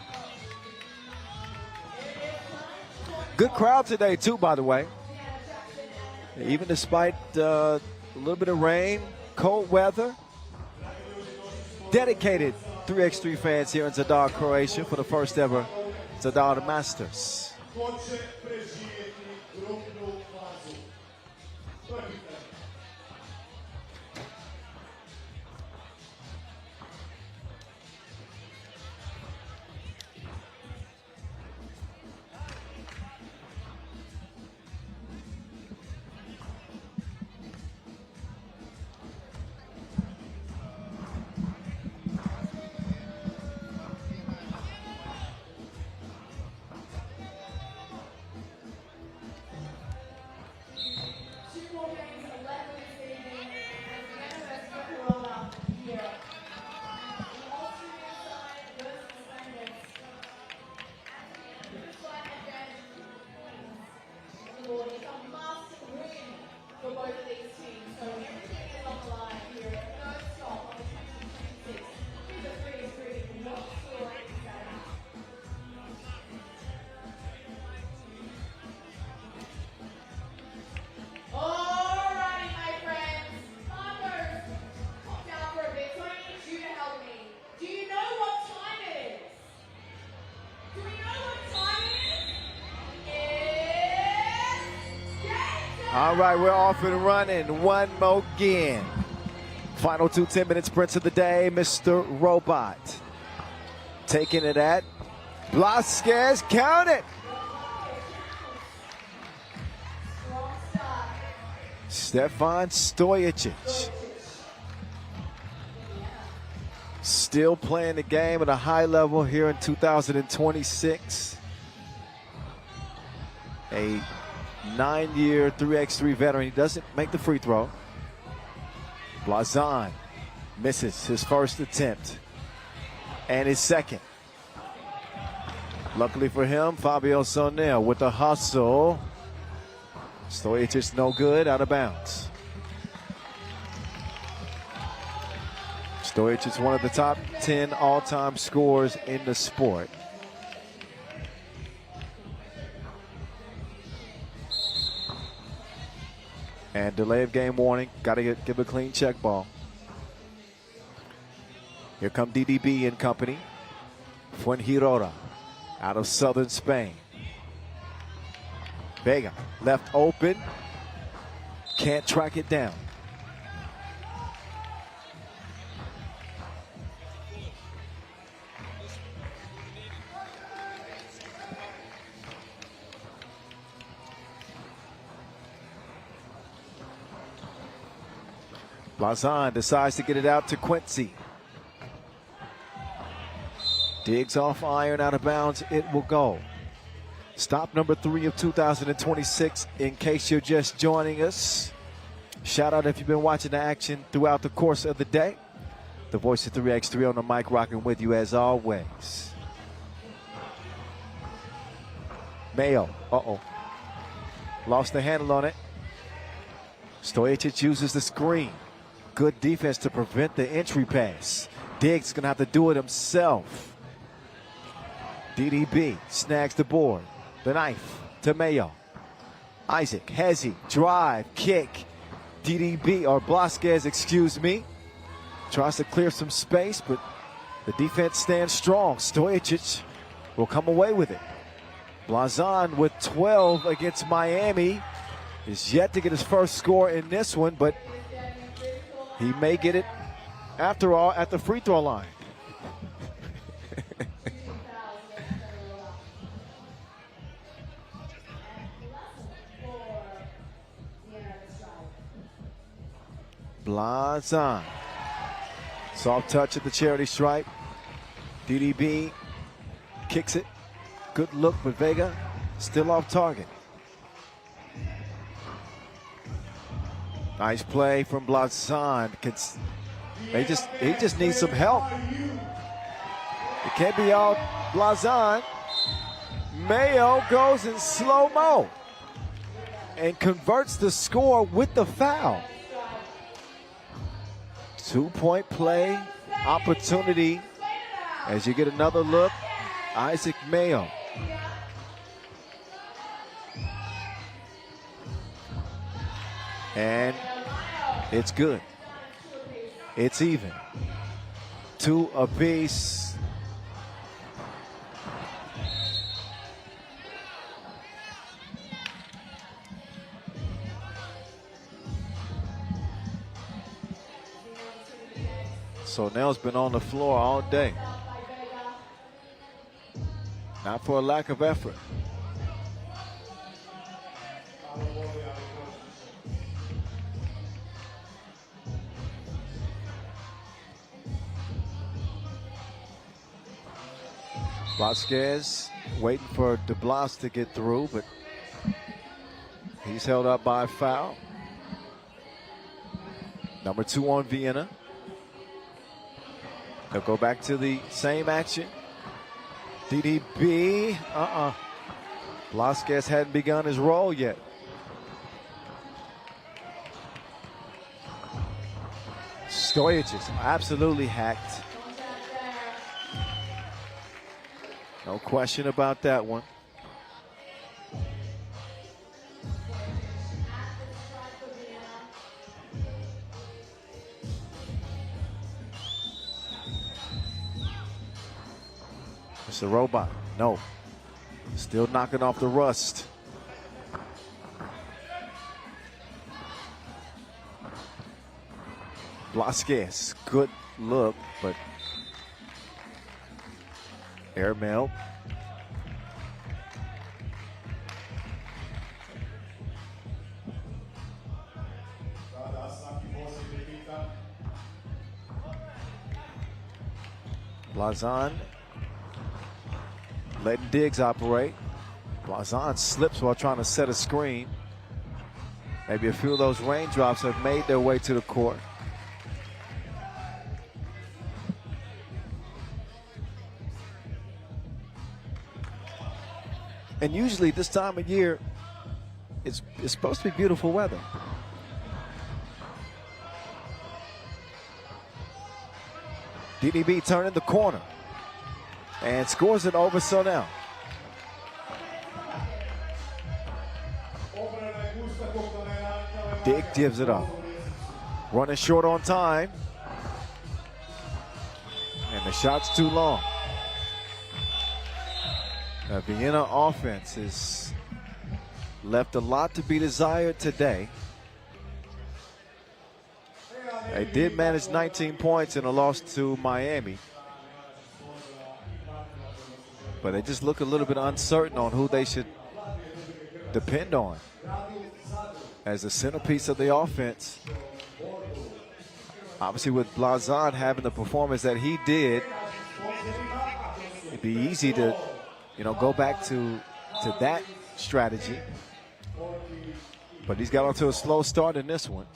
Good crowd today, too, by the way. Even despite a little bit of rain, cold weather. Dedicated 3x3 fans here in Zadar, Croatia for the first ever Zadar Masters.
Ko će preživjeti grupnu fazu? To je pitanje.
All right, we're off and running. One more again. Final 2 10-minute sprints of the day. Mr. Robot taking it at Blasquez. Count it. Stefan Stojacic. Still playing the game at a high level here in 2026. A 9-year 3x3 veteran. He doesn't make the free throw. Blazan misses his first attempt and his second. Luckily for him, Fabio Sonel with the hustle. Stojacic no good, out of bounds. Stojacic is one of the top 10 all-time scorers in the sport. And delay of game warning. Got to give a clean check ball. Here come DDB and company. Fuengirola out of southern Spain. Vega left open. Can't track it down. Blazan decides to get it out to Quincy. Diggs off iron, out of bounds, it will go. Stop number 3 of 2026 in case you're just joining us. Shout out if you've been watching the action throughout the course of the day. The voice of 3x3 on the mic, rocking with you as always. Mayo, lost the handle on it. Stojacic uses the screen. Good defense to prevent the entry pass. Diggs is going to have to do it himself. DDB snags the board. The knife to Mayo. Isaac, Hezzy, drive, kick. DDB, or Blasquez, excuse me. Tries to clear some space, but the defense stands strong. Stojacic will come away with it. Blazon with 12 against Miami is yet to get his first score in this one, but he may get it after all at the free throw line. Blazon. Soft touch at the charity stripe. DDB kicks it. Good look, but Vega still off target. Nice play from Blazon. He just needs some help. It can't be all Blazon. Mayo goes in slow-mo and converts the score with the foul. 2-point play opportunity as you get another look. Isaac Mayo. And it's good. It's even. 2 apiece. So Nell's been on the floor all day. Not for a lack of effort. Vasquez waiting for DeBlas to get through, but he's held up by a foul. Number 2 on Vienna. They'll go back to the same action. DDB, Blasquez hadn't begun his role yet. Stojacic is absolutely hacked. No question about that one. It's a robot. No. Still knocking off the rust. Blasquez, good look, but airmail. Blazon letting Diggs operate. Blazon slips while trying to set a screen. Maybe a few of those raindrops have made their way to the court. And usually this time of year, it's supposed to be beautiful weather. DDB turning the corner and scores it over Sonell. Dick gives it up. Running short on time. And the shot's too long. The Vienna offense has left a lot to be desired today. They did manage 19 points in a loss to Miami. But they just look a little bit uncertain on who they should depend on as the centerpiece of the offense. Obviously with Blazon having the performance that he did, it'd be easy to, go back to that strategy. But he's got off to a slow start in this one.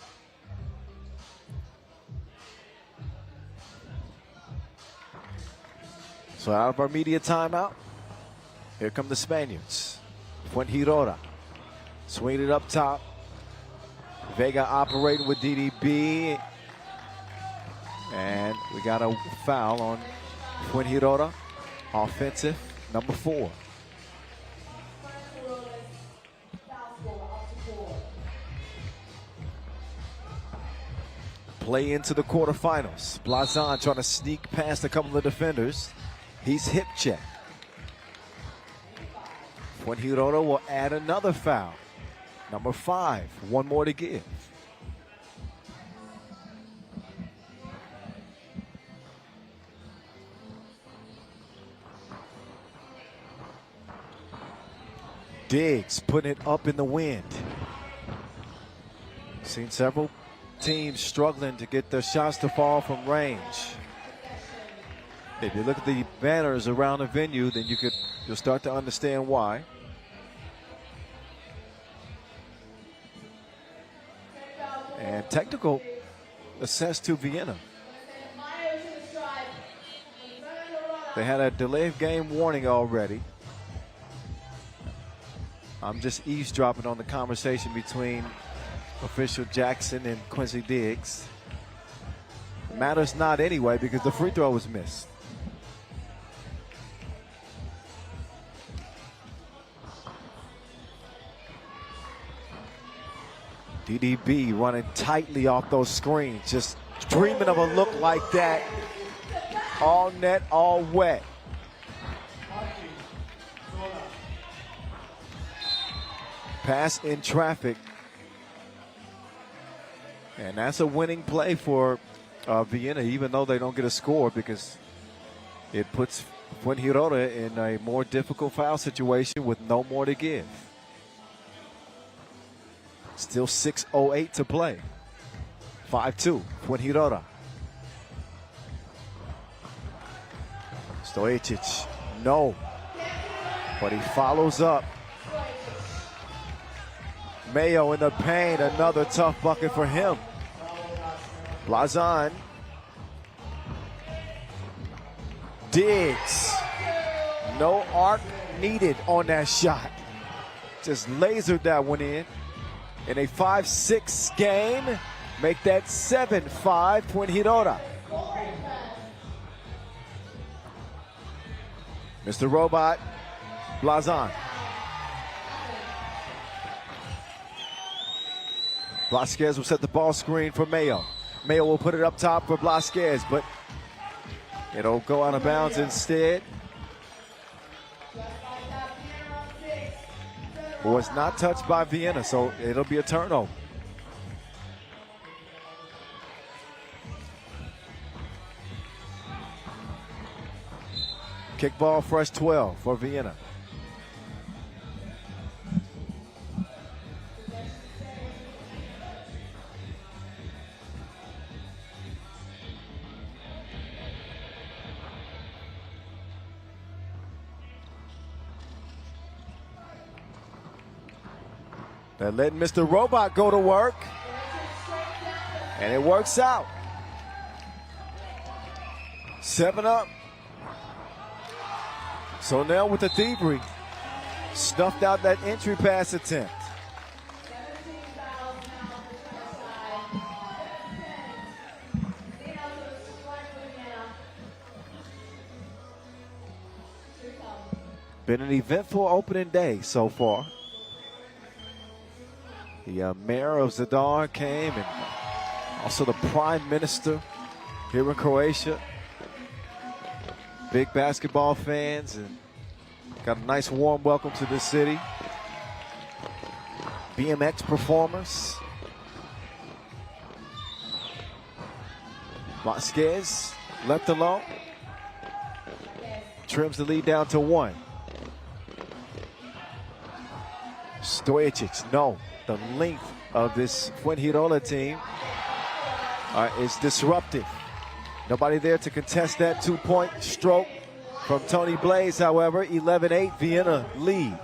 So out of our media timeout, here come the Spaniards. Fuengirola swing it up top. Vega operating with DDB. And we got a foul on Fuengirola, offensive, number 4. Play into the quarterfinals. Blazon trying to sneak past a couple of defenders. He's hip checked. Fuengirola will add another foul. Number 5, one more to give. Diggs putting it up in the wind. Seen several teams struggling to get their shots to fall from range. If you look at the banners around the venue, then you'll start to understand why. And technical assessed to Vienna. They had a delay of game warning already. I'm just eavesdropping on the conversation between official Jackson and Quincy Diggs. Matters not anyway because the free throw was missed. DDB running tightly off those screens, just dreaming of a look like that. All net, all wet. Pass in traffic. And that's a winning play for Vienna, even though they don't get a score, because it puts Fuengirola in a more difficult foul situation with no more to give. Still 6:08 to play. 5-2, Fuengirola. Stojacic, no. But he follows up. Mayo in the paint, another tough bucket for him. Blazon. Diggs. No arc needed on that shot. Just lasered that one in a 5-6 game. Make that 7-5 Fuengirola. Mr. Robot, Blazon. Blasquez will set the ball screen for Mayo. Mayo will put it up top for Blasquez, but it'll go out of bounds instead. Was not touched by Vienna, so it'll be a turnover. Kickball fresh 12 for Vienna. They're letting Mr. Robot go to work, and it works out. 7 up. So now with the thievery, snuffed out that entry pass attempt. Been an eventful opening day so far. The mayor of Zadar came, and also the prime minister here in Croatia. Big basketball fans, and got a nice warm welcome to the city. BMX performers. Vasquez left alone. Trims the lead down to 1. Stojacic, no. The length of this Fuengirola team is disruptive. Nobody there to contest that 2-point stroke. from Tony Blaze, however. 11-8, Vienna lead.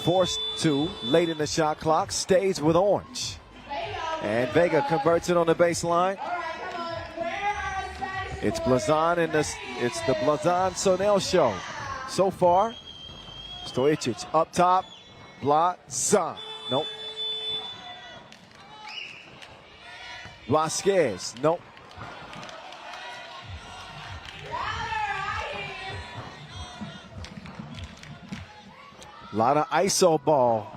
Forced to late in the shot clock, stays with Orange. And Vega converts it on the baseline. It's Blazon and it's the Blazon Sonel show. So far, Stojic up top, Blazon. Nope. Vasquez, nope. A lot of ISO ball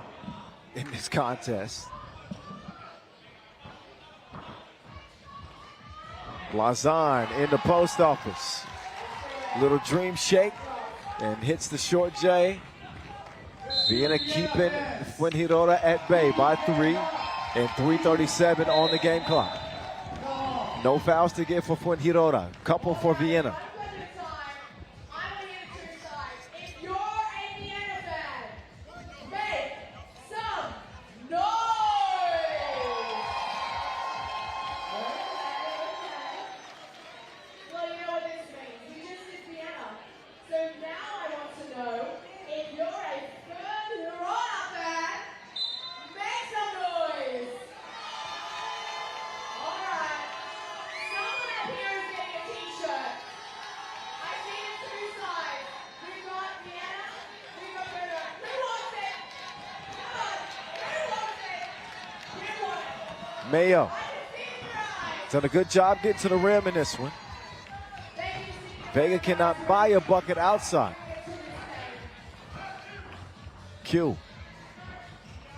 in this contest. Blazon in the post office. Little dream shake and hits the short J. Vienna keeping Fuengirola at bay by 3 and 3:37 on the game clock. No fouls to give for Fuengirola. Couple for Vienna. Mayo done a good job getting to the rim in this one. Vega cannot buy a bucket outside. Q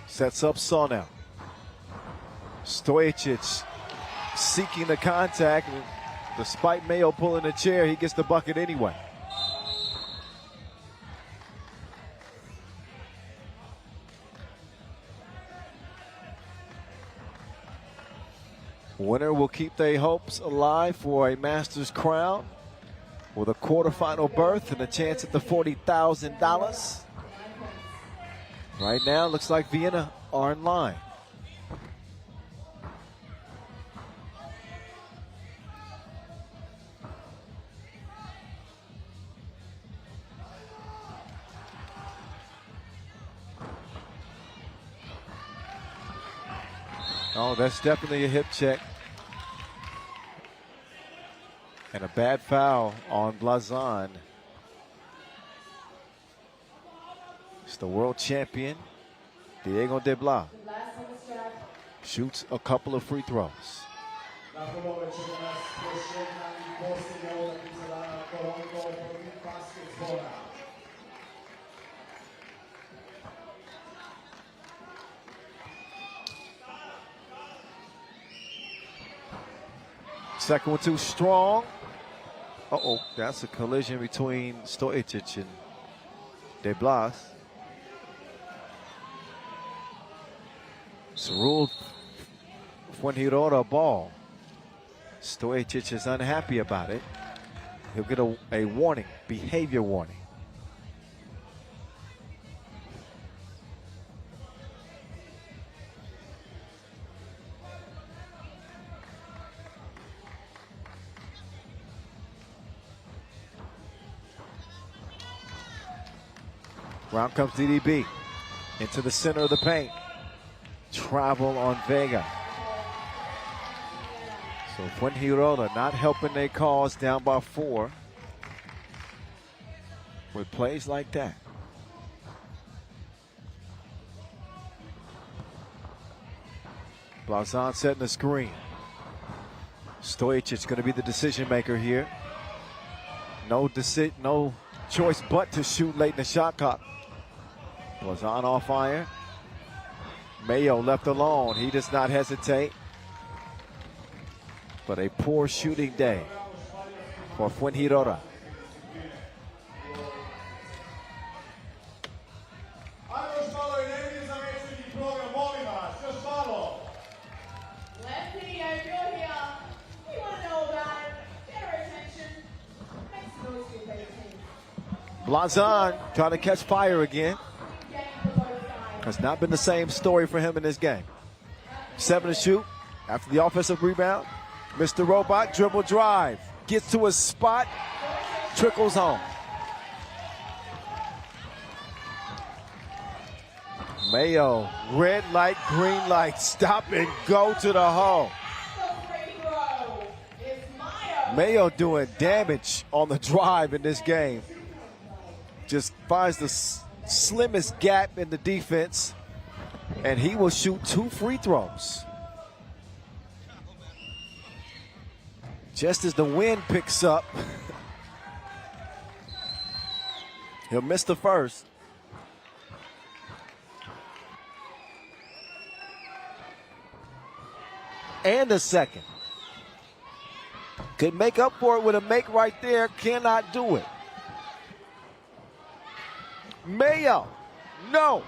sets up Sonel. Stojic seeking the contact. Despite Mayo pulling the chair, he gets the bucket anyway. Winner will keep their hopes alive for a Masters crown with a quarterfinal berth and a chance at the $40,000. Right now, looks like Vienna are in line. Oh, that's definitely a hip check. And a bad foul on Blazon. It's the world champion, Diego De Blas. Shoots a couple of free throws. Second one too strong. Uh-oh, that's a collision between Stojic and De Blas. It's ruled Fuengirola ball. Stojic is unhappy about it. He'll get a warning, behavior warning. Round comes DDB into the center of the paint. Travel on Vega. So Fuengirola not helping their cause, down by 4 with plays like that. Blazon setting the screen. Stojic is going to be the decision maker here. No choice but to shoot late in the shot clock. Blazon off iron. Mayo left alone. He does not hesitate. But a poor shooting day for Fuengirola. Blazon trying to catch fire again. Has not been the same story for him in this game. 7 to shoot after the offensive rebound. Mr. Robot dribble drive. Gets to his spot. Trickles home. Mayo, red light, green light. Stop and go to the hole. Mayo doing damage on the drive in this game. Just finds the slimmest gap in the defense, and he will shoot 2 free throws. Just as the wind picks up, he'll miss the first. And the second. Could make up for it with a make right there, cannot do it. Mayo, no.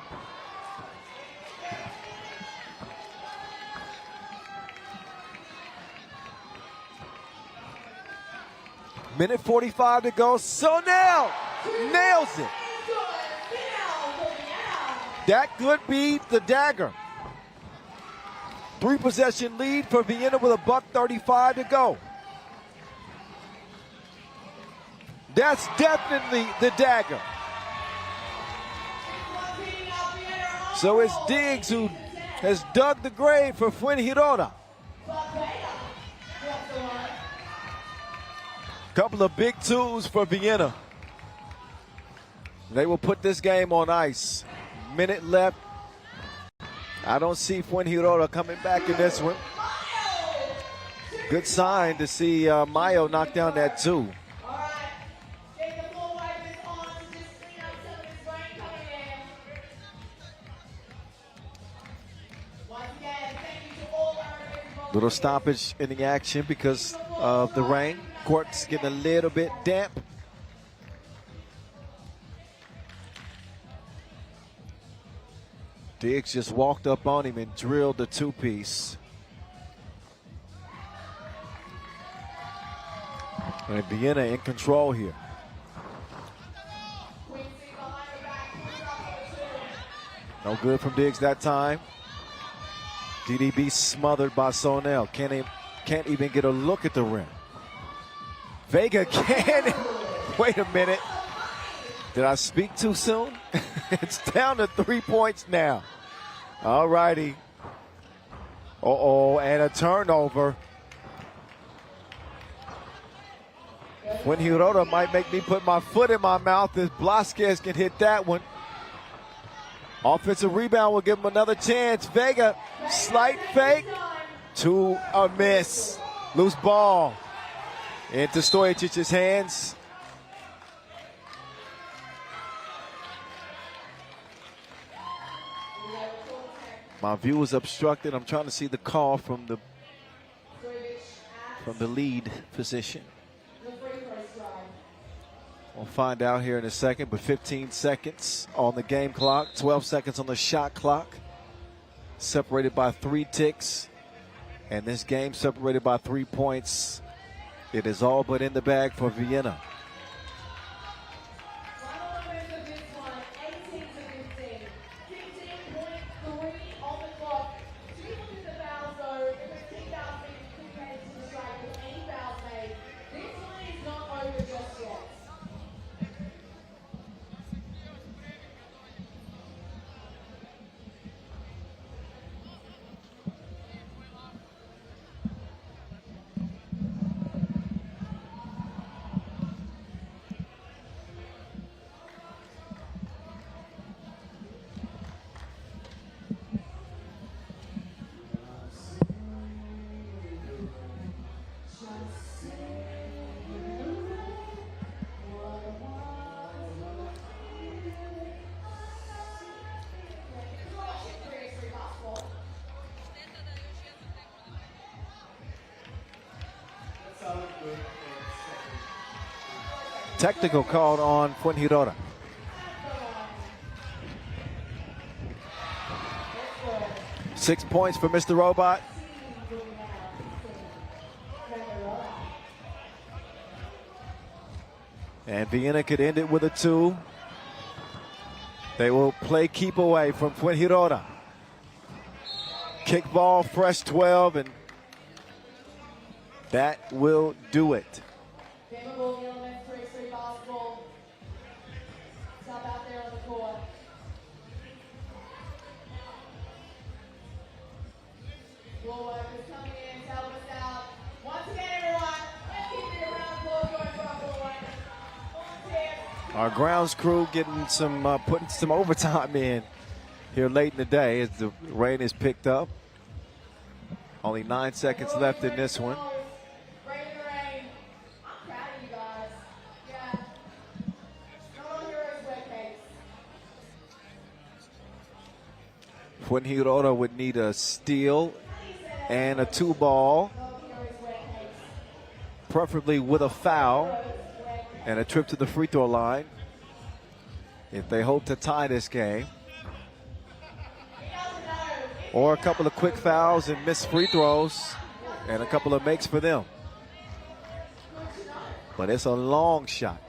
Minute 45 to go. So now nails it. That could be the dagger. 3-possession lead for Vienna with $1:35 to go. That's definitely the dagger. So it's Diggs who has dug the grave for Fuengirola. Couple of big twos for Vienna. They will put this game on ice. Minute left. I don't see Fuengirola coming back in this one. Good sign to see Mayo knock down that 2. Little stoppage in the action because of the rain. Court's getting a little bit damp. Diggs just walked up on him and drilled the 2-piece. And Vienna in control here. No good from Diggs that time. DDB smothered by Sonel. Can't even get a look at the rim. Vega can. Wait a minute. Did I speak too soon? It's down to 3 points now. All righty. And a turnover. Fuengirola might make me put my foot in my mouth if Blasquez can hit that one. Offensive rebound will give him another chance. Vega, slight fake, to a miss. Loose ball into Stojicic's hands. My view is obstructed. I'm trying to see the call from the lead position. We'll find out here in a second, but 15 seconds on the game clock, 12 seconds on the shot clock. Separated by 3 ticks. And this game separated by 3 points. It is all but in the bag for Vienna. Technical called on Fuengirola. Six points for Mr. Robot. And Vienna could end it with a 2. They will play keep away from Fuengirola. Kick ball, fresh 12, and That will do it.
Game of all the elements, 3x3 basketball. Stop out there on the court. Floor workers coming in to help us out. Once again, everyone, let's give it a round of applause going for our floor workers. Volunteers.
Our grounds crew getting some, putting some overtime in here late in the day as the rain is picked up. Only 9 seconds left in this one.
Rain in the rain. I'm proud of you guys. Yeah. Not all heroes wear capes.
Fuengirola would need a steal and a 2-ball,
Not all heroes wear capes.
preferably with a foul and a trip to the free throw line if they hope to tie this game. Or a couple of quick fouls and missed free throws and a couple of makes for them. But it's a long shot.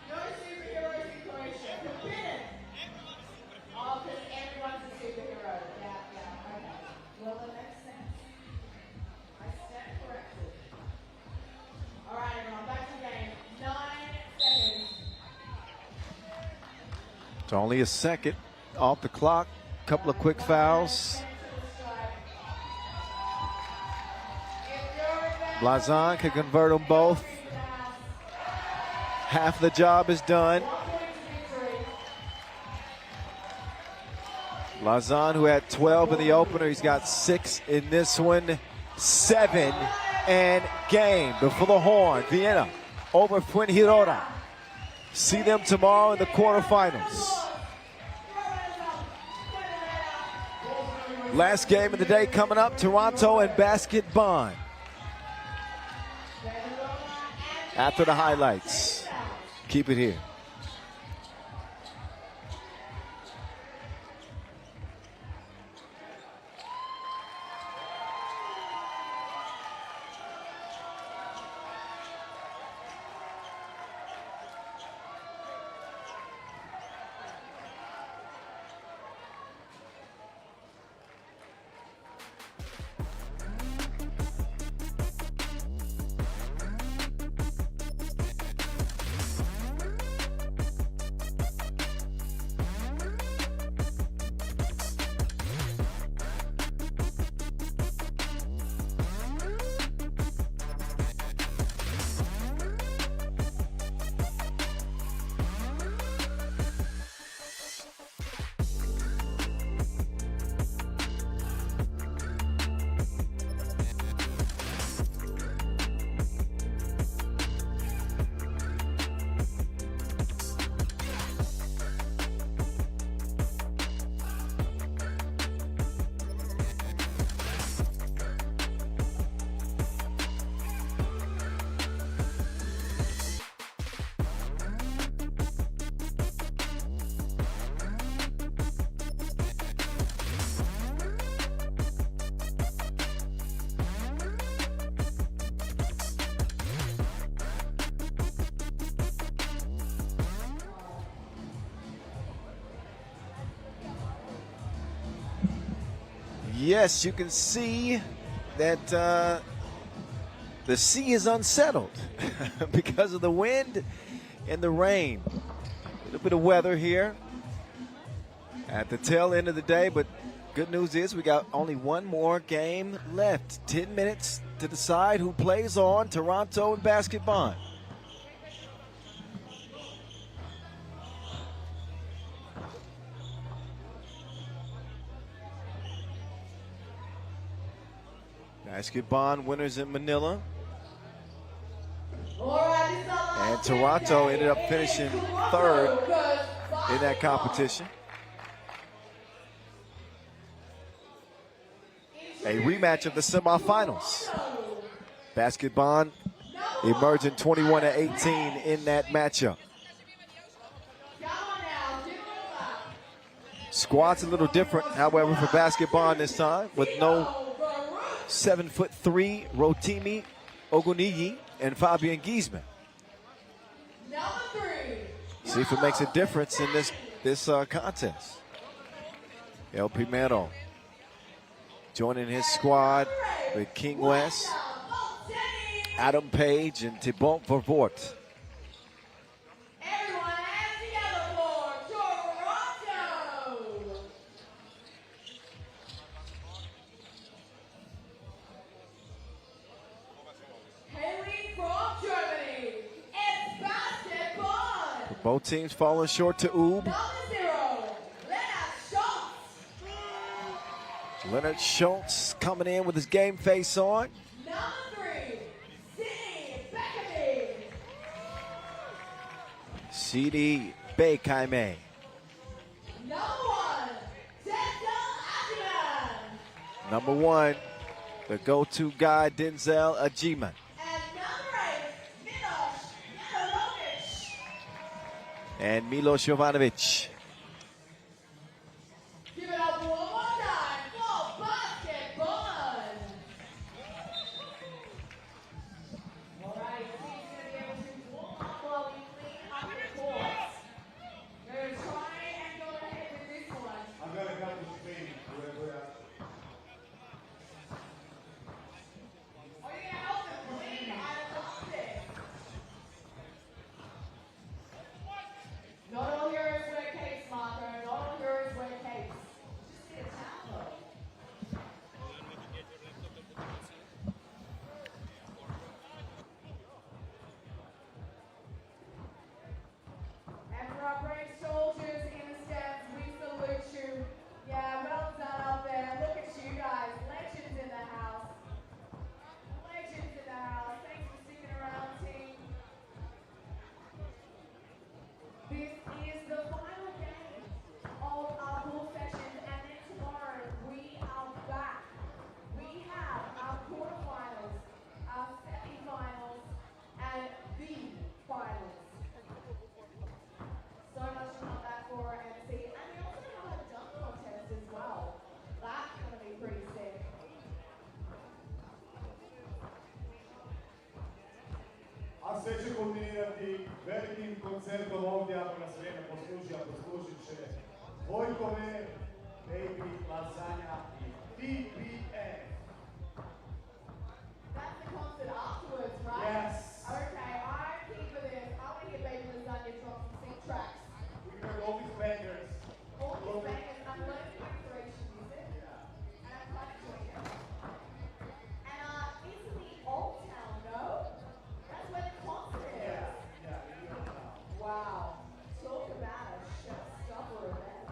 No superheroes in Croatia. Forbidden. Oh, because everyone's a superhero. Yeah, okay. Well, that makes sense. I stand corrected. All right, everyone, back to the game. 9 seconds.
It's only a second off the clock. Couple of quick fouls. Blazon can convert them both. Half the job is done. Blazon, who had 12 in the opener, he's got 6 in this one. 7 and game before the horn. Vienna over Fuengirola. See them tomorrow in the quarterfinals. Last game of the day coming up, Toronto and Basketball. After the highlights. Keep it here. Yes, you can see that the sea is unsettled because of the wind and the rain. A little bit of weather here at the tail end of the day, but good news is we got only one more game left. 10 minutes to decide who plays on, Toronto and Basketball. Basketball winners in Manila. And Toronto ended up finishing third in that competition. A rematch of the semifinals. Basketball emerging 21-18 in that matchup. Squad's a little different, however, for Basketball this time, with no 7'3" Rotimi Ogunniyi and Fabian Giesman.
Number 3.
See if it makes a difference in this contest. El Primero joining his squad with King West, Adam Page, and Thibaut Vervoort.
Everyone hands together for Toronto. Haley from Germany. It's basketball.
Both teams falling short to Oob.
Number 0, Leonard Schultz.
Leonard Schultz coming in with his game face on.
Number 3, Sidney Beckamy.
CD Beikaime.
Number 1, Denzel Ajiman.
Number 1, the go-to guy, Denzel Ajiman.
And number 8, Milos Jovanovic.
And Milo Jovanovic.
Give it up one more time for basketball. All right, team's gonna be able to warm up while we clean up the courts. We're gonna try and go ahead with this one.
I'm gonna come to Spain.
Are you gonna help them clean and adopt it? Not all heroes wear capes, Marco. Not all heroes wear capes. Just get a towel. And for our brave soldiers in the stands, we salute you. Yeah, well done out there. Look at you guys, legends in the house. Legends in the house. Thanks for sticking around, team. This is the final game of our pool sessions, and then tomorrow we are back. We have our quarterfinals, our semi-finals, and the finals. So much to come back for and see. And we also have a dunk contest as well. That's going to be pretty sick.
A sve će kulminirati velikim koncertom ovdje, ako nas vrijeme posluži, a poslužit će Vojkove, Baby, Lasagna i TPF.
That's the concert afterwards, right?
Yes.
Okay, I'm keen for this. I want to hear Baby Lasagna drop some sick tracks.
We heard all these bangers.
All these bangers, I'm learning the inspiration music. And I'm quite enjoying it. And it's in the Old Town, no? That's where the concert is. Wow. Talk about a showstopper event.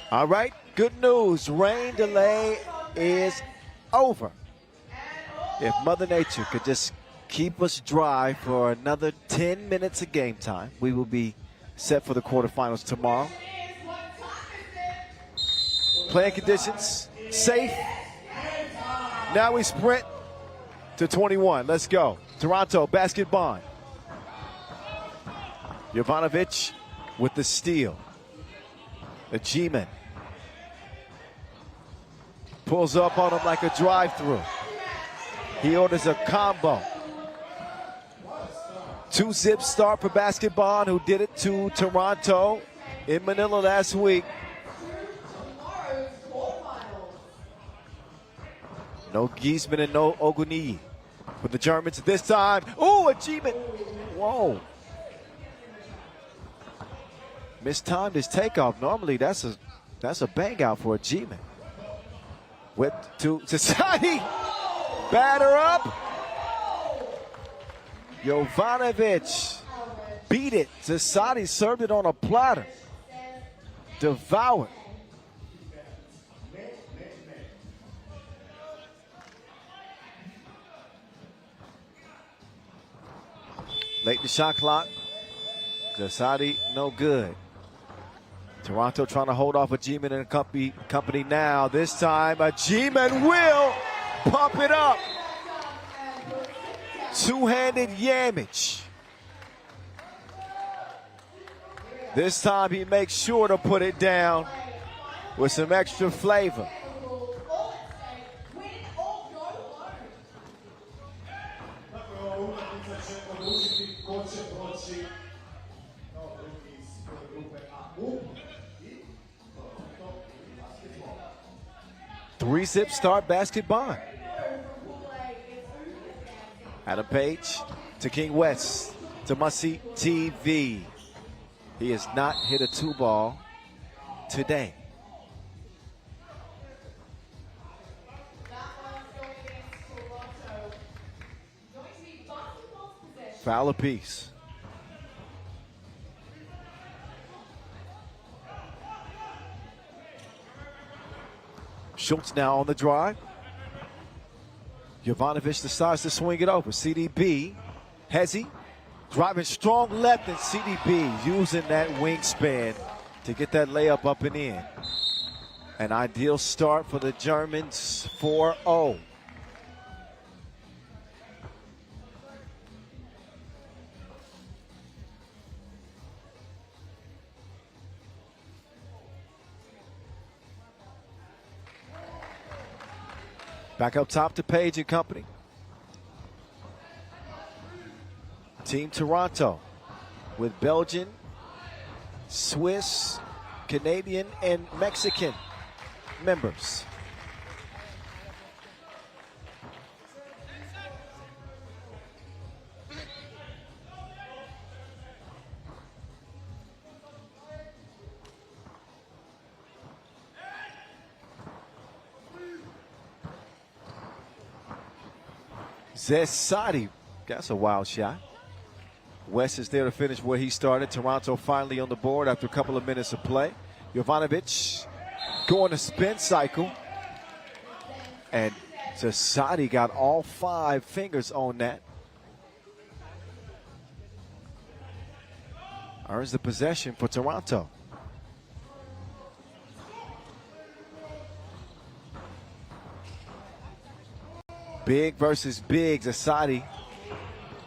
All right, good news. Rain delay is over. If Mother Nature could just keep us dry for another 10 minutes of game time, we will be set for the quarterfinals tomorrow. Playing conditions, safe. Now we sprint to 21. Let's go. Toronto, basketball. Jovanovic with the steal. The G-man pulls up on him like a drive-through. He orders a combo. 2-zip start for basketball, who did it to Toronto in Manila last week. No Giesman and no Oguni for the Germans this time. Ooh, a G-man. Whoa. Mistimed his takeoff. Normally that's a bang out for a G-man. Whip to Society. Batter up. Jovanovic beat it. Society served it on a platter. Devoured. Late in the shot clock. Society no good. Toronto trying to hold off a G-man and a company now. This time a G-man will pump it up. Two-handed yammage. This time he makes sure to put it down with some extra flavor. Three-zip start basketball. Adam Page to King West to Must-See TV. He has not hit a two-ball today. Foul apiece. Schultz now on the drive. Jovanovic decides to swing it over. CDB, Hezzy, driving strong left, and CDB using that wingspan to get that layup up and in. An ideal start for the Germans, 4-0. Back up top to Page and company. Team Toronto with Belgian, Swiss, Canadian, and Mexican members. Zesadi, that's a wild shot. West is there to finish where he started. Toronto finally on the board after a couple of minutes of play. Jovanovic going to spin cycle. And Zesadi got all 5 fingers on that. Earns the possession for Toronto. Big versus big. Zasadi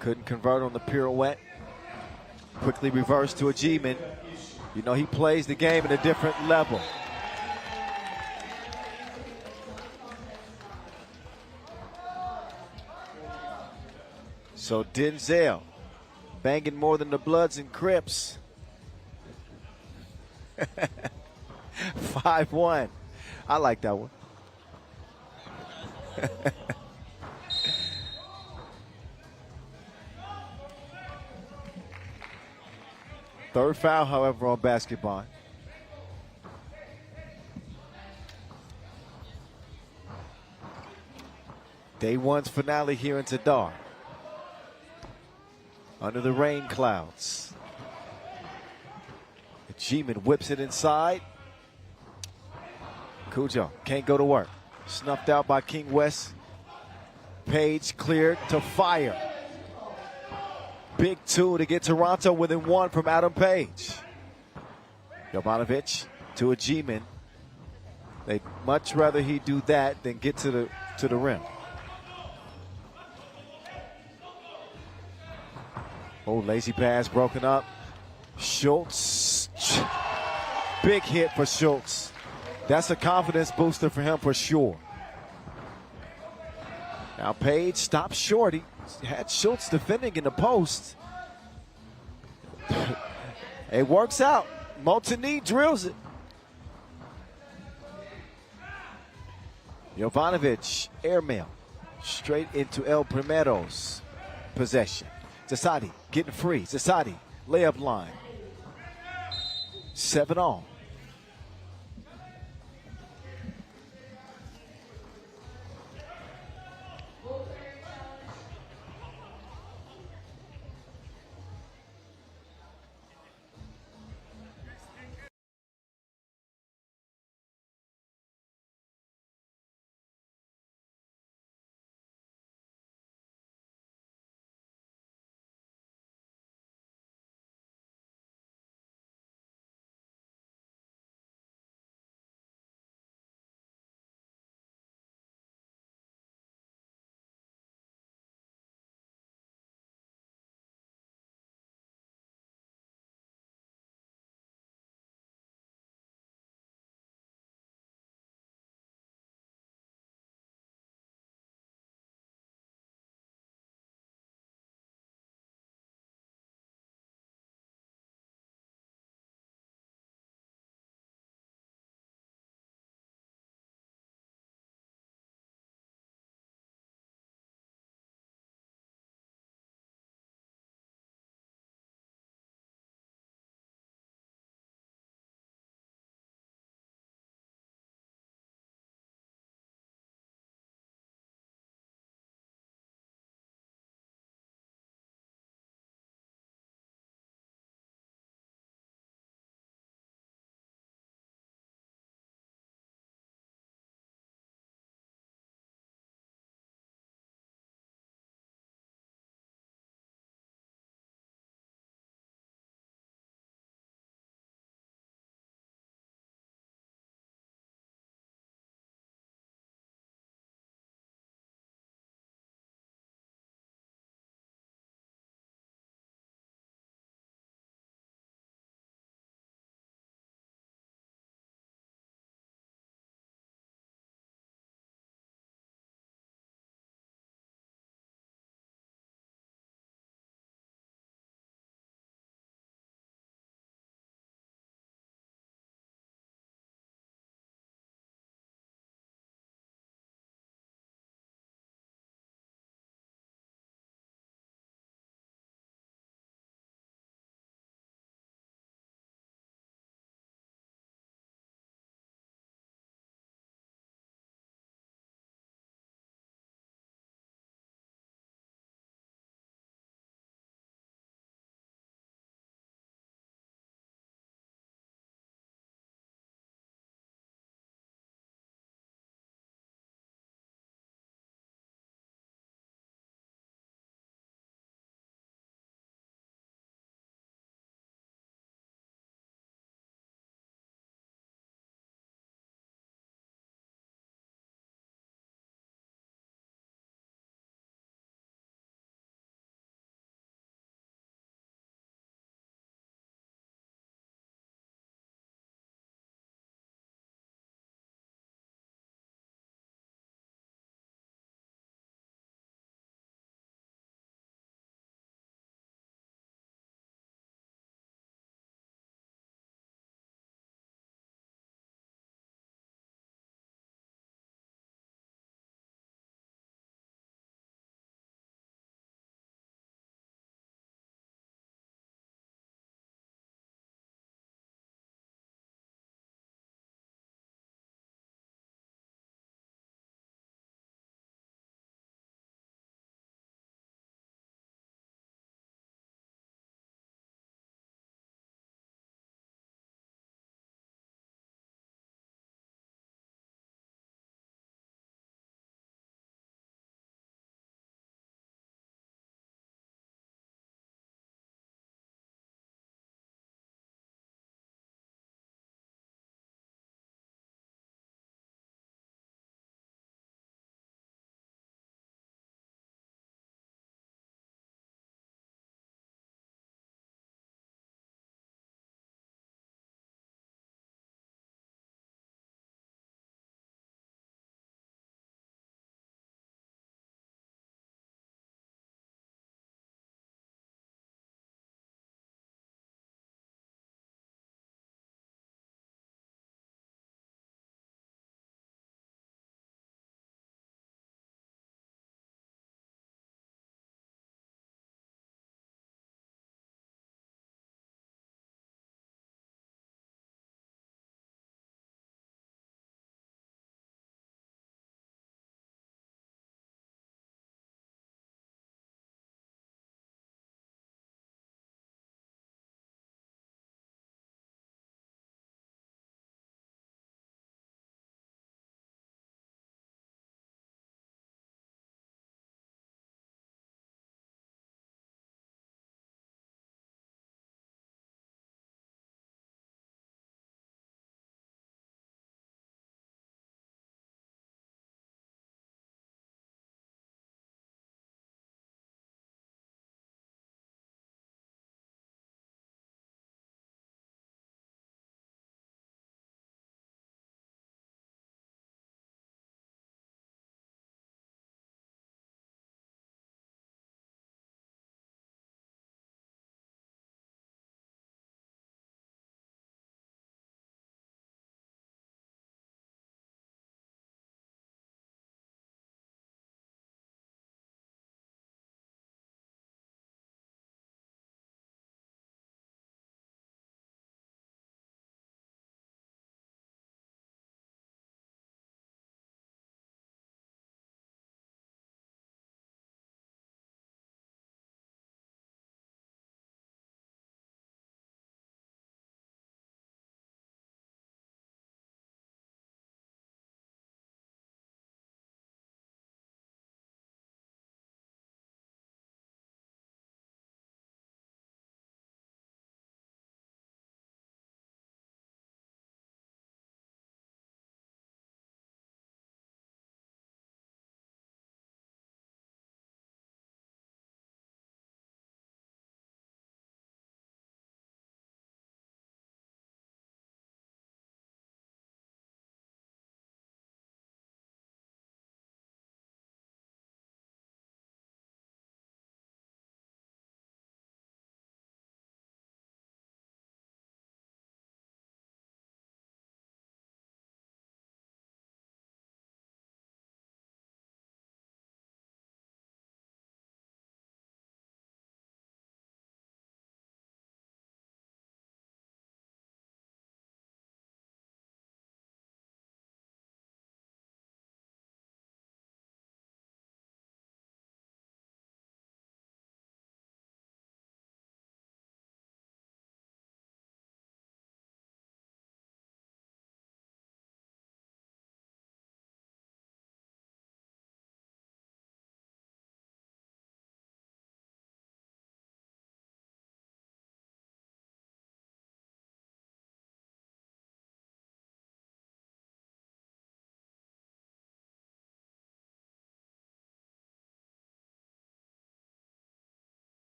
couldn't convert on the pirouette. Quickly reversed to a G-man. You know, he plays the game at a different level. So Denzel banging more than the Bloods and Crips. 5-1. I like that one. Third foul, however, on basketball. Day one's finale here in Zadar. Under the rain clouds. The G-man whips it inside. Cujo can't go to work. Snuffed out by King West. Page cleared to fire. Big two to get Toronto within one from Adam Page. Jovanovic to a G-man. They'd much rather he do that than get to the rim. Oh, lazy pass broken up. Schultz. Big hit for Schultz. That's a confidence booster for him for sure. Now Page stops short. He had Schultz defending in the post. It works out. Multi-knee drills it. Jovanovic, airmail, straight into El Primero's possession. Zasadi getting free. Zasadi, layup line. 7 all.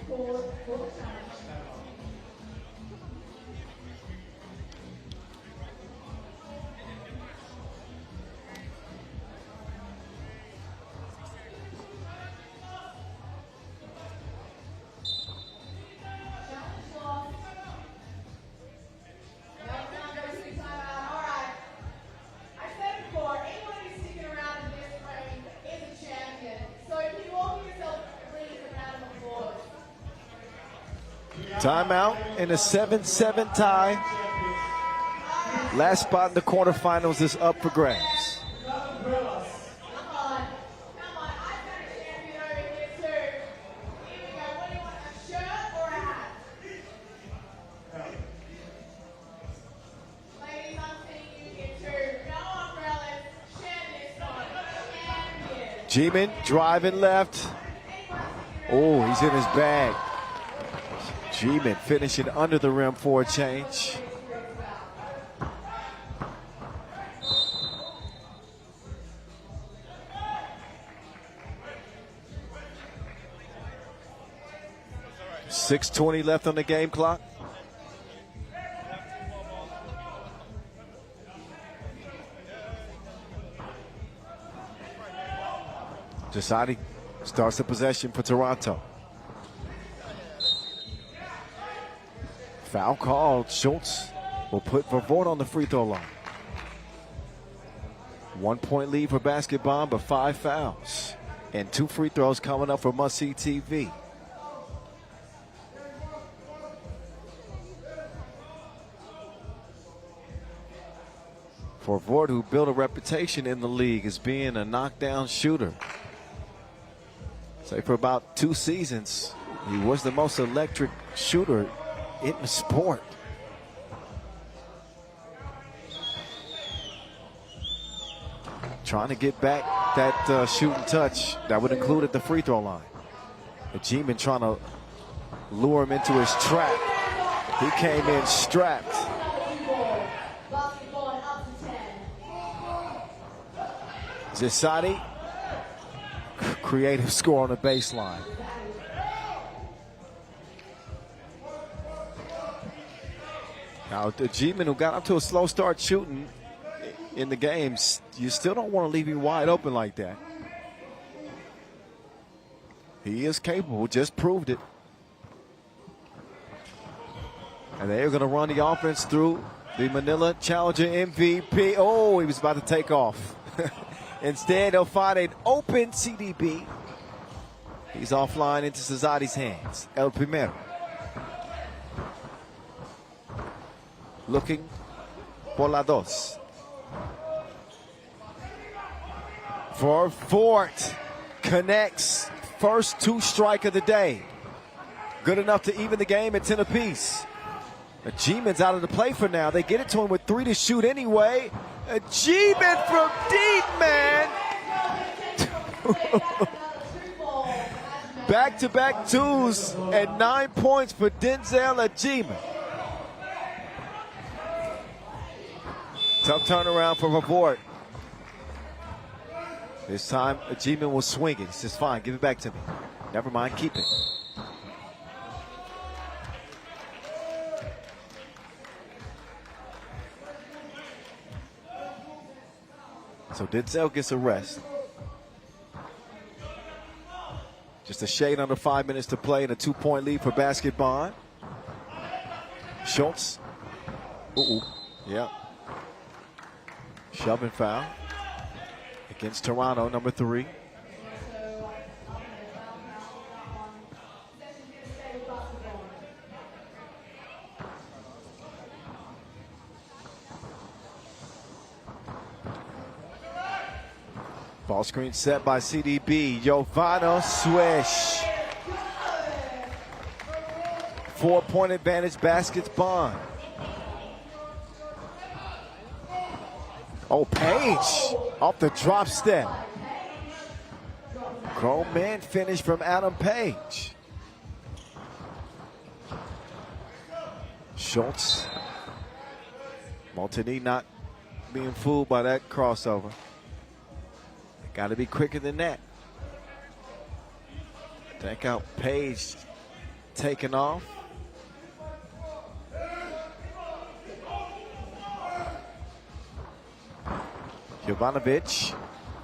called for the challenge.
Timeout in a 7-7 tie. Last spot in the quarterfinals is up for grabs. G-Man driving left. Oh, he's in his bag. G-Man finishing under the rim for a change. .620 left on the game clock. Zadar starts the possession for Toronto. Foul called. Schultz will put Vervoort on the free throw line. 1 point lead for basketball, but 5 fouls. And 2 free throws coming up for Must See TV. Vervoort, who built a reputation in the league as being a knockdown shooter. Say for about 2 seasons, he was the most electric shooter in the sport. Trying to get back that shooting touch that would include at the free throw line. But G-Man trying to lure him into his trap. He came in strapped. Zadar, creative score on the baseline. Now, the G-Man who got up to a slow start shooting in the games, you still don't want to leave him wide open like that. He is capable, just proved it. And they're going to run the offense through the Manila Challenger MVP. Oh, he was about to take off. Instead, they'll find an open CDB. He's offline into Zadar's hands. El Primero. Looking por la dos. Vervoort connects. First 2 strike of the day. Good enough to even the game at 10 apiece. The G-Man's out of the play for now. They get it to him with 3 to shoot anyway. A G-Man from deep, man. Back-to-back 2s and 9 points for Denzel G-Man. Tough turnaround for Vervoort. This time, G-Man will swing it. He says, fine, give it back to me. Never mind, keep it. So Denzel gets a rest. Just a shade under 5 minutes to play and a 2-point lead for basketball. Schultz. Yeah. Shoving foul against Toronto, number 3. Ball screen set by CDB. Giovanna swish. 4-point advantage, baskets Bond. Oh, Page off the drop step. Grown man finish from Adam Page. Schultz. Montigny not being fooled by that crossover. Got to be quicker than that. Take out Page taken off. Jovanovic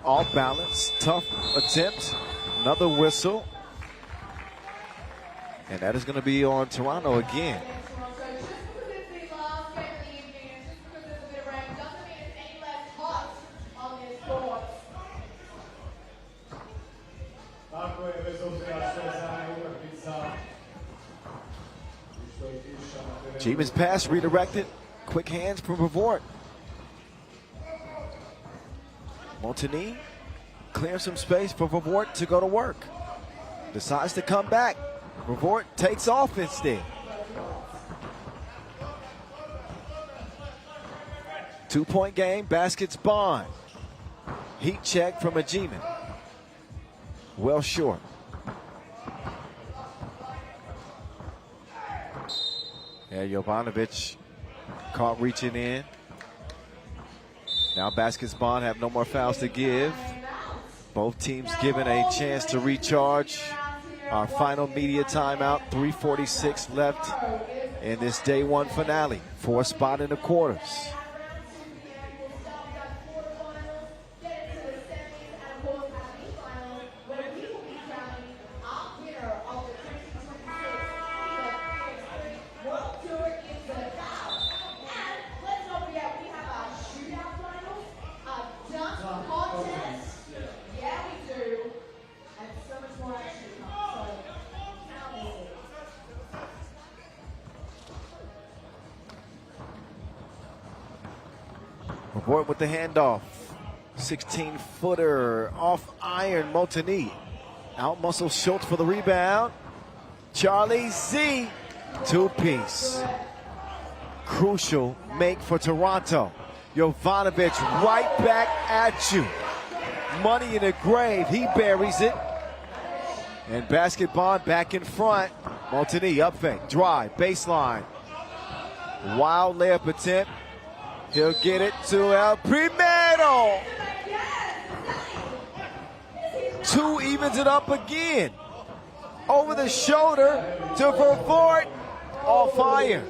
off balance, tough attempt, another whistle. And that is going to be on Toronto again.
Tako je, bez obzira što je zadnja utakmica. I što je kiša na terenu.
Jeeman's pass redirected. Quick hands from Vavort. Montigny clears some space for Vavort to go to work. Decides to come back. Vavort takes off instead. 2-point game, baskets Bond. Heat check from Jeeman. Well short. Yeah, Jovanovic caught reaching in. Now baskets Bond have no more fouls to give. Both teams given a chance to recharge. Our final media timeout, 3:46 left in this day one finale. 4th spot in the quarters. Vavort with the handoff. 16-footer off iron. Montigny out-muscle Schultz for the rebound. Charlie Z, two-piece. Crucial make for Toronto. Jovanovic right back at you. Money in the grave. He buries it. And basket Bond back in front. Montigny up fake. Drive. Baseline. Wild layup attempt. He'll get it to El Primero. 2 evens it up again. Over the shoulder to Vavort. All fire.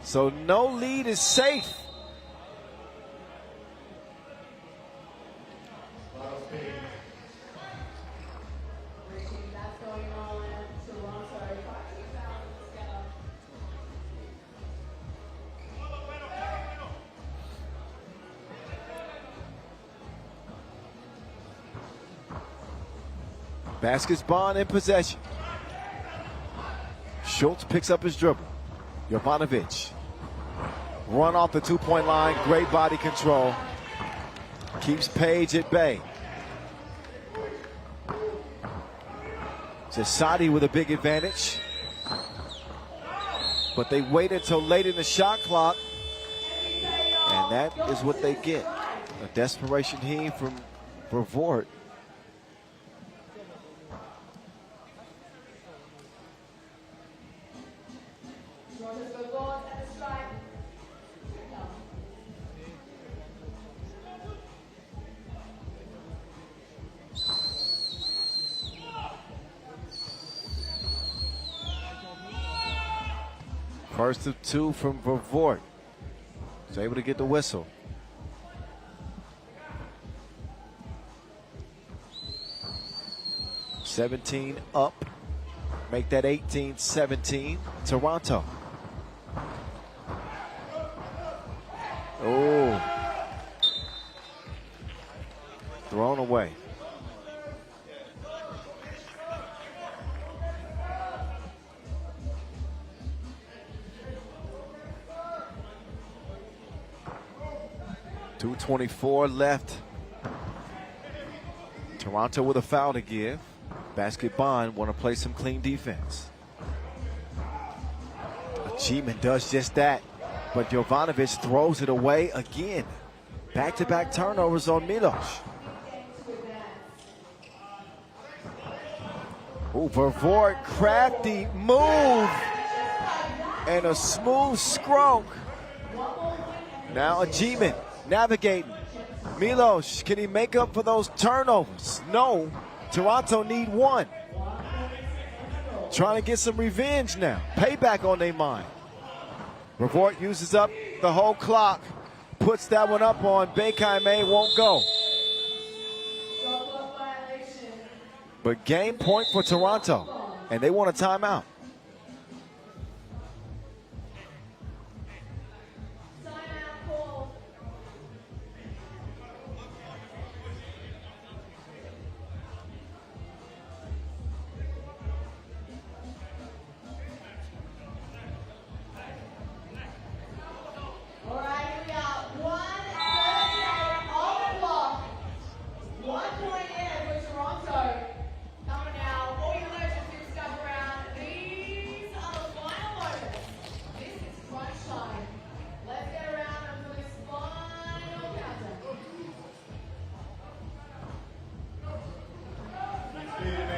So no lead is safe. Baskets Bond in possession. Schultz picks up his dribble. Jovanovic. Run off the 2-point line. Great body control. Keeps Page at bay. Zasadi with a big advantage. But they waited till late in the shot clock. And that is what they get. A desperation heave from Vavort. First of 2 from Vavort. He's able to get the whistle. $17 up. Make that 18-17. Toronto. Oh. Thrown away. .224 left. Toronto with a foul to give. Basket Bond want to play some clean defense. Jeeman does just that, but Jovanovic throws it away again. Back-to-back turnovers on Milos. Ooh, Vavort, crafty move. And a smooth stroke. Now Jeeman navigating. Milos, can he make up for those turnovers? No. Toronto need one. Trying to get some revenge now. Payback on their mind. Revort uses up the whole clock. Puts that one up on Bekaime, won't go. But game point for Toronto, and they want a timeout.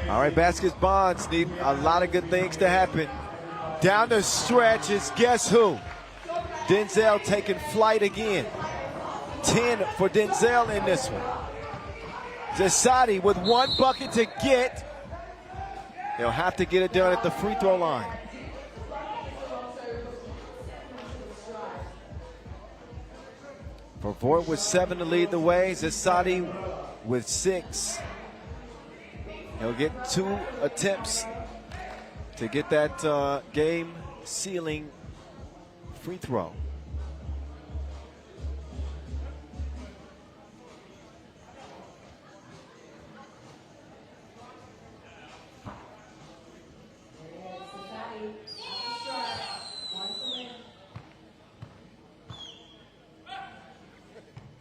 All right, Baskets Bonds need a lot of good things to happen. Down the stretch is guess who? Denzel taking flight again. 10 for Denzel in this one. Zasadi with one bucket to get. He'll have to get it done at the free throw line. Vervoort with 7 to lead the way. Zasadi with 6. He'll get 2 attempts to get that game-sealing free throw.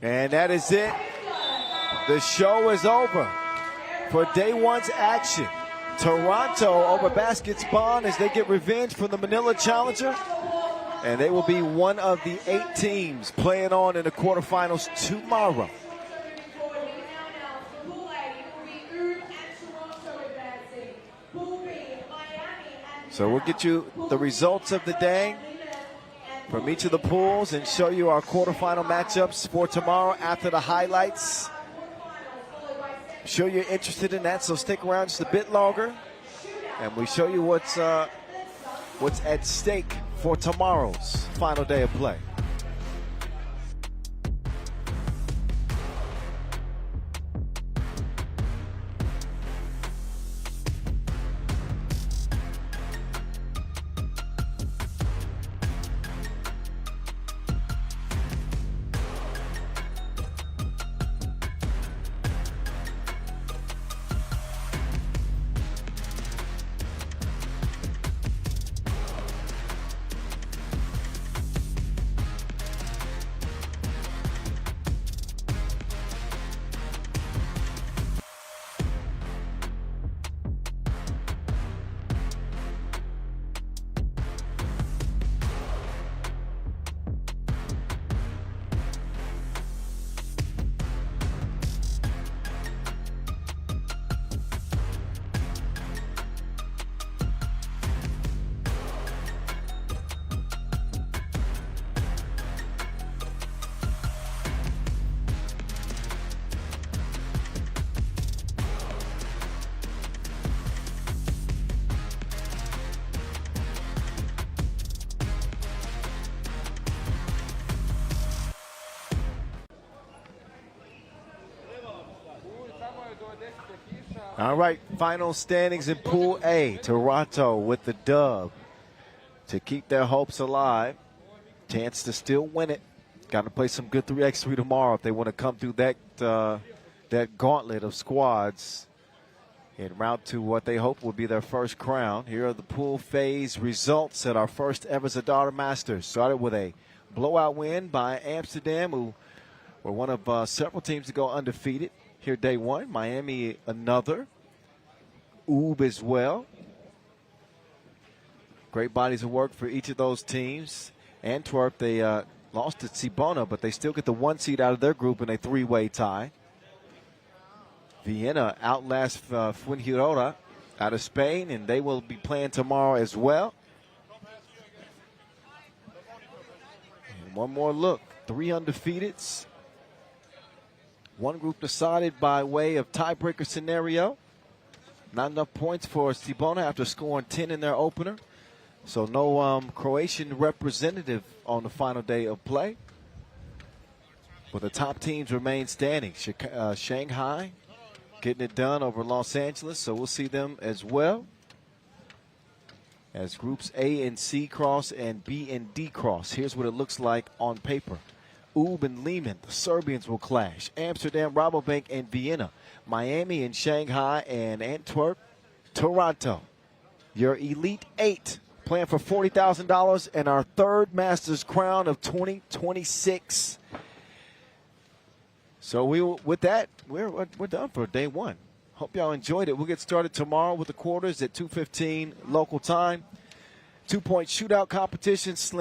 And that is it. The show is over for day one's action. Toronto over Baskets Bond as they get revenge from the Manila Challenger. And they will be one of the 8 teams playing on in the quarterfinals tomorrow. So we'll get you the results of the day from each of the pools and show you our quarterfinal matchups for tomorrow after the highlights. Sure you're interested in that, so stick around just a bit longer, and we show you what's at stake for tomorrow's final day of play. All right, final standings in Pool A. Toronto with the dub to keep their hopes alive. Chance to still win it. Got to play some good 3x3 tomorrow if they want to come through that gauntlet of squads en route to what they hope will be their first crown. Here are the pool phase results at our first ever Zadar Masters. Started with a blowout win by Amsterdam, who were one of several teams to go undefeated. Here day one, Miami another, Oob as well. Great bodies of work for each of those teams. Antwerp, they lost to Cibona, but they still get the 1 seed out of their group in a 3-way tie. Vienna outlasts Fuengirola out of Spain, and they will be playing tomorrow as well. And one more look, 3 undefeateds. One group decided by way of tiebreaker scenario. Not enough points for Cibona after scoring 10 in their opener. So no Croatian representative on the final day of play. But the top teams remain standing. Shanghai getting it done over Los Angeles, so we'll see them as well. As groups A and C cross and B and D cross. Here's what it looks like on paper. Ub and Lehman, the Serbians will clash. Amsterdam, Rabobank, and Vienna. Miami and Shanghai and Antwerp, Toronto. Your Elite Eight playing for $40,000 and our third Masters crown of 2026. So with that, we're done for day one. Hope y'all enjoyed it. We'll get started tomorrow with the quarters at 2:15 local time. 2-point shootout competition.